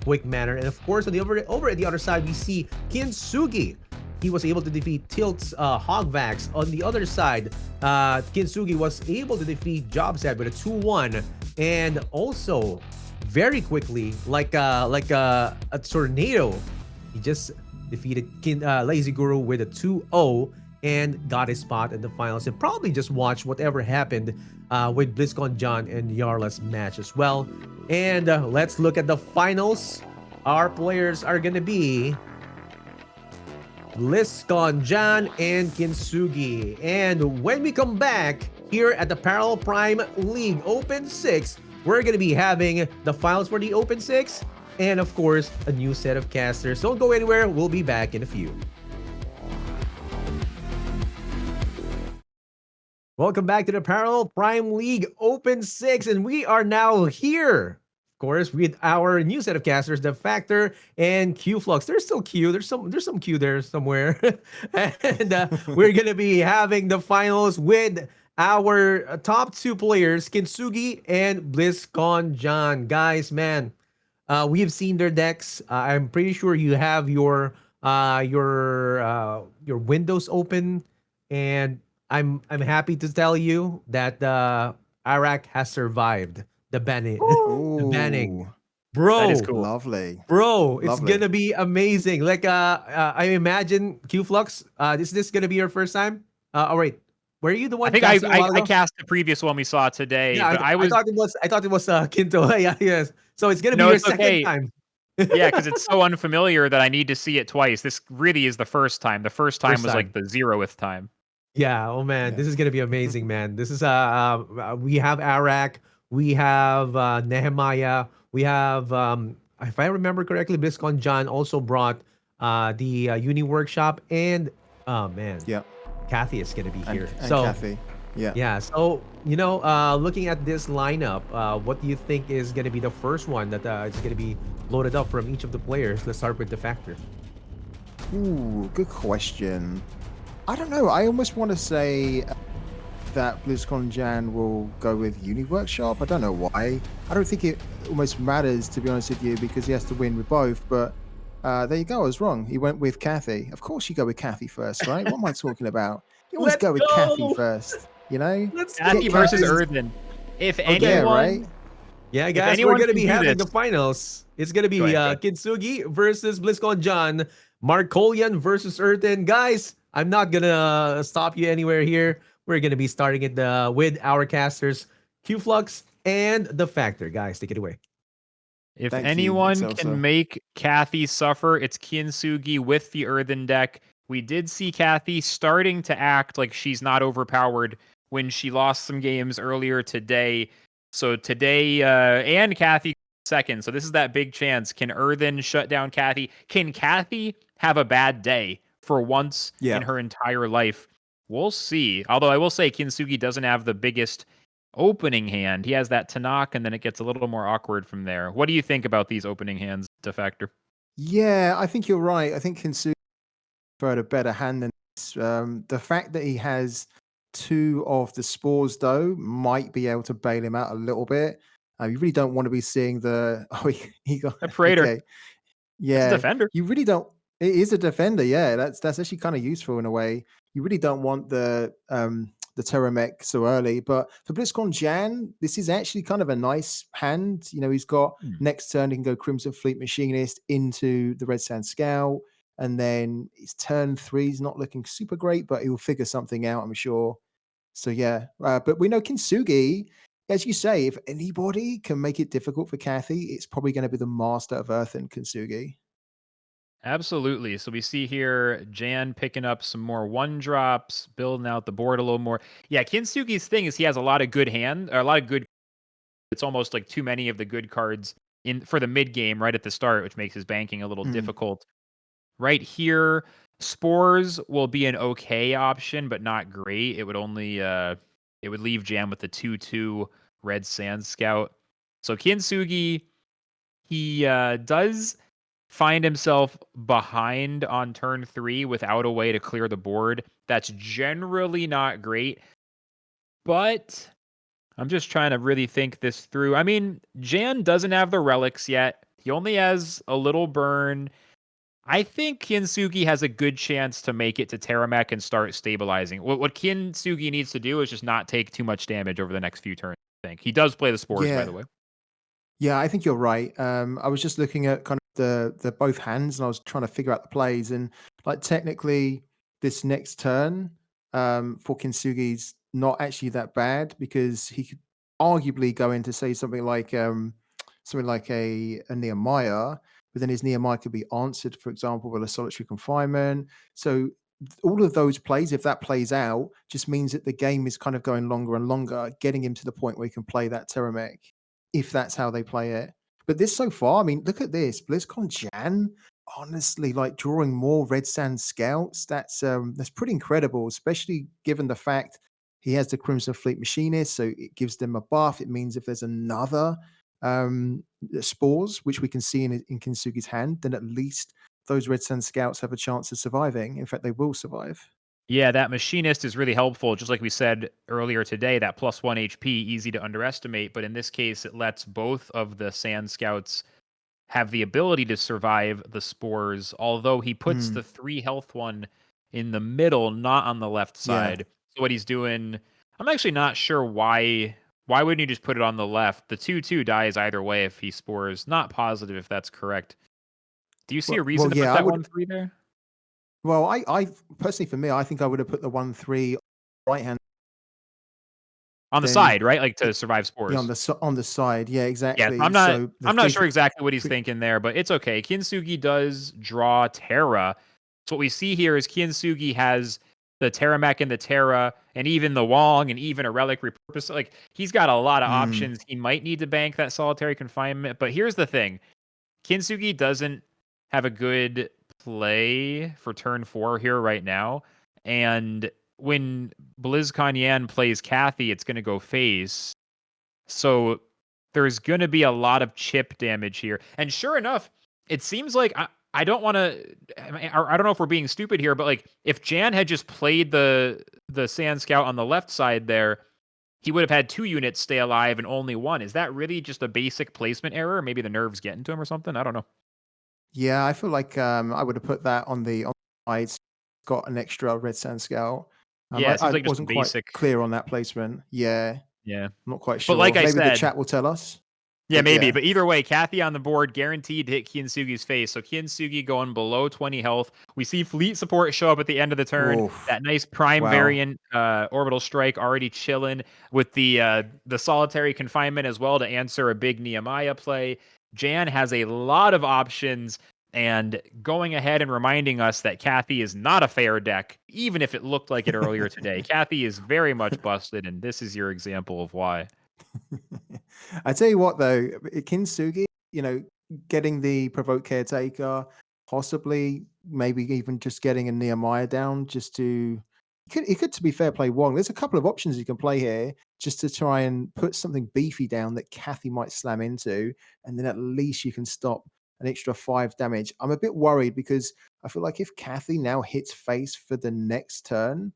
quick manner. And of course, on the over at the other side, we see Kyintsugy. He was able to defeat Tilt's Hogvax. On the other side, Kyintsugy was able to defeat Jobsad with a 2-1, and also very quickly, like a tornado, he just defeated Lazy Guru with a 2-0 and got his spot in the finals. And probably just watch whatever happened with BlizzCon John and Jarla's match as well. And let's look at the finals. Our players are gonna be BlizzCon John and Kyintsugy. And when we come back here at the Parallel Prime League Open 6, we're going to be having the finals for the Open 6 and, of course, a new set of casters. Don't go anywhere. We'll be back in a few. Welcome back to the Parallel Prime League Open 6, and we are now here, of course, with our new set of casters, the Factor and Q-Flux. There's still Q. There's some Q there somewhere. And we're going to be having the finals with our top 2 players, Kyintsugy and BlizzCon John. Guys, man, we have seen their decks. I'm pretty sure you have your windows open, and I'm happy to tell you that Iraq has survived the banning. The banning. Bro, That is cool. Lovely. bro, it's Lovely. gonna be amazing. Like I imagine Q-Flux, is this gonna be your first time? Oh wait, were you the one I think casting a while I ago? cast the previous one we saw today, Yeah, but I thought it was Kinto. Yeah, yes. So it's gonna be no, your it's second okay. time. Yeah, because it's so unfamiliar that I need to see it twice. This really is the first time. The first time First was time. like the 0th time. Yeah. Oh man, Yeah. this is gonna be amazing, man. This is we have Arak, we have Nehemiah, we have if I remember correctly, BlizzCon John also brought the Uni Workshop, and oh man, Yeah. Kathy is gonna be here. And So Kathy. Yeah. yeah, so looking at this lineup, what do you think is gonna be the first one that is gonna be loaded up from each of the players? Let's start with the Factor. Ooh, good question. I don't know. I almost want to say that BlizzCon Jan will go with Uni Workshop. I don't know why. I don't think it almost matters, to be honest with you, because he has to win with both. But there you go. I was wrong. He went with Kathy. Of course you go with Kathy first, right? What am I talking about? You always Let's go with go! Kathy first, you know? Let's Kathy go, versus guys. Earthen. If Okay, anyone, right? Yeah, If guys, we're anyone gonna can be do having this- the finals. It's gonna be Go ahead, Kyintsugy versus BlizzCon John, Markolian versus Earthen. Guys, I'm not gonna stop you anywhere here. We're gonna be starting it with our casters, Q-Flux and the Factor. Guys, take it away. if Thank you, anyone Excelsior. can make Kathy suffer, it's Kyintsugy with the Earthen deck. We did see Kathy starting to act like she's not overpowered when she lost some games earlier today. So today, and Kathy second. So this is that big chance. Can Earthen shut down Kathy? Can Kathy have a bad day for once Yeah. in her entire life? We'll see. Although I will say Kyintsugy doesn't have the biggest opening hand. He has that Tanakh, and then it gets a little more awkward from there. What do you think about these opening hands, Defector? Yeah, I think you're right. I think Kinsu had a better hand than this. The fact that he has 2 of the spores, though, might be able to bail him out a little bit. You really don't want to be seeing the. Oh, he got A Praetor. Okay. It's a Yeah, defender. you really don't. It is a defender. Yeah, that's actually kind of useful in a way. You really don't want the Terra mech so early. But for BlizzCon Jan, this is actually kind of a nice hand. You know, he's got next turn he can go Crimson Fleet Machinist into the Red Sand Scout, and then his turn 3 is not looking super great, but he'll figure something out, I'm sure. So yeah, but we know Kintsugi, as you say, if anybody can make it difficult for Kathy, it's probably going to be the master of Earth and Kintsugi. Absolutely. So we see here Jan picking up some more one drops, building out the board a little more. Yeah, Kintsugi's thing is he has a lot of good hand, or a lot of good. It's almost like too many of the good cards in for the mid game right at the start, which makes his banking a little difficult. Right here, Spores will be an okay option, but not great. It would only it would leave Jan with the 2/2 Red Sand Scout. So Kintsugi, he does find himself behind on turn 3 without a way to clear the board. That's generally not great, but I'm just trying to really think this through. I mean, Jan doesn't have the relics yet. He only has a little burn. I think Kyintsugy has a good chance to make it to Terramech and start stabilizing. What Kyintsugy needs to do is just not take too much damage over the next few turns, I think. He does play the Spores, by the way. Yeah, I think you're right. I was just looking at kind of the both hands, and I was trying to figure out the plays. And like technically, this next turn for Kintsugi's not actually that bad because he could arguably go into say something like a Nehemiah, but then his Nehemiah could be answered, for example, with a solitary confinement. So all of those plays, if that plays out, just means that the game is kind of going longer and longer, getting him to the point where he can play that Terramech if that's how they play it. But this so far, I mean, look at this. BlizzCon Jan, honestly, like drawing more Red Sand Scouts, that's pretty incredible, especially given the fact he has the Crimson Fleet Machinist, so it gives them a buff. It means if there's another spores, which we can see in Kintsugi's hand, then at least those Red Sand Scouts have a chance of surviving. In fact, they will survive. Yeah, that Machinist is really helpful. Just like we said earlier today, that +1 HP, easy to underestimate. But in this case, it lets both of the Sand Scouts have the ability to survive the spores, although he puts the 3 health one in the middle, not on the left side. Yeah. So what he's doing, I'm actually not sure why. Why wouldn't he just put it on the left? The 2/2 dies either way if he spores. Not positive if that's correct. Do you see a reason to put that 1/3 there? Well, I personally, for me, I think I would have put the 1/3 right hand On the then side, right? Like to survive spores. yeah, on the side. Yeah, Yeah, exactly. I'm not So the I'm not three sure exactly what he's thinking there, but it's okay. Kintsugi does draw Terra. So what we see here is Kintsugi has the Terramech and the Terra, and even the Wong, and even a Relic repurpose. Like, he's got a lot of options. He might need to bank that solitary confinement, but here's the thing. Kintsugi doesn't have a good play for turn 4 here right now, and when BlizzCon Yan plays Kathy, it's going to go face. So there's going to be a lot of chip damage here. And sure enough, it seems like I don't want to. I don't know if we're being stupid here, but like if Jan had just played the Sand Scout on the left side there, he would have had 2 units stay alive and only 1. Is that really just a basic placement error? Maybe the nerves getting to him or something? I don't know. Yeah, I feel like I would have put that on the sides. Got an extra Red Sand Scout. Yeah, it seems I like just wasn't basic. quite clear on that placement. Yeah, Yeah. I'm not quite sure. But like I Maybe said, the chat will tell us. yeah, But maybe. yeah. But either way, Kathy on the board, guaranteed to hit Kyintsugi's face. So Kyintsugi going below 20 health. We see fleet support show up at the end of the turn. Oof. That nice prime Wow. variant orbital strike already chilling with the solitary confinement as well to answer a big Nehemiah play. Jan has a lot of options and going ahead and reminding us that Kathy is not a fair deck, even if it looked like it earlier today. Kathy is very much busted, and this is your example of why. I tell you what, though, Kintsugi, getting the Provoke Caretaker, possibly maybe even just getting a Nehemiah down just to. It could, to be fair, play Wong. There's a couple of options you can play here just to try and put something beefy down that Kathy might slam into, and then at least you can stop an extra 5 damage. I'm a bit worried because I feel like if Kathy now hits face for the next turn,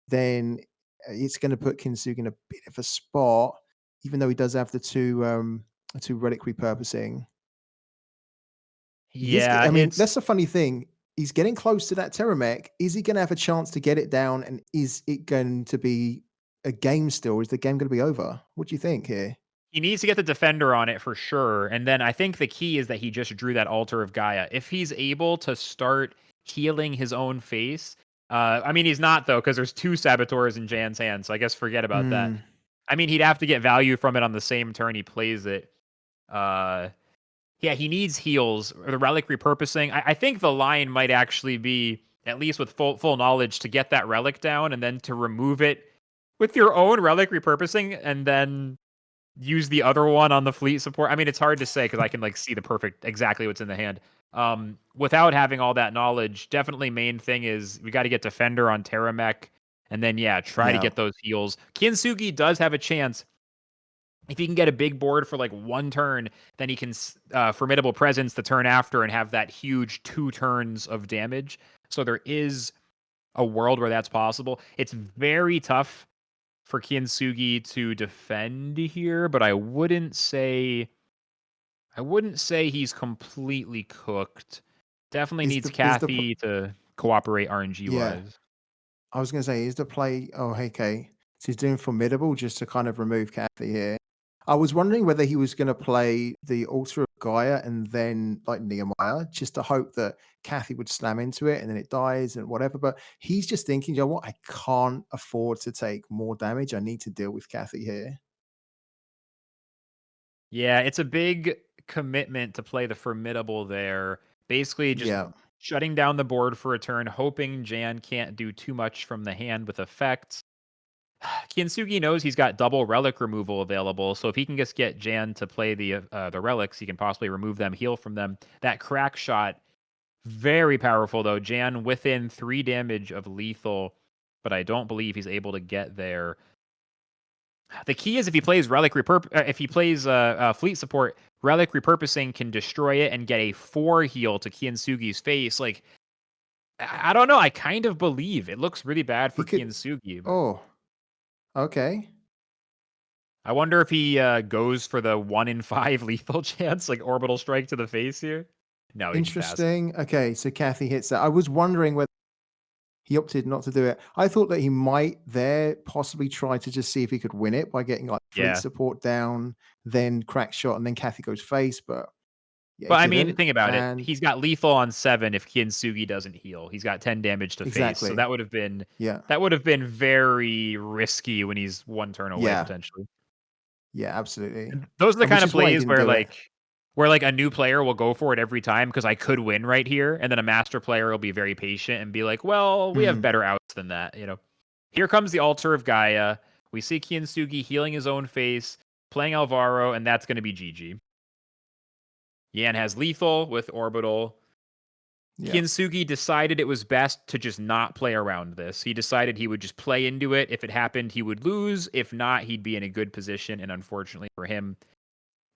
then it's going to put Kintsugi in a bit of a spot, even though he does have the two relic repurposing. Yeah, I mean, that's the funny thing. He's getting close to that Terramech. Is he going to have a chance to get it down? And is it going to be a game still? Is the game going to be over? What do you think here? He needs to get the defender on it for sure. And then I think the key is that he just drew that Altar of Gaia. If he's able to start healing his own face, I mean, he's not, though, because there's 2 Saboteurs in Jan's hand, so I guess forget about that. I mean, he'd have to get value from it on the same turn he plays it. Yeah, he needs heals, or the Relic repurposing. I think the line might actually be, at least with full knowledge, to get that Relic down and then to remove it with your own Relic repurposing and then use the other one on the fleet support. I mean, it's hard to say because I can like see the exactly what's in the hand. Without having all that knowledge, definitely main thing is we got to get Defender on Terramech, and then try to get those heals. Kyintsugy does have a chance. If he can get a big board for like 1 turn, then he can Formidable Presence the turn after and have that huge 2 turns of damage. So there is a world where that's possible. It's very tough for Kyintsugy to defend here, but I wouldn't say he's completely cooked. Definitely needs Kathy to cooperate RNG wise. I was going to say, is the play... Oh, okay. So he's doing Formidable just to kind of remove Kathy here. I was wondering whether he was going to play the Altar of Gaia and then like Nehemiah, just to hope that Kathy would slam into it and then it dies and whatever. But he's just thinking, you know what? I can't afford to take more damage. I need to deal with Kathy here. Yeah, it's a big commitment to play the Formidable there. Basically just shutting down the board for a turn, hoping Jan can't do too much from the hand with effects. Kyintsugy knows he's got double relic removal available, so if he can just get Jan to play the relics, he can possibly remove them, heal from them. That crack shot, very powerful though. Jan within 3 damage of lethal, but I don't believe he's able to get there. The key is if he plays fleet support, relic repurposing can destroy it and get a 4 heal to Kyintsugi's face. Like, I don't know. I kind of believe it looks really bad for Kyintsugy. Oh. Okay. I wonder if he goes for the 1 in 5 lethal chance, like orbital strike to the face here. No, interesting. Okay, so Kathy hits that. I was wondering whether he opted not to do it. I thought that he might there possibly try to just see if he could win it by getting like fleet support down, then crack shot, and then Kathy goes face. But I mean, think about it. He's got lethal on 7 if Kyintsugy doesn't heal. He's got 10 damage to face. So that would have been very risky when he's 1 turn away potentially. Yeah, absolutely. And those are the kind of plays where a new player will go for it every time because I could win right here, and then a master player will be very patient and be like, "Well, we have better outs than that." Here comes the Altar of Gaia. We see Kyintsugy healing his own face, playing Alvaro, and that's going to be GG. Yan has lethal with orbital. Kyintsugy decided it was best to just not play around this. He decided he would just play into it. If it happened, he would lose. If not, he'd be in a good position. And unfortunately for him,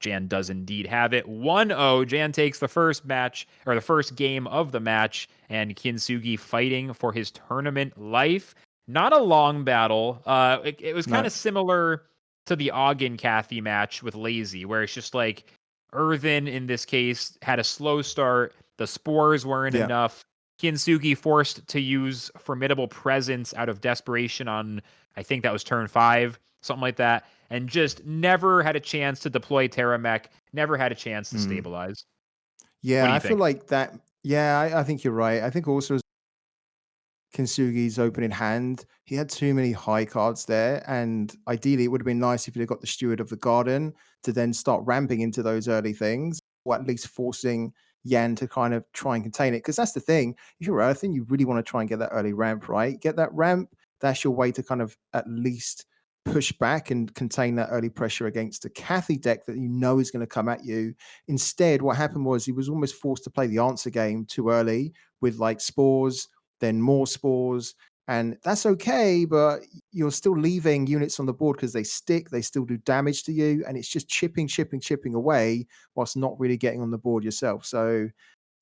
Jan does indeed have it. 1-0. Jan takes the first match, or the first game of the match, and Kyintsugy fighting for his tournament life. Not a long battle. It was kind of similar to the Ogden Kathy match with Lazy, where it's just like Earthen, in this case, had a slow start. The spores weren't enough. Kyintsugy forced to use Formidable Presence out of desperation on, I think that was turn 5, something like that, and just never had a chance to deploy Terramech, never had a chance to stabilize. Yeah, I feel like that. Yeah, I think you're right. I think also Kyintsugy's opening hand, he had too many high cards there, and ideally it would have been nice if he'd have got the Steward of the Garden to then start ramping into those early things, or at least forcing Yan to kind of try and contain it. Because that's the thing, if you're Earthen, you really want to try and get that early ramp, right? Get that ramp, that's your way to kind of at least push back and contain that early pressure against a Kathy deck that you know is going to come at you. Instead, what happened was he was almost forced to play the answer game too early with like spores, then more spores, and that's okay, but you're still leaving units on the board because they stick, they still do damage to you, and it's just chipping away whilst not really getting on the board yourself. So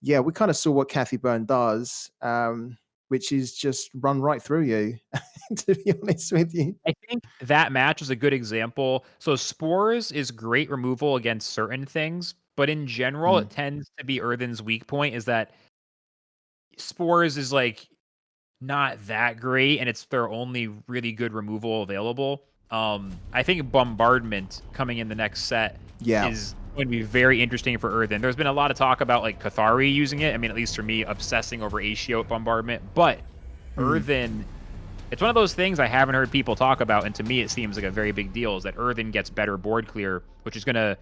yeah, we kind of saw what Kathy Byrne does, which is just run right through you, to be honest with you. I think that match is a good example. So spores is great removal against certain things, but in general, it tends to be Earthen's weak point is that spores is like not that great, and it's their only really good removal available. I think bombardment coming in the next set is going to be very interesting for Earthen. There's been a lot of talk about like Cathari using it. I mean, at least for me, obsessing over Ashiot bombardment, but Earthen, it's one of those things I haven't heard people talk about, and to me it seems like a very big deal, is that Earthen gets better board clear, which is going to,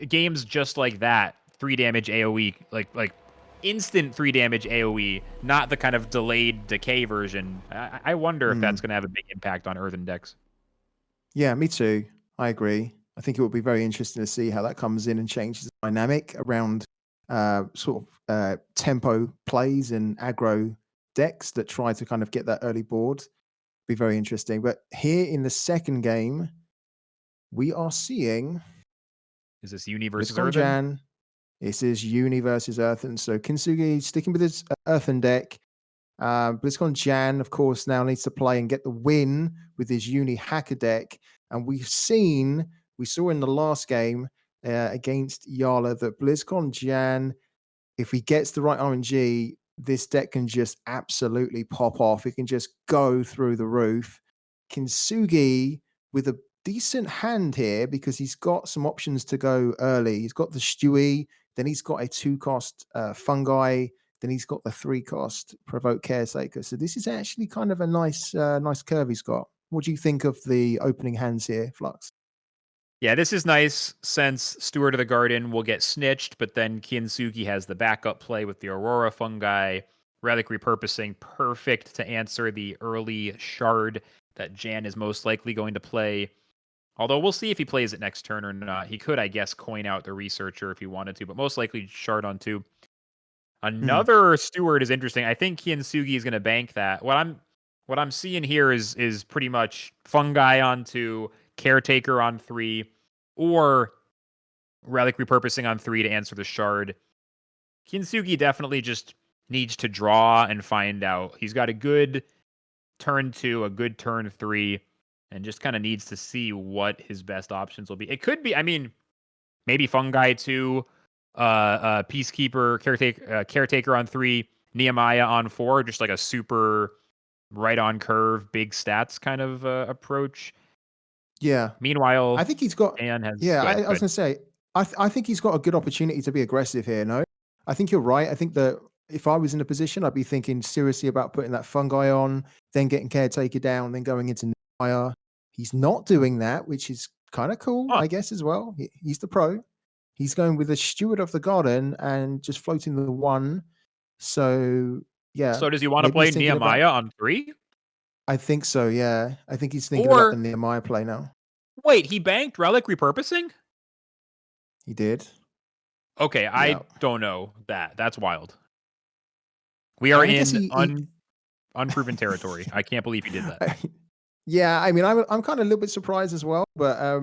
games just like that, 3 damage AoE, like instant 3 damage AoE, not the kind of delayed decay version. I wonder if that's going to have a big impact on Earthen decks. Yeah, me too. I agree. I think it will be very interesting to see how that comes in and changes the dynamic around tempo plays and aggro decks that try to kind of get that early board. Be very interesting. But here in the second game, we are seeing... Is this Uni versus BlizzCon Earthen? Jan. This is Uni versus Earthen. So Kyintsugy sticking with his Earthen deck. BlizzCon Jan, of course, now needs to play and get the win with his Uni hacker deck. And we saw in the last game against Jarla that BlizzCon Jan, if he gets the right RNG, this deck can just absolutely pop off. It can just go through the roof. Kyintsugy with a decent hand here because he's got some options to go early. He's got the Stewie, then he's got a 2-cost Fungi, then he's got the 3-cost Provoke Caretaker. So this is actually kind of a nice curve he's got. What do you think of the opening hands here, Flux? Yeah, this is nice since Steward of the Garden will get snitched, but then Kyintsugy has the backup play with the Aurora Fungi, Relic Repurposing, perfect to answer the early shard that Jan is most likely going to play. Although we'll see if he plays it next turn or not. He could, I guess, coin out the Researcher if he wanted to, but most likely shard on 2. Another Steward is interesting. I think Kyintsugy is going to bank that. What I'm seeing here is pretty much Fungi on 2, Caretaker on 3, or Relic Repurposing on 3 to answer the shard. Kyintsugy definitely just needs to draw and find out. He's got a good turn 2, a good turn 3, and just kind of needs to see what his best options will be. It could be, maybe Fungi 2, Peacekeeper, Caretaker on 3, Nehemiah on 4, just like a super right on curve, big stats kind of approach. Yeah. Meanwhile, I think he's got... Dan has... Yeah, I was going to say, I think he's got a good opportunity to be aggressive here, no? I think you're right. I think that if I was in a position, I'd be thinking seriously about putting that Fungi on, then getting Caretaker down, then going into Nehemiah. He's not doing that, which is kind of cool, I guess, as well. He's the pro. He's going with the Steward of the Garden and just floating the 1. So, yeah. So does he want to play Nehemiah on 3? I think so, yeah. I think he's thinking about the Nehemiah play now. Wait, he banked Relic Repurposing? He did. Okay, I don't know that. That's wild. We are in unproven territory. I can't believe he did that. Yeah, I'm kind of a little bit surprised as well, but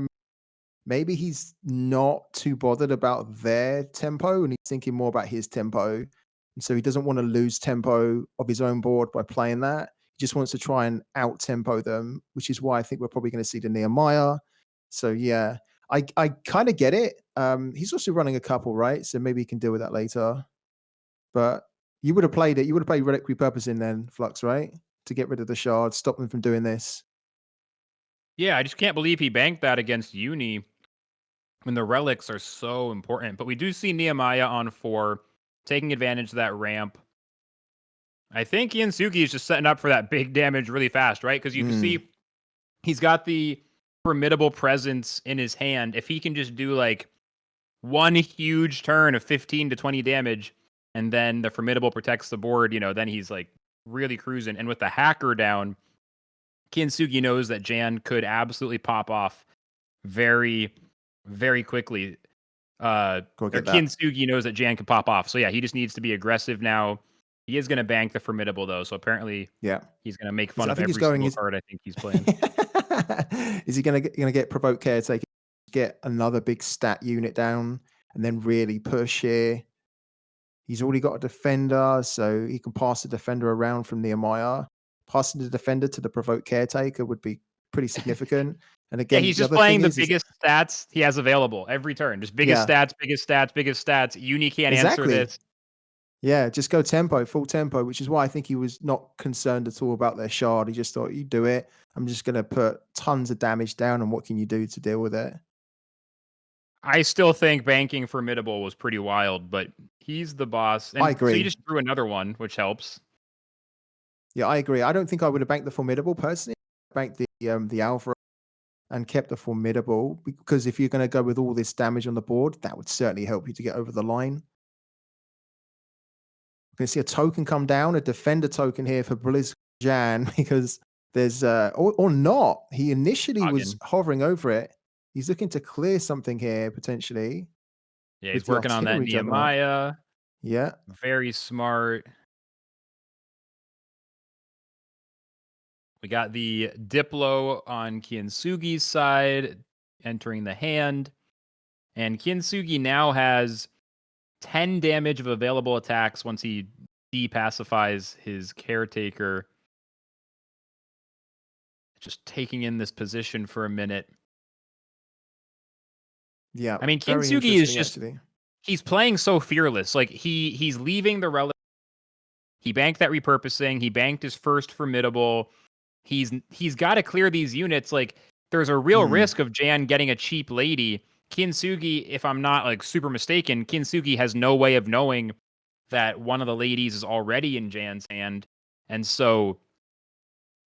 maybe he's not too bothered about their tempo and he's thinking more about his tempo. And so he doesn't want to lose tempo of his own board by playing that. He just wants to try and out-tempo them, which is why I think we're probably going to see the Nehemiah. So, yeah, I kind of get it. He's also running a couple, right? So maybe he can deal with that later. But you would have played it. You would have played Relic Repurposing then, Flux, right? To get rid of the shards, stop them from doing this. Yeah, I just can't believe he banked that against Uni when the relics are so important. But we do see Nehemiah on 4, taking advantage of that ramp. I think Kyintsugy is just setting up for that big damage really fast, right? Because you can see he's got the Formidable Presence in his hand. If he can just do like one huge turn of 15 to 20 damage, and then the Formidable protects the board, then he's like really cruising. And with the hacker down, Kyintsugy knows that Jan could absolutely pop off very, very quickly. Kyintsugy knows that Jan can pop off. So yeah, he just needs to be aggressive now. He is going to bank the Formidable though, so apparently, he's going to make fun of every single card I think he's playing. Is he going to get Provoke Caretaker, get another big stat unit down, and then really push here? He's already got a defender, so he can pass the defender around from Nehemiah. Passing the defender to the Provoke Caretaker would be pretty significant. And again, he's just playing the biggest stats he has available every turn. Just biggest stats, biggest stats, biggest stats. Uni can't answer this. Yeah, just go tempo, full tempo, which is why I think he was not concerned at all about their shard. He just thought, you do it. I'm just going to put tons of damage down, and what can you do to deal with it? I still think banking Formidable was pretty wild, but he's the boss. And I agree. So you just drew another one, which helps. Yeah, I agree. I don't think I would have banked the Formidable personally. Banked the Alvaro and kept the Formidable, because if you're going to go with all this damage on the board, that would certainly help you to get over the line. You can see a token come down, a defender token here for Blizzjan, because there's or not. He initially was hovering over it. He's looking to clear something here potentially. Yeah, with he's the working on that artillery juggernaut. Nehemiah. Yeah. Very smart. We got the Diplo on Kyintsugi's side entering the hand. And Kyintsugy now has 10 damage of available attacks once he depacifies his caretaker. Just taking in this position for a minute. Yeah. I mean, very Kyintsugy is interesting, just actually. He's playing so fearless. Like he's leaving the relic. He banked that repurposing. He banked his first formidable. He's got to clear these units. Like there's a real risk of Jan getting a cheap lady. Kyintsugy, if I'm not like super mistaken, Kyintsugy has no way of knowing that one of the ladies is already in Jan's hand. And so,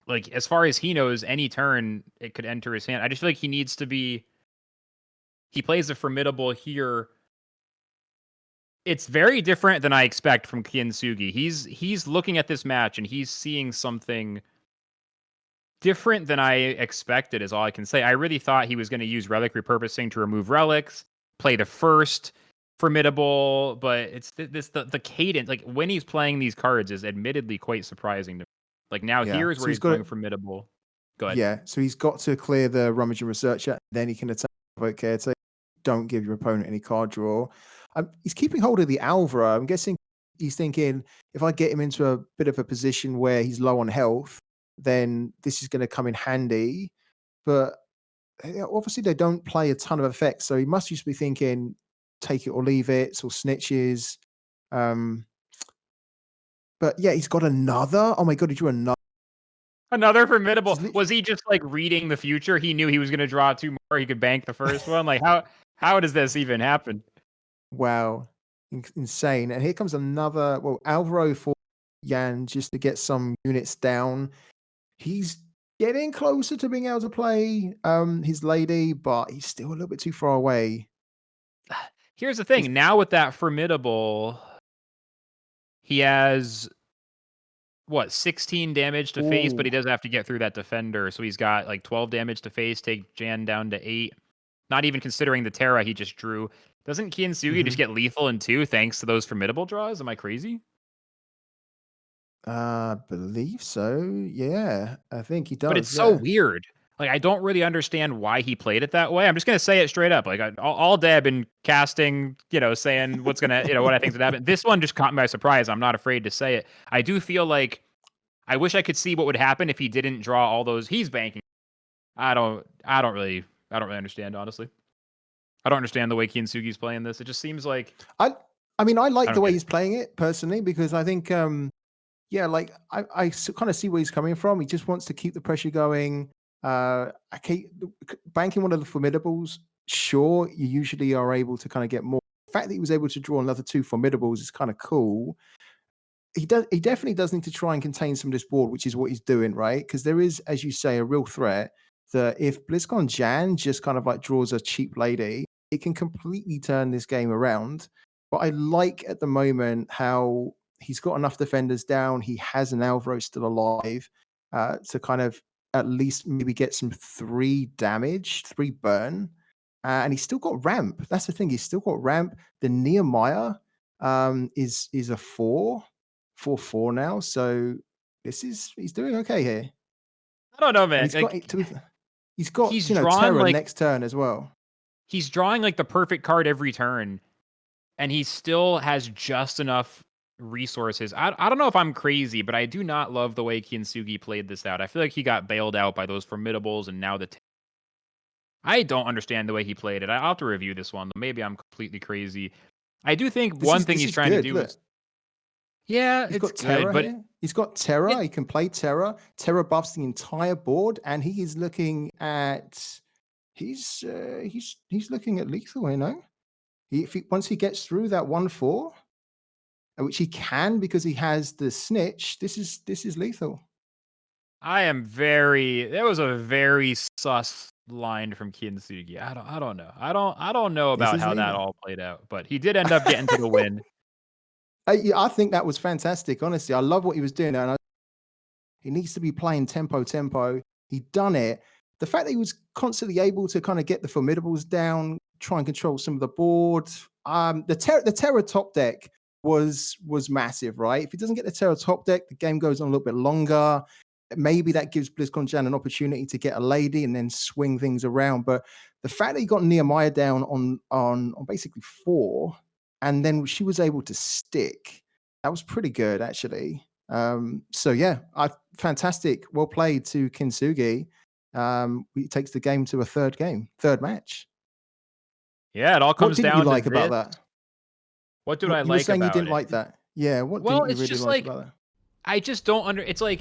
like, as far as he knows, any turn it could enter his hand. I just feel like he needs to be. He plays a formidable here. It's very different than I expect from Kyintsugy. He's looking at this match and he's seeing something different than I expected, is all I can say. I really thought he was going to use relic repurposing to remove relics, play the first formidable, but it's the cadence. Like when he's playing these cards is admittedly quite surprising to me. Like now here's where he's going formidable. Go ahead. Yeah, so he's got to clear the Rummaging Researcher, then he can attack the caretaker. Don't give your opponent any card draw. He's keeping hold of the Alvaro. I'm guessing he's thinking, if I get him into a bit of a position where he's low on health, then this is going to come in handy. But obviously they don't play a ton of effects, so he must just be thinking, take it or leave it, or snitches. But yeah, he's got another. Oh my god, he drew another formidable. Was he just like reading the future? He knew he was going to draw two more. He could bank the first one. Like how does this even happen? Wow, insane! And here comes another. Well, Alvaro for Jan just to get some units down. He's getting closer to being able to play his lady, but he's still a little bit too far away. Here's the thing. Now with that formidable, he has 16 damage to face, but he does have to get through that defender. So he's got like 12 damage to face, take Jan down to 8. Not even considering the Terra he just drew. Doesn't Kyintsugy just get lethal in 2 thanks to those formidable draws? Am I crazy? Believe so. Yeah, I think he does. But it's so weird. Like I don't really understand why he played it that way. I'm just gonna say it straight up. Like all day I've been casting, saying what's gonna, what I think's gonna happen. This one just caught me by surprise. I'm not afraid to say it. I do feel like I wish I could see what would happen if he didn't draw all those. He's banking. I don't really understand, honestly. I don't understand the way Kyintsugi's playing this. It just seems like I mean I like the way he's playing it personally, because I think yeah, like I kind of see where he's coming from. He just wants to keep the pressure going. Banking one of the formidables, sure, you usually are able to kind of get more. The fact that he was able to draw another 2 formidables is kind of cool. He definitely does need to try and contain some of this board, which is what he's doing, right? Because there is, as you say, a real threat that if BlizzCon Jan just kind of like draws a cheap lady, it can completely turn this game around. But I like at the moment how he's got enough defenders down. He has an Alvaro still alive to kind of at least maybe get some 3 damage, 3 burn. And he's still got ramp. That's the thing. He's still got ramp. The Nehemiah is a 4/4 now. So he's doing okay here. I don't know, man. He's got he's Terra next turn as well. He's drawing like the perfect card every turn, and he still has just enough resources. I don't know if I'm crazy, but I do not love the way Kyintsugy played this out. I feel like he got bailed out by those formidables, and now I don't understand the way he played it. I'll have to review this one. Maybe I'm completely crazy. I do think one thing he's trying to do is... Yeah, he's got Terra but here. He's got Terra. He can play Terra. Terra buffs the entire board, and he is looking at... He's looking at lethal here, no? Once he gets through that 1/4, which he can because he has the snitch. This is lethal. That was a very sus line from Kyintsugy. I don't know. I don't know This about is how that lethal. all played out, but he did end up getting to the win. Yeah, I think that was fantastic. Honestly, I love what he was doing, and he needs to be playing tempo. He done it. The fact that he was constantly able to kind of get the formidables down, try and control some of the board. The terror top deck was massive, right? If he doesn't get the terror top deck, the game goes on a little bit longer. Maybe that gives BlizzCon Jan an opportunity to get a lady and then swing things around. But the fact that he got Nehemiah down on basically 4, and then she was able to stick, that was pretty good actually. So yeah, fantastic. Well played to Kyintsugy. He takes the game to a third match. Yeah, it all What comes didn't down you like to about this. that? What did I You were like saying you about didn't it? like that. Yeah, what Well, didn't you it's really just like like about that? I just don't it's like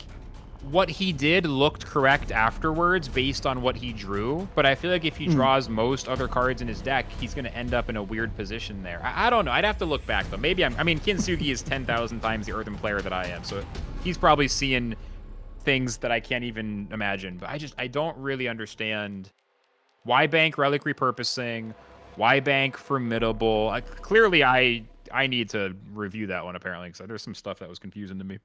what he did looked correct afterwards based on what he drew, but I feel like if he draws most other cards in his deck, he's going to end up in a weird position there. I don't know. I'd have to look back, though. Maybe I mean, Kyintsugy is 10,000 times the Earthen player that I am, so he's probably seeing things that I can't even imagine. But I don't really understand why bank Relic Repurposing, why bank Formidable. Clearly, I need to review that one, apparently, because there's some stuff that was confusing to me.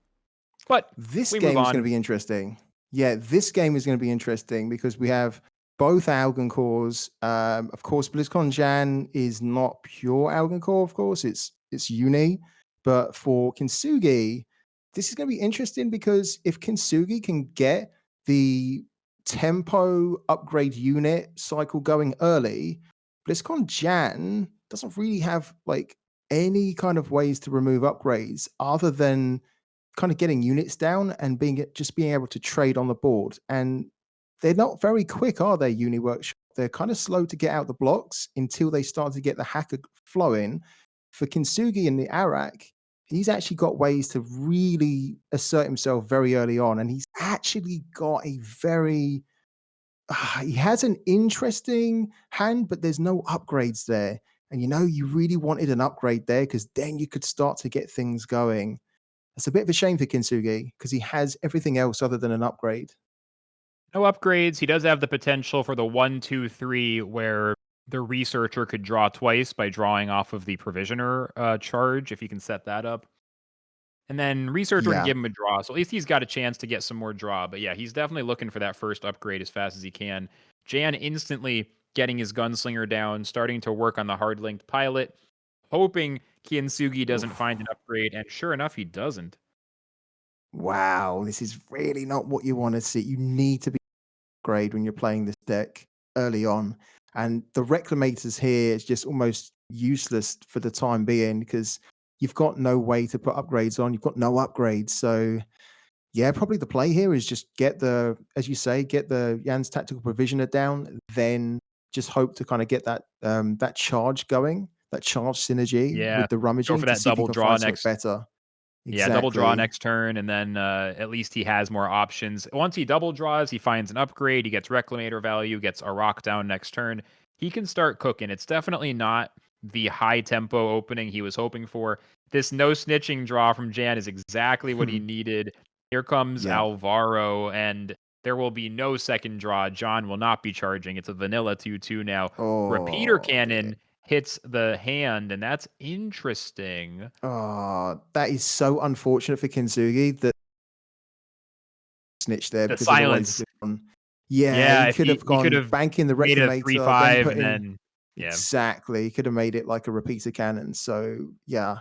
But this we game move is on. going to be interesting. Yeah, this game is going to be interesting because we have both Algon cores. Of course, BlizzCon Jan is not pure Algon core. Of course, it's uni. But for Kyintsugy, this is going to be interesting because if Kyintsugy can get the tempo upgrade unit cycle going early, BlizzCon Jan doesn't really have like any kind of ways to remove upgrades other than kind of getting units down and being able to trade on the board. And they're not very quick, are they, Uni Workshop? They're kind of slow to get out the blocks until they start to get the hacker flowing. For Kyintsugy and the Arak, he's actually got ways to really assert himself very early on. And he's actually got a very he has an interesting hand, but there's no upgrades there. And you really wanted an upgrade there because then you could start to get things going. It's a bit of a shame for Kyintsugy because he has everything else other than an upgrade. No upgrades. He does have the potential for the 1, 2, 3, where the researcher could draw twice by drawing off of the provisioner charge, if he can set that up. And then researcher can Yeah. give him a draw. So at least he's got a chance to get some more draw. But yeah, he's definitely looking for that first upgrade as fast as he can. Jan instantly getting his gunslinger down, starting to work on the hard linked pilot, hoping Kyintsugy doesn't find an upgrade. And sure enough, he doesn't. Wow, this is really not what you want to see. You need to be upgrade when you're playing this deck early on. And the Reclamators here is just almost useless for the time being because you've got no way to put upgrades on. You've got no upgrades. So yeah, probably the play here is just get the, as you say, get the Jan's Tactical Provisioner down, then just hope to kind of get that that charge going, that charge synergy with the Go rummaging for to that see if you double can draw find something next. better. Yeah, double draw Exactly. next turn, and then at least he has more options. Once he double draws, he finds an upgrade, he gets Reclamator value, gets a rock down next turn. He can start cooking. It's definitely not the high tempo opening he was hoping for. This no snitching draw from Jan is exactly what he needed. Here comes Yeah. Alvaro, and there will be no second draw. John will not be charging. It's a vanilla 2/2 now. Repeater Cannon hits the hand, and that's interesting. Oh, that is so unfortunate for Kyintsugy that snitch there The because otherwise, silence. yeah, he if could have he could gone have banking the made a Reclamator, then 3/5 and putting then exactly. He could have made it like a repeater cannon. So yeah,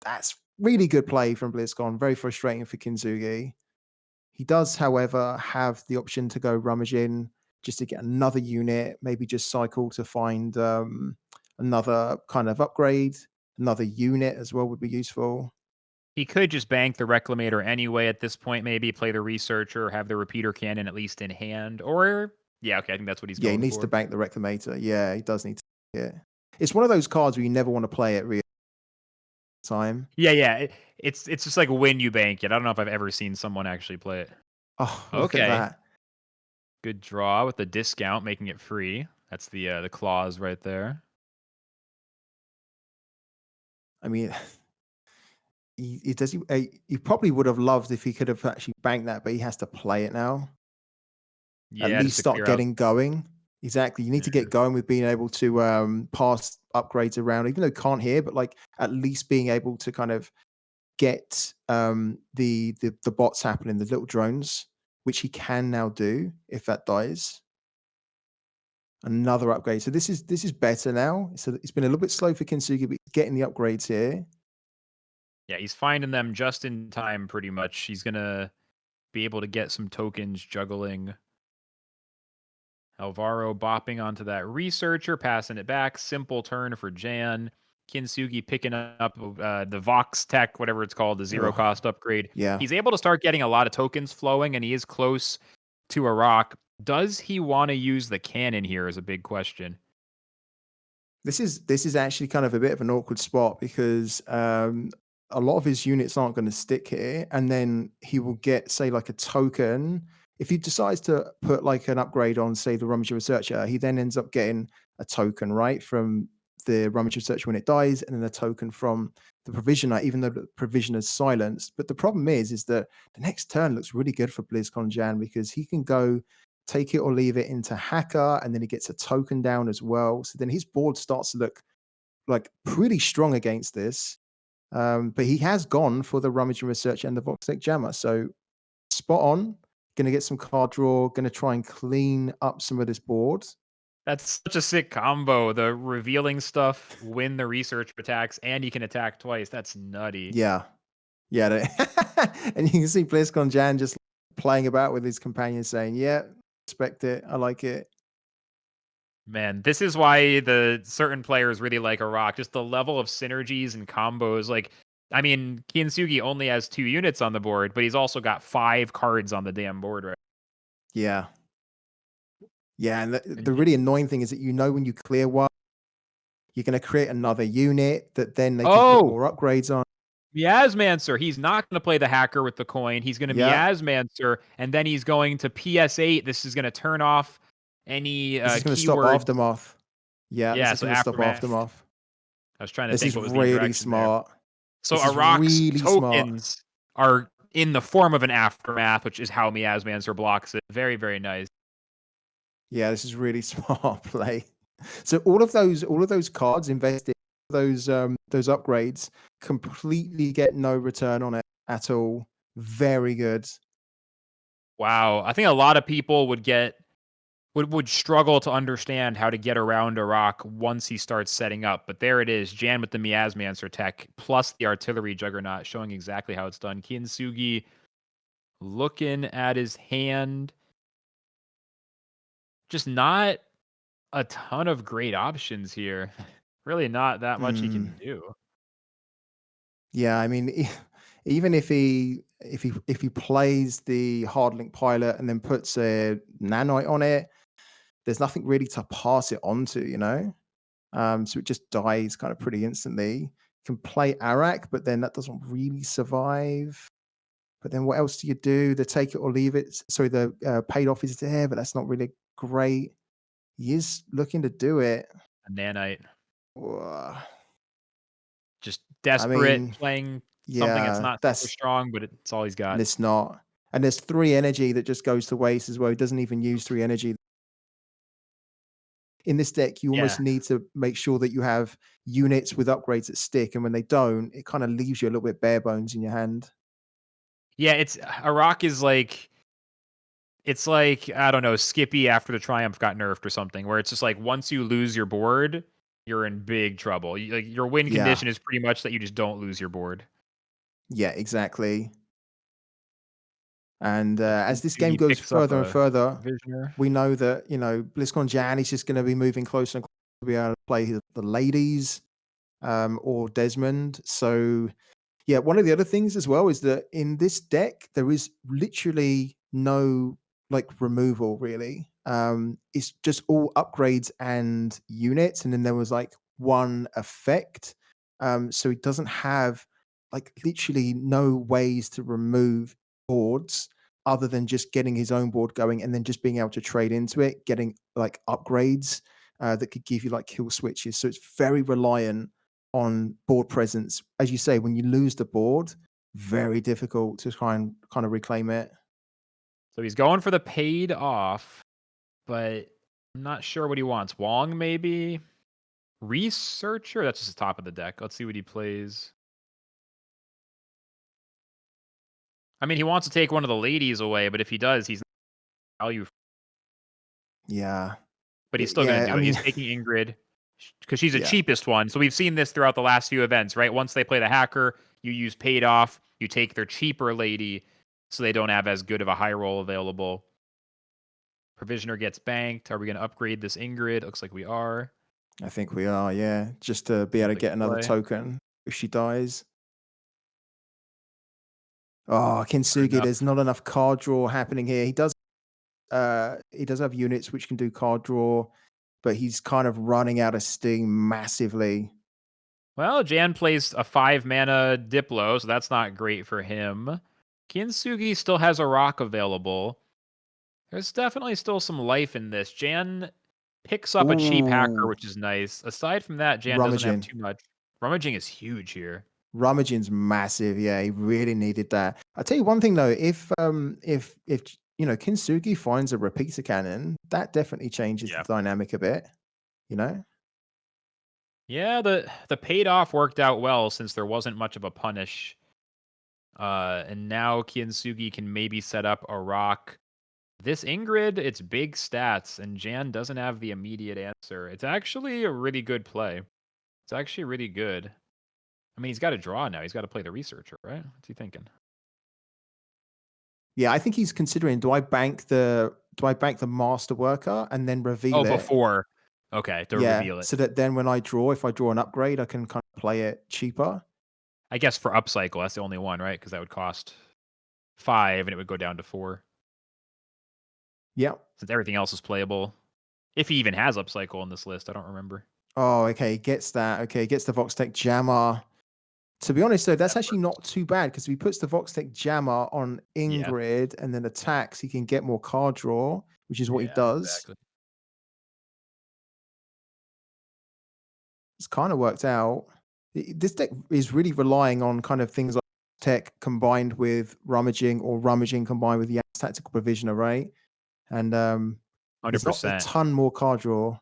that's really good play from BlizzCon. Very frustrating for Kyintsugy. He does, however, have the option to go rummage in just to get another unit, maybe just cycle to find another kind of upgrade, another unit as well would be useful. he could just bank the Reclamator anyway at this point, maybe play the Researcher, have the Repeater Cannon at least in hand, or yeah, okay, I think that's what he's Yeah, he going needs for. to bank the Reclamator. Yeah, he does need to. Yeah, it's one of those cards where you never want to play at real time. Yeah. It's just like when you bank it. I don't know if I've ever seen someone actually play it. Oh, look at Okay. that. Good draw with the discount, making it free. That's the clause right there. I mean, he probably would have loved if he could have actually banked that, but he has to play it now. At Yeah, just least to start clear out. getting going. Exactly. You need to get going with being able to pass upgrades around, even though can't hear, but like at least being able to kind of get the bots happening, the little drones, which he can now do if that dies. Another upgrade. So this is better now. So it's been a little bit slow for Kyintsugy, but he's getting the upgrades here. Yeah, he's finding them just in time, pretty much. He's gonna be able to get some tokens juggling. Alvaro bopping onto that researcher, passing it back. Simple turn for Jan. Kyintsugy picking up the Vox tech, whatever it's called, the zero cost upgrade. Yeah. He's able to start getting a lot of tokens flowing, and he is close to a rock. Does he want to use the cannon here is a big question. This is actually kind of a bit of an awkward spot because a lot of his units aren't going to stick here, and then he will get, say, like a token. If he decides to put like an upgrade on, say, the Rummager Researcher, he then ends up getting a token, right, from the Rummager Researcher when it dies, and then a token from the Provisioner, even though the Provisioner is silenced. But the problem is that the next turn looks really good for BlizzCon Jan because he can go take it or leave it into Hacker, and then he gets a token down as well. So then his board starts to look like pretty strong against this. But he has gone for the Rummaging Research and the Voxtech Jammer. So spot on. Going to get some card draw. Going to try and clean up some of this board. That's such a sick combo. The revealing stuff, win the research attacks, and he can attack twice. That's nutty. Yeah. Yeah. And you can see BlizzCon Jan just playing about with his companions saying, yeah, respect it. I like it. Man, this is why the certain players really like a rock. Just the level of synergies and combos. Like, I mean, Kyintsugy only has 2 units on the board, but he's also got 5 cards on the damn board, right? Yeah. Yeah, and the really annoying thing is that when you clear one, you're going to create another unit that then they can put more upgrades on. Miasmancer, he's not going to play the hacker with the coin. He's going to Miasmancer, and then he's going to PS8. This is going to turn off any this is going to stop Aftermath. Yeah, this is going to stop Aftermath. I was trying to think what was the really smart. There. So Arak's really tokens are in the form of an Aftermath, which is how Miasmancer blocks it. Very, very nice. Yeah, this is really smart play. So all of those cards invested, those upgrades, completely get no return on it at all. Very good. Wow, I think a lot of people would struggle to understand how to get around Arak once he starts setting up. But there it is, Jan with the Miasmancer tech plus the Artillery Juggernaut, showing exactly how it's done. Kyintsugy looking at his hand. Just not a ton of great options here. Really not that much he can do. Yeah, I mean, even if he plays the Hardlink Pilot and then puts a Nanite on it, there's nothing really to pass it on to, so it just dies kind of pretty instantly. Can play Arak, but then that doesn't really survive. But then what else do you do? The take it or leave it. Sorry, the paid off is there, but that's not really great. He is looking to do it. A Nanite. Whoa. Just desperate, playing something that's not super strong, but it's all he's got. And it's not. And there's 3 energy that just goes to waste as well. He doesn't even use 3 energy. In this deck, you almost need to make sure that you have units with upgrades that stick. And when they don't, it kind of leaves you a little bit bare bones in your hand. Yeah, Arak is like, it's like, I don't know, Skippy after the Triumph got nerfed or something, where it's just like once you lose your board, you're in big trouble. Your win condition is pretty much that you just don't lose your board. Yeah, exactly. And as this game goes further and further, we know that, BlizzCon Jan is just going to be moving closer and closer to be able to play the ladies or Desmond. So, yeah, one of the other things as well is that in this deck, there is literally no removal really. It's just all upgrades and units, and then there was one effect. So it doesn't have literally no ways to remove boards other than just getting his own board going and then just being able to trade into it, getting upgrades that could give you kill switches. So it's very reliant on board presence. As you say, when you lose the board, very difficult to try and kind of reclaim it. So he's going for the paid off, but I'm not sure what he wants. Wong, maybe? Researcher? That's just the top of the deck. Let's see what he plays. I mean, he wants to take one of the ladies away, but if he does, he's value. Yeah. But he's still going to do I it. mean, He's taking Ingrid because she's the Yeah. cheapest one. So we've seen this throughout the last few events, right? Once they play the hacker, you use paid off, you take their cheaper lady so they don't have as good of a high roll available. Provisioner gets banked. Are we going to upgrade this Ingrid? Looks like we are. I think we are, yeah. Just to be able to get another token if she dies. Oh, Kyintsugy, there's not enough card draw happening here. He does have units which can do card draw, but he's kind of running out of steam massively. Well, Jan plays a 5-mana Diplo, so that's not great for him. Kyintsugy still has a rock available. There's definitely still some life in this. Jan picks up a cheap hacker, which is nice. Aside from that, Jan doesn't have too much. Rummaging is huge here. Rummaging's massive. Yeah, he really needed that. I'll tell you one thing though, if Kyintsugy finds a repeater cannon, that definitely changes the dynamic a bit, Yeah, the paid off worked out well since there wasn't much of a punish. And now Kyintsugy can maybe set up a rock. This Ingrid, it's big stats, and Jan doesn't have the immediate answer. It's actually a really good play. It's actually really good. I mean, he's got to draw now. He's got to play the researcher, right? What's he thinking? Yeah, I think he's considering: do I bank the master worker and then reveal it? Oh, before. Okay, to reveal it. So that then when I draw, if I draw an upgrade, I can kind of play it cheaper. I guess for upcycle, that's the only one, right? Because that would cost 5 and it would go down to 4. Yeah. Since everything else is playable. If he even has upcycle in this list, I don't remember. Oh, okay. He gets that. Okay, he gets the Voxtech Jammer. To be honest, though, that's actually not too bad because if he puts the Voxtech Jammer on Ingrid and then attacks, he can get more card draw, which is what he does. Exactly. It's kind of worked out. This deck is really relying on kind of things like tech combined with rummaging or rummaging combined with the tactical provisioner, right? And 100%. There's not a ton more card draw.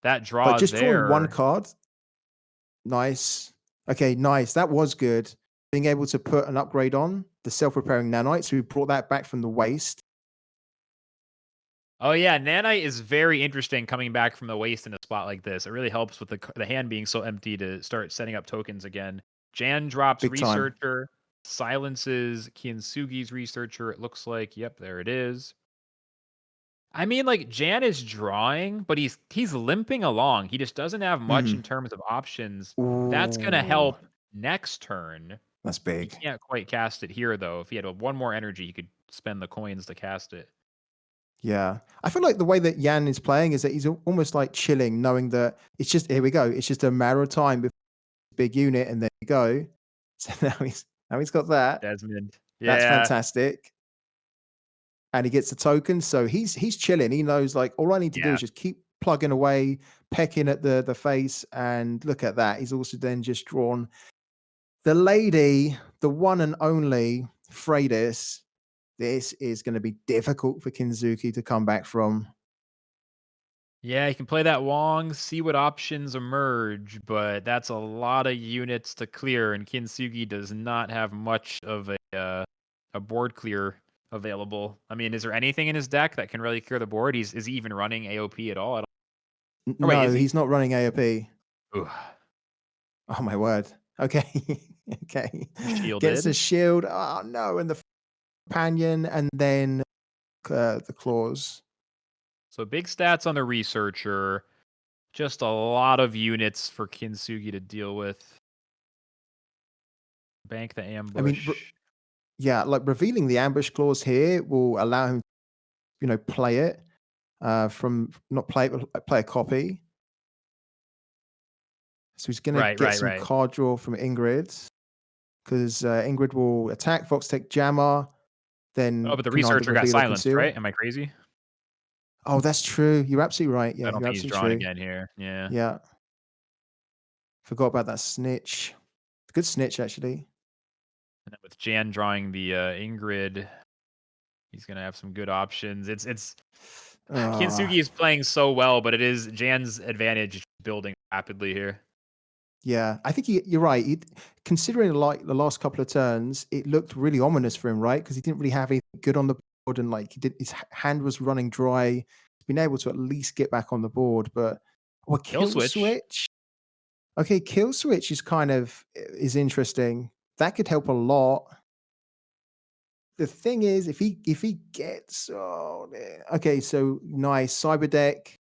That draw but just there. drawing one card. Nice. Okay, nice. That was good. Being able to put an upgrade on the self-repairing nanite. So we brought that back from the waste. Oh yeah, nanite is very interesting coming back from the waste in a spot like this. It really helps with the hand being so empty to start setting up tokens again. Jan drops Big researcher, silences Kyintsugi's researcher. It looks like, yep, there it is. I mean, like, Jan is drawing, but he's limping along. He just doesn't have much in terms of options. That's gonna help next turn. That's big. He can't quite cast it here though. If he had one more energy, he could spend the coins to cast it. Yeah. I feel like the way that Jan is playing is that he's almost like chilling, knowing that it's just, here we go. It's just a matter of time before big unit, and there you go. So now he's got that. Desmond. Yeah. That's fantastic. And he gets the token. So he's chilling. He knows, like, all I need to do is just keep plugging away, pecking at the face, and look at that. He's also then just drawn the lady, the one and only Freydis. This is going to be difficult for Kyintsugy to come back from. Yeah, he can play that Wong, see what options emerge, but that's a lot of units to clear, and Kyintsugy does not have much of a board clear available. I mean, is there anything in his deck that can really clear the board? Is he even running AOP at all? No, he's not running AOP. Ooh. Oh my word. Okay. Okay. Shielded. Gets a shield. Oh no, and the companion, and then the claws. So big stats on the researcher. Just a lot of units for Kyintsugy to deal with. Bank the ambush. I mean, yeah, like revealing the ambush clause here will allow him, play it from not play it, but play a copy. So he's going to get some card draw from Ingrid, because Ingrid will attack Voxtech Jammer. Then but the researcher got silenced, right? Am I crazy? Oh, that's true. You're absolutely right. Yeah, I don't you're think he's absolutely drawing again here. Yeah. Yeah. Forgot about that snitch. Good snitch, actually. And then with Jan drawing the Ingrid, he's gonna have some good options. It's Kyintsugy is playing so well, but it is Jan's advantage building rapidly here. Yeah, I think you're right. Considering like the last couple of turns, it looked really ominous for him, right? Because he didn't really have anything good on the board, and like his hand was running dry. He's been able to at least get back on the board, but Kill switch. Okay, kill switch is interesting. That could help a lot. The thing is, if he gets okay, so nice cyber deck,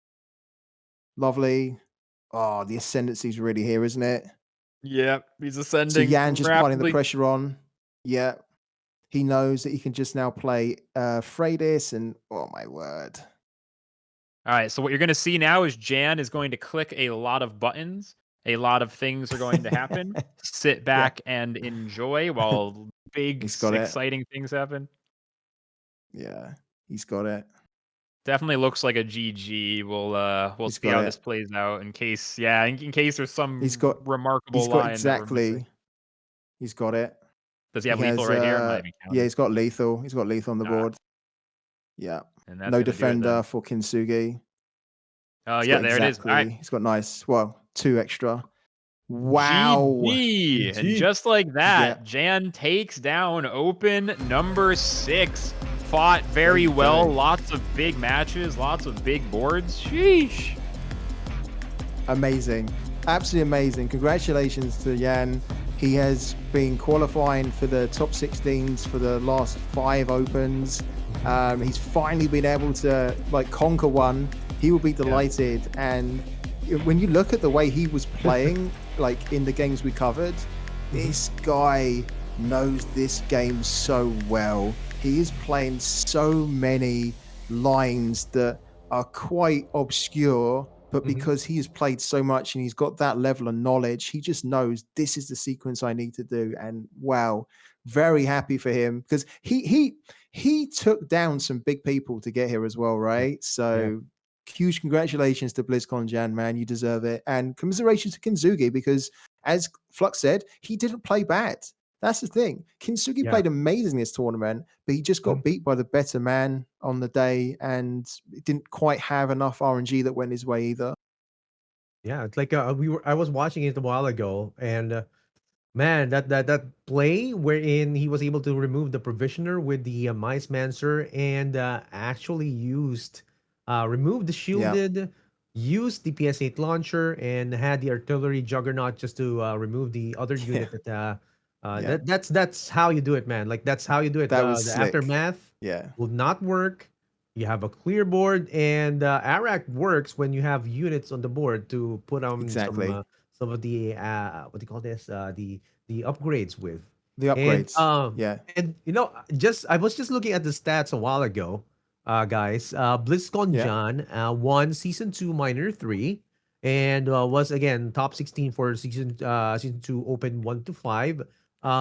lovely. Oh, the ascendancy's really here, isn't it? Yeah, he's So ascending. Yan just piling the rapidly. pressure on. Yeah. He knows that he can just now play Freydis, and oh my word. All right, so what you're going to see now is Jan is going to click a lot of buttons. A lot of things are going to happen. Sit back and enjoy while big, exciting things happen. Yeah, he's got it. Definitely looks like a GG. We'll see how this plays out in case, in case there's some remarkable line that we're missing. He's got it. Does he have lethal right here? Yeah, he's got lethal. He's got lethal on the board. Yeah. And that's no defender for Kyintsugy. Oh, yeah, there it is. All right. He's got nice. Well, 2 extra. Wow. GG. And just like that, Jan takes down open number 6. Fought very well. Lots of big matches. Lots of big boards. Sheesh. Amazing. Absolutely amazing. Congratulations to Jan. He has been qualifying for the top 16s for the last 5 opens. He's finally been able to conquer one. He will be delighted. And when you look at the way he was playing, in the games we covered, this guy knows this game so well. He is playing so many lines that are quite obscure, but because he has played so much and he's got that level of knowledge, he just knows this is the sequence I need to do. And wow, very happy for him, because he took down some big people to get here as well, right? So huge congratulations to BlizzCon Jan, man. You deserve it. And commiserations to Kyintsugy, because as Flux said, he didn't play bad. That's the thing. Kyintsugy played amazing this tournament, but he just got beat by the better man on the day, and it didn't quite have enough RNG that went his way either. Yeah, it's like I was watching it a while ago, and man, that play wherein he was able to remove the provisioner with the Mice Mancer and actually removed the shielded, used the PS8 launcher, and had the artillery juggernaut just to remove the other unit that that's how you do it, man. That's how you do it. That was the slick. aftermath will not work. You have a clear board, and Arak works when you have units on the board to put on some of the what do you call this? The upgrades with. The upgrades. And I was just looking at the stats a while ago, guys. BlizzCon John won season 2 minor 3. And was again top 16 for season 2 open 1 to 5.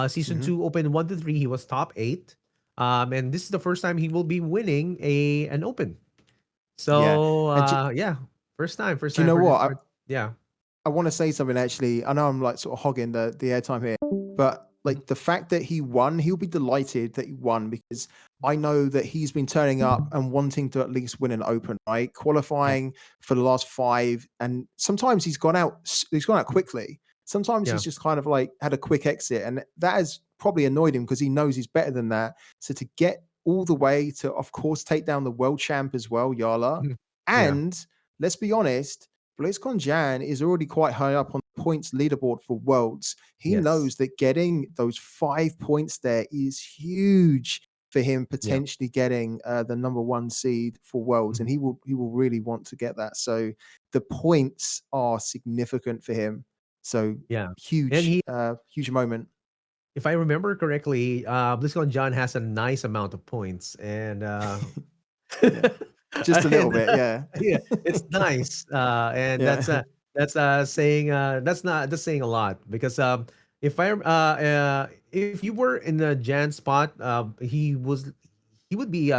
Season 2 open 1 to 3, he was top 8. And this is the first time he will be winning an open. So first time. Do you know what? I want to say something actually. I know I'm sort of hogging the airtime here, but the fact that he won, he'll be delighted that he won, because I know that he's been turning up and wanting to at least win an open, right? Qualifying for the last 5, and sometimes he's gone out quickly. Sometimes he's just kind of had a quick exit, and that has probably annoyed him because he knows he's better than that. So to get all the way to, of course, take down the world champ as well, Jarla, and let's be honest, BlizzCon Jan is already quite high up on the points leaderboard for Worlds. He knows that getting those 5 points there is huge for him potentially getting the number 1 seed for Worlds, and he will really want to get that. So the points are significant for him. So huge, huge moment. If I remember correctly, BlizzCon John has a nice amount of points, and just a little bit, it's nice, and that's saying that's saying a lot, because if you were in the Jan spot, he would be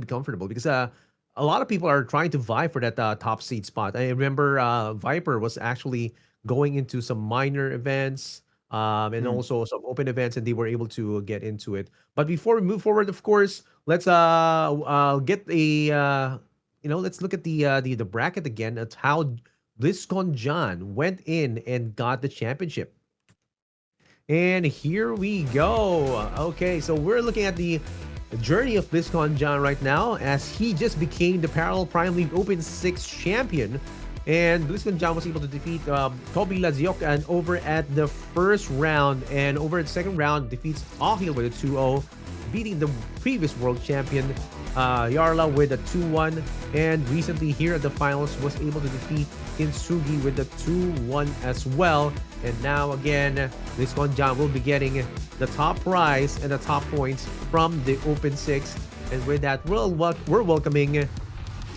comfortable, because a lot of people are trying to vie for that top seed spot. I remember Viper was actually going into some minor events, and also some open events, and they were able to get into it. But before we move forward, of course, let's get a let's look at the bracket again. At how BlizzCon John went in and got the championship. And here we go. Okay, so we're looking at the journey of BlizzCon John right now, as he just became the Parallel Prime League Open 6 champion. And BlizzCon John was able to defeat Kobe Laziok and over at the first round. And over at the second round, defeats Ahil with a 2-0, beating the previous world champion Jarla with a 2-1. And recently here at the finals was able to defeat Kyintsugy with a 2-1 as well. And now again, BlizzCon John will be getting the top prize and the top points from the Open 6. And with that, we're welcoming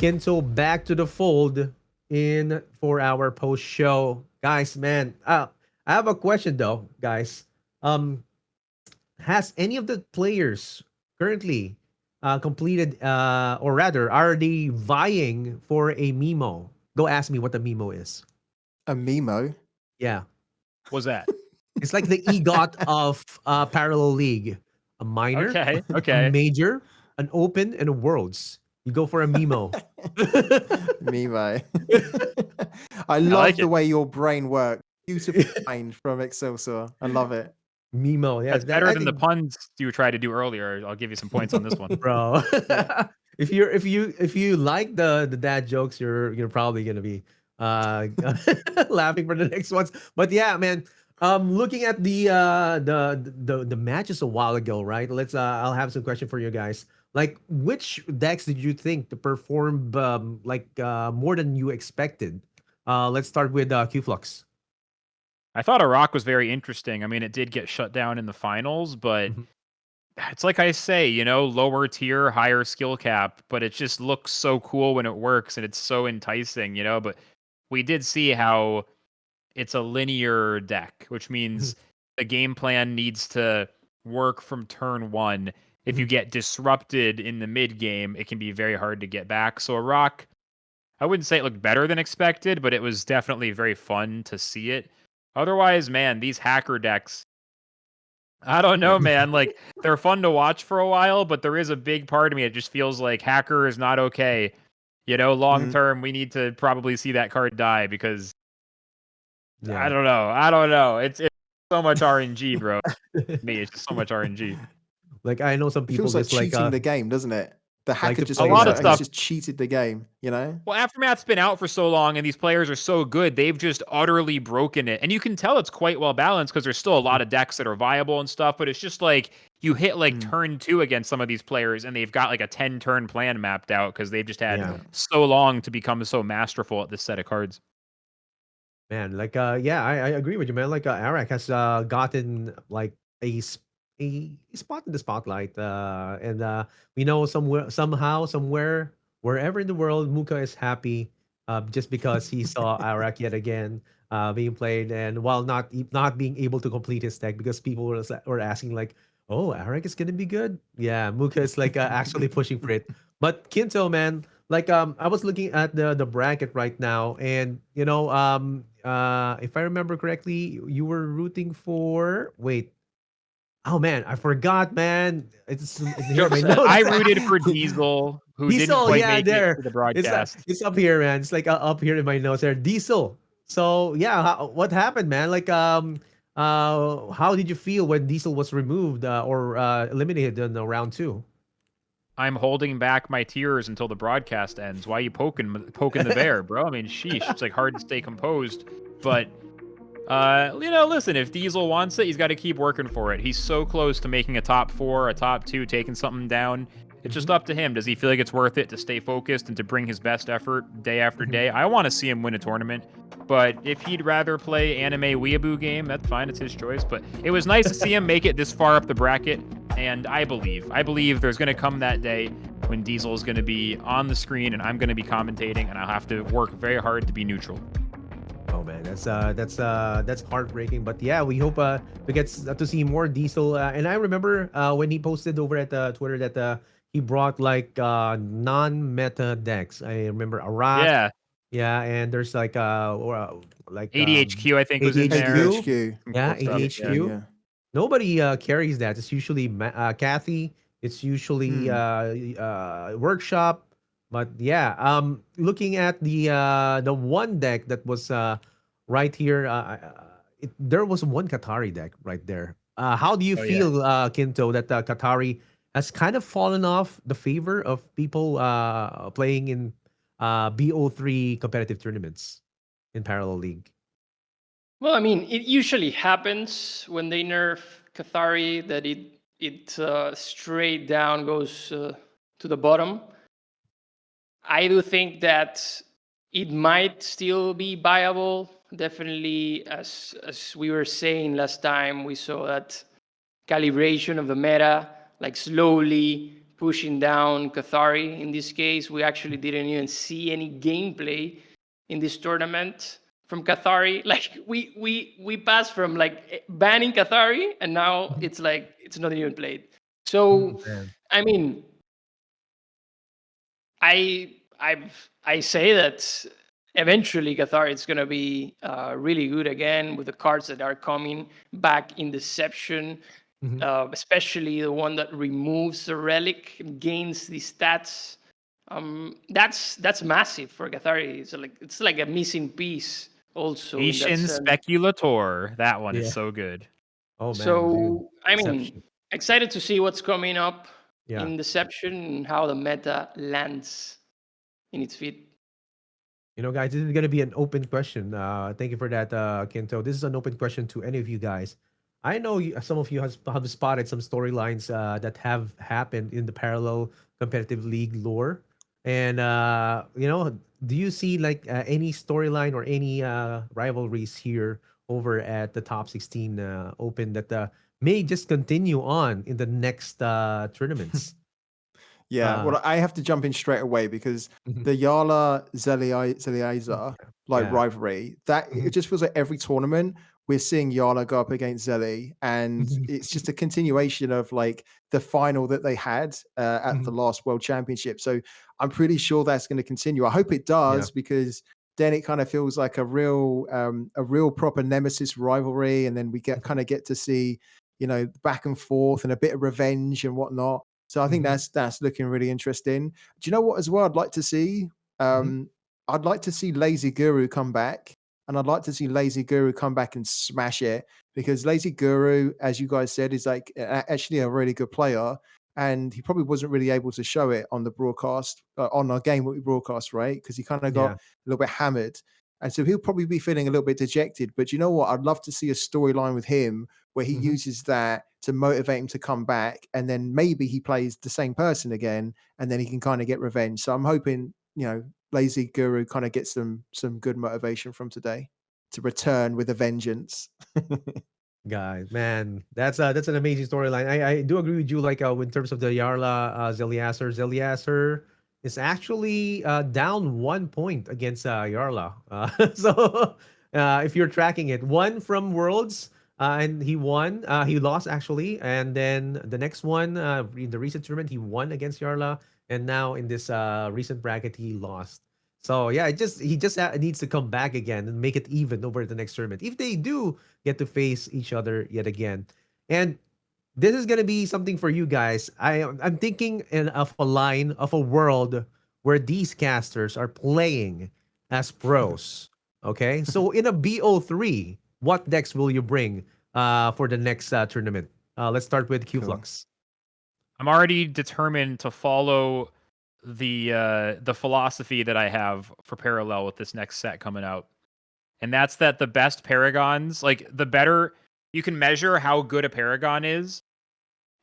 Kinto back to the fold in for our post show. Guys, man, I have a question though, guys. Has any of the players currently completed, or rather, are they vying for a Mimo? Go ask me what the Mimo is. A Mimo? Yeah. What's that? It's like the EGOT of Parallel League. A minor, a major, an open, and a worlds. You go for a Mimo. Mimo. I love the way your brain works. Beautiful mind from Excelsior. I love it. Mimo, yeah. That's better than the puns you tried to do earlier. I'll give you some points on this one, bro. If you like the dad jokes, you're probably gonna be laughing for the next ones. But yeah, man. Looking at the matches a while ago, right? I'll have some question for you guys. Like, which decks did you think to perform more than you expected? Let's start with Qflux. I thought Iraq was very interesting. I mean, it did get shut down in the finals, but it's like I say, lower tier, higher skill cap, but it just looks so cool when it works and it's so enticing, But we did see how it's a linear deck, which means the game plan needs to work from turn one. If you get disrupted in the mid game, it can be very hard to get back. So Iraq, I wouldn't say it looked better than expected, but it was definitely very fun to see it. Otherwise, man, these hacker decks, I don't know, man. Like, they're fun to watch for a while, but there is a big part of me. It just feels like hacker is not okay. Long term, we need to probably see that card die because I don't know. It's so much RNG, bro. Me, it's just so much RNG. Like, I know some people it feels like cheating the game, doesn't it? The hacker just a lot of stuff just cheated the game, Well, Aftermath's been out for so long, and these players are so good, they've just utterly broken it. And you can tell it's quite well balanced because there's still a lot of decks that are viable and stuff. But it's just like you hit turn 2 against some of these players, and they've got like a 10-turn plan mapped out because they've just had so long to become so masterful at this set of cards. Man, like, I agree with you, man. Like, Arak has gotten like a spot in the spotlight, and we know somewhere, wherever in the world, Muka is happy, just because he saw Arak yet again being played, and while not being able to complete his deck because people were asking like, oh, Arak is gonna be good. Yeah, Muka is like actually pushing for it. But Kinto, man, like, I was looking at the bracket right now, and if I remember correctly, you were rooting for oh man, I forgot, man. It's here in my notes. I rooted for Diesel, who didn't quite make it to the broadcast. It's up here, man. It's like up here in my notes there. Diesel. So yeah, what happened, man? Like, how did you feel when Diesel was removed or eliminated in round 2? I'm holding back my tears until the broadcast ends. Why are you poking the bear, bro? I mean, sheesh. It's like hard to stay composed, but. Listen, if Diesel wants it, he's got to keep working for it. He's so close to making a top 4, a top 2, taking something down. It's just up to him. Does he feel like it's worth it to stay focused and to bring his best effort day after day? I want to see him win a tournament, but if he'd rather play anime weeaboo game, that's fine. It's his choice, but it was nice to see him make it this far up the bracket, and I believe there's going to come that day when Diesel is going to be on the screen and I'm going to be commentating, and I'll have to work very hard to be neutral. Oh man, that's heartbreaking. But yeah, we hope we get to see more Diesel. And I remember when he posted over at Twitter that he brought like non-meta decks. I remember Arak, Yeah, and there's like like ADHQ, I think, was in there. ADHQ. ADHQ. Some Yeah, cool stuff. Yeah. ADHQ. Yeah. Nobody carries that. It's usually Kathy. It's usually workshop. But yeah, looking at the one deck that was right here, there was one Qatari deck right there. How do you Oh, yeah. feel, Kinto, that Qatari has kind of fallen off the favor of people playing in BO3 competitive tournaments in Parallel League? Well, I mean, it usually happens when they nerf Cathari that it straight down goes to the bottom. I do think that it might still be viable. Definitely, as we were saying last time, we saw that calibration of the meta, like slowly pushing down Cathari. In this case, we actually didn't even see any gameplay in this tournament from Cathari. Like we passed from like banning Cathari, and now it's like it's not even played. So Man. I mean, I say that eventually Cathari is gonna be really good again with the cards that are coming back in Deception. Mhm. Especially the one that removes the relic and gains the stats. That's massive for Cathari. It's like a missing piece also in that Asian sense. Speculator. That one Yeah. is so good. Oh man, dude. So I mean, Deception. excited to see what's coming up Yeah. in Deception and how the meta lands in its feet. You know, guys, this is gonna be an open question. Thank you for that, Kinto. This is an open question to any of you guys. I know some of you have spotted some storylines that have happened in the parallel competitive league lore, and do you see like any storyline or any rivalries here over at the top 16 open that may just continue on in the next tournaments? Yeah, Uh, well, I have to jump in straight away because mhm. the Jarla Zeliaza like Yeah. rivalry, that it Mhm. just feels like every tournament we're seeing Jarla go up against Zeli, and Mhm. it's just a continuation of like the final that they had at the Mhm. last World Championship. So I'm pretty sure that's going to continue. I hope it Yeah. does because then it kind of feels like a real proper nemesis rivalry, and then we get to see back and forth and a bit of revenge and whatnot. So I think Mhm. that's looking really interesting. Do you know what as well I'd like to see? Mhm. I'd like to see Lazy Guru come back, and I'd like to see Lazy Guru come back and smash it because Lazy Guru, as you guys said, is like actually a really good player, and he probably wasn't really able to show it on the broadcast on our game what we broadcast, right? Because he kind of got Yeah. a little bit hammered. And so he'll probably be feeling a little bit dejected. But you know what? I'd love to see a storyline with him where he Mhm. uses that to motivate him to come back, and then maybe he plays the same person again, and then he can kind of get revenge. So I'm hoping, Lazy Guru kind of gets some good motivation from today to return with a vengeance. Guys, man, that's an amazing storyline. I do agree with you, like in terms of the Yarla Zeliaser. Zeliaser is actually down 1 point against Yarla. So if you're tracking it, one from Worlds, and he won. He lost actually, and then the next one in the recent tournament, he won against Yarla, and now in this recent bracket, he lost. So yeah, he just needs to come back again and make it even over the next tournament. If they do get to face each other yet again. And this is gonna be something for you guys. I'm thinking of a line of a world where these casters are playing as pros. Okay, so in a BO3, what decks will you bring for the next tournament? Let's start with Cool. Qflux. I'm already determined to follow the philosophy that I have for parallel with this next set coming out. And that's that the best paragons, like the better you can measure how good a paragon is.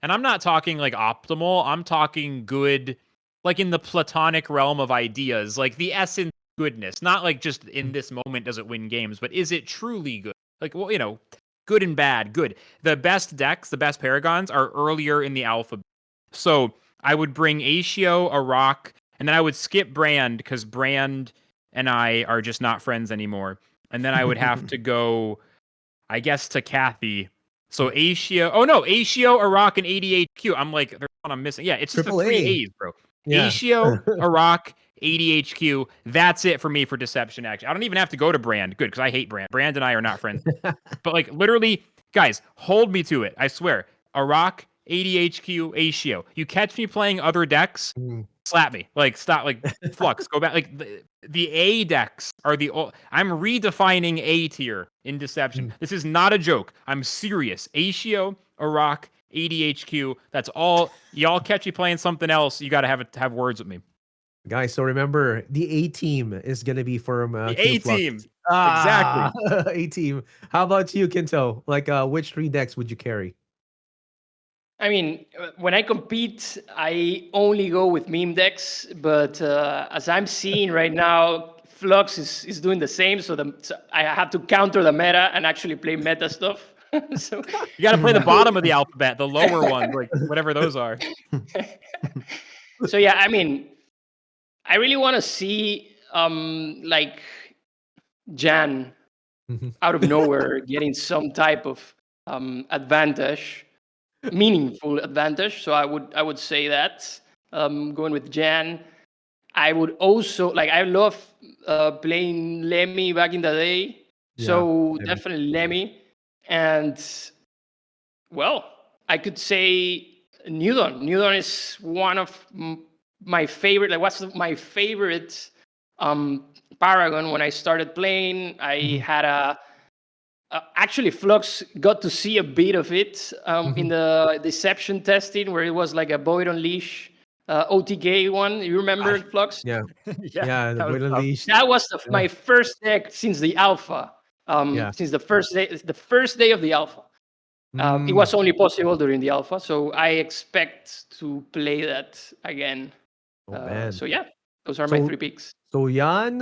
And I'm not talking like optimal, I'm talking good like in the platonic realm of ideas, like the essence goodness, not like just in this moment does it win games, but is it truly good? Like, well, good and bad, good. The best decks, the best paragons are earlier in the alphabet. So I would bring Asio, Arak, and then I would skip Brand because Brand and I are just not friends anymore. And then I would have to go, I guess, to Kathy. So Asio, oh no, Asio, Arak, and ADHQ. I'm like, there's one I'm missing. Yeah, it's just the Triple three A. A's, bro. Yeah. Ashio, Iraq, ADHQ. That's it for me for deception. Actually, I don't even have to go to Brand. Good, because I hate Brand. Brand and I are not friends. But like literally, guys, hold me to it. I swear. Iraq, ADHQ, Ashio. You catch me playing other decks, Mm. slap me. Like stop. Like Flux. Go back. Like the A decks are the. I'm redefining A tier in deception. This is not a joke. I'm serious. Ashio, Iraq, ADHQ. That's all. Y'all catch me playing something else. You got to have words with me. Guys, so remember, the A team is going to be from The Q A Flux. team. Ah, Exactly. A team. How about you, Kinto? Like, which 3 decks would you carry? I mean, when I compete, I only go with meme decks. But as I'm seeing right now, Flux is doing the same. So I have to counter the meta and actually play meta stuff. So You got to play the bottom of the alphabet, the lower ones, like whatever those are. so yeah, I mean, I really want to see like Jan out of nowhere getting some type of advantage, meaningful advantage. So I would say that going with Jan. I would also like. I love playing Lemmy back in the day. So Lemmy. definitely Lemmy, and well, I could say Newton. Newton is one of my favorite. Like, what's my favorite Paragon? When I started playing, I had actually Flux got to see a bit of it in the deception testing, where it was like a Void Unleash OTK one. You remember Flux? Yeah. Yeah, The that was Void tough. Unleashed. That was Yeah. my first deck since the alpha. Yeah. Since the first day of the alpha. It was only possible during the alpha, so I expect to play that again. Oh, man. So yeah, those are my 3 picks. So Jan,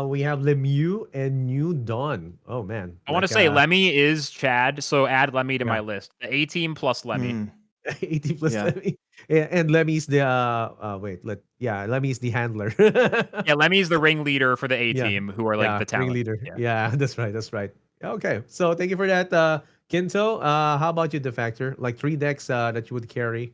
we have Lemieux and New Dawn. Oh man. I want to say Lemmy is Chad, so add Lemmy to my list. The A team plus Lemmy. 80 plus Lemmy. Yeah, and Lemmy's the Lemmy's the handler. Yeah, Lemmy's the ringleader for the A team, who are like the talent. Ringleader. Yeah, that's right. That's right. Okay. So thank you for that, Kinto. How about you, Defactor? Like 3 decks that you would carry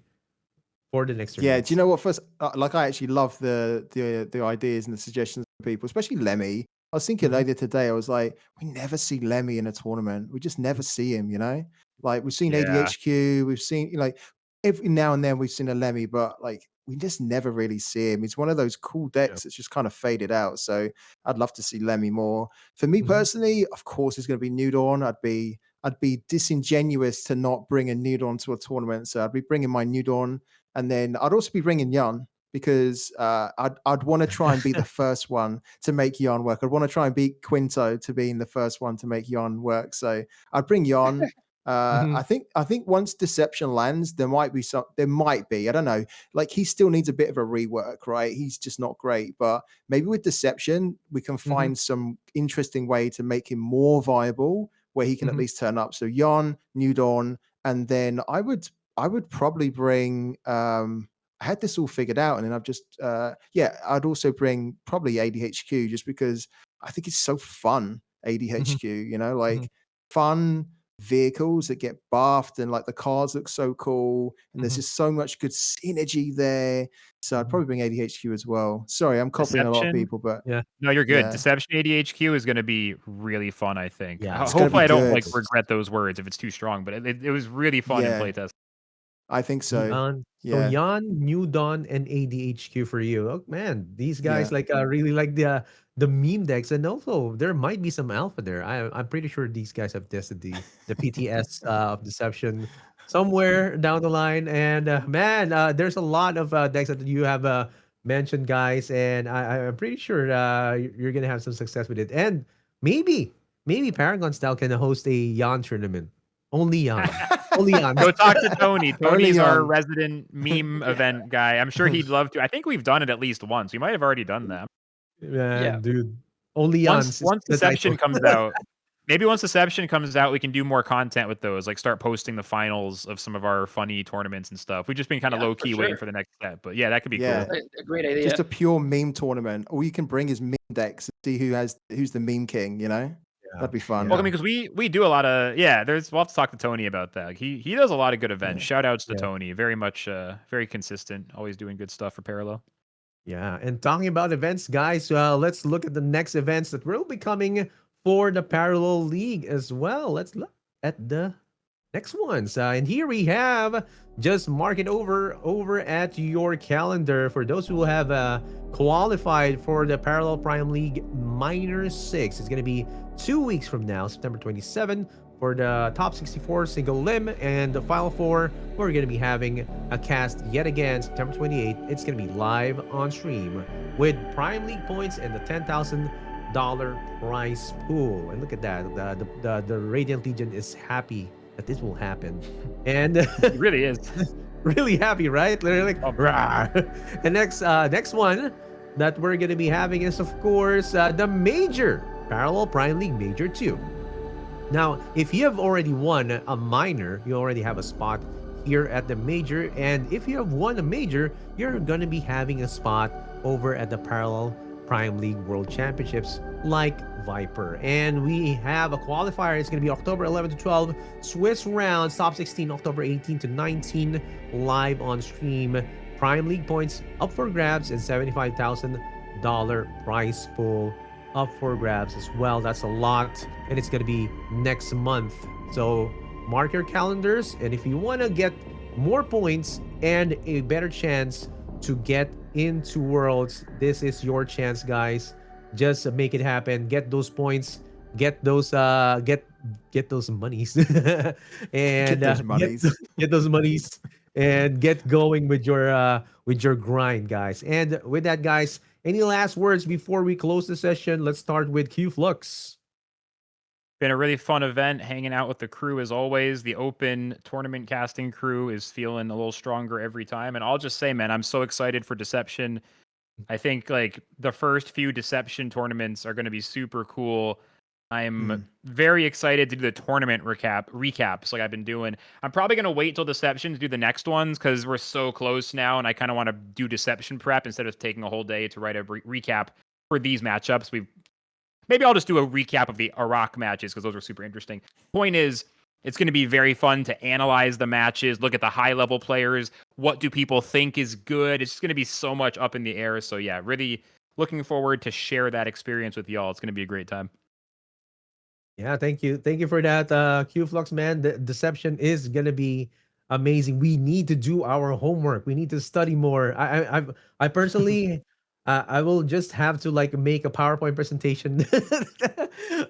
for the next tournament. Yeah, do you know what? First, like I actually love the ideas and the suggestions from people, especially Lemmy. I was thinking later today, I was like, we never see Lemmy in a tournament. We just never see him, you know? Like we've seen ADHQ, we've seen like every now and then we've seen a Lemmy, but like we just never really see him. He's one of those cool decks that's just kind of faded out. So I'd love to see Lemmy more. For me personally, of course, it's going to be New Dawn. I'd be disingenuous to not bring a New Dawn to a tournament. So I'd be bringing my New Dawn. And then I'd also be bringing Jan because I'd want to try and be the first one to make Jan work. I'd want to try and beat Quinto to being the first one to make Jan work. So I'd bring Jan. I think once Deception lands, there might be, I don't know, like he still needs a bit of a rework, right? He's just not great, but maybe with Deception, we can find some interesting way to make him more viable where he can at least turn up. So Jan, New Dawn, and then I would probably bring I had this all figured out, and then I've just I'd also bring probably ADHQ just because I think it's so fun. ADHQ, you know, like fun vehicles that get buffed, and like the cards look so cool, and there's just so much good synergy there. So I'd probably bring ADHQ as well. Sorry, I'm copying a lot of people, but no, you're good. Yeah. Deception ADHQ is going to be really fun, I think. Yeah, it's hopefully I don't good. like regret those words if it's too strong, but it was really fun in playtest. I think so. So Jan, New Dawn, and ADHQ for you. Oh man, these guys really like the meme decks, and also there might be some alpha there. I'm pretty sure these guys have tested the PTS of Deception somewhere down the line. And there's a lot of decks that you have mentioned, guys, and I'm pretty sure you're gonna have some success with it. And maybe Paragon Style can host a Jan tournament. Only Jan. Only Jan. Go talk to Tony. Tony's Jan. our resident meme event guy. I'm sure he'd love to. I think we've done it at least once. We might have already done that. Man, dude. Only Jan. Once Deception comes out, maybe once Deception comes out, we can do more content with those. Like start posting the finals of some of our funny tournaments and stuff. We've just been kind of low key waiting for the next step. But yeah, that could be cool. A great idea. Just a pure meme tournament. All you can bring is meme decks and see who's the meme king, you know? That'd be fun. Well, I mean, because we do a lot of we'll have to talk to Tony about that. He does a lot of good events. Shout outs to Tony. Very much very consistent, always doing good stuff for Parallel. Yeah, and talking about events, guys, let's look at the next events that will be coming for the Parallel League as well. Let's look at the next ones. And here we have, just mark it over at your calendar for those who have qualified for the Parallel Prime League Minor 6. It's going to be 2 weeks from now, September 27, for the top 64 single limb, and the final four, we're going to be having a cast yet again September 28th. It's going to be live on stream with Prime League points and the $10,000 prize pool. And look at that, the Radiant Legion is happy that this will happen, and it really is really happy, right? Literally like, rah. And next one that we're going to be having is, of course, the major Parallel Prime League Major 2. Now, if you have already won a minor, you already have a spot here at the major. And if you have won a major, you're going to be having a spot over at the Parallel Prime League World Championships like Viper. And we have a qualifier. It's going to be October 11 to 12. Swiss rounds, top 16, October 18 to 19, live on stream. Prime League points up for grabs and $75,000 prize pool up for grabs as well. That's a lot, and it's going to be next month. So mark your calendars, and if you want to get more points and a better chance to get into Worlds, this is your chance, guys. Just make it happen. Get those points. Get those get those monies, and get those monies, and get going with your grind, guys. And with that, guys, any last words before we close the session? Let's start with Q Flux. Been a really fun event, hanging out with the crew as always. The open tournament casting crew is feeling a little stronger every time. And I'll just say, man, I'm so excited for Deception. I think like the first few Deception tournaments are going to be super cool. I'm very excited to do the tournament recaps like I've been doing. I'm probably going to wait till Deception to do the next ones because we're so close now, and I kind of want to do Deception prep instead of taking a whole day to write a recap for these matchups. Maybe I'll just do a recap of the Iraq matches because those were super interesting. Point is, it's going to be very fun to analyze the matches, look at the high-level players. What do people think is good? It's just going to be so much up in the air. So yeah, really looking forward to share that experience with y'all. It's going to be a great time. Yeah, thank you for that, Q Flux, man. The Deception is gonna be amazing. We need to do our homework. We need to study more. I personally, I will just have to like make a PowerPoint presentation,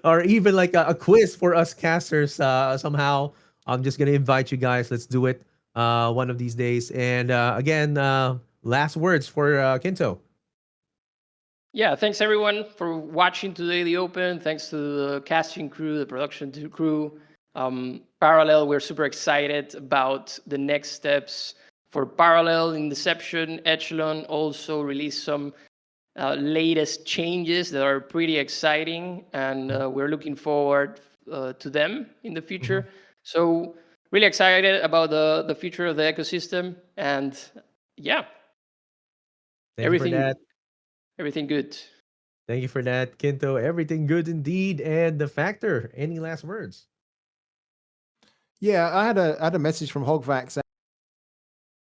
or even like a quiz for us casters. Somehow, I'm just gonna invite you guys. Let's do it one of these days. And again, last words for Kinto. Yeah, thanks everyone for watching today, the Open. Thanks to the casting crew, the production crew. Parallel, we're super excited about the next steps for Parallel in Deception. Echelon also released some latest changes that are pretty exciting, and we're looking forward to them in the future. So really excited about the future of the ecosystem, and yeah, Thank you for that. Everything good. Thank you for that, Kinto. Everything good indeed. And the Factor, any last words? Yeah, I had a message from Hogvax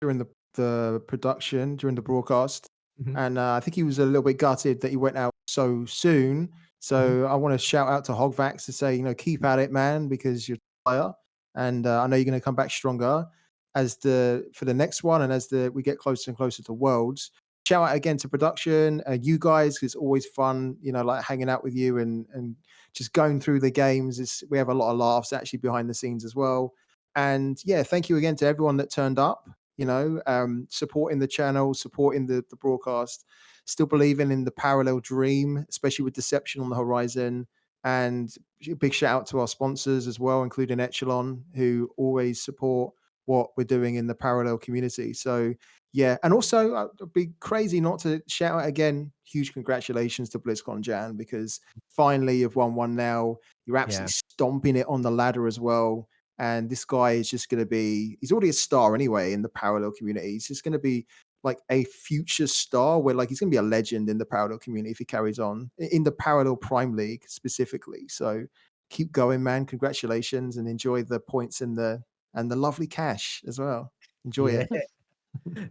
during the production, during the broadcast, and I think he was a little bit gutted that he went out so soon. So I want to shout out to Hogvax to say, keep at it, man, because you're fire, and I know you're going to come back stronger for the next one, and as we get closer and closer to Worlds. Shout out again to production, you guys, because it's always fun, like hanging out with you and just going through the games. We have a lot of laughs actually behind the scenes as well. And yeah, thank you again to everyone that turned up, supporting the channel, supporting the broadcast, still believing in the Parallel dream, especially with Deception on the horizon. And a big shout out to our sponsors as well, including Echelon, who always support what we're doing in the Parallel community. So yeah, and also it'd be crazy not to shout out again, huge congratulations to BlizzCon Jan, because finally you've won one now. You're absolutely stomping it on the ladder as well. And this guy is just going to he's already a star anyway in the Parallel community. He's just going to be like a future star where like he's going to be a legend in the parallel community if he carries on in the parallel Prime League specifically. So keep going, man. Congratulations, and enjoy the points and the lovely cash as well. Enjoy it.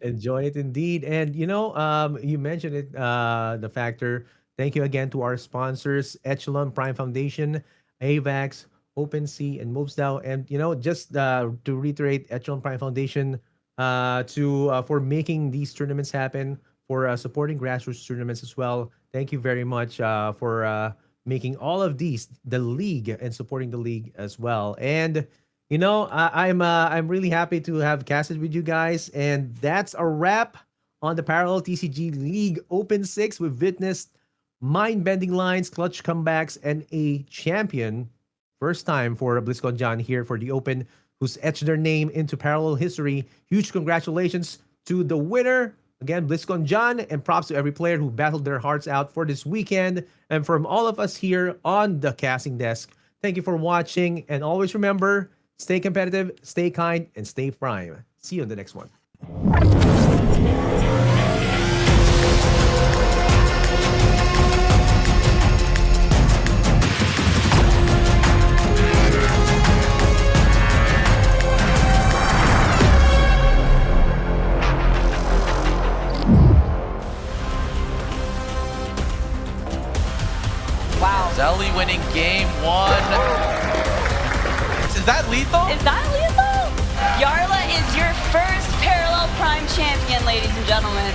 Enjoy it indeed. And you mentioned it, the factor. Thank you again to our sponsors, Echelon Prime Foundation, AVAX, OpenSea, and MovesDAO. And just to reiterate, Echelon Prime Foundation for making these tournaments happen, for supporting grassroots tournaments as well. Thank you very much for making all of these the league and supporting the league as well. And I'm really happy to have casted with you guys, and that's a wrap on the Parallel TCG League Open 6. We've witnessed mind-bending lines, clutch comebacks, and a champion. First time for BlizzCon John here for the Open, who's etched their name into parallel history. Huge congratulations to the winner. Again, BlizzCon John, and props to every player who battled their hearts out for this weekend. And from all of us here on the casting desk, thank you for watching, and always remember, stay competitive, stay kind, and stay prime. See you in the next one. Wow. Zelly winning game 1. Is that lethal? Is that lethal? Jarla is your first Parallel Prime champion, ladies and gentlemen.